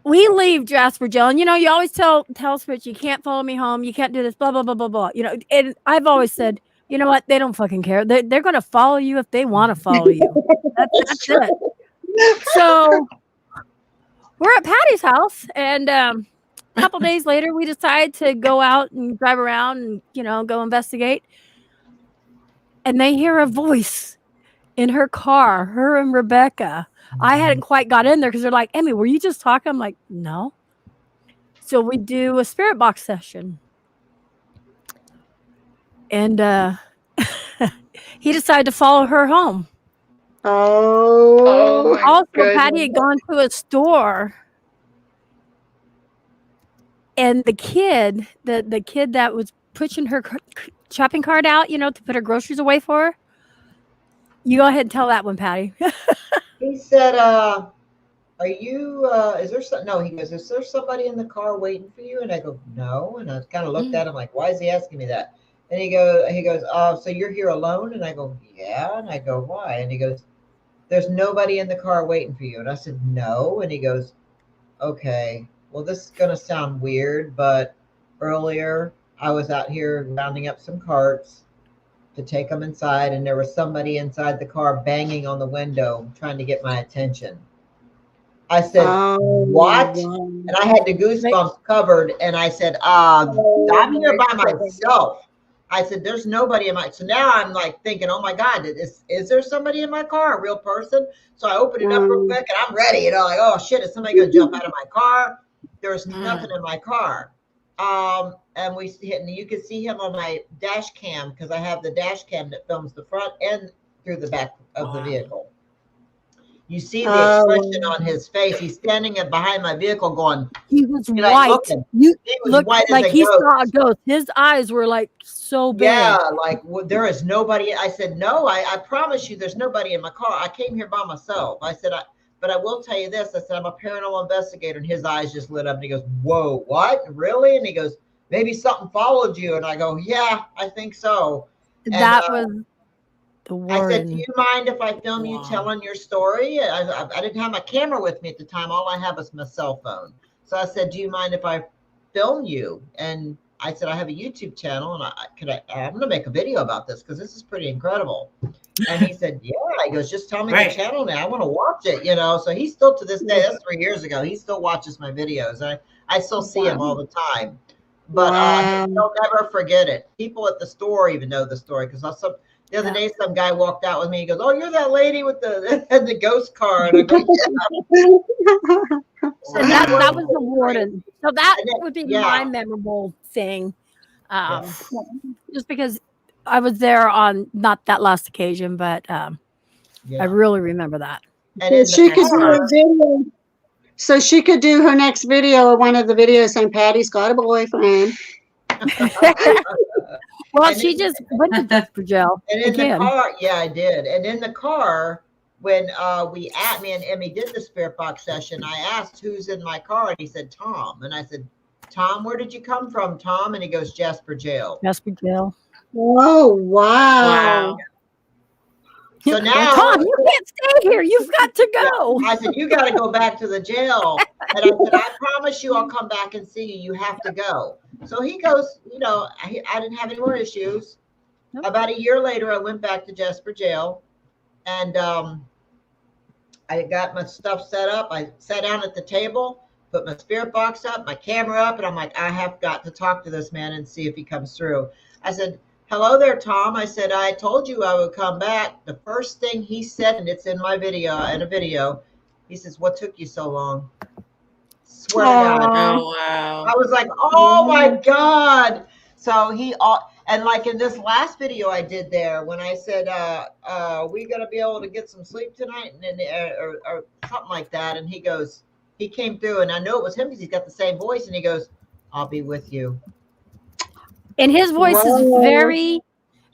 we leave Jasper Gel, and you know, you always tell spirits, you can't follow me home, you can't do this, blah blah blah blah blah. You know, and I've always said, you know what, they don't fucking care. They're going to follow you if they want to follow you. That's it. So we're at Patty's house, and a couple days later, we decide to go out and drive around and, you know, go investigate. And they hear a voice in her car, her and Rebecca. I hadn't quite got in there because they're like, "Emmy, were you just talking?" I'm like, "No." So we do a spirit box session. And he decided to follow her home. Oh, my Also, goodness. Patty had gone to a store, and the kid that was pushing her shopping cart out, you know, to put her groceries away for her. You go ahead and tell that one, Patty. He said, "Are you? Is there some?" No, he goes, "Is there somebody in the car waiting for you?" And I go, "No." And I kind of looked at him like, "Why is he asking me that?" And he goes, "So you're here alone?" And I go, "Yeah." And I go, "Why?" And he goes, "There's nobody in the car waiting for you." And I said, "No." And he goes, "Okay, well, this is gonna sound weird, but earlier I was out here rounding up some carts to take them inside, and there was somebody inside the car banging on the window trying to get my attention." I said, "What?" And I had the goosebumps covered, and I said, "I'm here by myself." I said, "There's nobody in my." So now I'm like thinking, "Oh my God, is there somebody in my car, a real person?" So I opened it up real quick, and I'm ready. You know, like, "Oh shit, is somebody gonna jump out of my car?" There's nothing in my car. And you can see him on my dash cam, because I have the dash cam that films the front and through the back of the vehicle. You see the expression on his face. He's standing behind my vehicle going, he was like, white. looking. You He was looked white as like a he ghost. saw a ghost. His eyes were like so big. Yeah, like there is nobody. I said, "No, I promise you there's nobody in my car. I came here by myself." I said, "But I will tell you this." I said, "I'm a paranormal investigator." And his eyes just lit up, and he goes, "Whoa, what? Really?" And he goes, maybe something followed you. And I go, yeah, I think so. And, That was the I said, warden. do you mind if I film you telling your story? I didn't have my camera with me at the time. All I have is my cell phone. So I said, do you mind if I film you? And I said, I have a YouTube channel and I'm going to make a video about this because this is pretty incredible. And he said, yeah. He goes, just tell me the channel now. I want to watch it, you know. So he still, to this day, that's 3 years ago, he still watches my videos. I still see him all the time. But he'll never forget it. People at the store even know the story because the other day some guy walked out with me. He goes, oh, you're that lady with the ghost car. And I go, yeah. So that was the warden. So that would be my memorable thing. Just because I was there on not that last occasion, but I really remember that. And she could do a video. So she could do her next video or one of the videos saying Patty's got a boyfriend. Well, she just went to death for jail. And in again. the car, yeah, I did. And in the car, when me and Emmy did the spirit box session, I asked who's in my car, and he said Tom. And I said, Tom, where did you come from, Tom? And he goes, Jasper Jail. Jasper Jail. Oh, wow. So now, Tom, you can't stay here. You've got to go. I said, you got to go back to the jail. And I said, I promise you I'll come back and see you. You have to go. So he goes, you know, I didn't have any more issues. Nope. About a year later, I went back to Jasper Jail. And I got my stuff set up. I sat down at the table, put my spirit box up, my camera up, and I'm like, I have got to talk to this man and see if he comes through. I said, hello there, Tom. I said, I told you I would come back. The first thing he said, and it's in my video, he says, what took you so long? Swear to God. Oh, wow. I was like, oh my God. So and like in this last video I did there, when I said, we going to be able to get some sleep tonight or something like that. And he came through and I know it was him because he's got the same voice. And he goes, I'll be with you. And his voice is very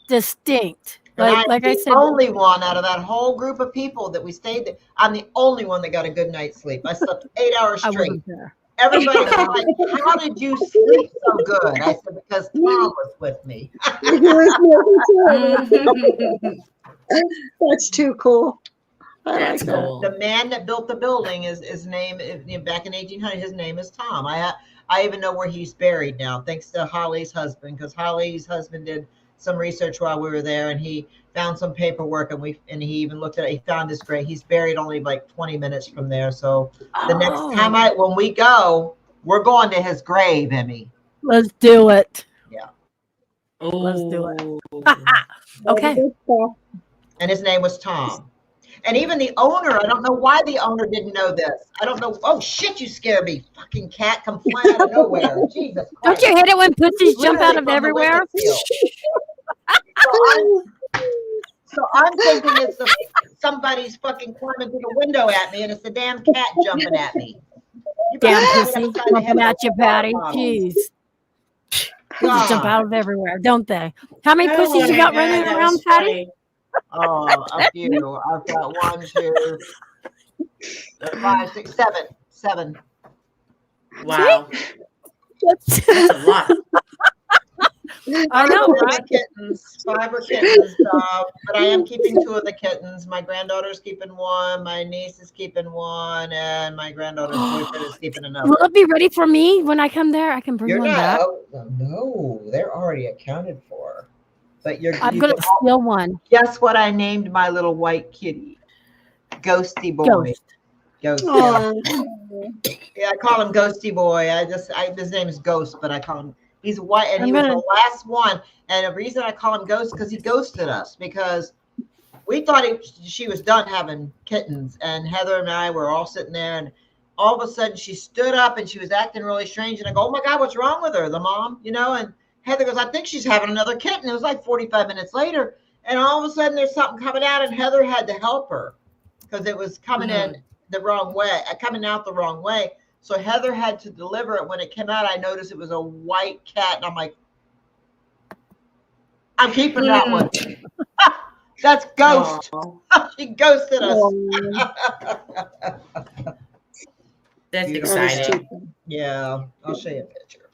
distinct. Like I said, the only one out of that whole group of people that we stayed there. I'm the only one that got a good night's sleep. I slept 8 hours straight. Everybody was like, how did you sleep so good? I said, because Tom was with me. That's too cool. That's cool. The man that built the building his name back in 1800. His name is Tom. I even know where he's buried now, thanks to Holly's husband, because Holly's husband did some research while we were there, and he found some paperwork, and he even looked at it. He found his grave. He's buried only like 20 minutes from there. So the next time when we go, we're going to his grave, Emmy. Let's do it. Yeah. Let's do it. Okay. And his name was Tom. And even the owner, I don't know why the owner didn't know this. I don't know. Oh, shit, you scared me. Fucking cat come flying out of nowhere. Jesus Christ. Don't you hate it when pussies jump out of everywhere? So I'm thinking it's somebody's fucking climbing through the window at me, and it's the damn cat jumping at me. Damn pussy jumping at you, Patty. Jeez. Pussies jump out of everywhere, don't they? How many pussies you got running around, Patty? Oh, a few. I've got 1, 2, 5, 6, 7. Wow. That's a lot. I know, right? 5 are kittens, but I am keeping 2 of the kittens. My granddaughter's keeping 1, my niece is keeping 1, and my granddaughter's boyfriend is keeping another. Will it be ready for me when I come there? I can bring one back. No, they're already accounted for. But I'm gonna steal one. Guess what I named my little white kitty? Ghosty boy. Ghost. Yeah, I call him Ghosty boy. His name is Ghost, but I call him. He's white, and he was the last one. And the reason I call him Ghost because he ghosted us, because we thought she was done having kittens, and Heather and I were all sitting there, and all of a sudden she stood up and she was acting really strange, and I go, oh my God, what's wrong with her? The mom, and Heather goes, I think she's having another kitten. It was like 45 minutes later, and all of a sudden there's something coming out, and Heather had to help her because it was coming in the wrong way, coming out the wrong way. So Heather had to deliver it. When it came out, I noticed it was a white cat, and I'm like, I'm keeping that one. That's Ghost. She ghosted us. That's exciting. Yeah, I'll show you a picture.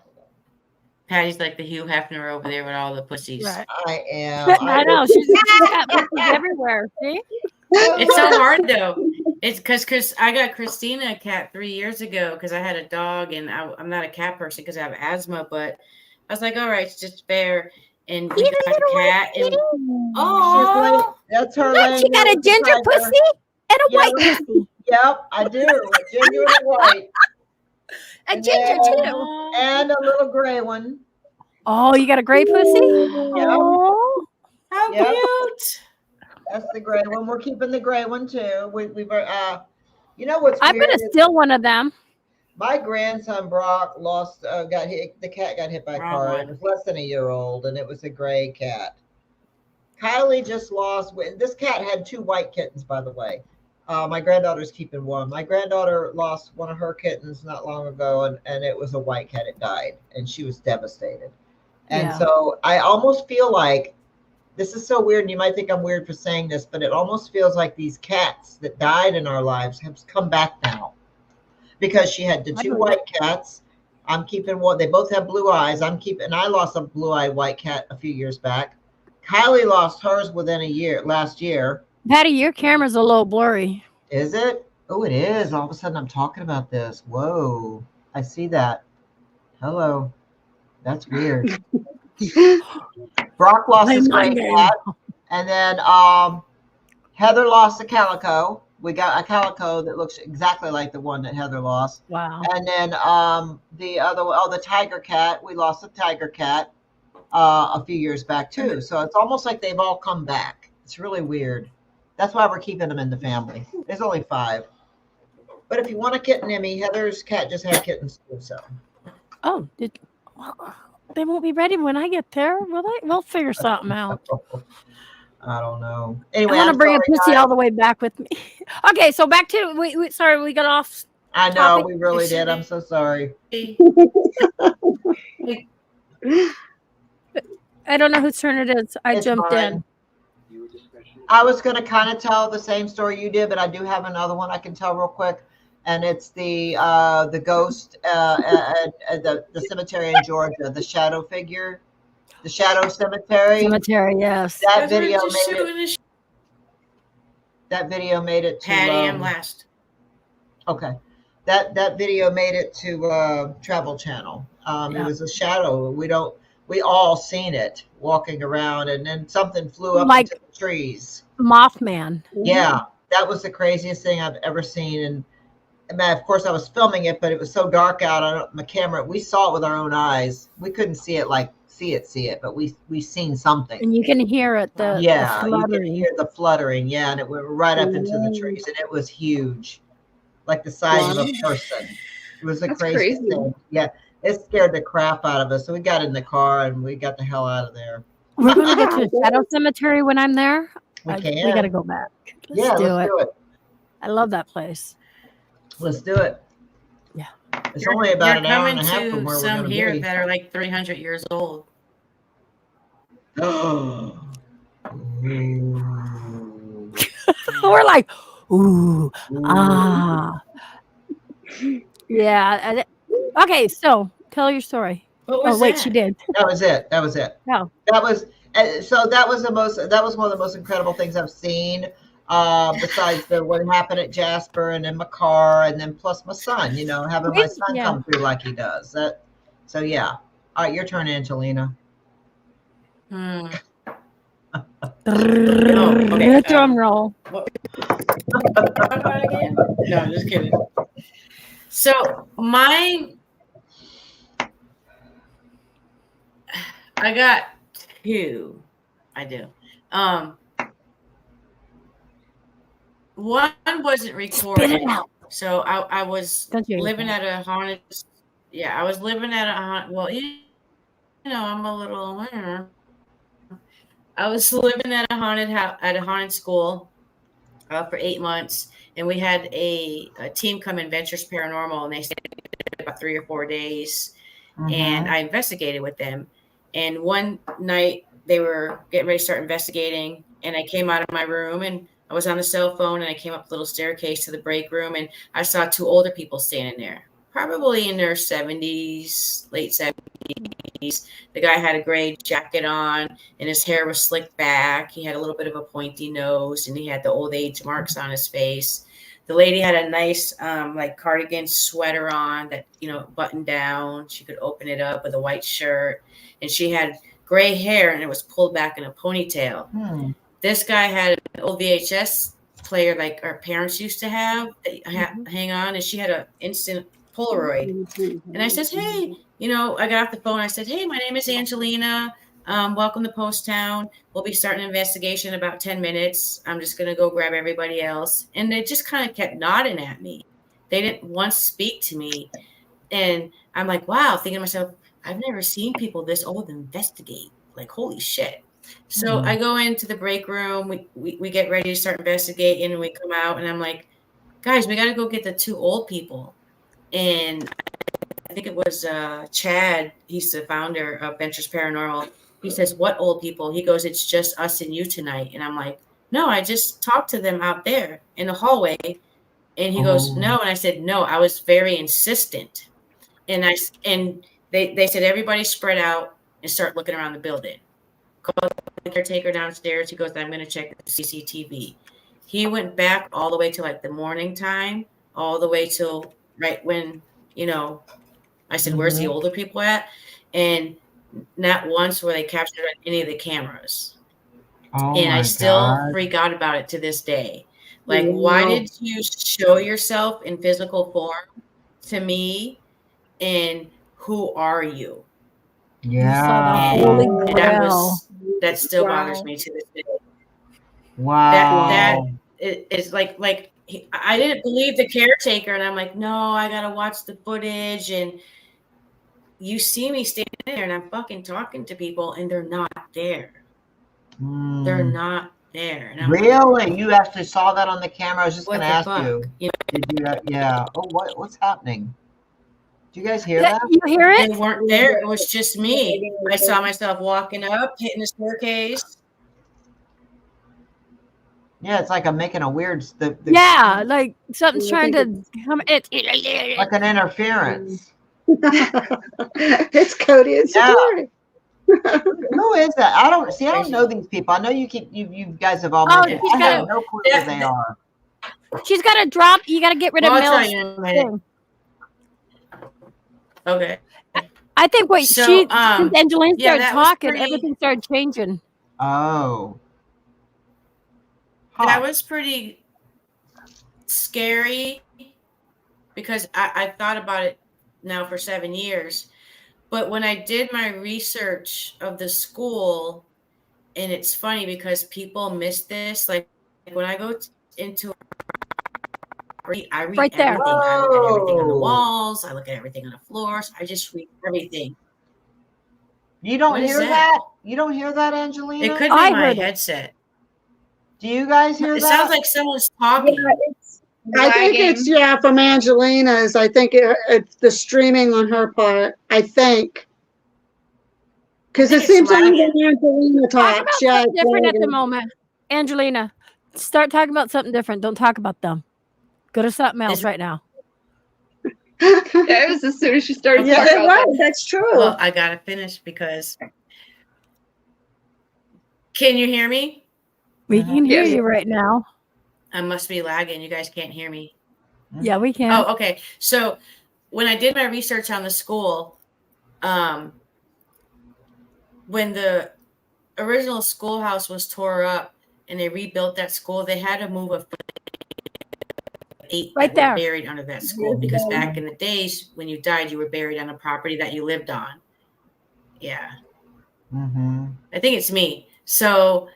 Patty's like the Hugh Hefner over there with all the pussies. Right. I am. I know she's got pussies everywhere. See? It's so hard though. It's because I got Christina a cat 3 years ago because I had a dog and I'm not a cat person because I have asthma, but I was like, all right, it's just fair. And we got a cat and oh, That's her. Look, she got a ginger pussy and a white pussy. Yep, I do. A ginger and a white. A ginger too. And a little gray one. Oh, you got a gray pussy? Yep. Oh, how cute. That's the gray one. We're keeping the gray one too. We've you know what's I'm weird gonna is steal one of them. my grandson Brock got hit. The cat got hit by a car. It was less than a year old, and it was a gray cat. Kylie just lost. This cat had 2 white kittens, by the way. My granddaughter's keeping one. My granddaughter lost one of her kittens not long ago, and it was a white cat. It died, and she was devastated. And Yeah. so I almost feel like this is so weird, and you might think I'm weird for saying this, but it almost feels like these cats that died in our lives have come back now. Because she had the 2 white cats. I'm keeping one. They both have blue eyes. I lost a blue-eyed white cat a few years back. Kylie lost hers within a year, last year. Patty, your camera's a little blurry. Is it? Oh, it is. All of a sudden I'm talking about this. Whoa. I see that. Hello. That's weird. Brock lost his gray cat. And then Heather lost a calico. We got a calico that looks exactly like the one that Heather lost. Wow. And then the other, the tiger cat, we lost a tiger cat a few years back too. So it's almost like they've all come back. It's really weird. That's why we're keeping them in the family. There's only 5. But if you want a kitten, Emmy, Heather's cat just had kittens too. So. Oh, they won't be ready when I get there, will they? We'll figure something out. I don't know. Anyway, I want to I'm bring a sorry, pussy guys. all the way back with me. Okay, so back to sorry, we got off. I know topic. we really did. I'm so sorry. I don't know whose turn it is. I It's jumped mine. in. I was going to kind of tell the same story you did, but I do have another one I can tell real quick, and it's the ghost at the cemetery in Georgia, the shadow figure, the shadow cemetery. Cemetery, yes. That video made it to. Patty, I'm last. Okay, that video made it to Travel Channel. It was a shadow. We all seen it walking around, and then something flew up Like into the trees. Mothman. Yeah, that was the craziest thing I've ever seen. And of course, I was filming it, but it was so dark out on my camera. We saw it with our own eyes. We couldn't see it, but we seen something. And you can hear it. The You fluttering. can hear the fluttering. Yeah, and it went right up into the trees, and it was huge, like the size of a person. It was the craziest thing. Yeah, it scared the crap out of us. So we got in the car and we got the hell out of there. We're going to get to the shadow cemetery when I'm there. We can. We got to go back. Let's do it. I love that place. Let's do it. Yeah. It's only about an hour and a half coming from to where we're some going to here be. that are like 300 years old. We're like, ooh, ah. Yeah. Okay, so tell your story. What was oh, wait, that? she did. That was it. No. That was one of the most incredible things I've seen. Besides what happened at Jasper and in my car, and then plus my son, having my son come through like he does. So yeah. All right, your turn, Angelina. Okay. Drum roll. No, just kidding. So I got 2. I do. One wasn't recorded. Spit it out. So I was Don't you living at a haunted. Yeah, I was living at a haunted. Well, I'm a little. I was living at a haunted house, at a haunted school for 8 months, and we had a team come in, Ventures Paranormal, and they stayed about 3 or 4 days, and I investigated with them. And one night they were getting ready to start investigating, and I came out of my room, and I was on the cell phone, and I came up the little staircase to the break room, and I saw 2 older people standing there, probably in their 70s, late 70s. 90s. The guy had a gray jacket on and his hair was slicked back. He had a little bit of a pointy nose and he had the old age marks on his face. The lady had a nice like cardigan sweater on that, buttoned down. She could open it up with a white shirt. And she had gray hair and it was pulled back in a ponytail. This guy had an old VHS player like our parents used to have hang on, and she had an instant Polaroid. And I says, hey, I got off the phone. I said, hey, my name is Angelina. Welcome to Post Town. We'll be starting an investigation in about 10 minutes. I'm just going to go grab everybody else. And they just kind of kept nodding at me. They didn't once speak to me. And I'm like, wow, thinking to myself, I've never seen people this old investigate. Like, holy shit. So I go into the break room. We get ready to start investigating, and we come out, and I'm like, guys, we got to go get the 2 old people. And I think it was Chad. He's the founder of Ventures Paranormal. He says, what old people? He goes, it's just us and you tonight. And I'm like, no, I just talked to them out there in the hallway. And he goes, no. And I said, no, I was very insistent. And they said, everybody spread out and start looking around the building. Called the caretaker downstairs. He goes, I'm going to check the CCTV. He went back all the way to like the morning time, all the way till right when, I said, where's the older people at? And not once were they captured on any of the cameras. And I still freak out about it to this day. Like, why did you show yourself in physical form to me? And who are you? Yeah. That still bothers me to this day. Wow. That is like I didn't believe the caretaker, and I'm like, no, I gotta watch the footage. And you see me standing there, and I'm fucking talking to people, and they're not there. They're not there. And I'm Really? like, You actually saw that on the camera? I was just what going to the ask you. fuck? Did you? Yeah. Oh, what's happening? Do you guys hear that? You hear it? They weren't there. It was just me. I saw myself walking up, hitting the staircase. Yeah, it's like I'm making a weird. Yeah, like something's trying to come. Like an interference. It's Cody and Satori. Who is that? I don't know these people. I know you guys have all mentioned. I have no clue who they are. She's got to drop. You got to get rid of I'll Mills. tell you in a minute. Okay. I think since Angelina started that was talking, pretty- everything started changing. Oh. That was pretty scary because I thought about it now for 7 years. But when I did my research of the school, and it's funny because people miss this, like when I go into I read Right there. everything. I look at everything on the walls. I look at everything on the floors. I just read everything. You don't What is hear that? You don't hear that, Angelina? It could be my headset. Do you guys hear It that? sounds like someone's talking. I think it's from Angelina's. I think it's the streaming on her part. I think because it seems like when Angelina Talk talks, about yeah, something different at the lagging. moment. Angelina, start talking about something different. Don't talk about them. Go to something else right now. It was as soon as she started Yeah, talking about that. that's true. Well, I gotta finish because. Can you hear me? We can hear you right now. I must be lagging. You guys can't hear me. Yeah, we can. Oh, okay. So when I did my research on the school, when the original schoolhouse was tore up and they rebuilt that school, they had to move a 8 right that were there buried under that school because back in the days when you died, you were buried on a property that you lived on. Yeah. I think it's me. So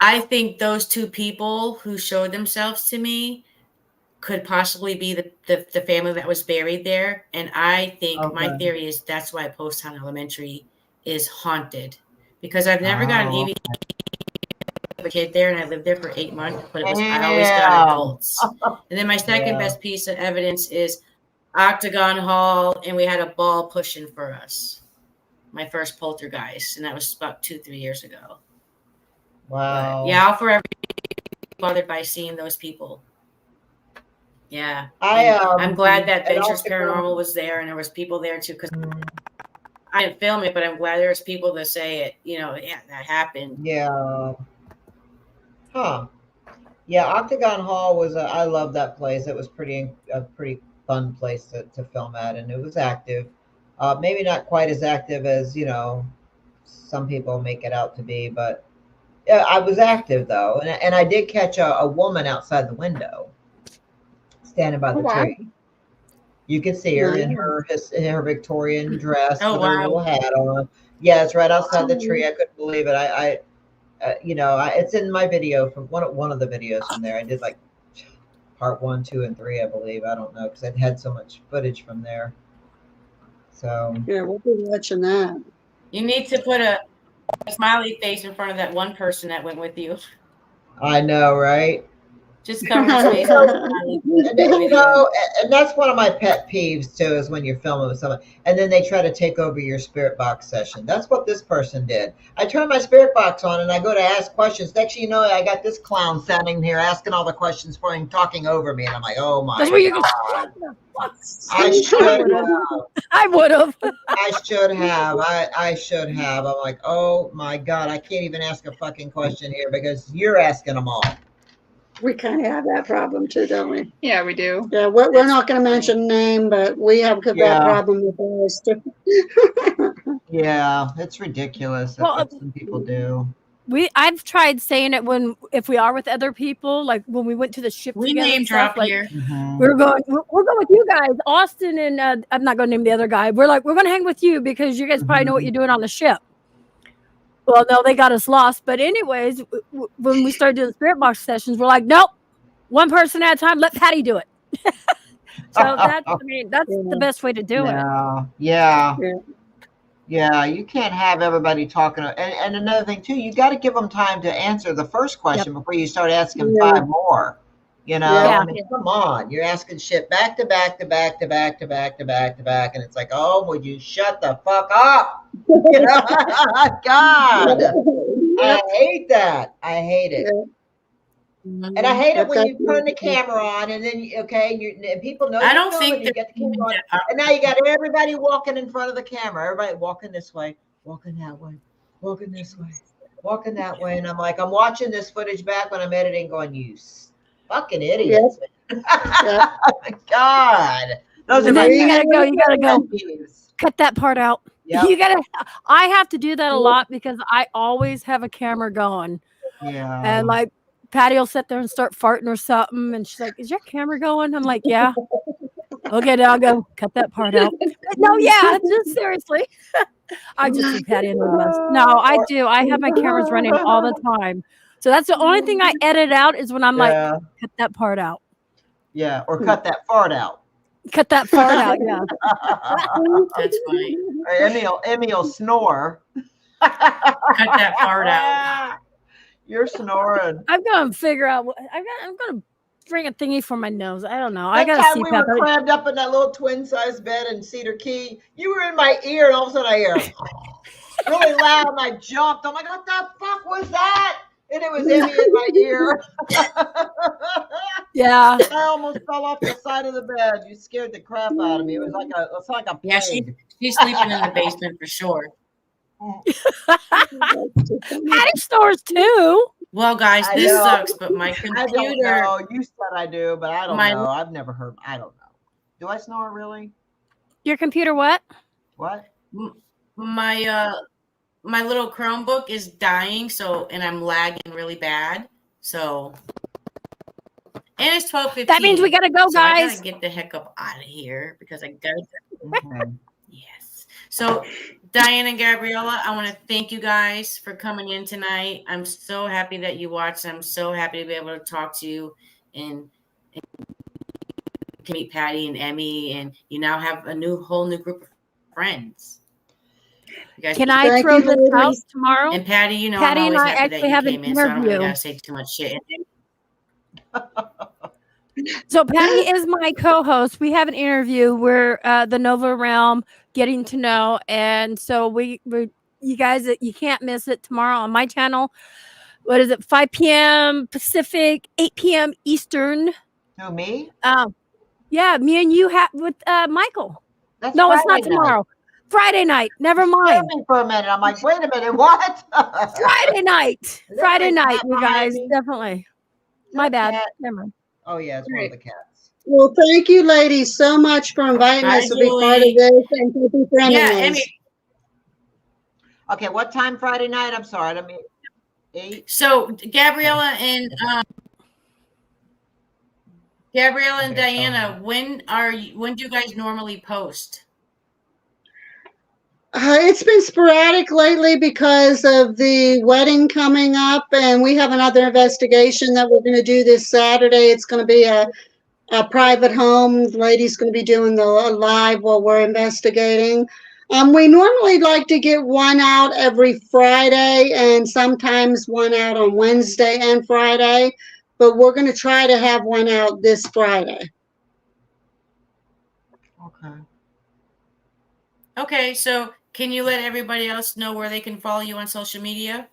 I think those 2 people who showed themselves to me could possibly be the family that was buried there. And I think my theory is that's why Post Town Elementary is haunted because I've never gotten EVP a kid there and I lived there for 8 months, but I always got adults. And then my second best piece of evidence is Octagon Hall, and we had a ball pushing for us. My first poltergeist, and that was about 2-3 years ago. Wow. But yeah, I'll forever be bothered by seeing those people. Yeah. I'm glad that and Ventures also- Paranormal was there and there was people there too, because I didn't film it, but I'm glad there's people that say it. Yeah, that happened. Yeah. Huh. Yeah, Octagon Hall was. I love that place. It was a pretty fun place to film at, and it was active. Maybe not quite as active as some people make it out to be, but yeah, I was active though, and I did catch a woman outside the window, standing by the tree. You could see her in her Victorian dress Oh, with her little wow. hat on. Yeah, it's right outside the tree. I couldn't believe it. It's in my video from one of the videos from there. I did like part 1, 2, and 3, I believe. I don't know because I had so much footage from there. So Yeah, we'll be watching that. You need to put a smiley face in front of that one person that went with you. I know, right? Just cover his face with a smiley face in the video. And that's one of my pet peeves too, is when you're filming with someone and then they try to take over your spirit box session. That's what this person did. I turn my spirit box on and I go to ask questions. Next thing you know, I got this clown standing here asking all the questions for him, talking over me, and I'm like, oh my That's where you God. I should have. I would have. I should have. I should have. I'm like, oh my God, I can't even ask a fucking question here because you're asking them all. We kind of have that problem too, don't we? Yeah, we do. Yeah, we're not going to mention name, but we have that problem with ours too. Yeah, it's ridiculous. That's what some people do. I've tried saying it if we are with other people, like when we went to the ship We together name and stuff, drop like, here. we'll go with you guys, Austin, and I'm not going to name the other guy. We're going to hang with you because you guys probably know what you're doing on the ship. Well, no, they got us lost. But anyways, when we started doing spirit box sessions, we're like, nope, one person at a time. Let Patty do it. So that's the best way to do it. Yeah. You can't have everybody talking. And another thing too, you got to give them time to answer the first question before you start asking 5 more. I mean, come on, you're asking shit back to back to back to back to back to back to back, and it's like, oh, would you shut the fuck up? God, I hate that. I hate it. And I hate it when you turn the camera on and then and people know. I don't you think get the camera on, and now you got everybody walking in front of the camera. Everybody walking this way, walking that way, walking this way, walking that way, and I'm like, I'm watching this footage back when I'm editing, going, you fucking idiots. God, those are my. You gotta go. Cut that part out. Yep. I have to do that a lot because I always have a camera going. Yeah. And like Patty will sit there and start farting or something, and she's like, "Is your camera going?" I'm like, "Yeah." Okay, now I'll go cut that part out. No, yeah, just seriously. I just see Patty in the mess. No, I do. I have my cameras running all the time. So that's the only thing I edit out is when I'm like, cut that part out. Yeah, or cut that fart out. Cut that fart out, yeah. That's funny. Emmy will snore. Cut that fart out. You're snoring. I'm gonna figure out. I'm gonna bring a thingy for my nose. I don't know. I That gotta time see. we were crammed up in that little twin-size bed in Cedar Key. You were in my ear, and all of a sudden I hear really loud, and I jumped. I'm like, "What the fuck was that?" And it was Emmy in my ear. Yeah. I almost fell off the side of the bed. You scared the crap out of me. It was like a plague. Yeah, she's sleeping in the basement for sure. Patty snores too. Well, guys, I this know. sucks, but my I computer. don't know. You said I do, but I don't know. I've never heard. I don't know. Do I snore really? Your computer what? What? My little Chromebook is dying, and I'm lagging really bad. So, and it's 12:15. That means we gotta go, so I guys. gotta get the heck up out of here because I gotta. Yes. So, Diane and Gabriella, I want to thank you guys for coming in tonight. I'm so happy that you watched. I'm so happy to be able to talk to you and meet Patty and Emmy, and you now have a whole new group of friends. You guys, Can I throw this out tomorrow? And Patty, Patty I'm and always I happy that actually you have an came in, so I don't really interview. gotta say too much shit. So Patty is my co-host. We have an interview. We're the Nova Realm getting to know, and so we're you guys. You can't miss it tomorrow on my channel. What is it? 5 p.m. Pacific, 8 p.m. Eastern. Who, me? Yeah, me and you have with Michael. That's no, it's not Friday night. tomorrow. Friday night. Never Scared mind. me for a minute. I'm like, wait a minute, what? Friday night. Friday Look, night, cat you behind guys. me. Definitely. My Look, bad. cat. Never mind. Oh yeah, it's one of the cats. Well, thank you, ladies, so much for inviting Hi, us to be part of Julie. this and to be Yeah, friendly. Emmy. Okay, what time Friday night? I'm sorry, I mean 8. So Gabriella and Diana, when do you guys normally post? It's been sporadic lately because of the wedding coming up, and we have another investigation that we're going to do this Saturday. It's going to be a private home. The lady's going to be doing the live while we're investigating. We normally like to get one out every Friday and sometimes one out on Wednesday and Friday, but we're going to try to have one out this Friday. Okay. Okay, so can you let everybody else know where they can follow you on social media?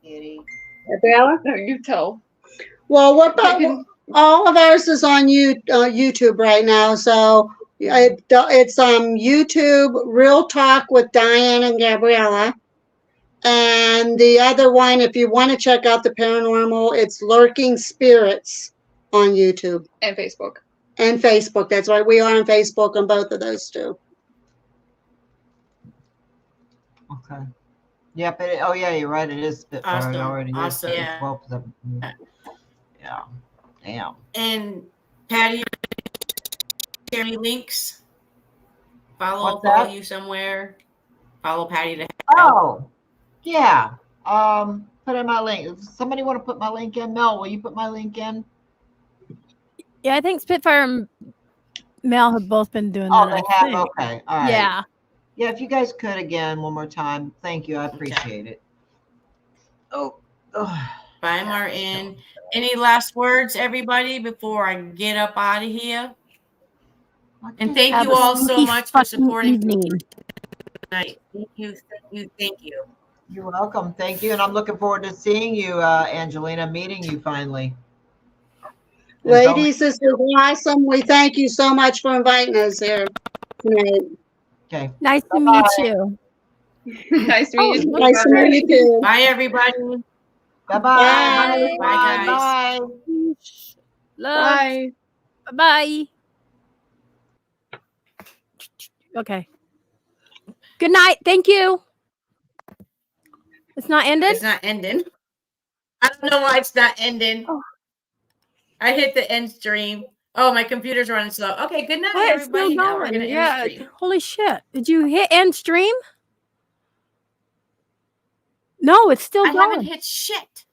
Gabriella? No, you tell. Well, all of ours is on YouTube right now, so it's YouTube Real Talk with Diane and Gabriella, and the other one, if you want to check out the paranormal, it's Lurking Spirits on YouTube And Facebook. and Facebook. That's right, we are on Facebook on both of those two. Okay. Yep. Oh yeah, you're right. It is Spitfire. Awesome. It already Awesome. is. Yeah. 12 yeah. Damn. And Patty, share any links? What's Follow that? you somewhere. Follow Patty to Oh, yeah. Put in my link. If somebody want to put my link in? Mel, will you put my link in? Yeah, I think Spitfire and Mel have both been doing Oh, that. they I have? think. Okay. All right. Yeah. Yeah, if you guys could again one more time. Thank you. I appreciate it. Oh. Bye, Martin. Any last words, everybody, before I get up out of here? And thank Have you a all so spooky much for fucking supporting evening. tonight. Thank you, thank you, thank you. You're welcome. Thank you. And I'm looking forward to seeing you, Angelina, meeting you finally. Ladies, this was awesome. We thank you so much for inviting us here tonight. Okay. Nice to meet you. Nice to meet you. Nice to meet you too. Bye, everybody. Bye-bye. Bye. Bye, guys. Bye. Love. Bye. Bye. Okay. Good night. Thank you. It's not ended? It's not ending. I don't know why it's not ending. Oh. I hit the end stream. Oh, my computer's running slow. Okay, good night, What? It's still everybody. Now we're going. gonna end Yeah. the stream. Holy shit. Did you hit end stream? No, it's still I going. haven't hit shit.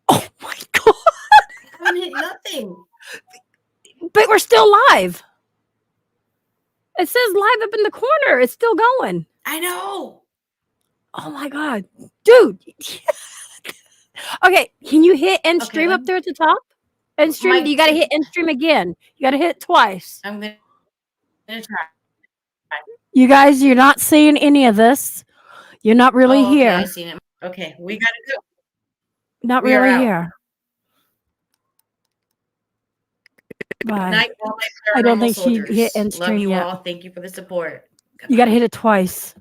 Oh my god. I haven't hit nothing. But we're still live. It says live up in the corner. It's still going. I know. Oh my god. Dude. Okay, can you hit end stream up there at the top? End stream, you got to hit end stream again. You got to hit it twice. I'm gonna try. You guys, you're not seeing any of this. You're not really Oh, okay, here. I seen it. Okay, we gotta go. Not We are really out. here. Bye. Night, all my I don't paranormal think she hit soldiers. end Love stream you yet. all. Thank you for the support. You got to hit it twice.